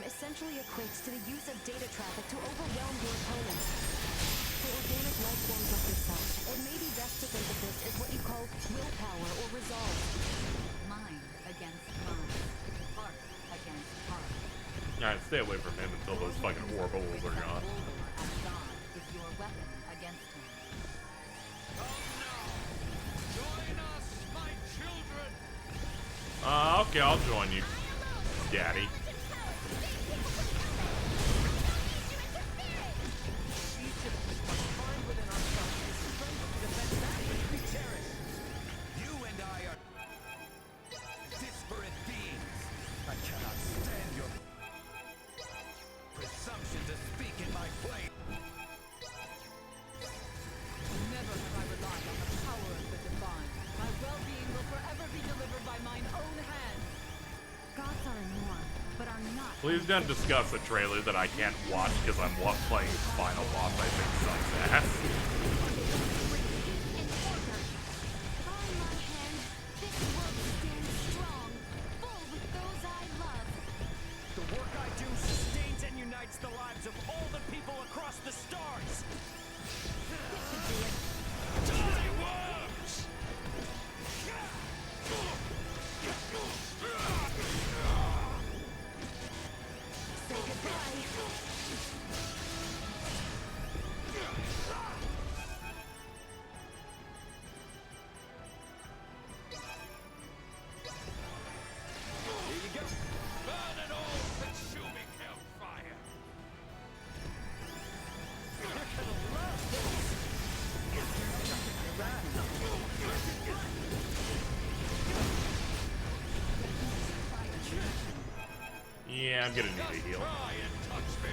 Essentially equates to the use of data traffic to overwhelm your opponents. For organic life forms like yourself, it may be best to think of this as what you call willpower or resolve. Mind against mind. Heart against heart. Alright, stay away from him until those fucking orbals are gone. And God is your weapon against him. Join us, my children. Okay, I'll join you, Daddy. Please don't discuss a trailer that I can't watch because I'm playing its final boss. I think sucks ass. The work I do sustains and unites the lives of all the people across the stars. Die worms! Say goodbye. Here you go. Burn it all, consuming hellfire. You're gonna love this. Yeah, I'm gonna need a heal. Try and touch me.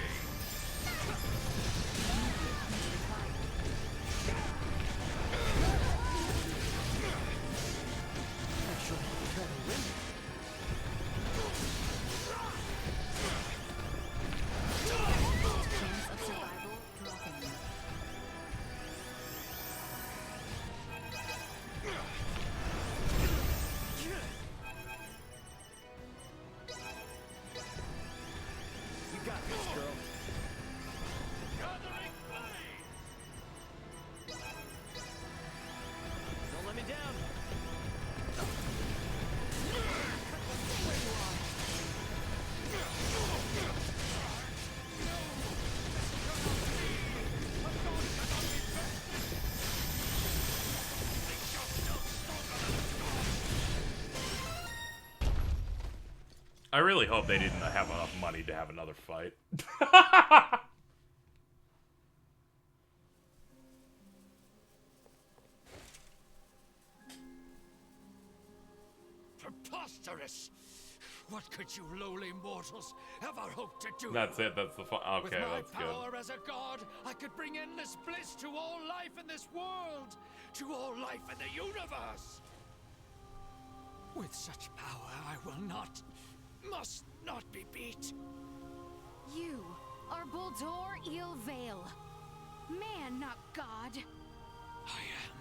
Chance of survival dropping. You got this, girl. Gathering flame. Don't let me down. I really hope they didn't have enough money to have another fight. Preposterous! What could you lowly mortals ever hope to do? That's it. That's the fun. With Okay, my that's good. power as a god, I could bring endless bliss to all life in this world, to all life in the universe. With such power, I will not, must not be beat. You are Buldur Ilvale. Man, not God. I am.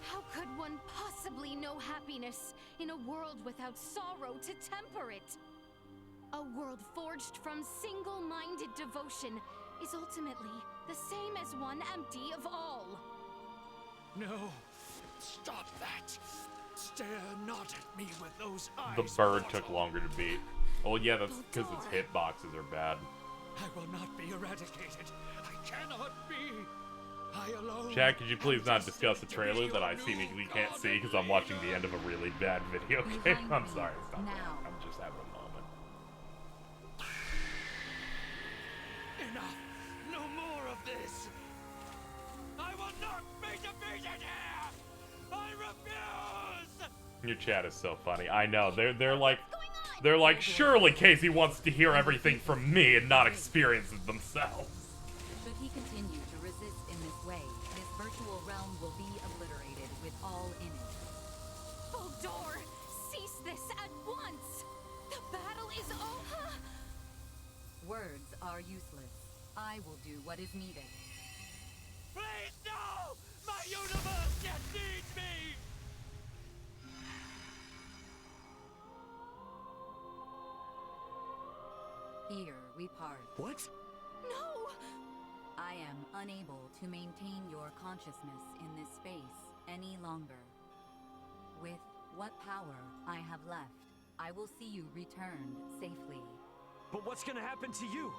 How could one possibly know happiness in a world without sorrow to temper it? A world forged from single-minded devotion is ultimately the same as one empty of all. No, stop that. Stare not at me with those eyes. The bird took longer to beat. Oh yeah, that's because its hitboxes are bad. I will not be eradicated. I cannot be. I alone. Chad, could you please not discuss the trailer that I seemingly can't see because I'm watching the end of a really bad video game? I'm sorry, stop. I'm just having a moment. Enough. No more of this. I will not be defeated here. I refuse. Your chat is so funny. I know. They're like surely Casey wants to hear everything from me and not experience it themselves. Should he continue to resist in this way, his virtual realm will be obliterated with all in it. Buldur, cease this at once! The battle is over! Words are useless. I will do what is needed. Please, no! My universe yet needs me! Here we part. What? No! I am unable to maintain your consciousness in this space any longer. With what power I have left, I will see you returned safely. But what's gonna happen to you?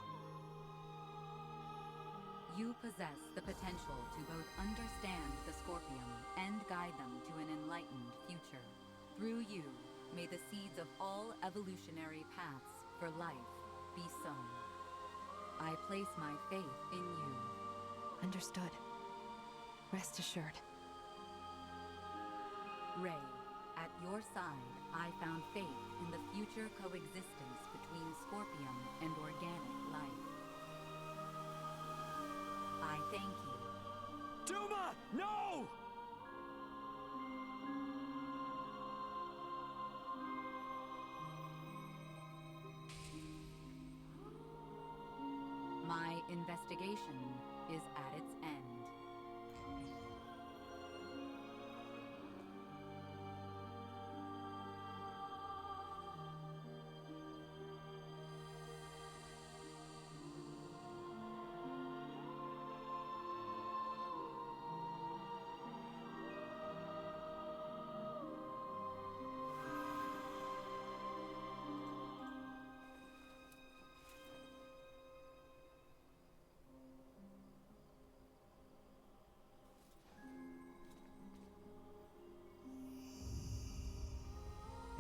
You possess the potential to both understand the Scorpium and guide them to an enlightened future. Through you, may the seeds of all evolutionary paths for life be sown. I place my faith in you. Understood. Rest assured. Ray, at your side, I found faith in the future coexistence between Scorpium and organic life. I thank you. Duma! No!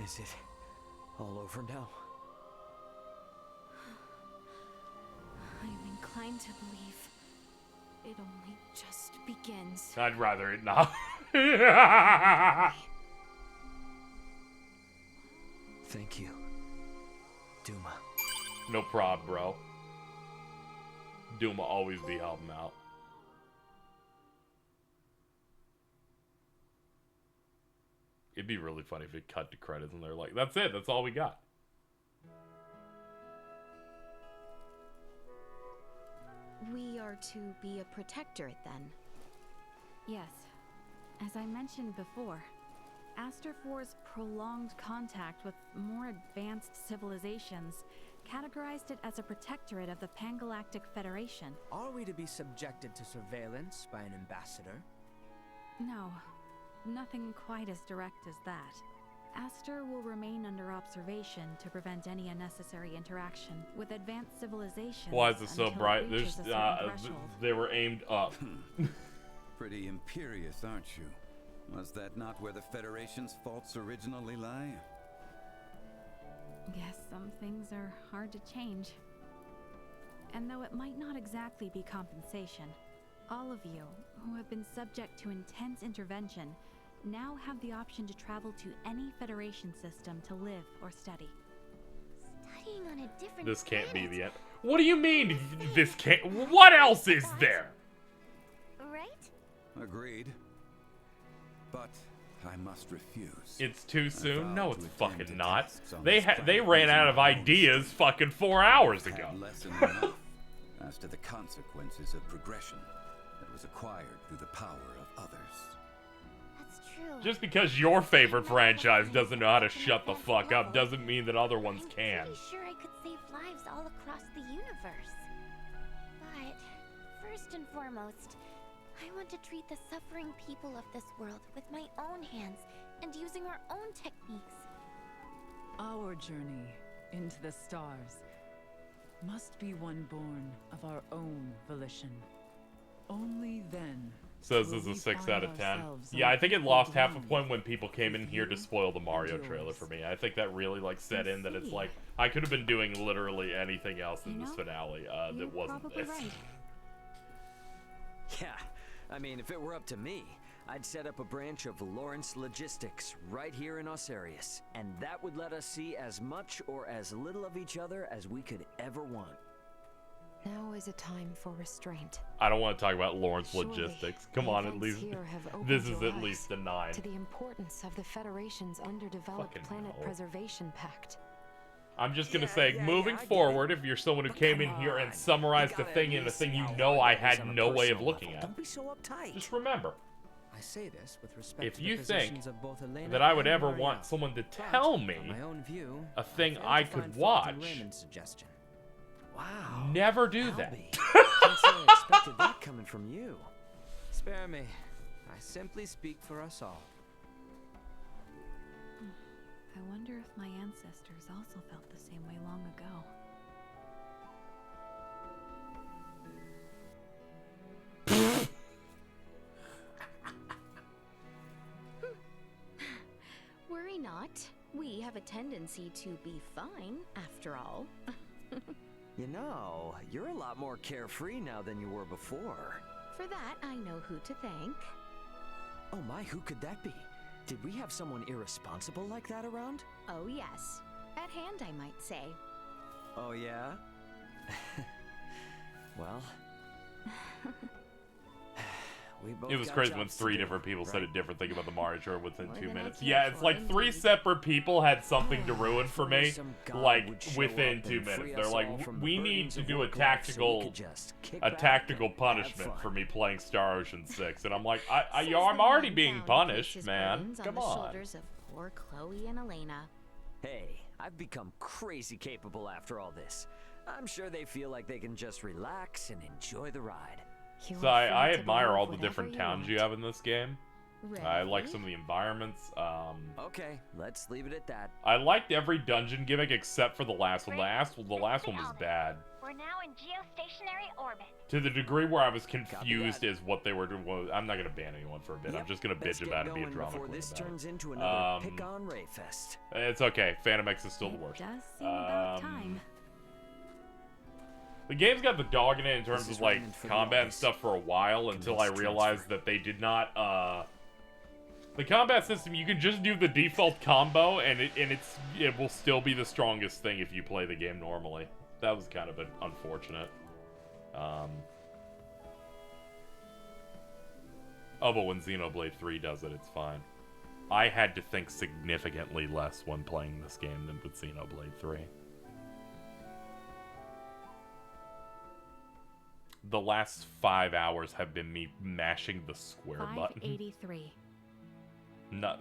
Is it all over now? I'm inclined to believe it only just begins. I'd rather it not. Thank you, Duma. No prob, bro. Duma always be helping out. It'd be really funny if it cut to credits and they're like, that's it, that's all we got. We are to be a protectorate then? Yes. As I mentioned before, Aster 4's prolonged contact with more advanced civilizations categorized it as a protectorate of the Pangalactic Federation. Are we to be subjected to surveillance by an ambassador? No, nothing quite as direct as that. Aster will remain under observation to prevent any unnecessary interaction with advanced civilizations. Why is it so until it bright? reaches There's, a certain threshold. they were aimed up. Pretty imperious, aren't you? Was that not where the Federation's faults originally lie? Guess some things are hard to change. And though it might not exactly be compensation, all of you who have been subject to intense intervention now have the option to travel to any Federation system to live or study. Studying on a different This can't planet. be the end. What do you mean, this can't? What else is there? Right? Agreed. But I must refuse. It's too soon? No, it's fucking attend to not. tasks on They this they planet ran using out of my own ideas strength. fucking 4 hours Had ago. lesson enough as to the consequences of progression that was acquired through the power of others. That's true. Just because your favorite franchise doesn't know how to shut the fuck up doesn't mean that other ones can. I'm pretty sure I could save lives all across the universe. But first and foremost, I want to treat the suffering people of this world with my own hands and using our own techniques. Our journey into the stars must be one born of our own volition. Only then. Says will this is a we 6 find out of 10. ourselves Yeah, on I think it equal lost half a ground point when people came in here to spoil the Mario trailer for me. I think that really like set in that it's like I could have been doing literally anything else in this finale that wasn't Probably this. right. Yeah, I mean, if it were up to me, I'd set up a branch of Lawrence Logistics right here in Osarius, and that would let us see as much or as little of each other as we could ever want. Now is a time for restraint. I don't want to talk about Lawrence Surely, Logistics. Come the on, at events least here have opened this is your at eyes least a 9. to the importance of the Federation's underdeveloped Fucking planet hell. preservation pact. I'm just gonna say, moving forward, if you're someone who came in here and summarized the thing in a thing you know I had no way of looking at, Don't be so uptight. just remember, I say this with respect if to you the think positions of both Elena that I would and ever Maria. want someone to But, tell from me my own view, a thing failed I to could find fault in watch, Raymond's suggestion. Wow. never do that. Can't say I expected that coming from you. Spare me. I simply speak for us all. I wonder if my ancestors also felt the same way long ago. Worry not. We have a tendency to be fine, after all. You know, you're a lot more carefree now than you were before. For that, I know who to thank. Oh my, who could that be? Did we have someone irresponsible like that around? Oh yes. At hand, I might say. Oh yeah? Well... we both It was got crazy when jobs to 3 do, different people said a right? different thing about the Mario trailer within More 2 than I minutes. care Yeah, it's for, like 3 indeed. separate people had something to ruin for me, Some god would like show within up 2 and free minutes. They're us like, all from the we need burdens to of do a work life so we tactical, could just kick back and have punishment fun. for me playing Star Ocean 6, and I'm like, Says the I'm already man being bowing punished, places man. burdens Come on. The on. shoulders of poor Chloe and Elena. Hey, I've become crazy capable after all this. I'm sure they feel like they can just relax and enjoy the ride. So I admire all the different towns you have in this game. I like some of the environments. Okay, let's leave it at that. I liked every dungeon gimmick except for the last one. The last one was bad. We're now in geostationary orbit. To the degree where I was confused as what they were doing. Well, I'm not gonna ban anyone for a bit. I'm just gonna bitch about it and be a drama queen this about turns it. into another pick-on Ray Fest. It's okay. Phantom X is still the worst. Does seem about time. The game's got the dog in it in terms of like combat and stuff for a while until I realized that they did not the combat system, you can just do the default combo and it will still be the strongest thing if you play the game normally. That was kind of unfortunate. Oh, but when Xenoblade 3 does it, it's fine. I had to think significantly less when playing this game than with Xenoblade 3. The last 5 hours have been me mashing the square button. 583.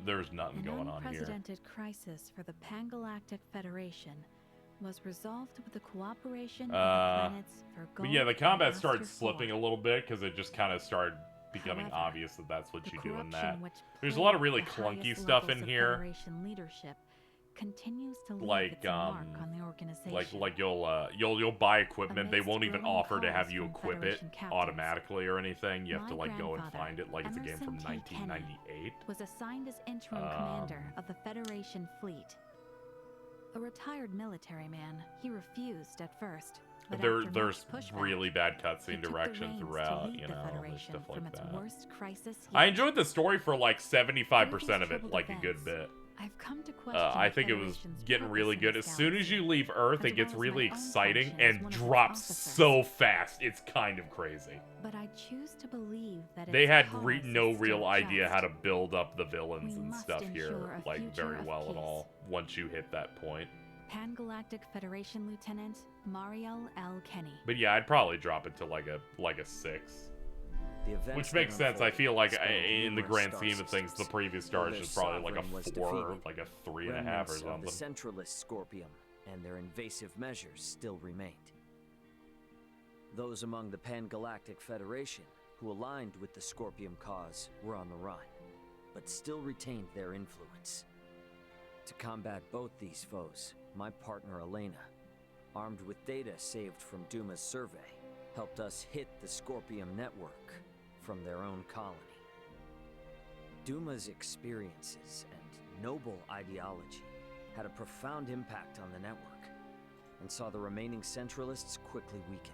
There's nothing going on here. An unprecedented crisis for the Pan-Galactic Federation was resolved with the cooperation of the planets for but yeah, the combat started slipping a little bit because it just kind of started becoming obvious that that's what you do in that. There's a lot of really clunky stuff in here. Federation leadership continues to leave like its mark on the organization. like you'll buy equipment, they won't even offer to have you equip it automatically or anything. You have to like go and find it like it's a game from 1998. Was assigned as interim commander of the Federation fleet. A retired military man, he refused at first. But There's really bad cutscene direction throughout, you know, and stuff like that. I enjoyed the story for like 75% of it, like a good bit. I've come to question I think it was getting really good. As soon as you leave Earth, it gets really exciting and drops so fast. It's kind of crazy. But I choose to believe that they had no real idea how to build up the villains and stuff here, like very well at all. Once you hit that point. Pan-Galactic Federation Lieutenant Mariel L. Kenny. But yeah, I'd probably drop it to like a 6. Which makes sense. I feel like in the grand scheme of things, the previous Starge is probably like a 4, like a 3.5 or something. The centralist Scorpium and their invasive measures still remained. Those among the Pan-Galactic Federation who aligned with the Scorpium cause were on the run, but still retained their influence. To combat both these foes, my partner Elena, armed with data saved from Duma's survey, helped us hit the Scorpium network from their own colony. Duma's experiences and noble ideology had a profound impact on the network, and saw the remaining Centralists quickly weakened.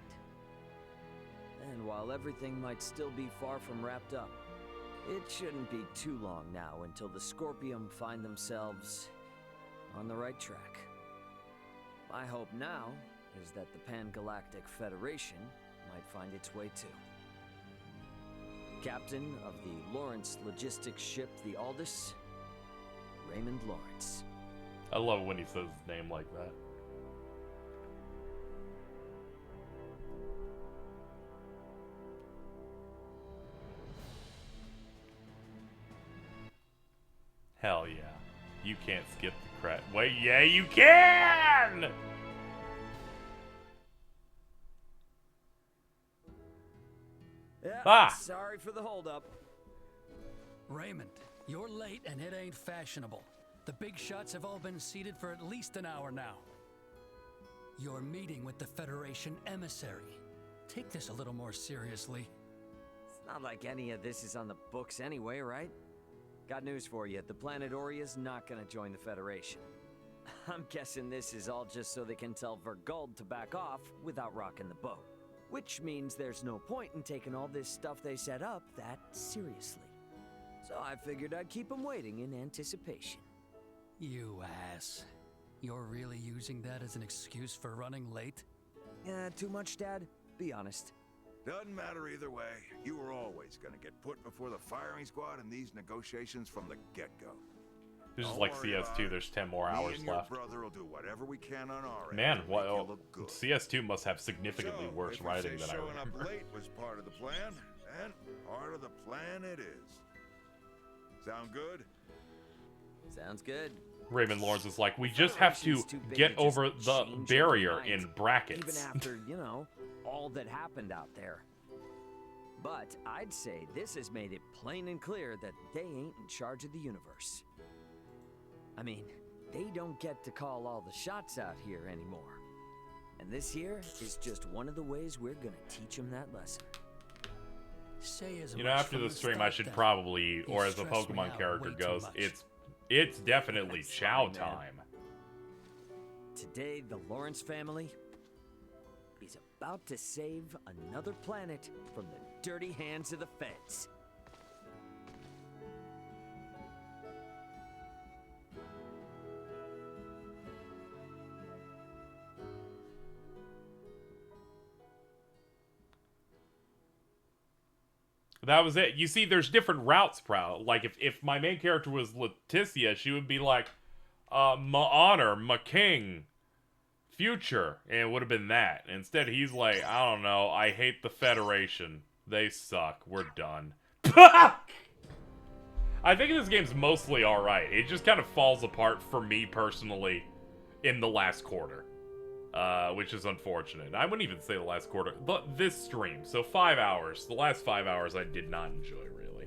And while everything might still be far from wrapped up, it shouldn't be too long now until the Scorpium find themselves on the right track. My hope now is that the Pan-Galactic Federation might find its way too. Captain of the Lawrence logistics ship, the Aldous, Raymond Lawrence. I love when he says his name like that. Hell yeah. You can't skip the credit. Wait, yeah, you can! Yeah, sorry for the holdup. Raymond, you're late and it ain't fashionable. The big shots have all been seated for at least an hour now. You're meeting with the Federation emissary. Take this a little more seriously. It's not like any of this is on the books anyway, right? Got news for you. The planet Oria's not gonna join the Federation. I'm guessing this is all just so they can tell Vergold to back off without rocking the boat. Which means there's no point in taking all this stuff they set up that seriously. So I figured I'd keep them waiting in anticipation. You ass. You're really using that as an excuse for running late? Too much, Dad? Be honest. Doesn't matter either way. You were always gonna get put before the firing squad in these negotiations from the get-go. This is like CS2, there's 10 more hours left. Brother will do whatever we can on our Man, well, CS2 must have significantly worse writing than I remember. Showing up late was part of the plan, and part of the plan it is. Sound good? Sounds good. Raymond Lawrence is like, we just have to get over the barrier in brackets. Even after, you know, all that happened out there. But I'd say this has made it plain and clear that they ain't in charge of the universe. I mean, they don't get to call all the shots out here anymore. And this here is just one of the ways we're gonna teach them that lesson. Say as You know, after the stream, I should probably, or as the Pokemon character goes, it's definitely chow time. Today, the Lawrence family is about to save another planet from the dirty hands of the feds. That was it. You see, there's different routes, Proud. Like, if my main character was Leticia, she would be like, my honor, my king, future. And it would have been that. Instead, he's like, I don't know, I hate the Federation. They suck. We're done. I think this game's mostly alright. It just kind of falls apart for me personally in the last quarter. Which is unfortunate. I wouldn't even say the last quarter. This stream. So 5 hours. The last 5 hours I did not enjoy, really.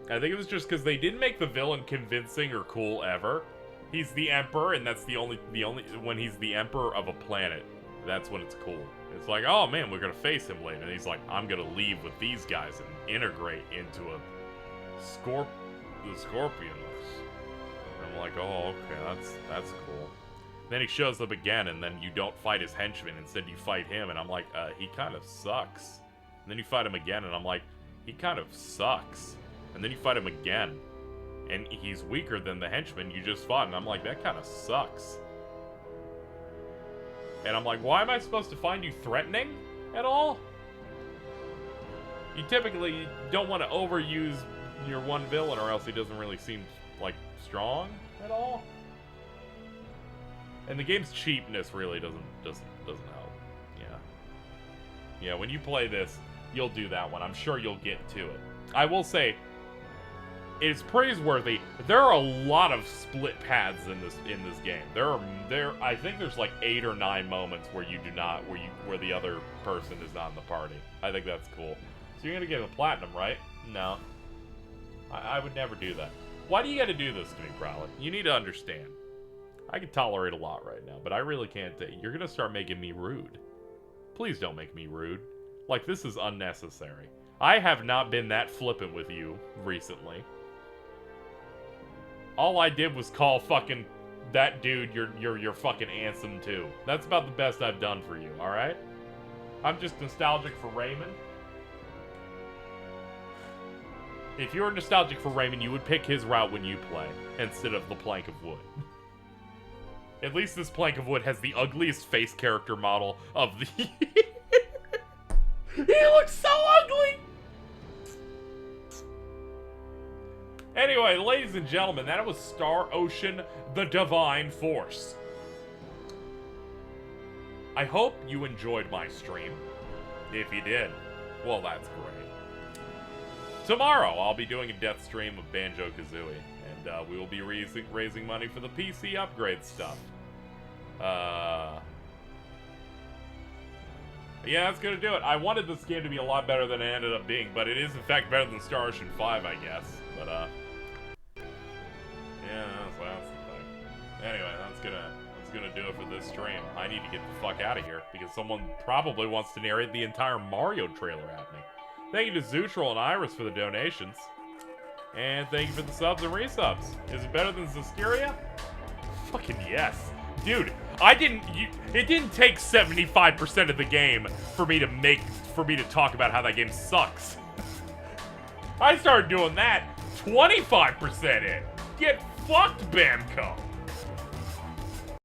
I think it was just because they didn't make the villain convincing or cool ever. He's the Emperor, and that's the only when he's the Emperor of a planet, that's when it's cool. It's like, oh man, we're gonna face him later. And he's like, I'm gonna leave with these guys and integrate into the Scorpions. And I'm like, oh, okay, that's cool. Then he shows up again, and then you don't fight his henchman. Instead, you fight him, and I'm like, he kind of sucks. And then you fight him again, and I'm like, he kind of sucks. And then you fight him again, and he's weaker than the henchman you just fought, and I'm like, that kind of sucks. And I'm like, why am I supposed to find you threatening at all? You typically don't want to overuse your one villain, or else he doesn't really seem, like, strong at all. And the game's cheapness really doesn't help. Yeah, when you play this, you'll do that one. I'm sure you'll get to it. I will say, it's praiseworthy. There are a lot of split paths in this game. I think there's like 8 or 9 moments where you do not, where the other person is not in the party. I think that's cool. So you're gonna get a platinum, right? No. I would never do that. Why do you gotta do this to me, Prowler? You need to understand. I can tolerate a lot right now, but I really can't. You're gonna start making me rude. Please don't make me rude. Like, this is unnecessary. I have not been that flippant with you recently. All I did was call fucking that dude your fucking Ansem too. That's about the best I've done for you, alright? I'm just nostalgic for Raymond. If you were nostalgic for Raymond, you would pick his route when you play, instead of the plank of wood. At least this plank of wood has the ugliest face character model of the... He looks so ugly! Anyway, ladies and gentlemen, that was Star Ocean: The Divine Force. I hope you enjoyed my stream. If you did, well, that's great. Tomorrow, I'll be doing a death stream of Banjo-Kazooie. And we will be raising money for the PC upgrade stuff. Yeah, that's gonna do it. I wanted this game to be a lot better than it ended up being, but it is in fact better than Star Ocean 5, I guess. But yeah, that's the thing. Anyway, that's gonna do it for this stream. I need to get the fuck out of here because someone probably wants to narrate the entire Mario trailer at me. Thank you to Zootrol and Iris for the donations. And thank you for the subs and resubs. Is it better than Zestiria? Fucking yes. Dude, it didn't take 75% of the game for me to talk about how that game sucks. I started doing that 25% in. Get fucked, Bamco.